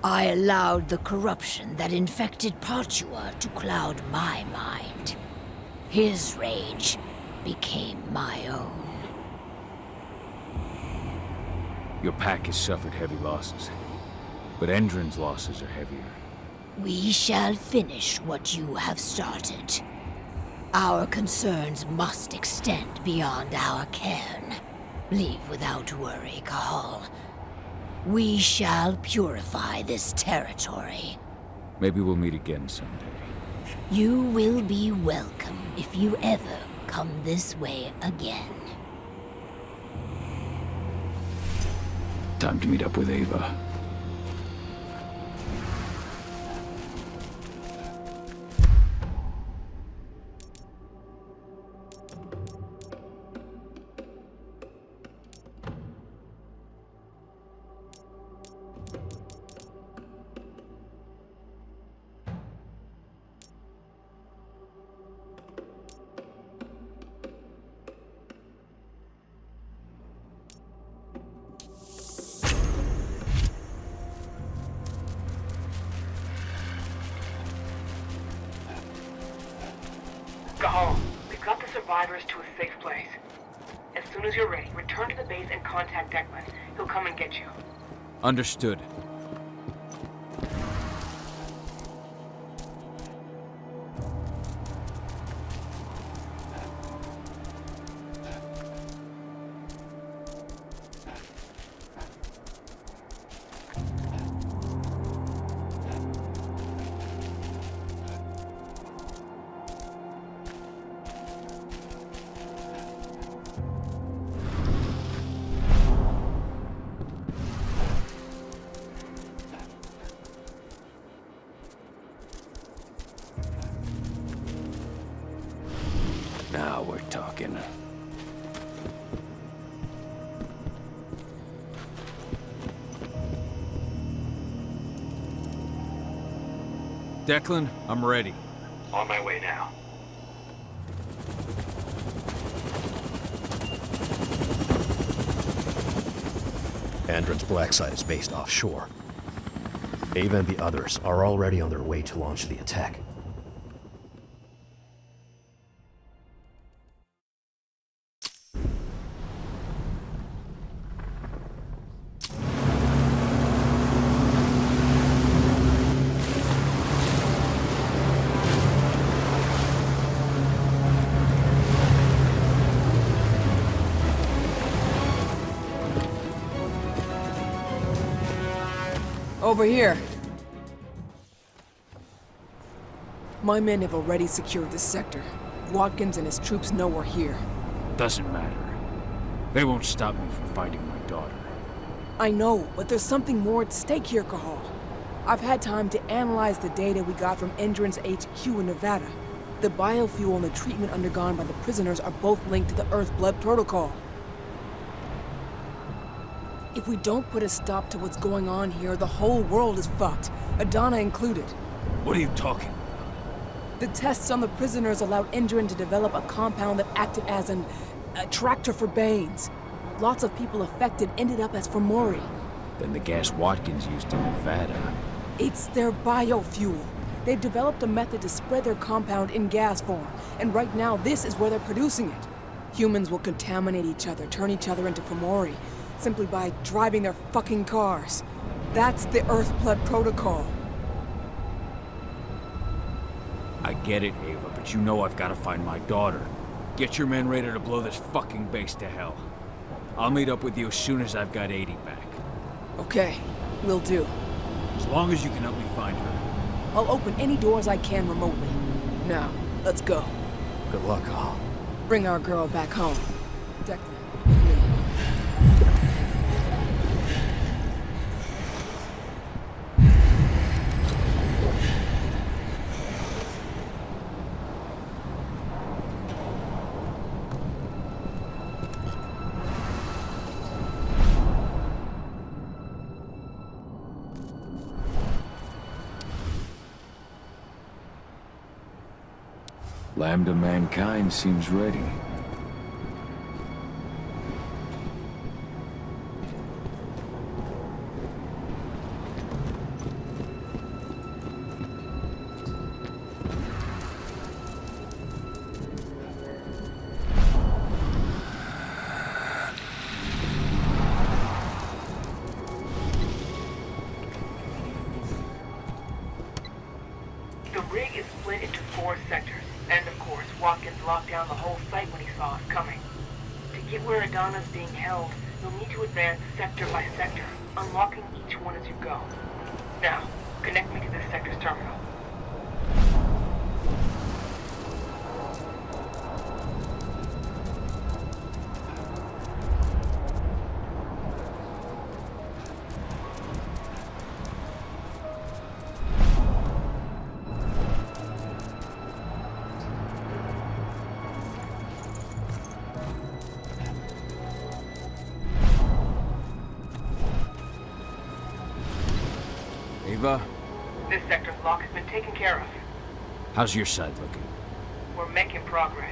I allowed the corruption that infected Pachua to cloud my mind. His rage became my own. Your pack has suffered heavy losses, but Endron's losses are heavier. We shall finish what you have started. Our concerns must extend beyond our cairn. Leave without worry, Cahal. We shall purify this territory. Maybe we'll meet again someday. You will be welcome if you ever come this way again. Time to meet up with Ava. Gahal, we've got the survivors to a safe place. As soon as you're ready, return to the base and contact Declan. He'll come and get you. Understood. Now we're talking. Declan, I'm ready. On my way now. Andron's black site is based offshore. Ava and the others are already on their way to launch the attack. Over here. My men have already secured this sector. Watkins and his troops know we're here. Doesn't matter. They won't stop me from finding my daughter. I know, but there's something more at stake here, Cahal. I've had time to analyze the data we got from Endron's HQ in Nevada. The biofuel and the treatment undergone by the prisoners are both linked to the Earthblood protocol. If we don't put a stop to what's going on here, the whole world is fucked, Adana included. What are you talking about? The tests on the prisoners allowed Endron to develop a compound that acted as an A tractor for Baines. Lots of people affected ended up as Fomori. Then the gas Watkins used in Nevada. It's their biofuel. They've developed a method to spread their compound in gas form, and right now this is where they're producing it. Humans will contaminate each other, turn each other into Fomori, simply by driving their fucking cars. That's the Earthblood protocol. I get it, Ava, but you know I've got to find my daughter. Get your men ready to blow this fucking base to hell. I'll meet up with you as soon as I've got 80 back. Okay, will do. As long as you can help me find her. I'll open any doors I can remotely. Now, let's go. Good luck, Al. Bring our girl back home. Declan, with me. Lambda Mankind seems ready. The rig is split into 4 sectors. And of course, Watkins locked down the whole site when he saw us coming. To get where Adana's being held, you'll need to advance sector by sector, unlocking each one as you go. Now, connect me to this sector's terminal. Ava, This sector's lock has been taken care of. how's your side looking? We're making progress.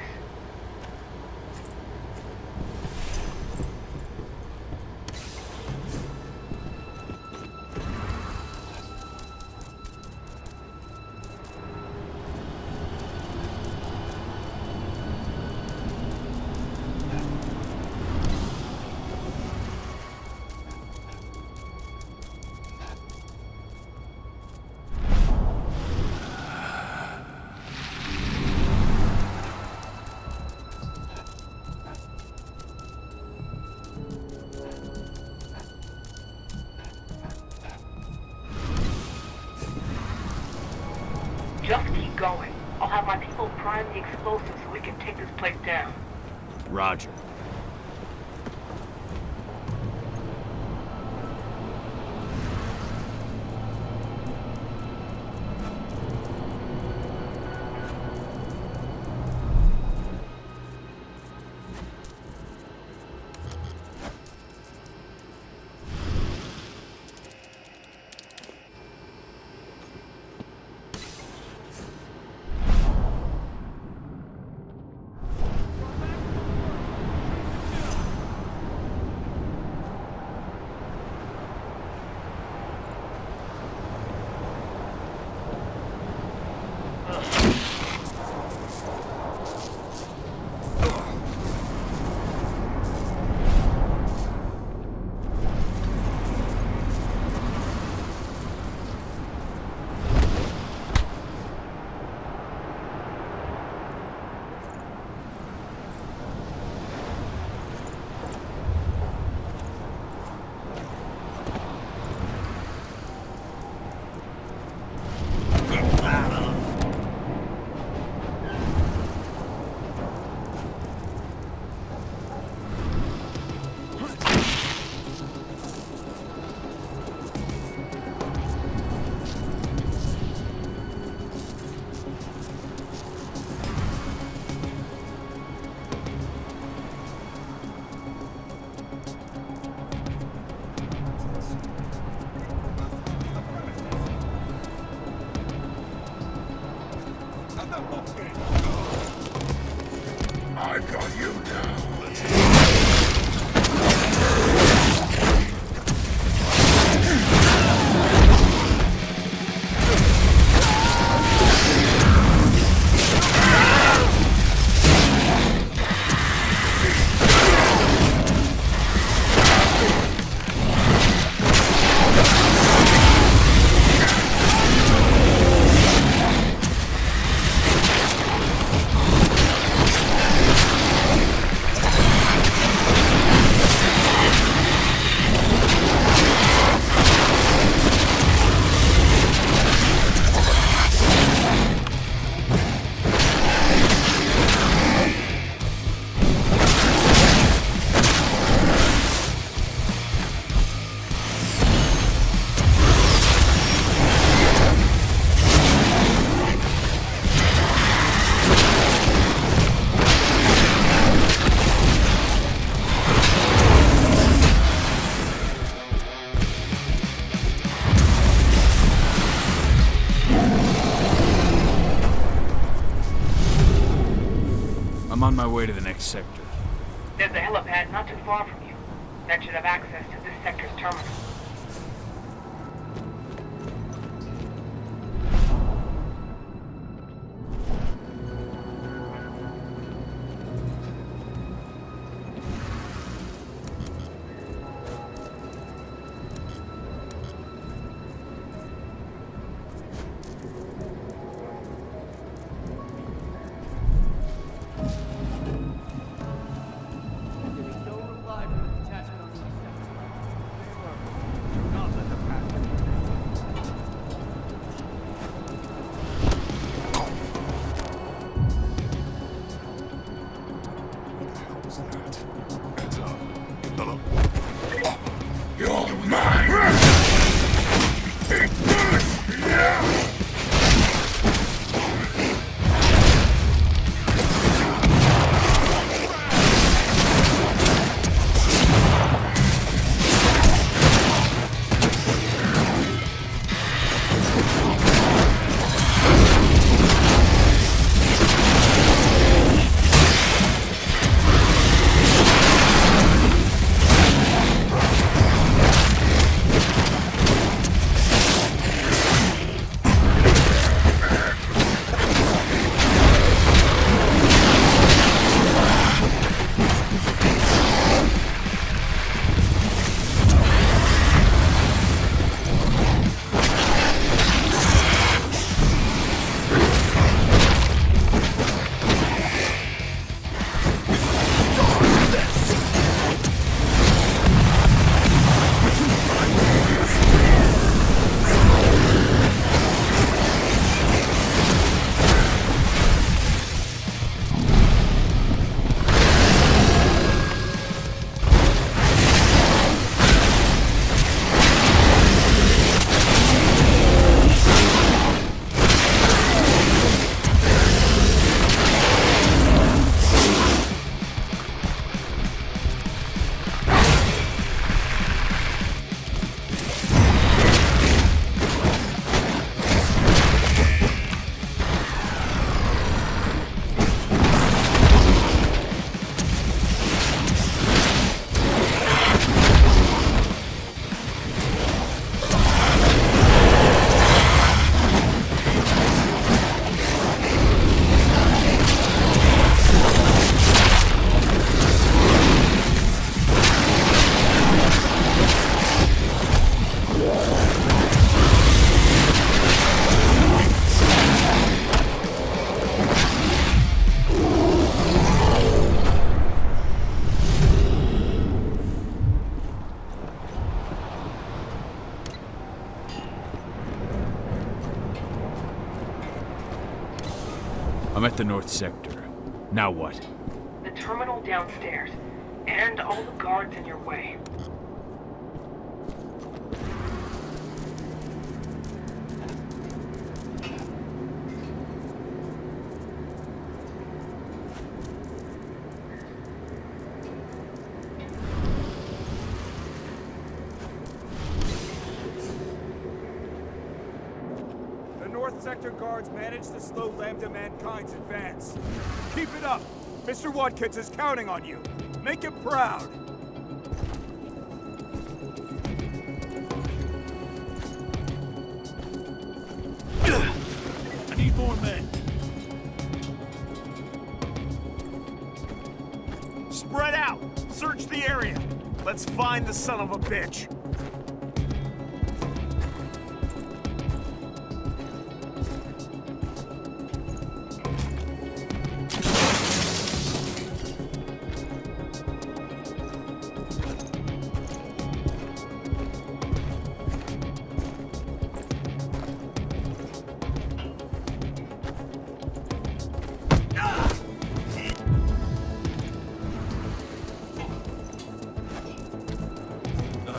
Just keep going. I'll have my people prime the explosives so we can take this place down. Roger. I've got you now. I'm on my way to the next sector. There's a helipad not too far from you. That should have access to this sector's terminal. I'm at the North Sector. Now what? The terminal downstairs, and all the guards in your way. Sector guards managed to slow Lambda Mankind's advance. Keep it up! Mr. Watkins is counting on you. Make him proud! I need more men. Spread out! Search the area! Let's find the son of a bitch!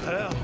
Hell.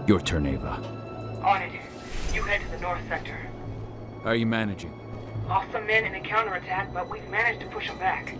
Your turn, Ava. On it. You head to the north sector. How are you managing? Lost some men in a counterattack, but we've managed to push them back.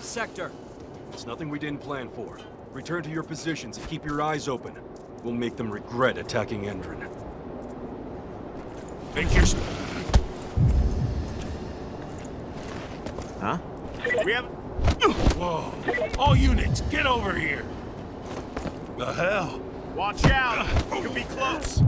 Sector. It's nothing we didn't plan for. Return to your positions and keep your eyes open. We'll make them regret attacking Endron. Make your... Huh? We have... Whoa. All units, get over here. The hell? Watch out! You could be close.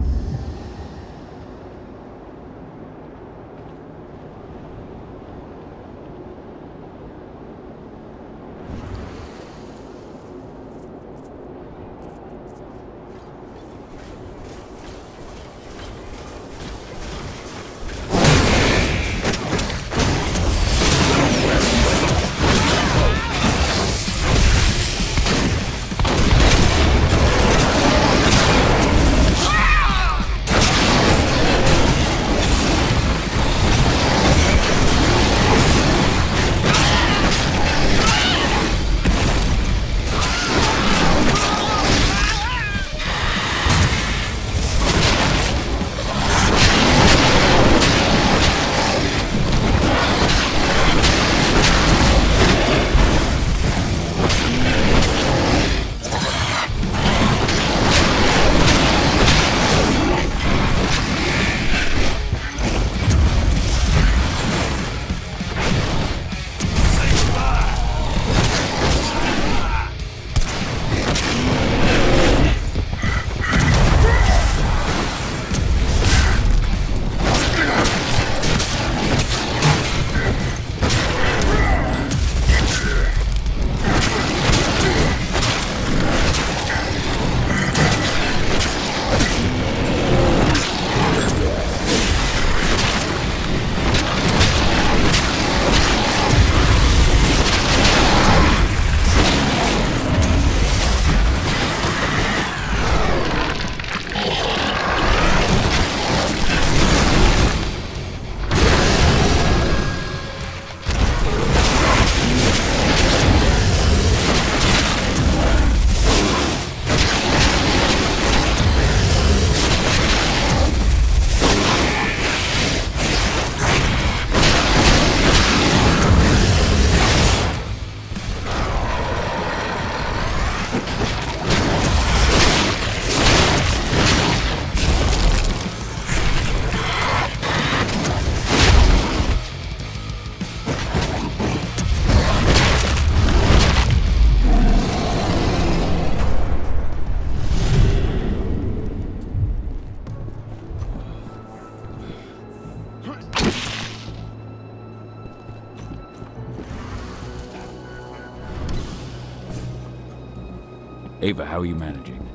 Ava, how are you managing?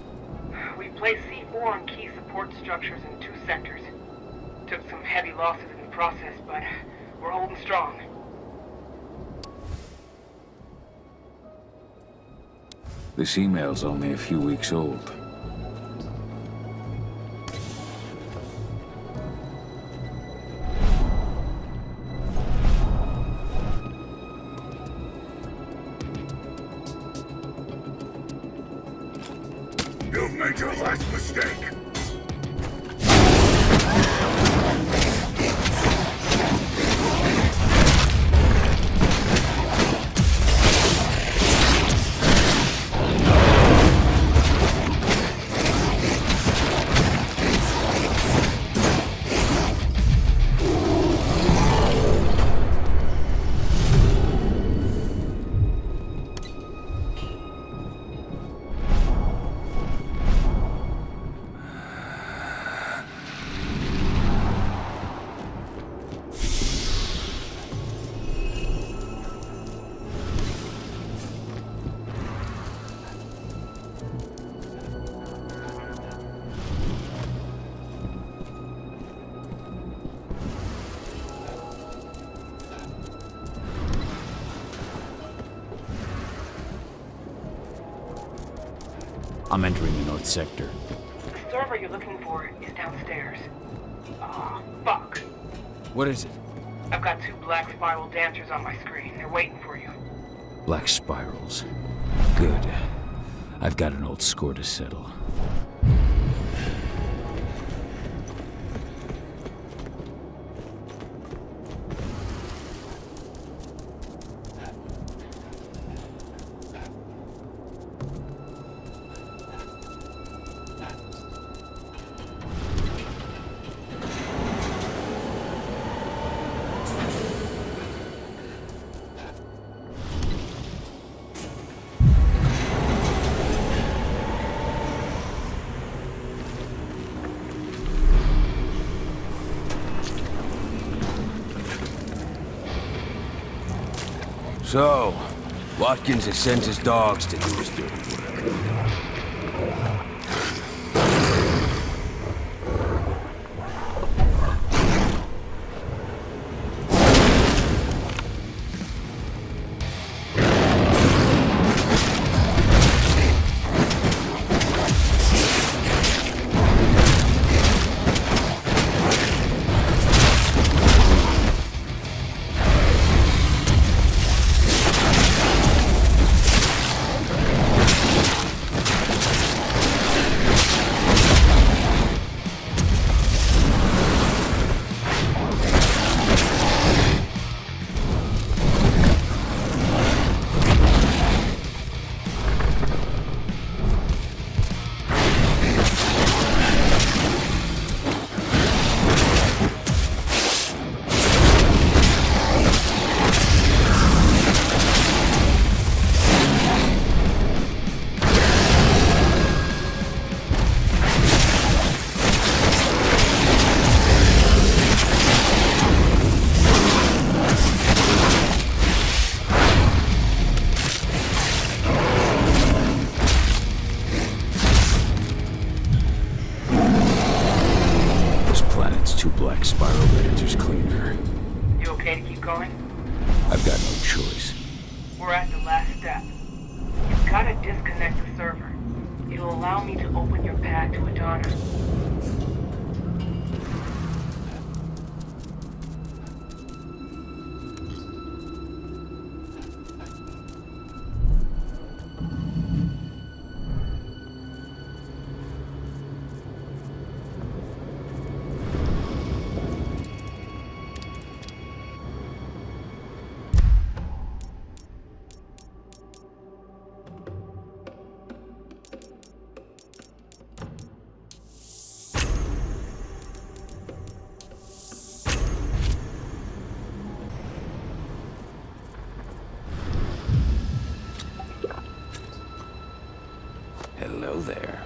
We placed C4 on key support structures in 2 sectors. Took some heavy losses in the process, but we're holding strong. This email's only a few weeks old. You've made your last mistake. I'm entering the north sector. The server you're looking for is downstairs. Ah, fuck. What is it? I've got 2 black spiral dancers on my screen. They're waiting for you. Black spirals. Good. I've got an old score to settle. So, Watkins has sent his dogs to do his dirty work. I've got no choice. We're at the last step. You've got to disconnect the server. It'll allow me to open your path to Adana. Hello there.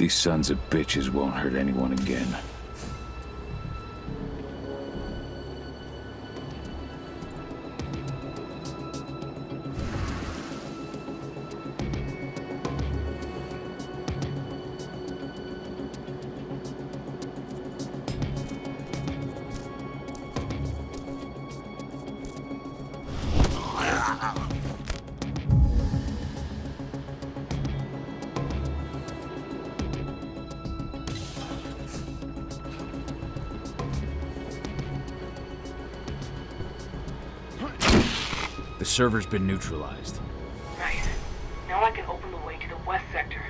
These sons of bitches won't hurt anyone again. The server's been neutralized. Nice. Now I can open the way to the west sector.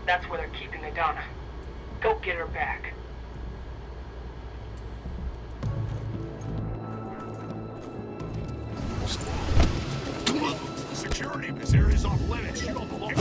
That's where they're keeping Adana. Go get her back. Security, this area's off limits. You don't belong.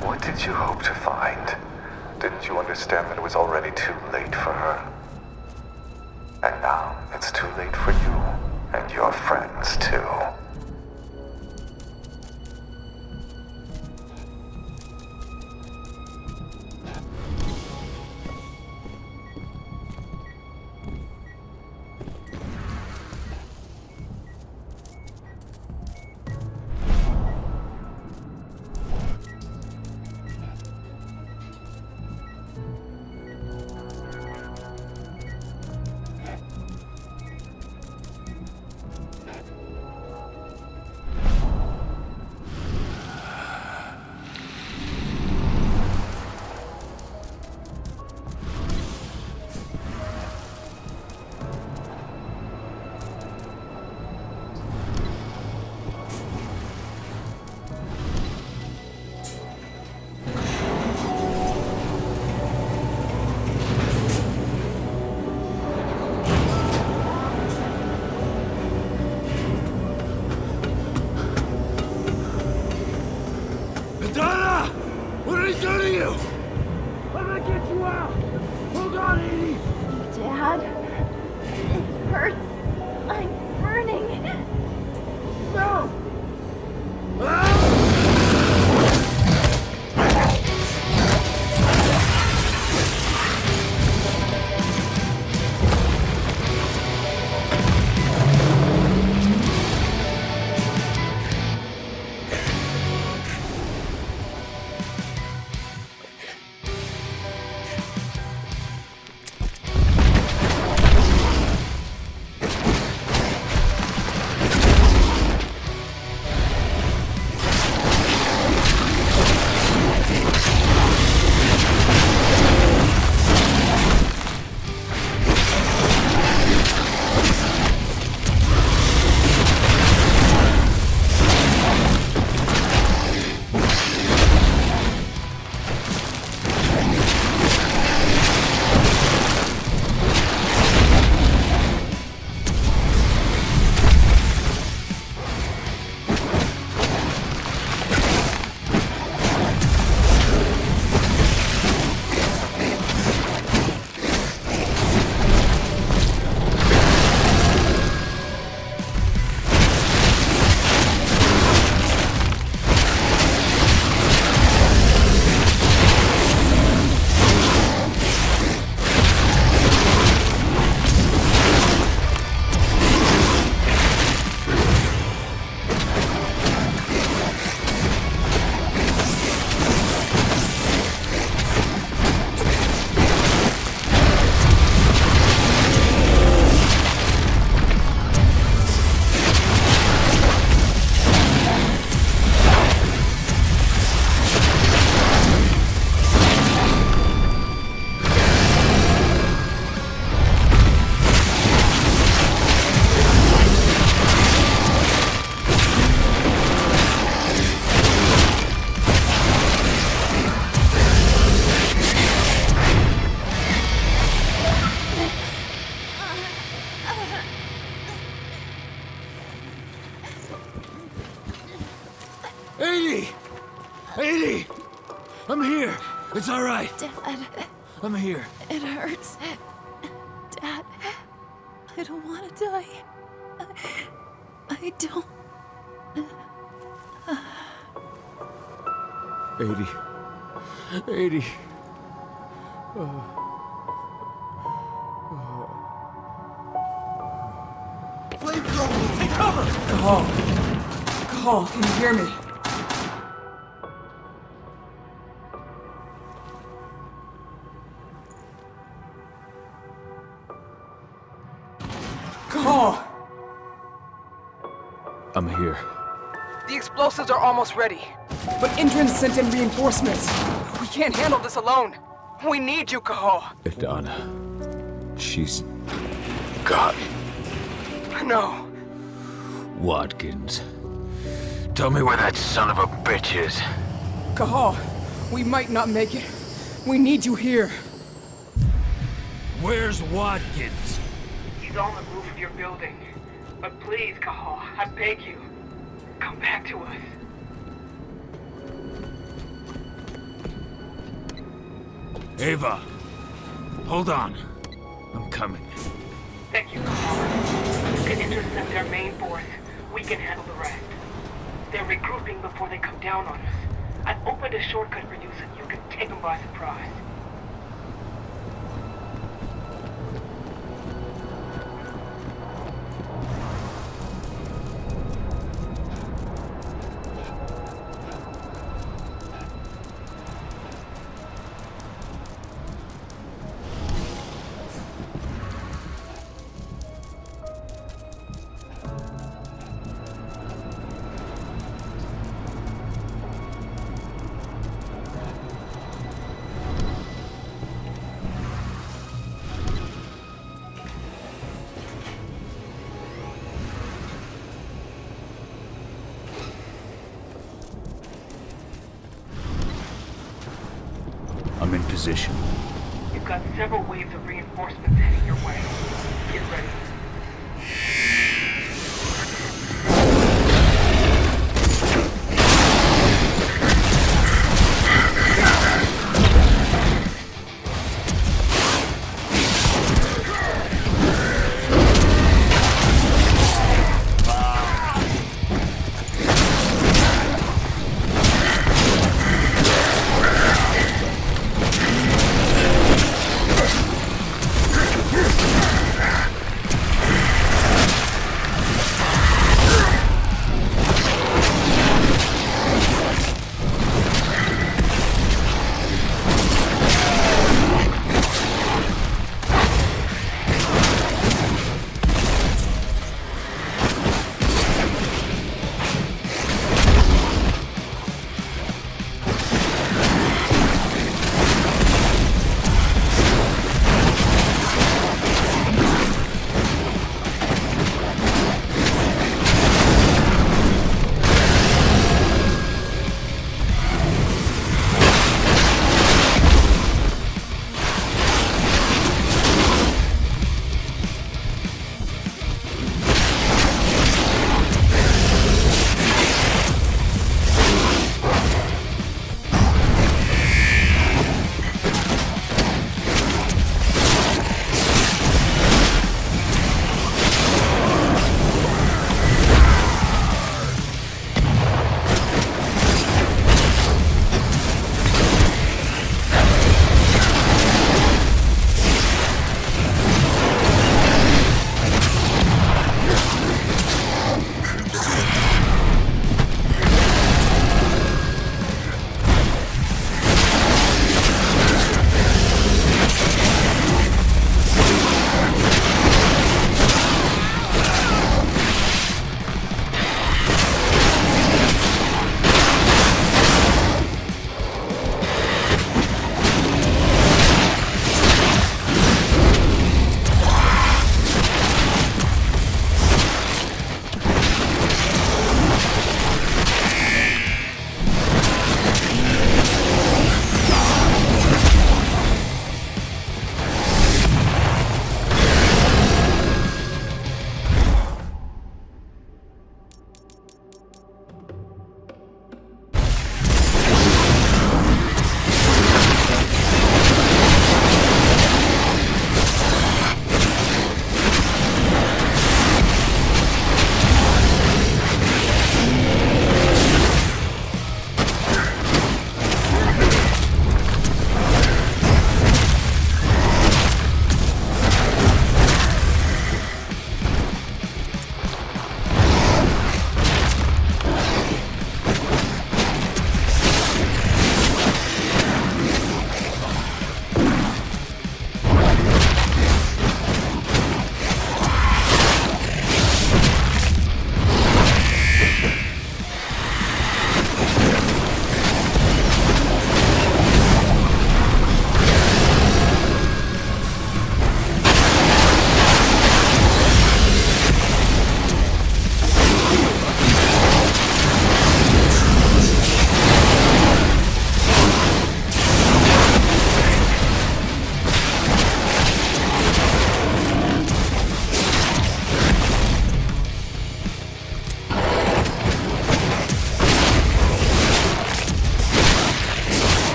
What did you hope to find? Didn't you understand that it was already too late for her? And now it's too late for you and your friends too. Dad, it hurts. I'm burning. No! 80! 80! I'm here! It's alright! Dad. I'm here. It hurts. Dad. I don't want to die. I don't. 80. Flamethrower! Take cover! Call, can you hear me? Call! I'm here. The explosives are almost ready. But Indran sent in reinforcements. We can't handle this alone. We need you, Cahal. Adana. She's... gone. No. Watkins. Tell me where that son of a bitch is. Cahal, we might not make it. We need you here. Where's Watkins? He's on the roof of your building. But please, Cahal, I beg you, come back to us. Ava, hold on. I'm coming. Thank you, Cahal. You can intercept their main force. We can handle the rest. They're regrouping before they come down on us. I've opened a shortcut for you so you can take them by surprise. I'm in position. You've got several waves of reinforcements heading your way. Get ready.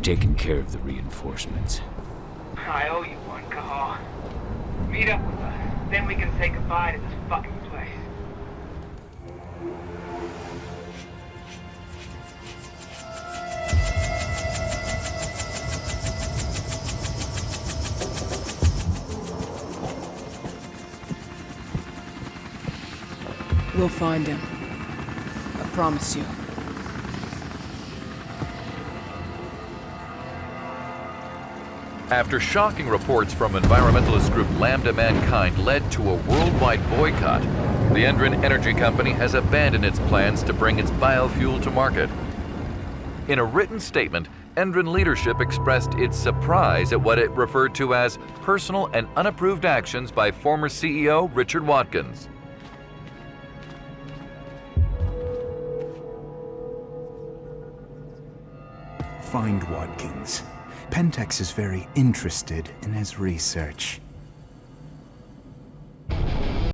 taken care of the reinforcements. I owe you one, Cahal. Meet up with us, then we can say goodbye to this fucking place. We'll find him. I promise you. After shocking reports from environmentalist group Lambda Mankind led to a worldwide boycott, the Endron Energy Company has abandoned its plans to bring its biofuel to market. In a written statement, Endron leadership expressed its surprise at what it referred to as personal and unapproved actions by former CEO Richard Watkins. Find Watkins. Pentex is very interested in his research.